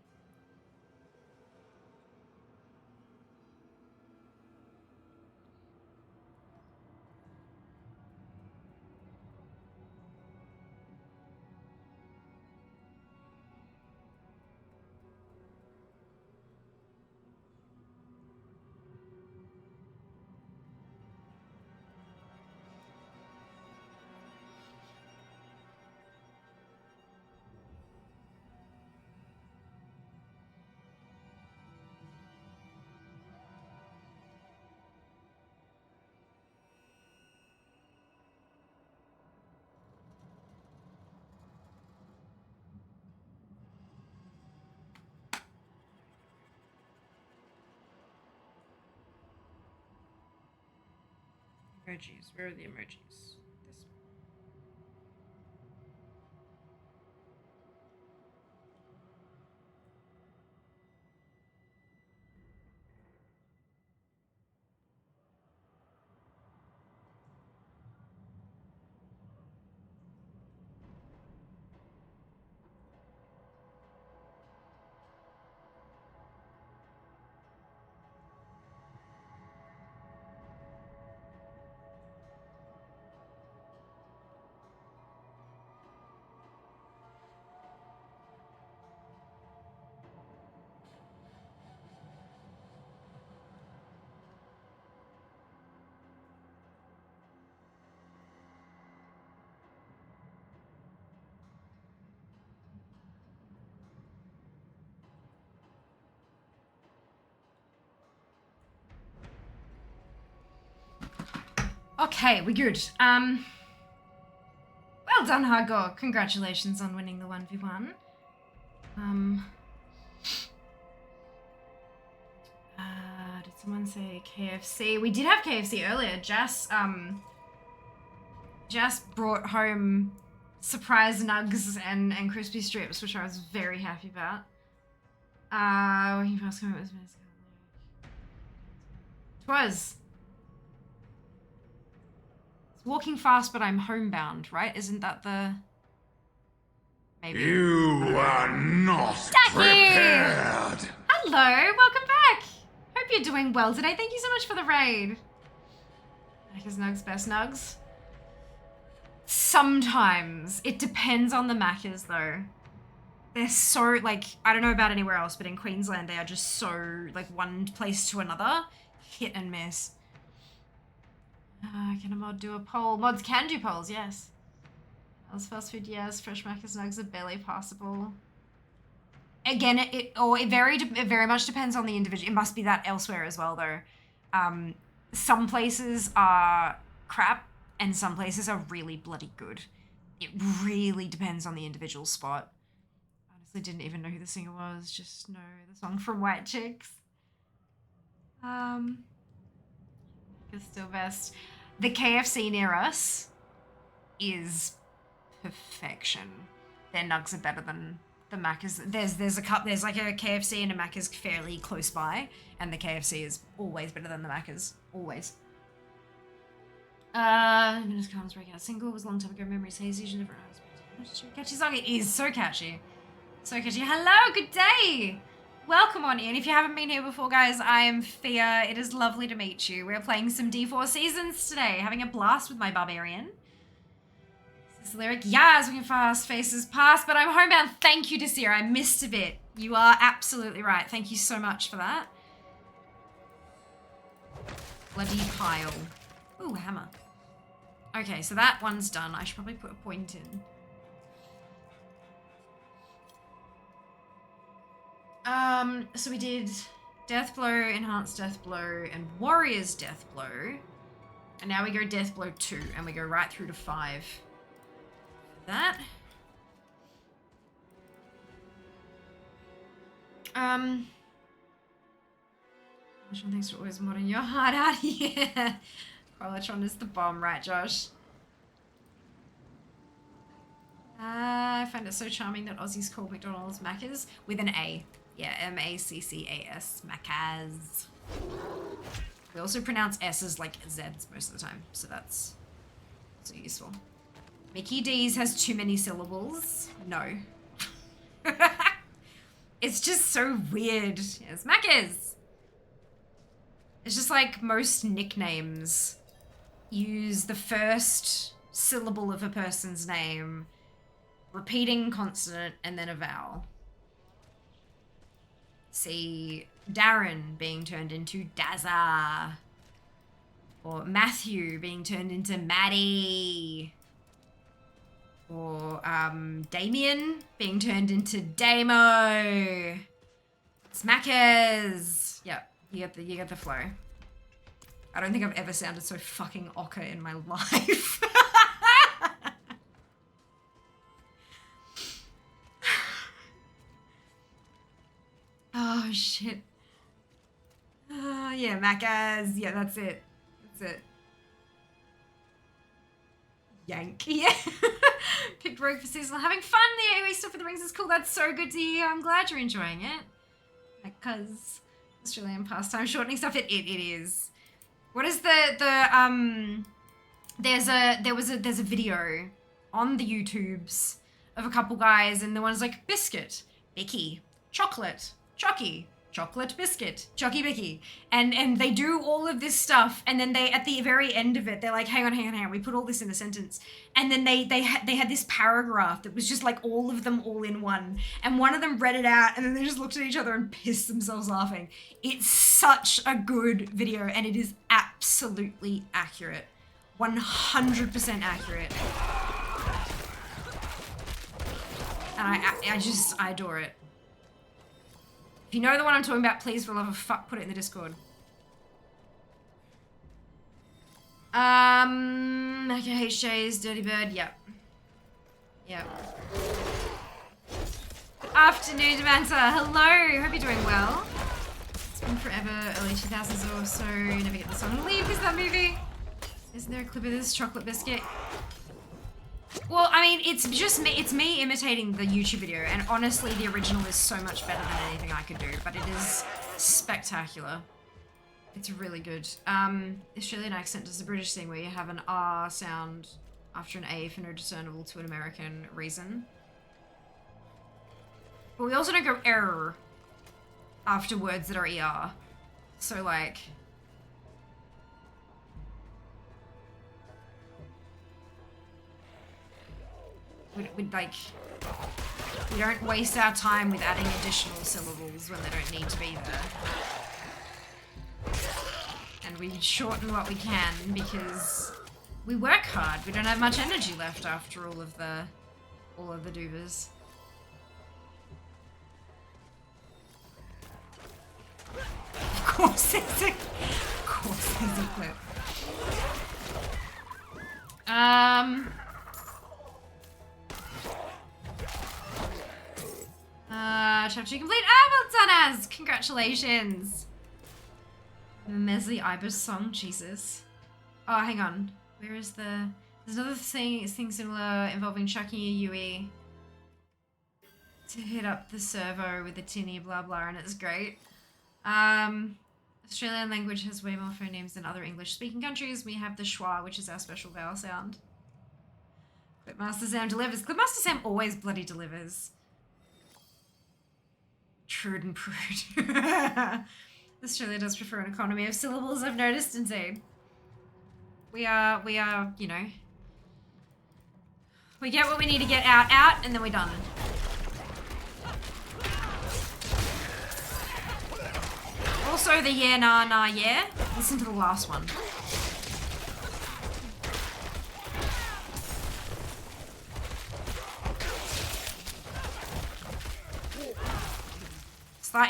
Emojis. Where are the emojis? This one. Okay, we're good. Well done, Hargor. Congratulations on winning the 1v1. Did someone say KFC? We did have KFC earlier. Jas brought home surprise nugs and crispy strips, which I was very happy about. Working fast, come it was. Walking fast, but I'm homebound, right? Isn't that the... Maybe. You are not prepared. Hello, welcome back. Hope you're doing well today. Thank you so much for the raid. Macca's nugs, best nugs. Sometimes. It depends on the Macca's though. They're so, like, I don't know about anywhere else, but in Queensland they are just so, like, one place to another. Hit and miss. Can a mod do a poll? Mods can do polls, yes. As fast food, yes. Fresh Macca's nugs are barely passable. Again, it very much depends on the individual. It must be that elsewhere as well, though. Some places are crap, and some places are really bloody good. It really depends on the individual spot. Honestly, didn't even know who the singer was. Just know the song from White Chicks. It's still best. The KFC near us is perfection. Their nugs are better than the Macca's. There's like a KFC and a Macca's fairly close by, and the KFC is always better than the Macca's. Always. Minus Comes break out single. It was a long time ago. Memories hazy. You never know. Catchy song. It is so catchy. So catchy. Hello, good day. Welcome on in. If you haven't been here before, guys, I am Fia. It is lovely to meet you. We're playing some D4 Seasons today, having a blast with my barbarian. This lyric, yes, we can fast faces past, but I'm homebound. Thank you, Desir. I missed a bit. You are absolutely right. Thank you so much for that. Bloody pile. Ooh, hammer. Okay, so that one's done. I should probably put a point in. So we did Death Blow, Enhanced Death Blow, and Warrior's Death Blow. And now we go Death Blow 2, and we go right through to 5. That. Thanks for always modding your heart out here. Corlatron is the bomb, right, Josh? I find it so charming that Aussies call McDonald's Macca's with an A. Yeah, M-A-C-C-A-S, Macca's. We also pronounce S's like Z's most of the time, so that's so useful. Mickey D's has too many syllables. No. It's just so weird. It's Macca's. It's just like most nicknames use the first syllable of a person's name, repeating consonant, and then a vowel. See Darren being turned into Dazza. Or Matthew being turned into Maddie. Or Damien being turned into Damo. Smackers. Yep, you get the flow. I don't think I've ever sounded so fucking ochre in my life. Oh shit. Yeah, Maccas. Yeah, that's it. That's it. Yank. Yeah. Picked Rogue for seasonal. Having fun. The AoE stuff for the rings is cool. That's so good to hear. I'm glad you're enjoying it. Because Australian pastime shortening stuff. It is. What is there's a video on the YouTubes of a couple guys, and the one's like biscuit, bicky, chocolate, chocky, chocolate biscuit, chocky bicky, and they do all of this stuff, and then they at the very end of it they're like, hang on, we put all this in a sentence, and then they had this paragraph that was just like all of them all in one, and one of them read it out, and then they just looked at each other and pissed themselves laughing. It's such a good video, and it is absolutely accurate, 100% accurate, and I adore it. If you know the one I'm talking about, please, for love of fuck, put it in the Discord. Okay, HJ's Dirty Bird, yep. Yep. Afternoon, Samantha. Hello, hope you're doing well. It's been forever, early 2000s or so. Never get the song Leave. Is that movie? Isn't there a clip of this chocolate biscuit? Well, I mean, it's just me. It's me imitating the YouTube video, and honestly, the original is so much better than anything I could do. But it is spectacular. It's really good. Australian accent does the British thing where you have an R sound after an A for no discernible to an American reason. But we also don't go error after words that are ER. So like. We don't waste our time with adding additional syllables when they don't need to be there. And we shorten what we can because we work hard. We don't have much energy left after all of the doovers. Of course there's a clip. Chapter 2 complete. Ah, well done, Az! Congratulations! The Mesley Ibis song, Jesus. Oh, hang on. Where is the... There's another thing similar involving chucking a UE to hit up the servo with a tinny blah blah, and it's great. Australian language has way more phonemes than other English-speaking countries. We have the schwa, which is our special vowel sound. Clipmaster Sam delivers. Clipmaster Sam always bloody delivers. Trude and prude. Australia does prefer an economy of syllables, I've noticed, indeed. We are, you know, we get what we need to get out, and then we're done. Also the yeah, nah, nah, yeah. Listen to the last one.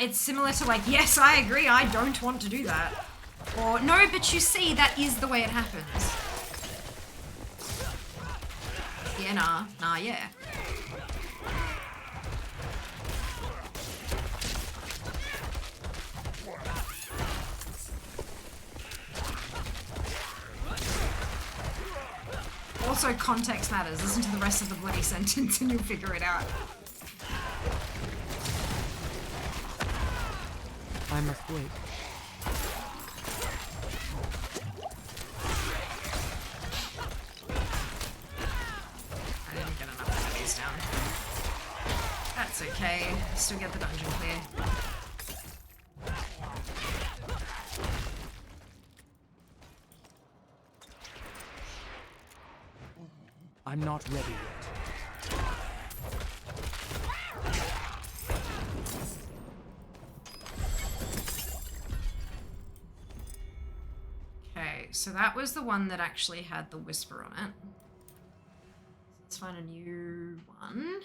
It's similar to like, yes, I agree, I don't want to do that. Or, no, but you see, that is the way it happens. Yeah, nah, nah, yeah. Also, context matters. Listen to the rest of the bloody sentence and you'll figure it out. I must wait. I didn't get enough enemies down. That's okay. Still get the dungeon clear. I'm not ready yet. Okay, so that was the one that actually had the whisper on it. Let's find a new one.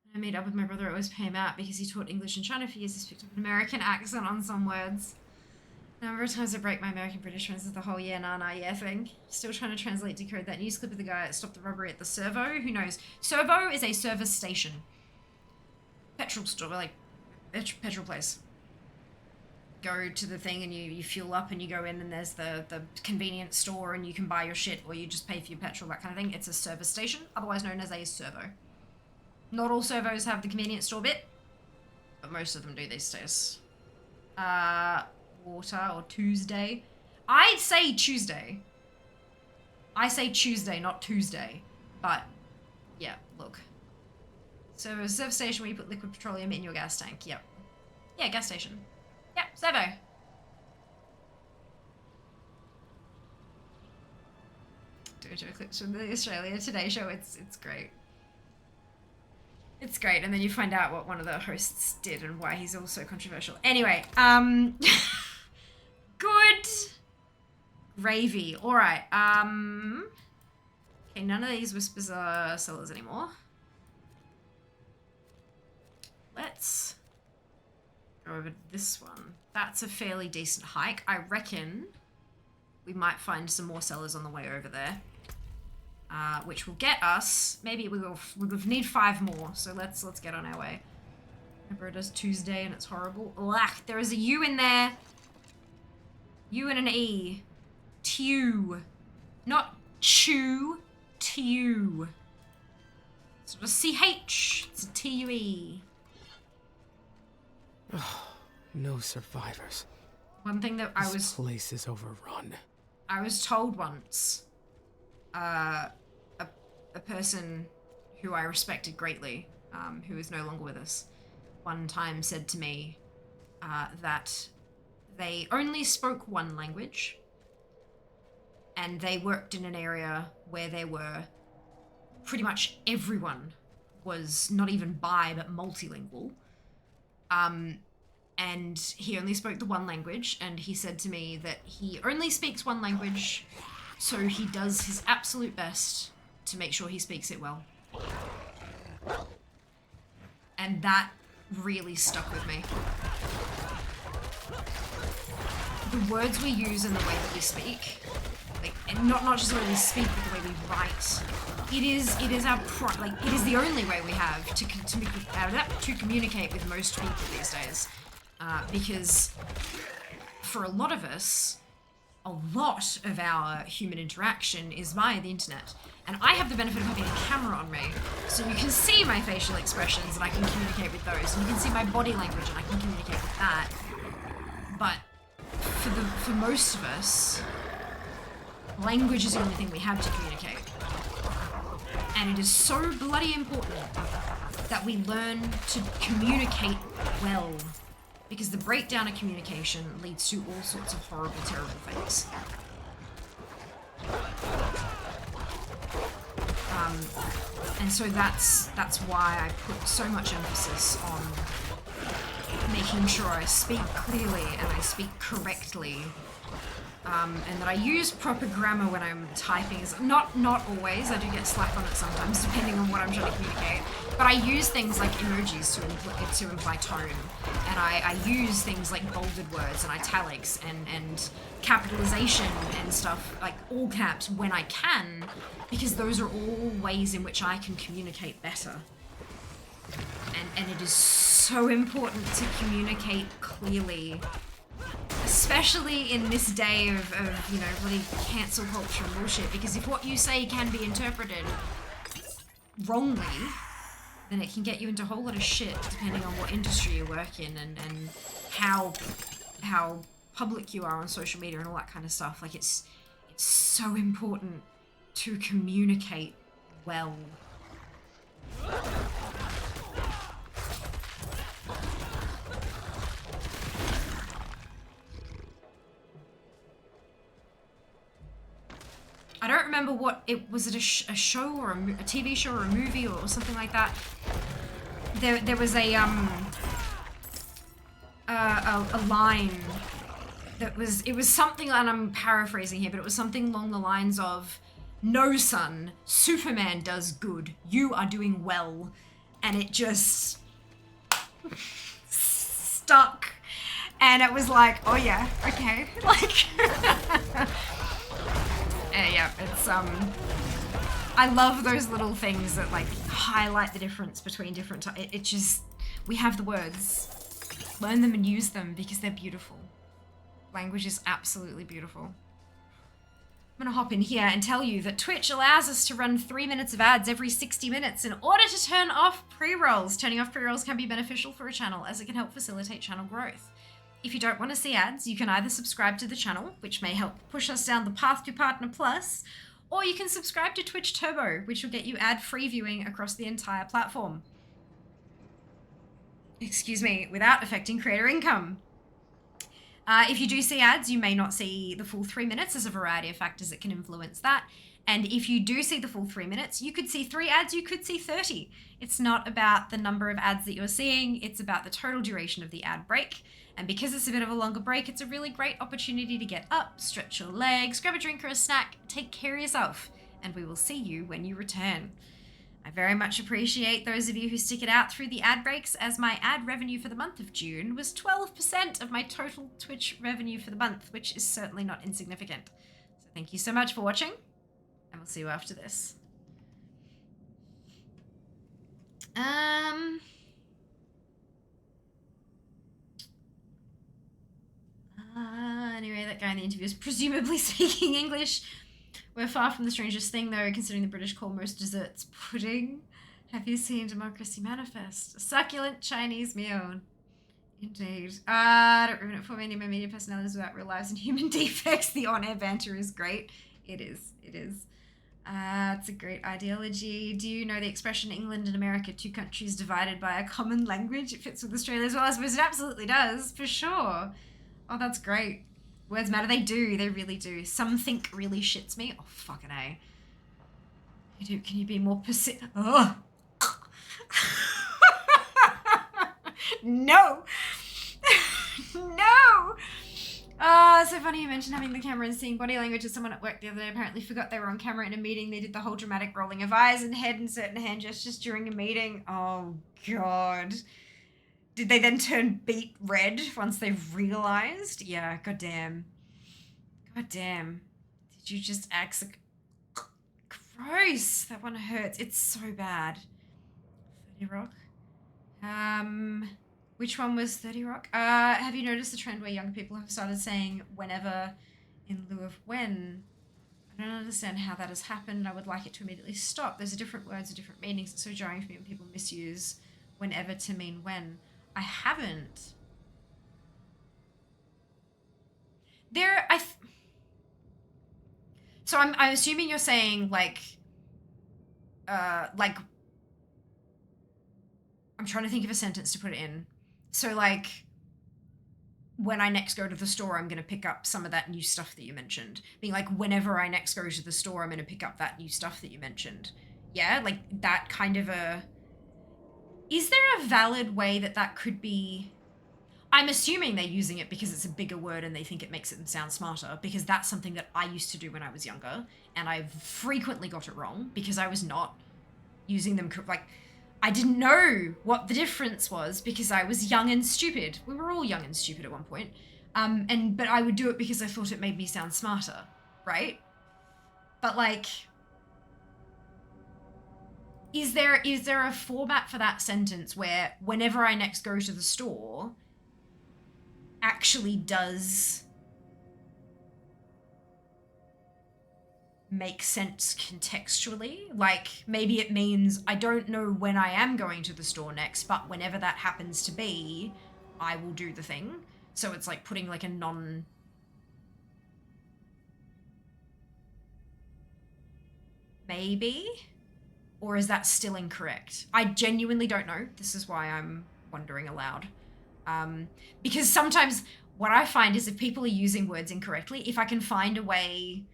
When I meet up with my brother, I always pay him out because he taught English in China for years. He's picked up an American accent on some words. The number of times I break my American-British friends with the whole yeah, nah, nah, yeah thing. Still trying to translate, decode that news clip of the guy that stopped the robbery at the servo. Who knows? Servo is a service station. Petrol store, like, petrol place. Go to the thing and you fuel up and you go in and there's the convenience store and you can buy your shit or you just pay for your petrol, that kind of thing. It's a service station, otherwise known as a servo. Not all servos have the convenience store bit, but most of them do these days. Water or Tuesday. I'd say Tuesday. I say Tuesday, not Tuesday. But, yeah, look. So a servo station where you put liquid petroleum in your gas tank. Yep. Yeah, gas station. Yep, servo. Do clips from the Australia Today show. It's great. It's great, and then you find out what one of the hosts did and why he's also controversial. Anyway, good gravy. All right. Okay, none of these whispers are sellers anymore. Let's go over to this one. That's a fairly decent hike. I reckon we might find some more sellers on the way over there. Which will get us, maybe we'll need 5 more, so let's get on our way. Remember it is Tuesday and it's horrible. Ugh, there is a U in there. U and an E. Tew. Not chew, tew. It's not a CH, it's a TUE. No survivors. One thing that This place is overrun. I was told once, a person who I respected greatly, who is no longer with us, one time said to me that they only spoke one language and they worked in an area where there were pretty much everyone was not even bi but multilingual. And he only spoke the one language, and he said to me that he only speaks one language, so he does his absolute best to make sure he speaks it well. And that really stuck with me. The words we use and the way that we speak, like, and not just the way we speak, but the way we write. It is our it is the only way we have to communicate with most people these days. Because for a lot of us, a lot of our human interaction is via the internet. And I have the benefit of having a camera on me, so you can see my facial expressions and I can communicate with those. And you can see my body language and I can communicate with that. But for most of us, language is the only thing we have to communicate. And it is so bloody important that we learn to communicate well. Because the breakdown of communication leads to all sorts of horrible, terrible things. And so that's why I put so much emphasis on making sure I speak clearly and I speak correctly. And that I use proper grammar when I'm typing. Not always, I do get slack on it sometimes, depending on what I'm trying to communicate. But I use things like emojis to imply tone. And I use things like bolded words and italics and capitalization and stuff, like all caps when I can, because those are all ways in which I can communicate better. And it is so important to communicate clearly. Especially in this day of you know, really cancel culture and bullshit, because if what you say can be interpreted wrongly, then it can get you into a whole lot of shit depending on what industry you work in and how public you are on social media and all that kind of stuff. Like it's so important to communicate well. I don't remember what it was. It a show or a TV show or a movie or something like that. There was a line that was, it was something, and I'm paraphrasing here, but it was something along the lines of, "No, son, Superman does good. You are doing well," and it just stuck, and it was like, oh yeah, okay, like. Yeah, it's, I love those little things that, like, highlight the difference between different, it just, we have the words. Learn them and use them because they're beautiful. Language is absolutely beautiful. I'm gonna hop in here and tell you that Twitch allows us to run 3 minutes of ads every 60 minutes in order to turn off pre-rolls. Turning off pre-rolls can be beneficial for a channel as it can help facilitate channel growth. If you don't want to see ads, you can either subscribe to the channel, which may help push us down the path to Partner Plus, or you can subscribe to Twitch Turbo, which will get you ad-free viewing across the entire platform. Excuse me, without affecting creator income. If you do see ads, you may not see the full 3 minutes. There's a variety of factors that can influence that. And if you do see the full 3 minutes, you could see 3 ads, you could see 30. It's not about the number of ads that you're seeing, it's about the total duration of the ad break. And because it's a bit of a longer break, it's a really great opportunity to get up, stretch your legs, grab a drink or a snack, take care of yourself, and we will see you when you return. I very much appreciate those of you who stick it out through the ad breaks, as my ad revenue for the month of June was 12% of my total Twitch revenue for the month, which is certainly not insignificant. So thank you so much for watching, and we'll see you after this. Anyway, that guy in the interview is presumably speaking English. We're far from the strangest thing, though, considering the British call most desserts pudding. Have you seen Democracy Manifest? A succulent Chinese meal. Indeed. Don't ruin it for me. Any of my media personalities without real lives and human defects. The on-air banter is great. It is. It is. It's a great ideology. Do you know the expression England and America, two countries divided by a common language? It fits with Australia as well. I suppose it absolutely does, for sure. Oh, that's great. Words matter. They do. They really do. Some think really shits me. Oh, fucking A. Can you be more persistent? Oh. No. No. It's so funny you mentioned having the camera and seeing body language. As someone at work the other day apparently forgot they were on camera in a meeting. They did the whole dramatic rolling of eyes and head and certain hand gestures during a meeting. Oh, God. Did they then turn beet red once they realized? Yeah, goddamn. Goddamn. Did you just act gross? That one hurts. It's so bad. 30 Rock. Which one was 30 Rock? Have you noticed the trend where younger people have started saying whenever in lieu of when? I don't understand how that has happened. I would like it to immediately stop. Those are different words with different meanings. It's so jarring for me when people misuse whenever to mean when. I haven't. So I'm assuming you're saying, like, like, I'm trying to think of a sentence to put it in. So like, when I next go to the store, I'm going to pick up some of that new stuff that you mentioned. Being like, whenever I next go to the store, I'm going to pick up that new stuff that you mentioned. Yeah, like that kind of a... Is there a valid way that that could be... I'm assuming they're using it because it's a bigger word and they think it makes it sound smarter, because that's something that I used to do when I was younger, and I frequently got it wrong because I was not using them... Like, I didn't know what the difference was because I was young and stupid. We were all young and stupid at one point. But I would do it because I thought it made me sound smarter, right? But like, is there a format for that sentence where whenever I next go to the store actually does make sense contextually? Like, maybe it means I don't know when I am going to the store next, but whenever that happens to be, I will do the thing. So it's like putting like a non... Maybe? Or is that still incorrect? I genuinely don't know. This is why I'm wondering aloud. Because sometimes what I find is if people are using words incorrectly, if I can find a way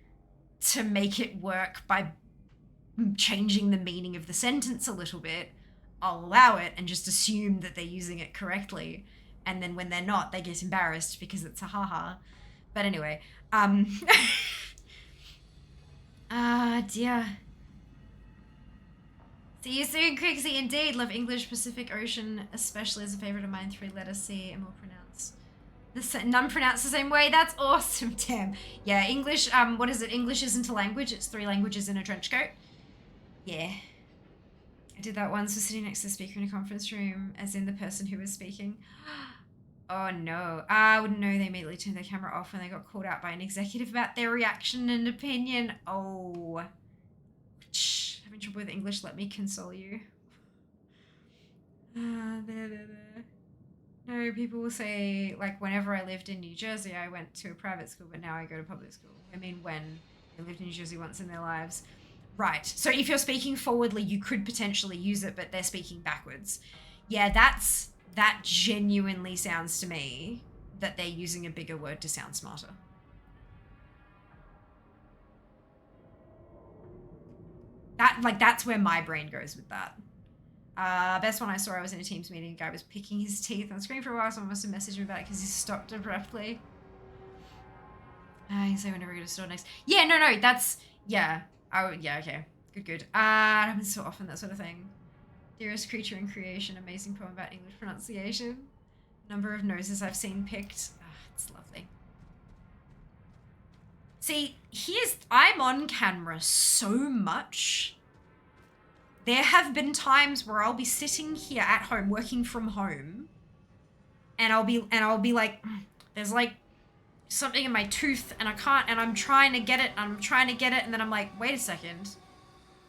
to make it work by changing the meaning of the sentence a little bit, I'll allow it and just assume that they're using it correctly. And then when they're not, they get embarrassed because it's a haha. But anyway, dear. See you soon, Crixie. Indeed, love English Pacific Ocean, especially as a favorite of mine. 3 letters C and more pronounced. None pronounced the same way. That's awesome. Damn. Yeah, English, what is it? English isn't a language. It's 3 languages in a trench coat. Yeah. I did that once. Was sitting next to the speaker in a conference room, as in the person who was speaking. Oh no. I wouldn't know. They immediately turned their camera off when they got called out by an executive about their reaction and opinion. Oh. Having trouble with English, let me console you. No, people will say, like, whenever I lived in New Jersey, I went to a private school, but now I go to public school. I mean, when they lived in New Jersey once in their lives. Right. So if you're speaking forwardly, you could potentially use it, but they're speaking backwards. Yeah, that genuinely sounds to me that they're using a bigger word to sound smarter. That's where my brain goes with that. Best one I saw, I was in a Teams meeting, a guy was picking his teeth on the screen for a while, someone must have messaged me about it because he stopped abruptly. You say whenever I go to store next. Yeah, no, that's, yeah. Yeah, okay. Good. It happens so often, that sort of thing. Dearest creature in creation, amazing poem about English pronunciation. Number of noses I've seen picked. It's lovely. See, I'm on camera so much. There have been times where I'll be sitting here at home, working from home, and I'll be like, there's like something in my tooth and I can't, and I'm trying to get it, and then I'm like, wait a second,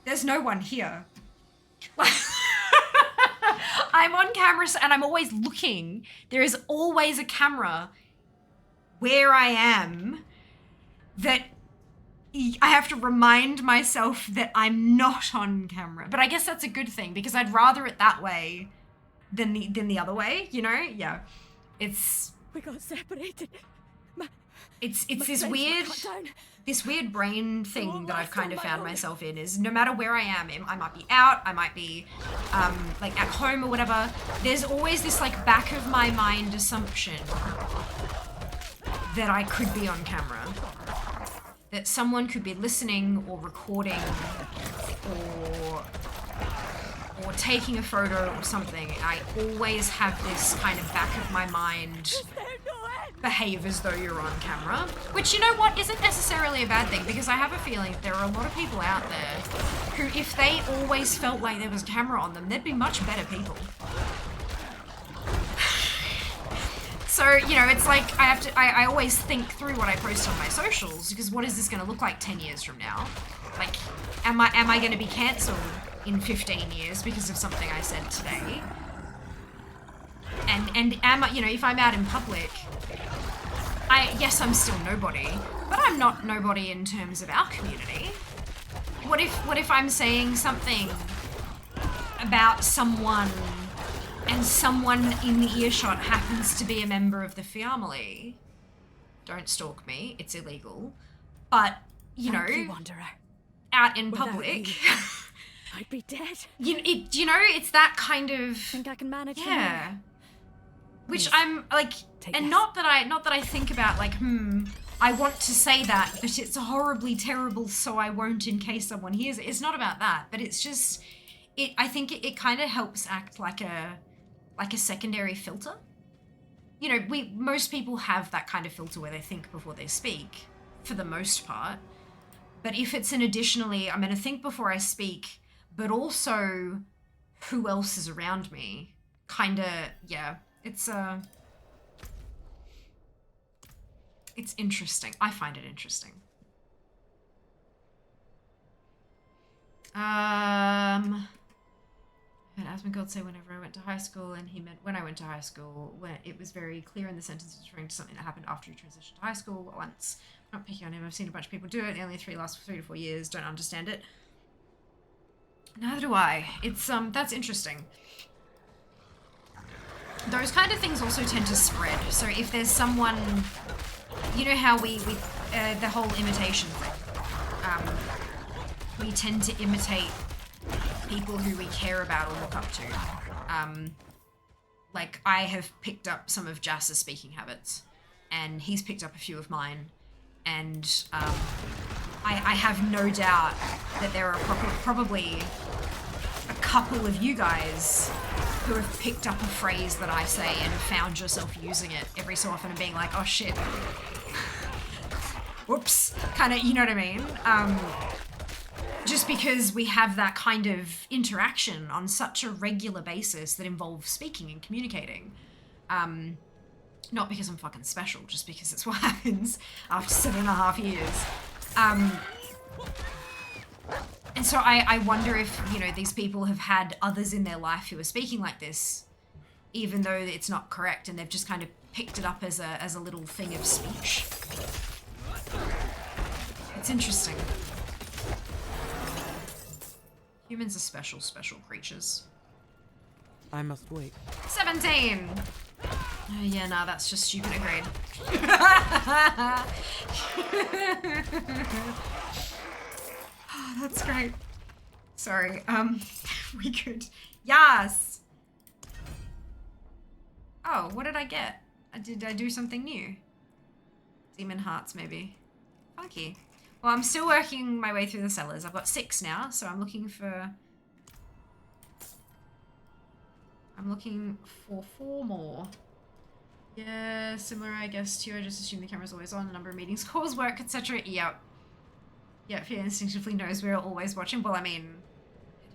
there's no one here. I'm on camera and I'm always looking. There is always a camera where I am that I have to remind myself that I'm not on camera. But I guess that's a good thing because I'd rather it that way than the other way, you know? Yeah. We got separated. It's this weird brain thing that I've kind of found myself in is no matter where I am, I might be out, I might be like at home or whatever, there's always this like back of my mind assumption that I could be on camera. That someone could be listening or recording or taking a photo or something. I always have this kind of back of my mind behave as though you're on camera, which, you know what, isn't necessarily a bad thing because I have a feeling there are a lot of people out there who, if they always felt like there was a camera on them, they'd be much better people. So, you know, it's like I always think through what I post on my socials because what is this going to look like 10 years from now? Like, am I going to be cancelled in 15 years because of something I said today? And am I, you know, if I'm out in public, yes, I'm still nobody, but I'm not nobody in terms of our community. what if I'm saying something about someone and someone in the earshot happens to be a member of the family? Don't stalk me, it's illegal. But, you know, Wanderer. out in Without public, you, I'd be dead. you know, it's that kind of... Think I can manage? Yeah. Which Please, I'm like, and this. not that I think about like, I want to say that, but it's horribly terrible, so I won't in case someone hears it. It's not about that, but it's just, I think it kind of helps act like a secondary filter. You know, most people have that kind of filter where they think before they speak, for the most part. But if it's an additionally, I'm going to think before I speak, but also who else is around me, kind of, yeah. It's interesting. I find it interesting. I heard Asmongold say whenever I went to high school, and he meant when I went to high school, when it was very clear in the sentence referring to something that happened after he transitioned to high school once. I'm not picking on him, I've seen a bunch of people do it. The only last 3 to 4 years, don't understand it. Neither do I. It's, that's interesting. Those kind of things also tend to spread. So if there's someone, you know how we the whole imitation thing, we tend to imitate people who we care about or look up to. Like I have picked up some of Jas's speaking habits, and he's picked up a few of mine, and I have no doubt that there are probably a couple of you guys who have picked up a phrase that I say and found yourself using it every so often and being like, oh shit, whoops, kind of, you know what I mean? Just because we have that kind of interaction on such a regular basis that involves speaking and communicating. Not because I'm fucking special, just because it's what happens after 7.5 years. And so I wonder if, you know, these people have had others in their life who are speaking like this, even though it's not correct, and they've just kind of picked it up as a little thing of speech. It's interesting. Humans are special creatures. I must wait. 17! Oh, yeah, nah, that's just stupid, agreed. Oh, that's great. Sorry, we could... Yes! Oh, what did I get? Did I do something new? Demon hearts, maybe. Funky. Well, I'm still working my way through the cellars. I've got 6 now, so I'm looking for 4 more. Yeah, similar, I guess, too. I just assume the camera's always on, the number of meetings, calls, work, etc. Yep. Yep, he instinctively knows we're always watching. Well, I mean,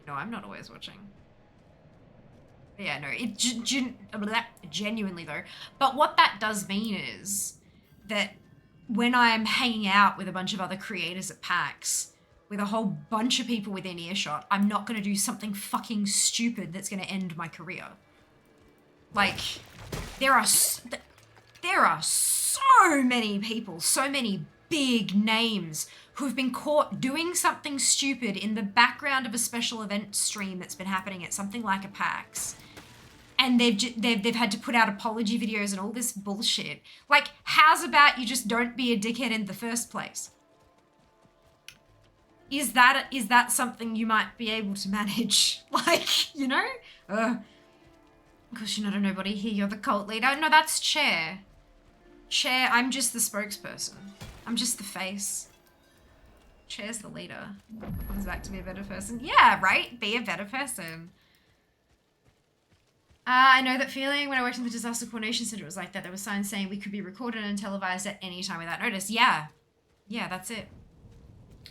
no, I'm not always watching. But yeah, no, it genuinely though. But what that does mean is that when I'm hanging out with a bunch of other creators at PAX, with a whole bunch of people within earshot, I'm not going to do something fucking stupid that's going to end my career. Like, there are so many people, so many big names who've been caught doing something stupid in the background of a special event stream that's been happening at something like a PAX. And they've had to put out apology videos and all this bullshit. Like, how's about you just don't be a dickhead in the first place? Is that something you might be able to manage? Like, you know? Of course you're not a nobody here, you're the cult leader. No, that's Chair. Chair, I'm just the spokesperson. I'm just the face. Chair's the leader. Comes back to be a better person. Yeah, right? Be a better person. I know that feeling. When I worked in the Disaster Coordination Center, it was like that. There were signs saying we could be recorded and televised at any time without notice. Yeah. Yeah, that's it.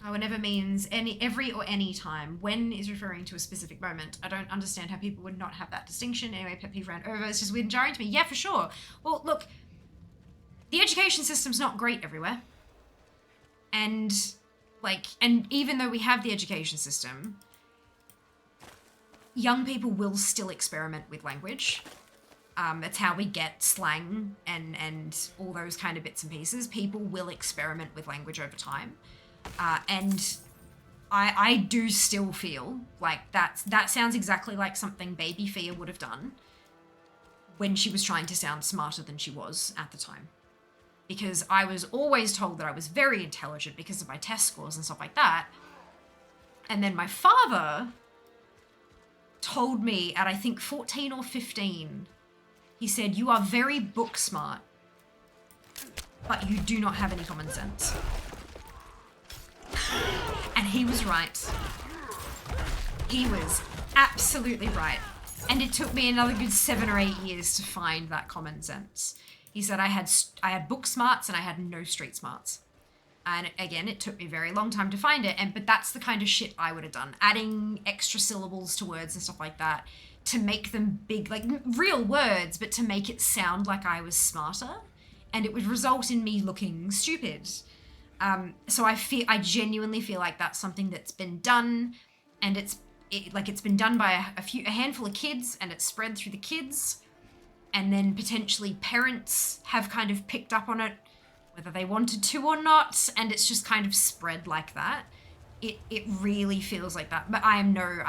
Whenever means every or any time. When is referring to a specific moment. I don't understand how people would not have that distinction. Anyway, pet peeve ran over. It's just weird and jarring to me. Yeah, for sure. Well, look, the education system's not great everywhere. And, and even though we have the education system, young people will still experiment with language. That's how we get slang and all those kind of bits and pieces. People will experiment with language over time. And I do still feel like that sounds exactly like something baby Fia would have done when she was trying to sound smarter than she was at the time. Because I was always told that I was very intelligent because of my test scores and stuff like that. And then my father told me at I think 14 or 15, he said, "You are very book smart, but you do not have any common sense." And he was right. He was absolutely right. And it took me another good 7 or 8 years to find that common sense. He said I had book smarts and I had no street smarts. And again, it took me a very long time to find it. But that's the kind of shit I would have done. Adding extra syllables to words and stuff like that to make them big, like real words, but to make it sound like I was smarter. And it would result in me looking stupid. So I genuinely feel like that's something that's been done, and it's been done by a handful of kids, and it's spread through the kids. And then potentially parents have kind of picked up on it, whether they wanted to or not, and it's just kind of spread like that. It really feels like that. But I am no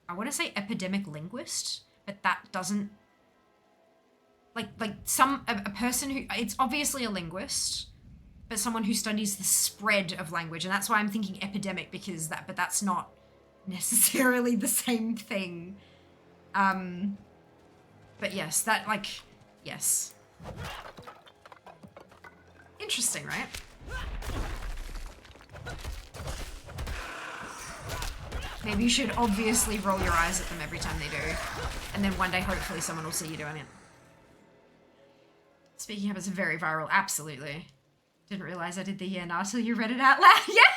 I want to say epidemic linguist, but that doesn't a person who, it's obviously a linguist, but someone who studies the spread of language, and that's why I'm thinking epidemic, because but that's not necessarily the same thing. But yes, yes. Interesting, right? Maybe you should obviously roll your eyes at them every time they do, and then one day hopefully someone will see you doing it. Speaking of, it's very viral, absolutely. Didn't realize I did the yeah nah till you read it out loud. Yeah.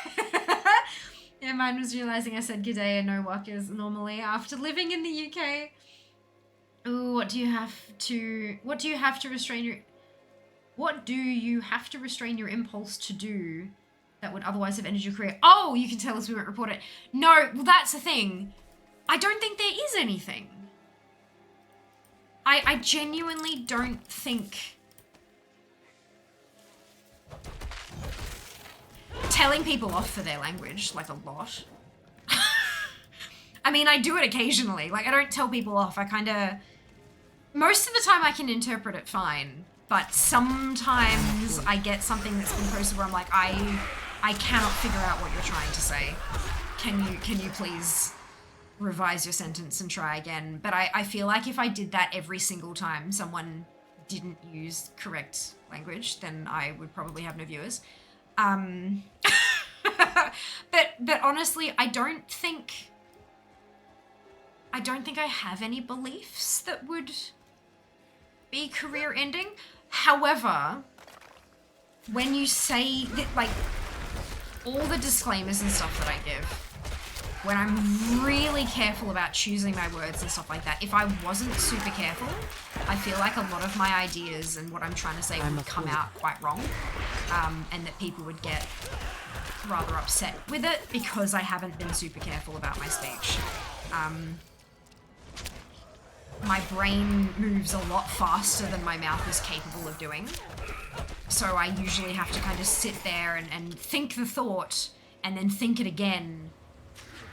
Yeah, mine was realizing I said g'day and no walkers normally after living in the UK. Ooh, what do you have to restrain your impulse to do that would otherwise have ended your career? Oh, you can tell us we won't report it. No, well that's the thing. I don't think there is anything. I genuinely don't think telling people off for their language, like, a lot. I mean, I do it occasionally. Like, I don't tell people off. Most of the time I can interpret it fine, but sometimes I get something that's been posted where I'm like, I cannot figure out what you're trying to say. Can you please revise your sentence and try again? But I feel like if I did that every single time someone didn't use correct language, then I would probably have no viewers. But honestly, I don't think I have any beliefs that would be career ending. However, when you say that, like, all the disclaimers and stuff that I give, when I'm really careful about choosing my words and stuff like that, if I wasn't super careful, I feel like a lot of my ideas and what I'm trying to say would come out quite wrong, and that people would get rather upset with it because I haven't been super careful about my speech. My brain moves a lot faster than my mouth is capable of doing, so I usually have to kind of sit there and think the thought, and then think it again,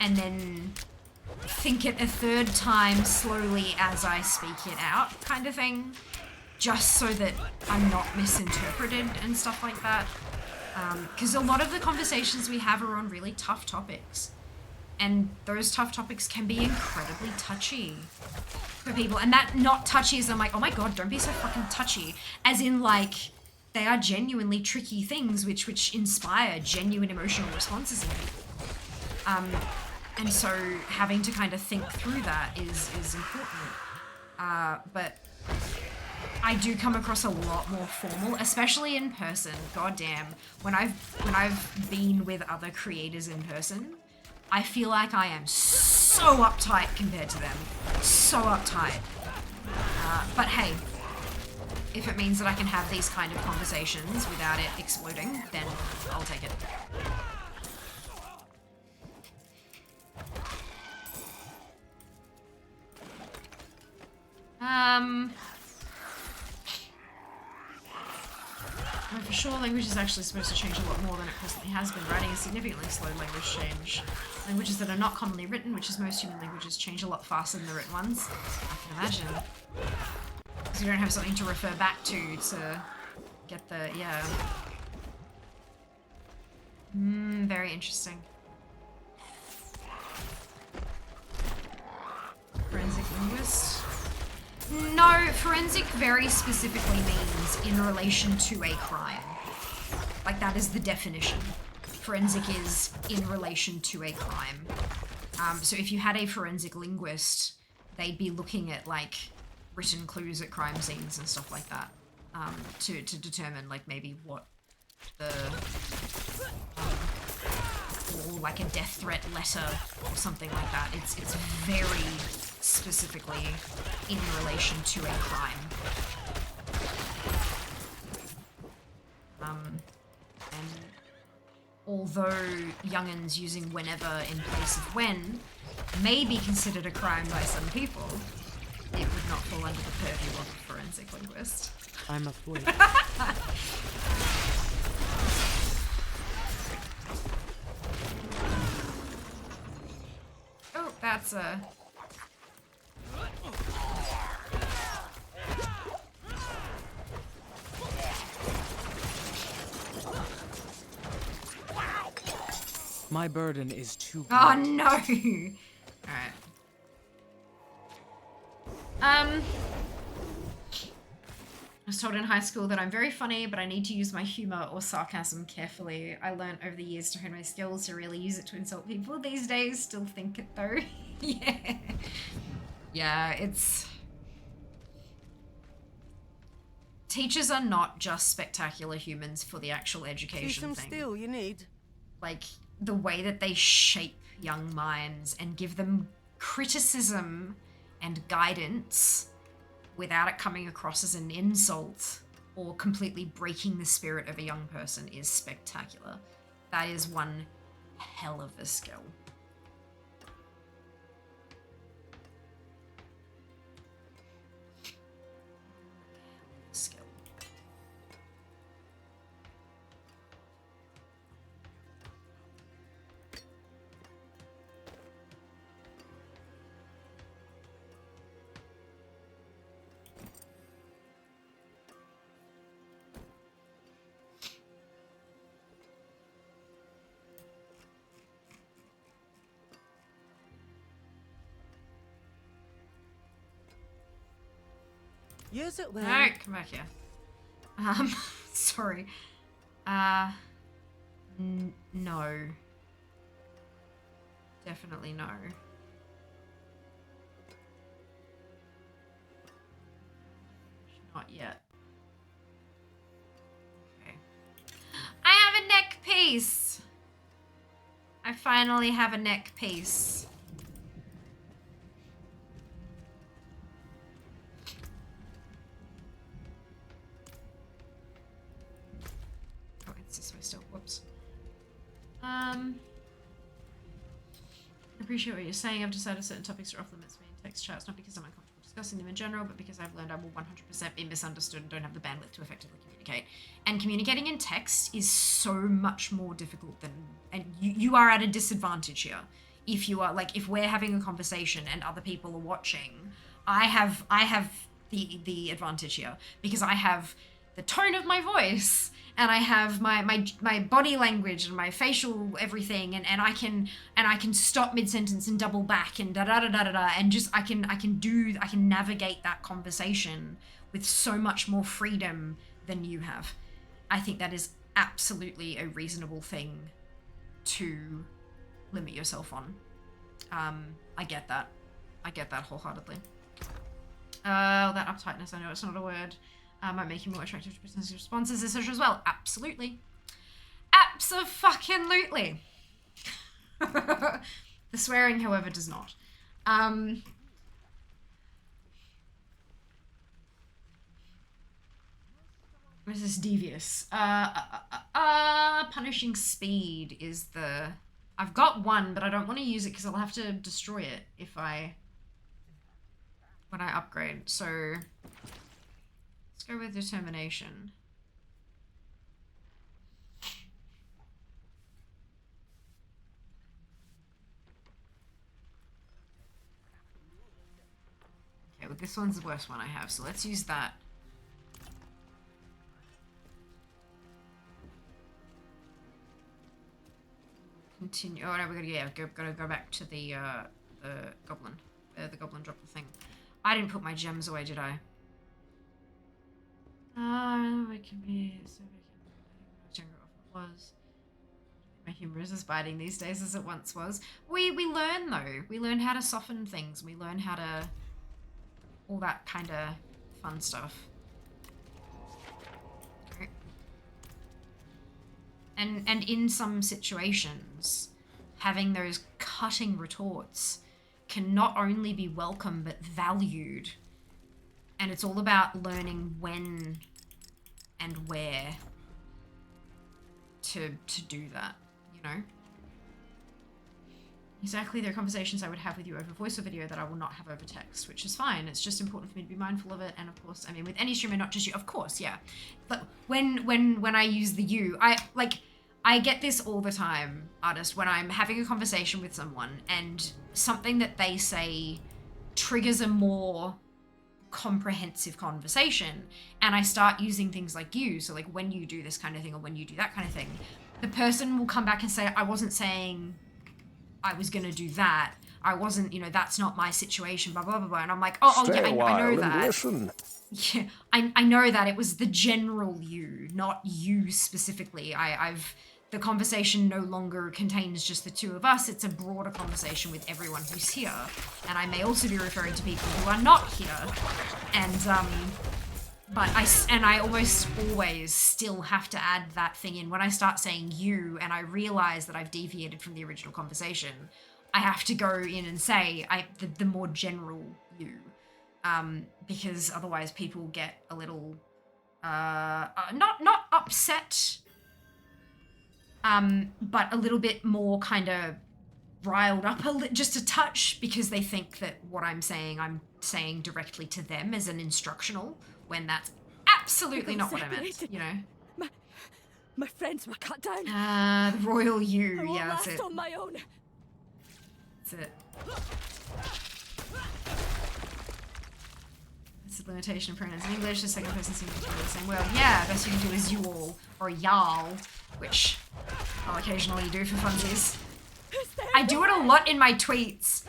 and then think it a third time slowly as I speak it out, kind of thing, just so that I'm not misinterpreted and stuff like that. Because a lot of the conversations we have are on really tough topics, and those tough topics can be incredibly touchy for people. And that, not touchy as I'm like, oh my god, don't be so fucking touchy, as in, like, they are genuinely tricky things which inspire genuine emotional responses in people. And so having to kind of think through that is important. But I do come across a lot more formal, especially in person. Goddamn, when I've been with other creators in person, I feel like I am so uptight compared to them. So uptight. But hey, if it means that I can have these kind of conversations without it exploding, then I'll take it. Well, for sure, language is actually supposed to change a lot more than it presently has been. Writing is significantly slow language change. Languages that are not commonly written, which is most human languages, change a lot faster than the written ones. I can imagine. Because you don't have something to refer back to get the, yeah. Very interesting. Forensic linguist. No, forensic very specifically means in relation to a crime. Like, that is the definition. Forensic is in relation to a crime. So if you had a forensic linguist, they'd be looking at, like, written clues at crime scenes and stuff like that, to determine, like, maybe what the... or, like, a death threat letter or something like that. It's very specifically in relation to a crime. And although young'uns using whenever in place of when may be considered a crime by some people, it would not fall under the purview of a forensic linguist. I must wait. Oh, that's a... My burden is too great. Oh no! Alright. I was told in high school that I'm very funny, but I need to use my humor or sarcasm carefully. I learned over the years to hone my skills to really use it to insult people. These days, still think it though. Yeah. Yeah, it's... Teachers are not just spectacular humans for the actual education thing. Still, you need. Like, the way that they shape young minds and give them criticism and guidance without it coming across as an insult or completely breaking the spirit of a young person is spectacular. That is one hell of a skill. Use it well. No, come back here. Sorry. No. Definitely no. Not yet. Okay. I have a neck piece! I finally have a neck piece. Oh, it's this way still. Whoops. I appreciate what you're saying. I've decided certain topics are off limits for me in text chats, not because I'm uncomfortable discussing them in general, but because I've learned I will 100% be misunderstood and don't have the bandwidth to effectively communicate. And communicating in text is so much more difficult than... And you are at a disadvantage here. If you are, like, if we're having a conversation and other people are watching, I have the advantage here because I have the tone of my voice and I have my body language and my facial everything and I can stop mid-sentence and double back and da-da-da-da-da-da and just I can navigate that conversation with so much more freedom than you have. I think that is absolutely a reasonable thing to limit yourself on. I get that. I get that wholeheartedly. That uptightness, I know it's not a word. Might make you more attractive to business responses, etc. as well. Absolutely. Abso-fucking-lutely. The swearing, however, does not. What is this? Devious. Punishing speed is the... I've got one, but I don't want to use it because I'll have to destroy it if when I upgrade. So let's go with determination. this one's the worst one I have, so let's use that. Continue. Oh no, gotta go back to the goblin. The goblin dropped the thing. I didn't put my gems away, did I? It can be so was. My humor is as biting these days as it once was. We learn though. We learn how to soften things. We learn how to all that kind of fun stuff. Okay. And in some situations, having those cutting retorts can not only be welcome but valued. And it's all about learning when and where to do that, you know? Exactly, there are conversations I would have with you over voice or video that I will not have over text, which is fine. It's just important for me to be mindful of it. And of course, I mean, with any streamer, not just you, of course, yeah. But when I use the you, I get this all the time, artist, when I'm having a conversation with someone and something that they say triggers a more comprehensive conversation, and I start using things like you, so like when you do this kind of thing or when you do that kind of thing, the person will come back and say, I wasn't saying I was gonna do that, I wasn't, you know, that's not my situation, blah blah blah, blah. And I'm like, oh yeah, I know that. Listen. Yeah, I know that it was the general you, not you specifically. The conversation no longer contains just the two of us. It's a broader conversation with everyone who's here. And I may also be referring to people who are not here. And, but I almost always still have to add that thing in. When I start saying you and I realize that I've deviated from the original conversation, I have to go in and say the more general you. Because otherwise people get a little, not upset, but a little bit more kind of riled up just a touch, because they think that what I'm saying directly to them as an instructional, when that's absolutely not what I meant, you know. My friends were cut down. The royal you, I yeah, that's it. on my own. That's it. It's a limitation of pronouns in English. The second person seems to do the same word. Yeah, best you can do is you all or y'all, which I'll occasionally do for funsies. I do it a lot in my tweets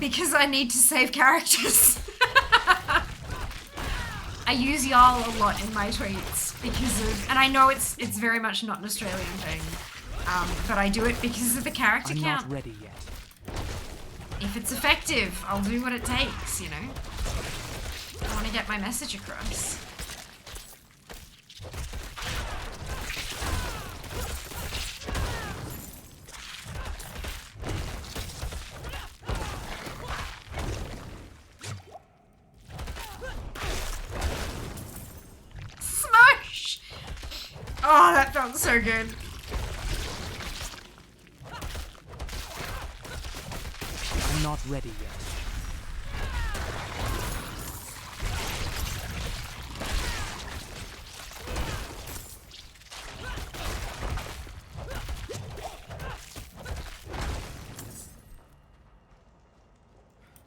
because I need to save characters. I use y'all a lot in my tweets because of, and I know it's very much not an Australian thing, but I do it because of the character count. I'm not ready yet. If it's effective, I'll do what it takes, you know? I want to get my message across. Smush! Oh, that felt so good. I'm not ready yet.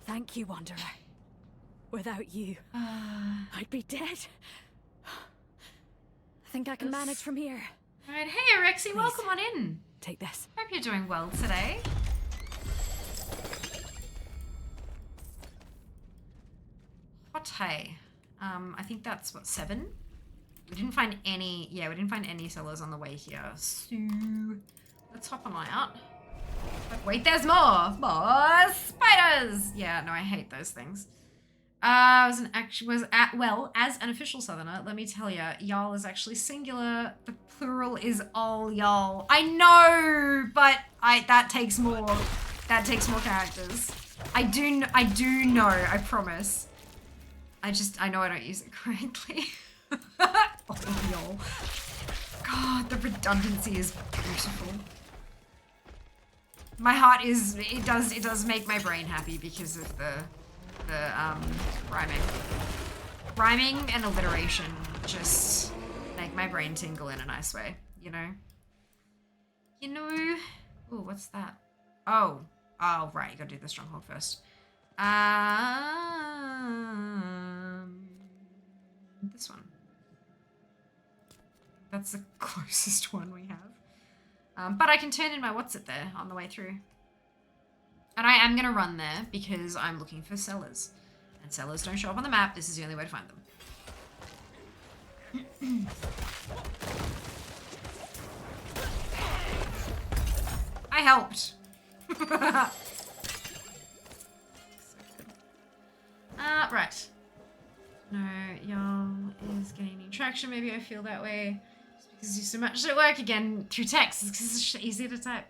Thank you, Wanderer. Without you, I'd be dead. I think I can manage from here. Alright, hey Rexy, welcome on in. Take this. Hope you're doing well today. Hot hay. I think that's what, 7? We didn't find any, yeah, we didn't find any sellers on the way here. So let's hop on out. But wait, there's more! More spiders! Yeah, no, I hate those things. As an official southerner, let me tell ya, y'all is actually singular. The plural is all y'all. I know, but that takes more characters. I do know, I promise. I know I don't use it correctly. All y'all. God, the redundancy is beautiful. My heart is, it does make my brain happy because of the rhyming. Rhyming and alliteration just make my brain tingle in a nice way, you know? You know, ooh, what's that? Oh, right, you gotta do the stronghold first. This one. That's the closest one we have. But I can turn in my what's it there on the way through. And I am going to run there because I'm looking for sellers. And sellers don't show up on the map. This is the only way to find them. I helped. Right. No, y'all is gaining traction. Maybe I feel that way just because you so much at work again through text. Because it's easier to type.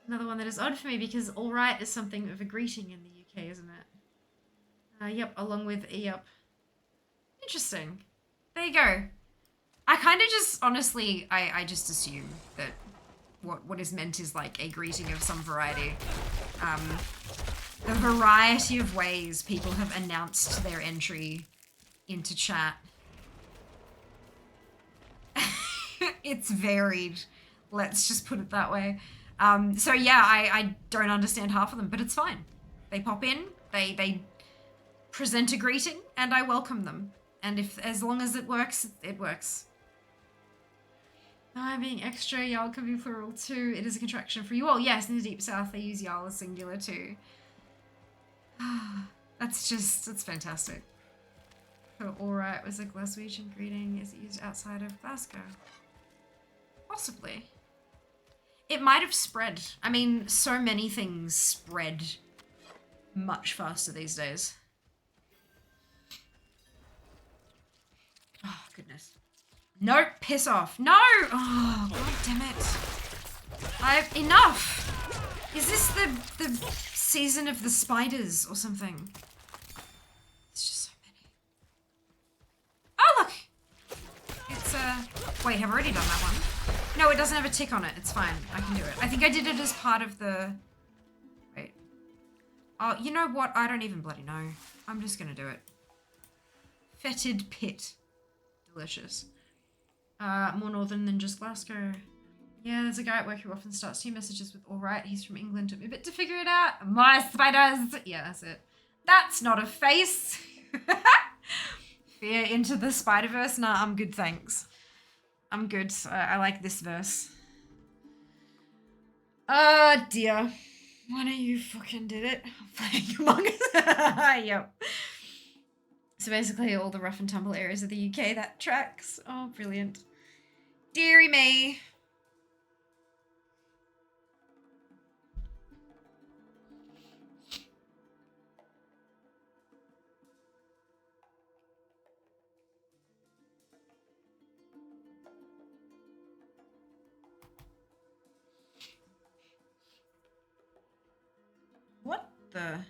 Another one that is odd for me because all right is something of a greeting in the UK, isn't it? Yep, along with yep. Interesting. There you go. I kind of just, honestly, I just assume that what is meant is like a greeting of some variety. The variety of ways people have announced their entry into chat. It's varied. Let's just put it that way. So yeah, I don't understand half of them, but it's fine. They pop in, they present a greeting, and I welcome them. And as long as it works, it works. I'm being extra, y'all can be plural too. It is a contraction for you all. Yes, in the Deep South, they use y'all as singular too. That's fantastic. So alright was a Glaswegian greeting. Is it used outside of Glasgow? Possibly. It might have spread. I mean, so many things spread much faster these days. Oh, goodness. No, piss off. No! Oh, god damn it. Enough! Is this the season of the spiders or something? It's just so many. Oh, look! It's, wait, have I already done that one? No, it doesn't have a tick on it. It's fine. I can do it. I think I did it as part of the... Wait. Oh, you know what? I don't even bloody know. I'm just gonna do it. Fetid pit. Delicious. More northern than just Glasgow. Yeah, there's a guy at work who often starts team messages with alright. He's from England. Took me a bit to figure it out. My spiders! Yeah, that's it. That's not a face! Fear into the Spider-Verse? Nah, I'm good, thanks. I'm good. I like this verse. Oh, dear. Why don't you fucking did it? Playing Among Us. Yep. So basically all the rough and tumble areas of the UK, that tracks. Oh, brilliant. Deary me. What the? I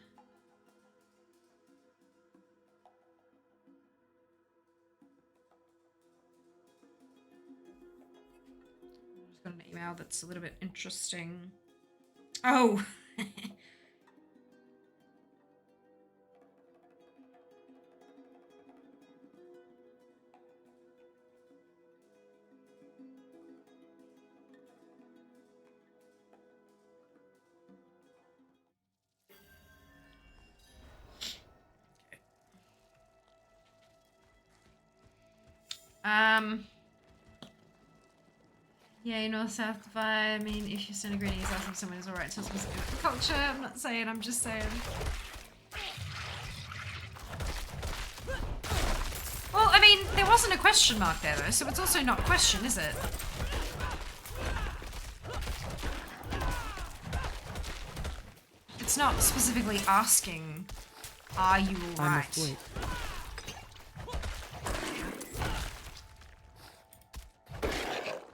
just got an email that's a little bit interesting. Oh. Yeah, North South divide. I mean, if you send a greeting, it's asking someone is alright, so it's good for culture. I'm not saying, I'm just saying. Well, I mean, there wasn't a question mark there though, so it's also not a question, is it? It's not specifically asking, are you alright?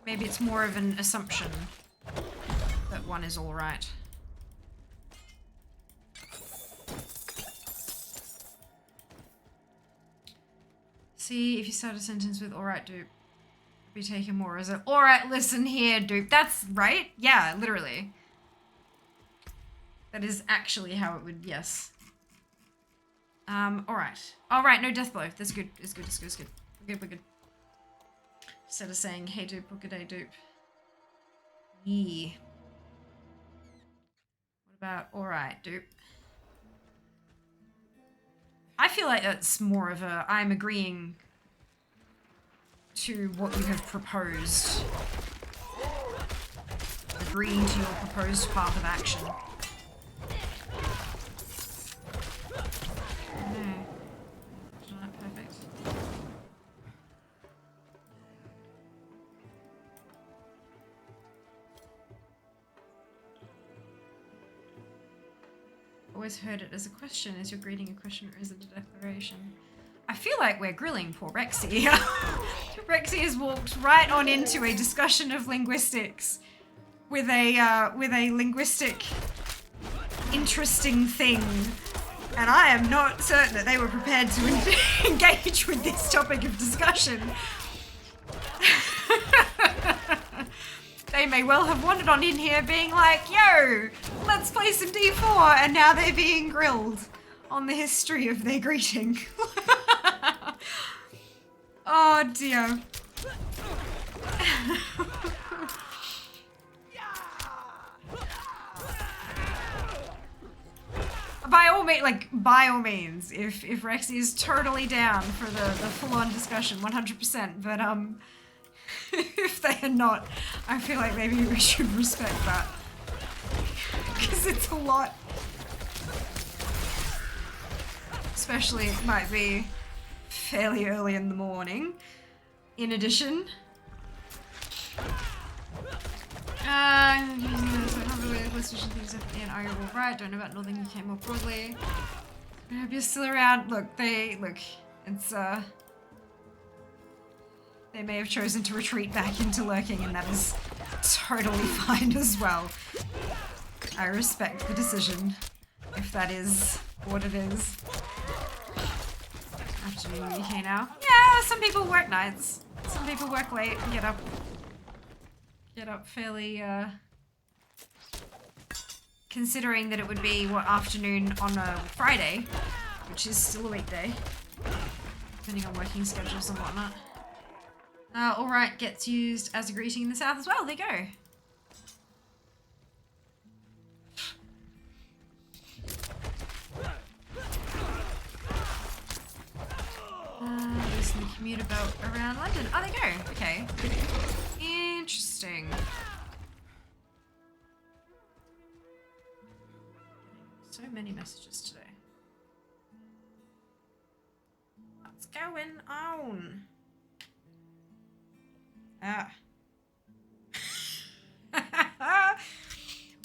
Maybe it's more of an assumption that one is alright. See, if you start a sentence with alright, dupe, be taken more as a alright, listen here, dupe. That's right? Yeah, literally. That is actually how it would, yes. Alright. Alright, no death blow. That's good. It's good, it's good, it's good. We're good. Instead of saying, hey dupe, or good day dupe. Yeah. What about alright, dupe? I feel like that's more of a I'm agreeing to what you have proposed. Agreeing to your proposed path of action. Not perfect. Always heard it as a question. Is your greeting a question or is it a declaration? I feel like we're grilling poor Rexy. Rexy has walked right on into a discussion of linguistics with a linguistic interesting thing, and I am not certain that they were prepared to engage with this topic of discussion. They may well have wandered on in here being like, yo, let's play some D4, and now they're being grilled on the history of their greeting. Oh dear. By all means, if Rexy is totally down for the full-on discussion, 100%, but if they are not, I feel like maybe we should respect that. Because it's a lot. Especially it might be fairly early in the morning. In addition, are you all right? Don't know about Northern UK more broadly. I hope you're still around. Look, it's they may have chosen to retreat back into lurking, and that is totally fine as well. I respect the decision, if that is what it is. Afternoon UK now. Yeah, some people work nights. Some people work late and get up fairly, considering that it would be, what, afternoon on a Friday, which is still a weekday, depending on working schedules and whatnot. Alright gets used as a greeting in the South as well. There you go. Recently commute about around London. Oh, there you go. Okay. Interesting. So many messages today. What's going on?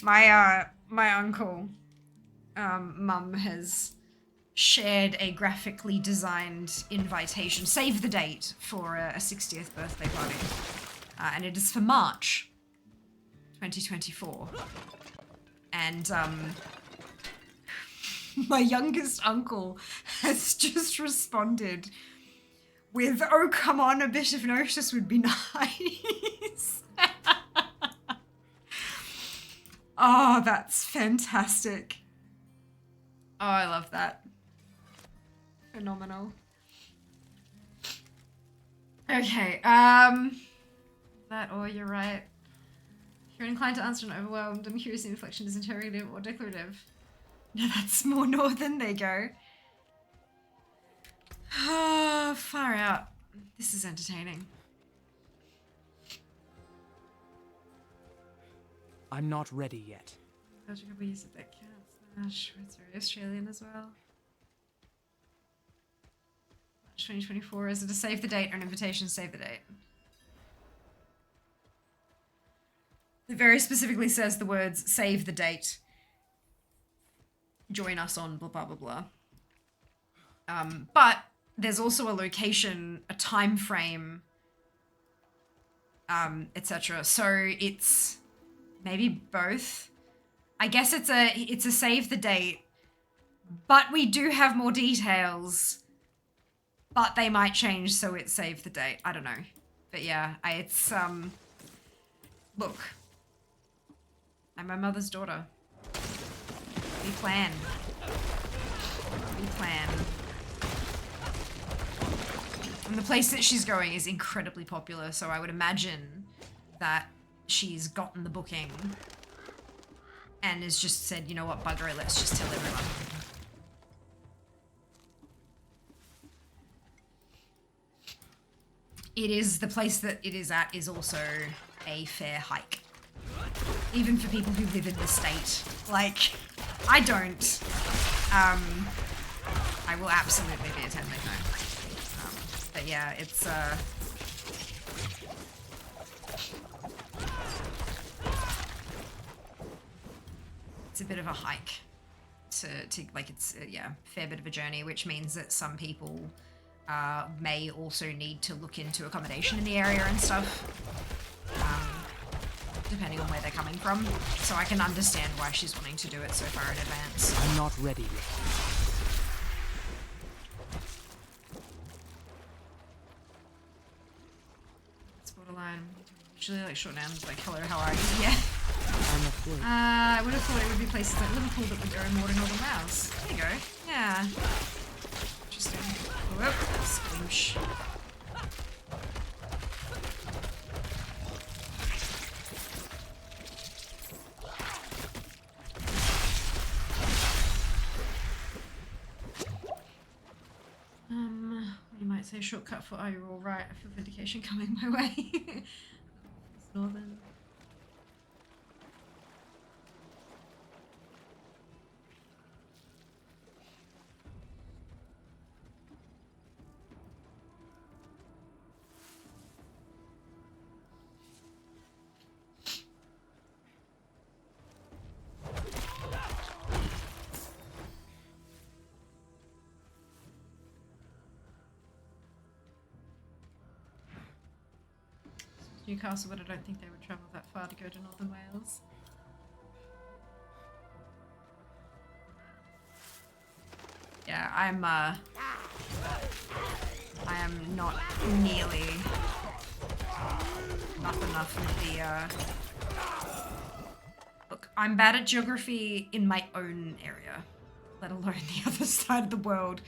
My uncle, mum has shared a graphically designed invitation, save the date, for a 60th birthday party. And it is for March 2024. And my youngest uncle has just responded with, oh, come on, a bit of notice would be nice. Oh, that's fantastic. Oh, I love that. Phenomenal. Okay, that, or you're right. If you're inclined to answer and overwhelmed, I'm curious if the inflection is interrogative or declarative. No, that's more northern, they go. Ah, far out. This is entertaining. I'm not ready yet. Got a couple years of that counts. It's very Australian as well. March 2024. Is it a save the date or an invitation to save the date? It very specifically says the words save the date. Join us on blah blah blah blah. But there's also a location, a time frame, etc. So it's maybe both. I guess it's a save the date, but we do have more details. But they might change, so it's save the date. I don't know, but yeah, it's look, I'm my mother's daughter. We plan. We plan. And the place that she's going is incredibly popular, so I would imagine that she's gotten the booking and has just said, you know what, bugger it, let's just tell everyone. it is the place that it is at is also a fair hike. Even for people who live in the state. Like, I don't. I will absolutely be attending though. But yeah, it's a bit of a hike to like, it's yeah, fair bit of a journey, which means that some people may also need to look into accommodation in the area and stuff, depending on where they're coming from. So I can understand why she's wanting to do it so far in advance. I'm not ready yet. It's borderline. Usually like short names like hello, how are you? Yeah. I'm afraid. I would have thought it would be places like Liverpool that would earn more to Northern Wales. There you go. Yeah. Interesting. Whoop. Squinch. You might say shortcut for, oh, you're all right. I feel vindication coming my way. It's Northern. Newcastle, but I don't think they would travel that far to go to Northern Wales. Yeah, I am not nearly up enough with the look, I'm bad at geography in my own area, let alone the other side of the world.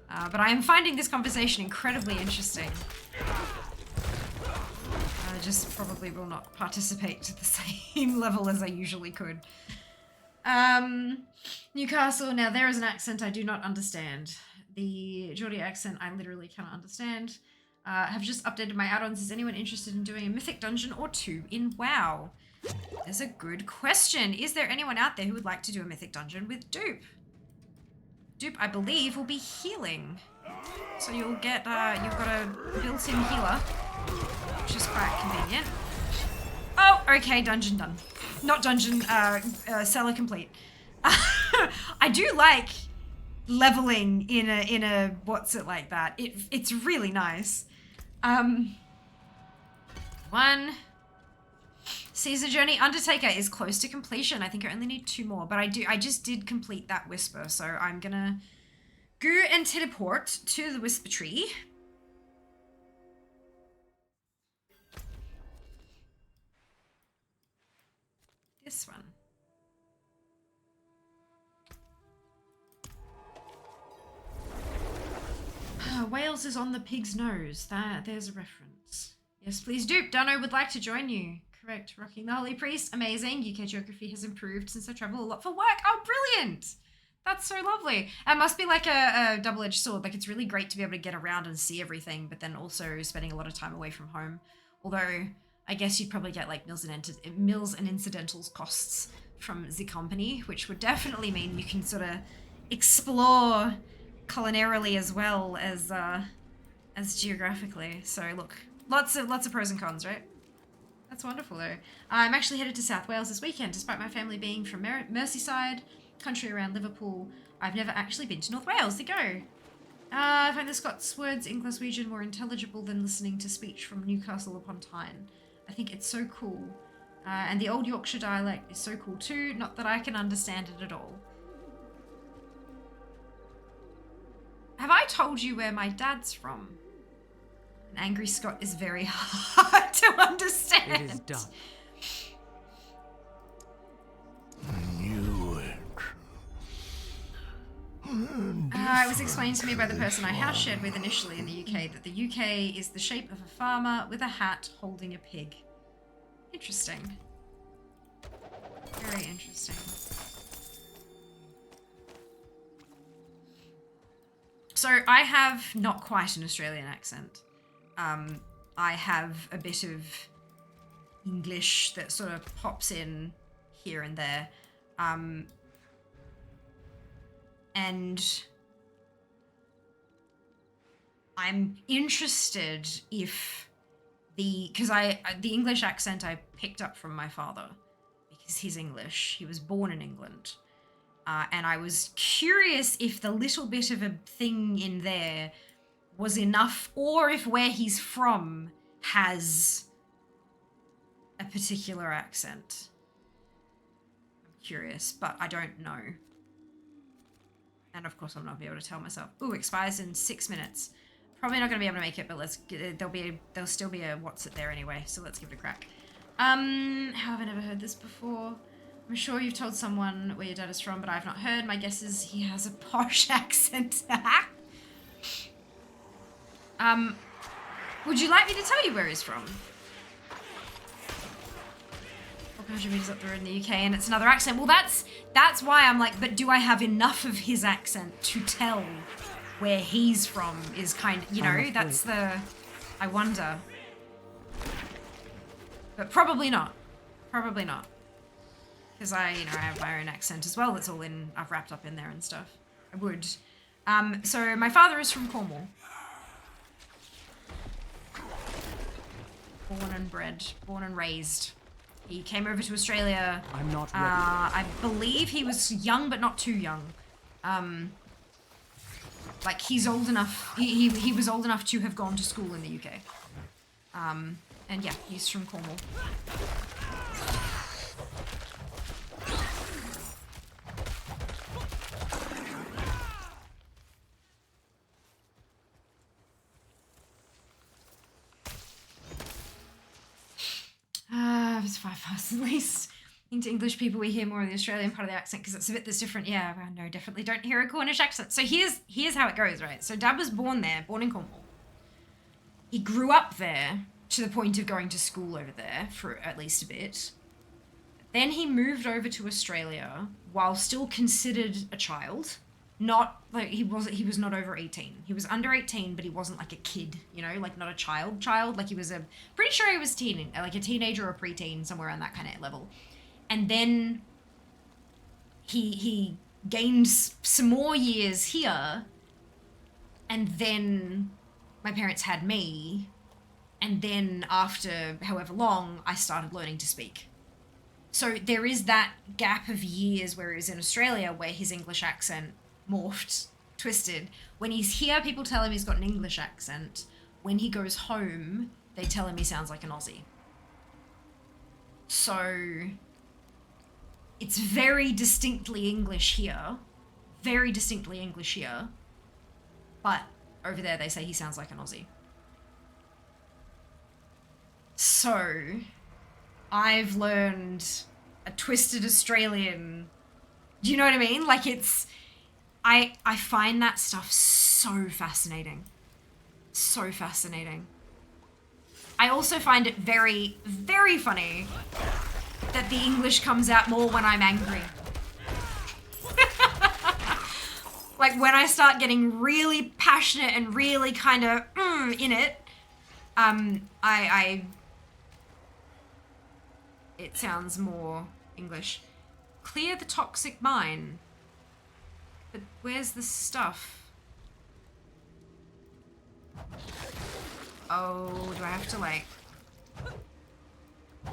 But I am finding this conversation incredibly interesting. I just probably will not participate to the same level as I usually could. Newcastle, now there is an accent I do not understand. The Geordie accent I literally cannot understand. Have just updated my add-ons. Is anyone interested in doing a mythic dungeon or two in WoW? That's a good question. Is there anyone out there who would like to do a mythic dungeon with Dupe? Dupe, I believe, will be healing. So you'll get, you've got a built-in healer, which is quite convenient. Oh, okay, dungeon done. Not dungeon, cellar complete. I do like leveling in a what's it like that. It's really nice. One. Caesar Journey Undertaker is close to completion. I think I only need 2 more, but I just did complete that whisper, so I'm gonna go and teleport to the whisper tree. This one. Wales is on the pig's nose. There's a reference. Yes, please do. Dano would like to join you. Correct. Rocking the Holy Priest. Amazing. UK geography has improved since I travel a lot for work. Oh, brilliant. That's so lovely. It must be like a double-edged sword. Like, it's really great to be able to get around and see everything, but then also spending a lot of time away from home. Although, I guess you'd probably get like meals and incidentals costs from the company, which would definitely mean you can sort of explore culinarily as well as geographically. So look, lots of pros and cons, right? That's wonderful though. I'm actually headed to South Wales this weekend, despite my family being from Merseyside, country around Liverpool. I've never actually been to North Wales. There you go. I find the Scots words in Glaswegian more intelligible than listening to speech from Newcastle upon Tyne. I think it's so cool. And the old Yorkshire dialect is so cool too, not that I can understand it at all. Have I told you where my dad's from? An angry Scot is very hard to understand. It is done. It was explained to me by the person I house shared with initially in the UK that the UK is the shape of a farmer with a hat holding a pig. Interesting. Very interesting. So I have not quite an Australian accent. I have a bit of English that sort of pops in here and there. And I'm interested if because the English accent I picked up from my father because he's English. He was born in England. And I was curious if the little bit of a thing in there was enough, or if where he's from has a particular accent. I'm curious, but I don't know. And of course, I'm not be able to tell myself. Ooh, expires in 6 minutes. Probably not going to be able to make it, but there'll still be a what's it there anyway. So let's give it a crack. How have I never heard this before? I'm sure you've told someone where your dad is from, but I've not heard. My guess is he has a posh accent. Would you like me to tell you where he's from? 400 meters up the road in the UK, and it's another accent. Well, that's why I'm like, but do I have enough of his accent to tell where he's from? Is kind of, you know, that's the, I wonder. But probably not. Probably not. Because I have my own accent as well. That's all I've wrapped up in there and stuff. I would. So my father is from Cornwall. Born and bred, born and raised. He came over to Australia. I'm not ready. I believe he was young, but not too young. Like he's old enough. He was old enough to have gone to school in the UK. And yeah, he's from Cornwall. It's 5 past at least. Into English people, we hear more of the Australian part of the accent because it's a bit that's different. Yeah, well, no, definitely don't hear a Cornish accent. So here's how it goes, right? So Dad was born there, born in Cornwall. He grew up there to the point of going to school over there for at least a bit. Then he moved over to Australia while still considered a child. Not like he was not over 18. He was under 18, but he wasn't like a kid, you know, like not a child. Like he was pretty sure he was like a teenager or preteen, somewhere on that kind of level. And then he gained some more years here, and then my parents had me, and then after however long, I started learning to speak. So there is that gap of years where he was in Australia where his English accent morphed, twisted. When he's here, people tell him he's got an English accent. When he goes home, they tell him he sounds like an Aussie. So it's very distinctly English here. Very distinctly English here. But over there, they say he sounds like an Aussie. So I've learned a twisted Australian. Do you know what I mean? Like it's, I find that stuff so fascinating. So fascinating. I also find it very, very funny that the English comes out more when I'm angry. Like when I start getting really passionate and really kind of in it, it sounds more English. Clear the toxic mine. But where's the stuff? Oh, do I have to like... I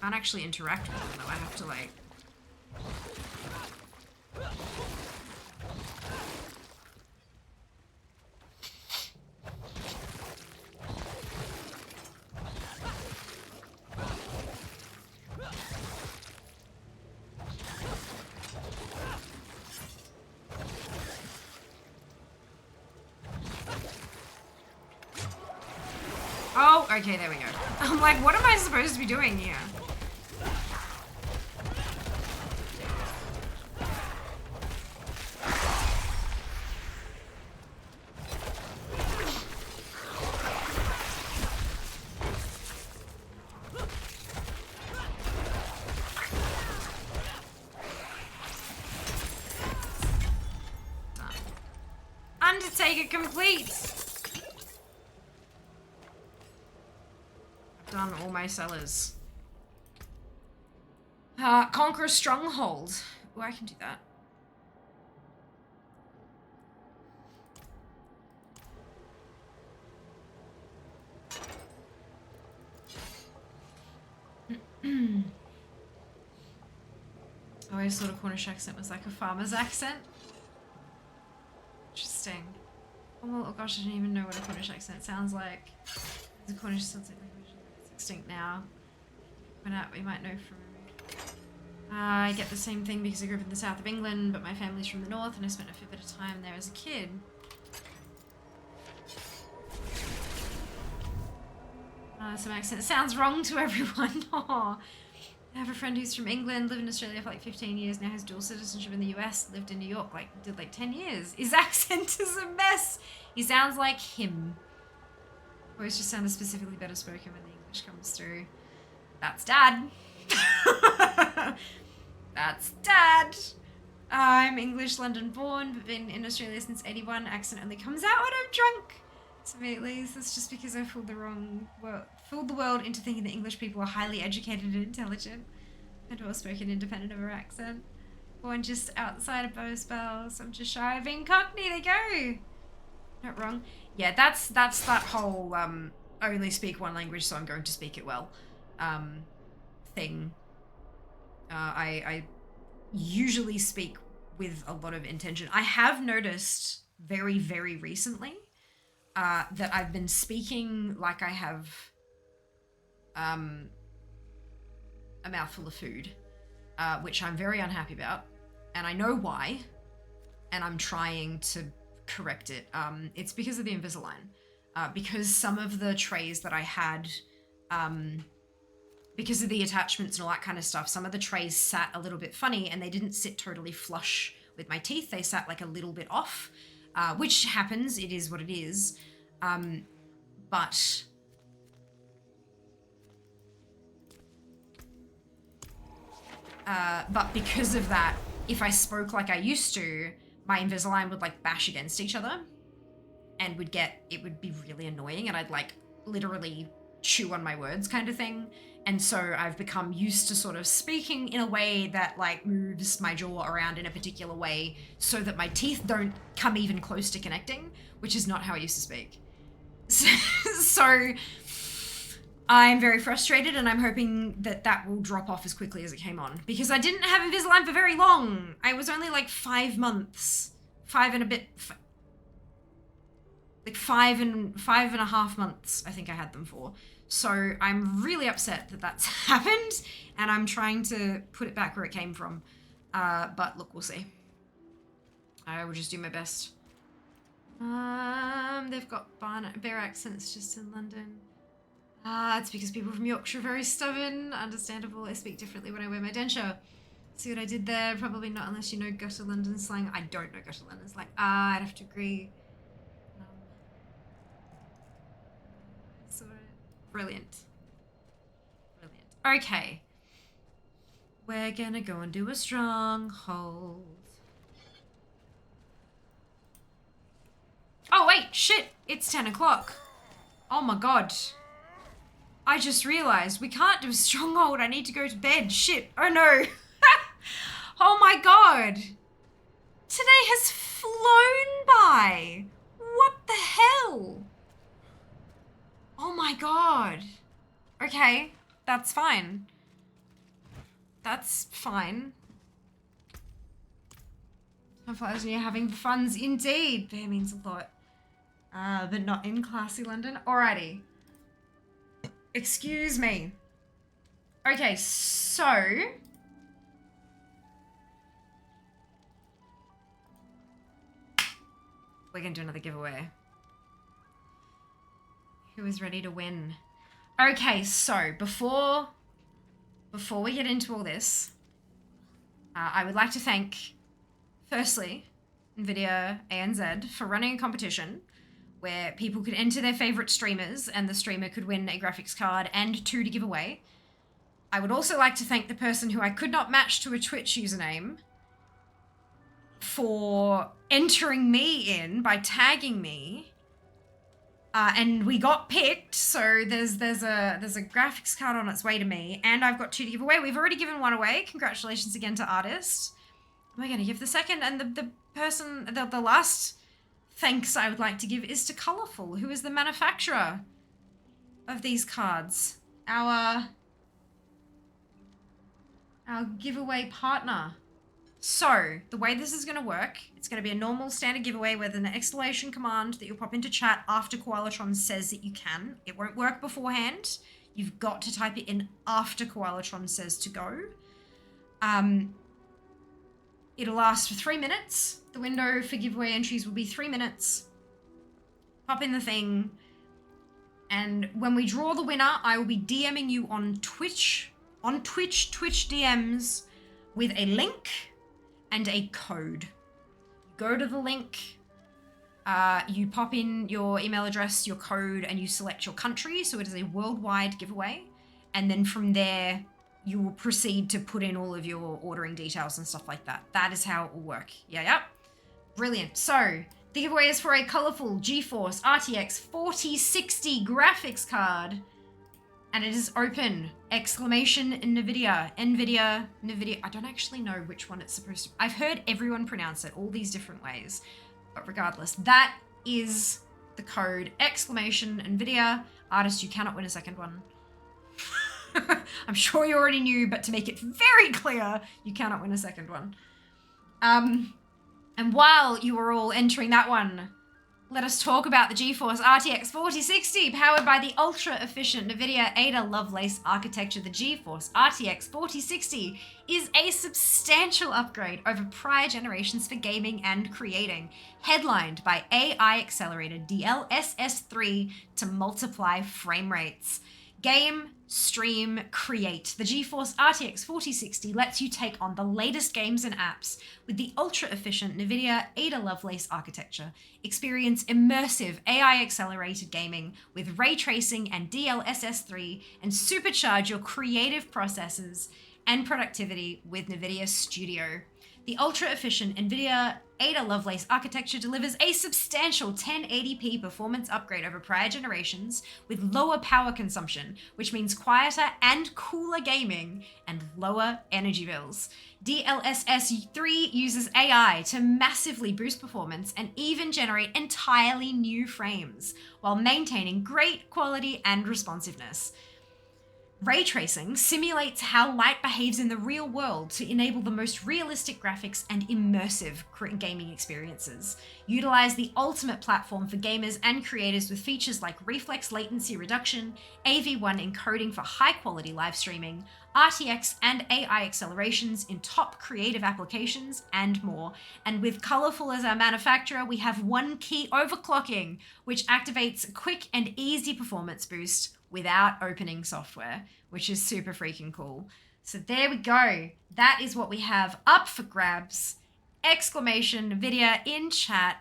can't actually interact with them though. I have to like... Oh, okay, there we go. I'm like, what am I supposed to be doing here? Undertaker complete! done all my cellars. Conquer a stronghold. Oh, I can do that. I always thought a Cornish accent was like a farmer's accent. Interesting. Oh gosh, I don't even know what a Cornish accent sounds like. The Cornish sounds like language that's extinct now. When out, we might know from. I get the same thing because I grew up in the south of England, but my family's from the north, and I spent a fair bit of time there as a kid. Some accent sounds wrong to everyone. Aw. I have a friend who's from England, lived in Australia for like 15 years, now has dual citizenship in the US, lived in New York, did 10 years. His accent is a mess. He sounds like him. Always just sounded specifically better spoken when the English comes through. That's Dad. That's Dad. I'm English, London born, but been in Australia since 81. Accent only comes out when I'm drunk. So immediately, that's just because I fooled the world into thinking that English people are highly educated and intelligent and well spoken independent of her accent. Born just outside of Bow Spells. I'm just shy of being Cockney. There you go. Not wrong. Yeah, that's that whole I only speak one language, so I'm going to speak it well thing. I usually speak with a lot of intention. I have noticed very, very recently that I've been speaking like I have a mouthful of food, which I'm very unhappy about, and I know why, and I'm trying to correct it. It's because of the Invisalign, because some of the trays that I had, because of the attachments and all that kind of stuff, some of the trays sat a little bit funny, and they didn't sit totally flush with my teeth. They sat like a little bit off, which happens. It is what it is. But because of that, if I spoke like I used to, my Invisalign would like bash against each other and it would be really annoying, and I'd like literally chew on my words kind of thing. And so I've become used to sort of speaking in a way that like moves my jaw around in a particular way so that my teeth don't come even close to connecting, which is not how I used to speak. So I'm very frustrated, and I'm hoping that that will drop off as quickly as it came on, because I didn't have Invisalign for very long. I was only like 5 months, 5 and a bit, like 5.5 months I think I had them for. So I'm really upset that that's happened, and I'm trying to put it back where it came from. But look, we'll see. I will just do my best. They've got bear accents just in London. It's because people from Yorkshire are very stubborn. Understandable. I speak differently when I wear my denture. See what I did there? Probably not unless you know gutter London slang. I don't know gutter London slang. I'd have to agree. Brilliant. Brilliant. Okay. We're gonna go and do a stronghold. Oh wait, shit. It's 10 o'clock. Oh my god. I just realized we can't do a stronghold. I need to go to bed. Shit. Oh no. Oh my god. Today has flown by. What the hell? Oh my god. Okay, that's fine. That's fine. Time flies when you're having funs indeed. Bear means a lot. But not in classy London. Alrighty. Excuse me. Okay, so we're gonna do another giveaway. Who is ready to win? Okay, so before we get into all this, I would like to thank, firstly, NVIDIA ANZ for running a competition where people could enter their favorite streamers and the streamer could win a graphics card and 2 to give away. I would also like to thank the person who I could not match to a Twitch username for entering me in by tagging me And we got picked, so there's a graphics card on its way to me, and I've got 2 to give away. We've already given 1 away. Congratulations again to Artist. We're gonna give the second, and the last thanks I would like to give is to Colourful, who is the manufacturer of these cards. Our giveaway partner. So, the way this is going to work, it's going to be a normal standard giveaway with an exclamation command that you'll pop into chat after Koalatron says that you can. It won't work beforehand. You've got to type it in after Koalatron says to go. It'll last for 3 minutes. The window for giveaway entries will be 3 minutes. Pop in the thing. And when we draw the winner, I will be DMing you on Twitch DMs with a link and a code. Go to the link, you pop in your email address, your code, and you select your country, so it is a worldwide giveaway. And then from there, you will proceed to put in all of your ordering details and stuff like that. That is how it will work. Yeah. Brilliant. So, the giveaway is for a colourful GeForce RTX 4060 graphics card. And it is open! Exclamation in NVIDIA. I don't actually know which one it's supposed to... I've heard everyone pronounce it all these different ways. But regardless, that is the code. Exclamation NVIDIA. Artist, you cannot win a second one. I'm sure you already knew, but to make it very clear, you cannot win a second one. And while you are all entering that one, let us talk about the GeForce RTX 4060, powered by the ultra-efficient NVIDIA Ada Lovelace architecture. The GeForce RTX 4060 is a substantial upgrade over prior generations for gaming and creating, headlined by AI-accelerated DLSS 3 to multiply frame rates. Game, stream, create. The GeForce RTX 4060 lets you take on the latest games and apps with the ultra-efficient NVIDIA Ada Lovelace architecture. Experience immersive AI-accelerated gaming with ray tracing and DLSS 3, and supercharge your creative processes and productivity with NVIDIA Studio. The ultra-efficient NVIDIA Ada Lovelace architecture delivers a substantial 1080p performance upgrade over prior generations with lower power consumption, which means quieter and cooler gaming and lower energy bills. DLSS 3 uses AI to massively boost performance and even generate entirely new frames, while maintaining great quality and responsiveness. Ray tracing simulates how light behaves in the real world to enable the most realistic graphics and immersive gaming experiences. Utilize the ultimate platform for gamers and creators with features like reflex latency reduction, AV1 encoding for high-quality live streaming, RTX and AI accelerations in top creative applications, and more. And with Colourful as our manufacturer, we have one key overclocking, which activates a quick and easy performance boost without opening software, which is super freaking cool. So there we go. That is what we have up for grabs. Exclamation NVIDIA in chat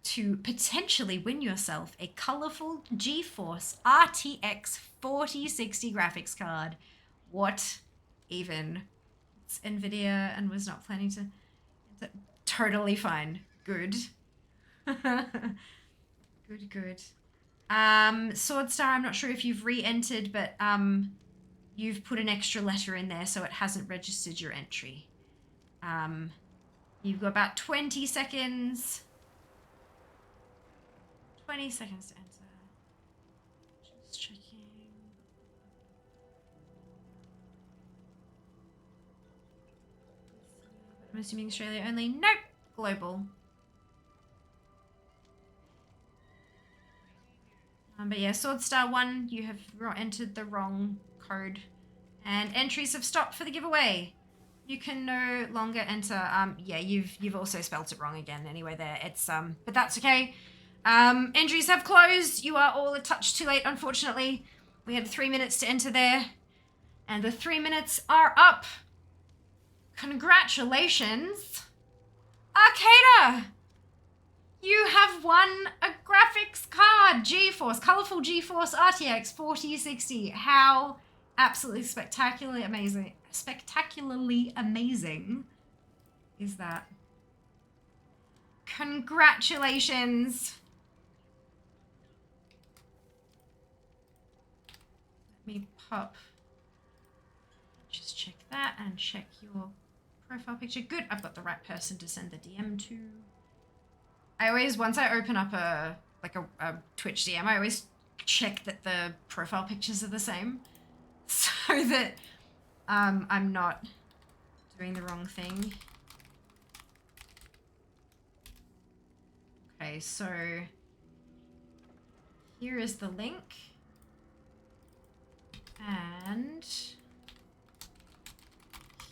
to potentially win yourself a colourful GeForce RTX 4060 graphics card. What even? It's NVIDIA and was not planning to... Totally fine. Good. Good. Swordstar, I'm not sure if you've re-entered, but you've put an extra letter in there, so it hasn't registered your entry. You've got about 20 seconds. 20 seconds to enter. Just checking. I'm assuming Australia only. Nope. Global. But yeah, Swordstar 1, you have entered the wrong code. And entries have stopped for the giveaway. You can no longer enter. Yeah, you've also spelt it wrong again anyway there. It's but that's okay. Entries have closed. You are all a touch too late, unfortunately. We had 3 minutes to enter there. And the 3 minutes are up. Congratulations, Arcada! You have won a graphics card, GeForce, colourful GeForce RTX 4060. How absolutely spectacularly amazing is that? Congratulations. Let me pop. Just check that and check your profile picture. Good. I've got the right person to send the DM to. I always, once I open up a Twitch DM, I always check that the profile pictures are the same so that I'm not doing the wrong thing. Okay, so here is the link. And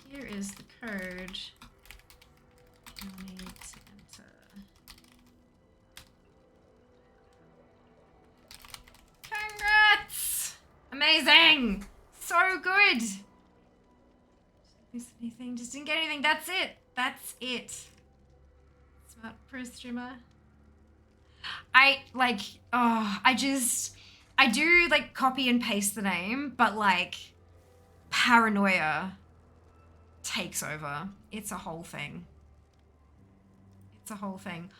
here is the code. You'll need to enter. Congrats! Amazing! So good! Just missed anything, just didn't get anything. That's it. That's it. Smart pro streamer. I do like copy and paste the name, but like paranoia takes over. It's a whole thing. It's a whole thing.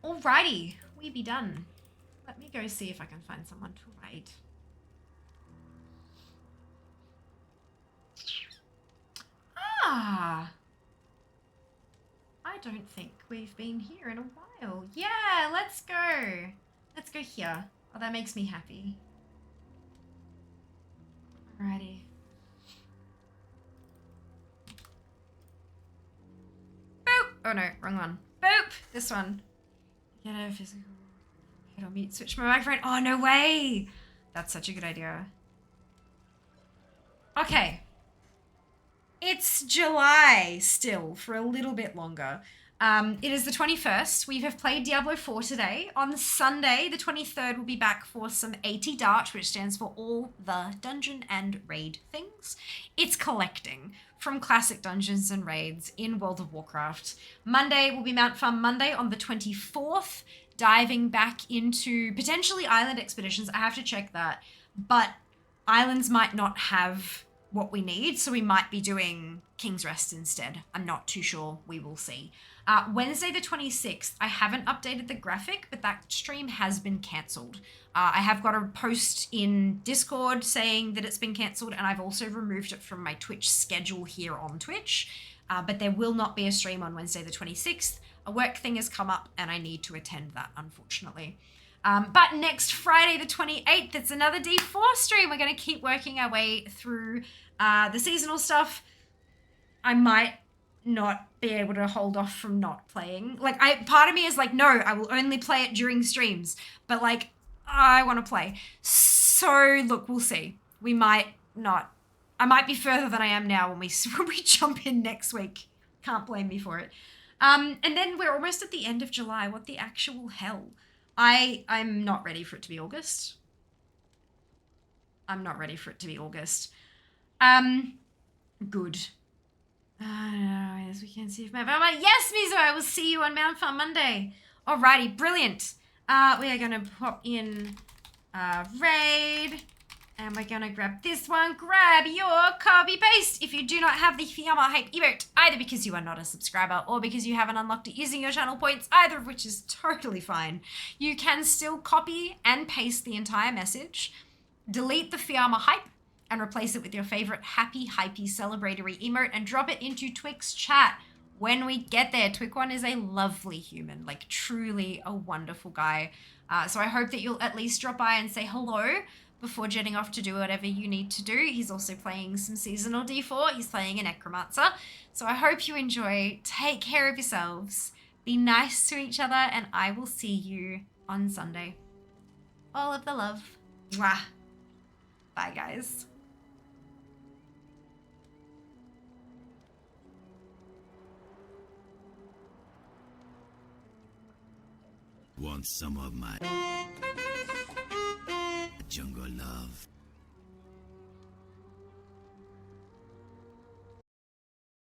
Alrighty, we be done. Let me go see if I can find someone to raid. Ah, I don't think we've been here in a while. Yeah, let's go. Let's go here. Oh, that makes me happy. Alrighty. Boop! Oh no, wrong one. Boop! This one. Get a physical. Hit on mute, switch my microphone. Oh, no way! That's such a good idea. Okay. It's July still for a little bit longer. It is the 21st. We have played Diablo 4 today. On Sunday, the 23rd, we'll be back for some AT Dart, which stands for all the dungeon and raid things. It's collecting from classic dungeons and raids in World of Warcraft. Monday will be Mount Farm Monday on the 24th, diving back into potentially island expeditions. I have to check that, but islands might not have what we need, so we might be doing King's Rest instead. I'm not too sure. We will see. Wednesday the 26th, I haven't updated the graphic, but that stream has been cancelled. I have got a post in Discord saying that it's been cancelled, and I've also removed it from my Twitch schedule here on Twitch, but there will not be a stream on Wednesday the 26th. A work thing has come up, and I need to attend that, unfortunately. But next Friday the 28th, it's another D4 stream. We're going to keep working our way through the seasonal stuff. I might not be able to hold off from not playing. Like, part of me is like, no, I will only play it during streams. But like, I want to play. So look, we'll see. We might not. I might be further than I am now when we jump in next week. Can't blame me for it. And then we're almost at the end of July. What the actual hell? I'm not ready for it to be August. I'm not ready for it to be August. Good. As we can see if yes, Mizo, I will see you on Mount Farm Monday. Alrighty, brilliant. We are gonna pop in raid, and we're gonna grab this one. Grab your copy paste if you do not have the Fiamma Hype emote, either because you are not a subscriber or because you haven't unlocked it using your channel points, either of which is totally fine. You can still copy and paste the entire message, delete the Fiamma Hype, and replace it with your favorite happy, hypey, celebratory emote and drop it into Twick's chat when we get there. Twick1 is a lovely human, like truly a wonderful guy. So I hope that you'll at least drop by and say hello before jetting off to do whatever you need to do. He's also playing some seasonal D4. He's playing a Necromancer. So I hope you enjoy. Take care of yourselves. Be nice to each other, and I will see you on Sunday. All of the love. Mwah. Bye, guys. Want some of my jungle love?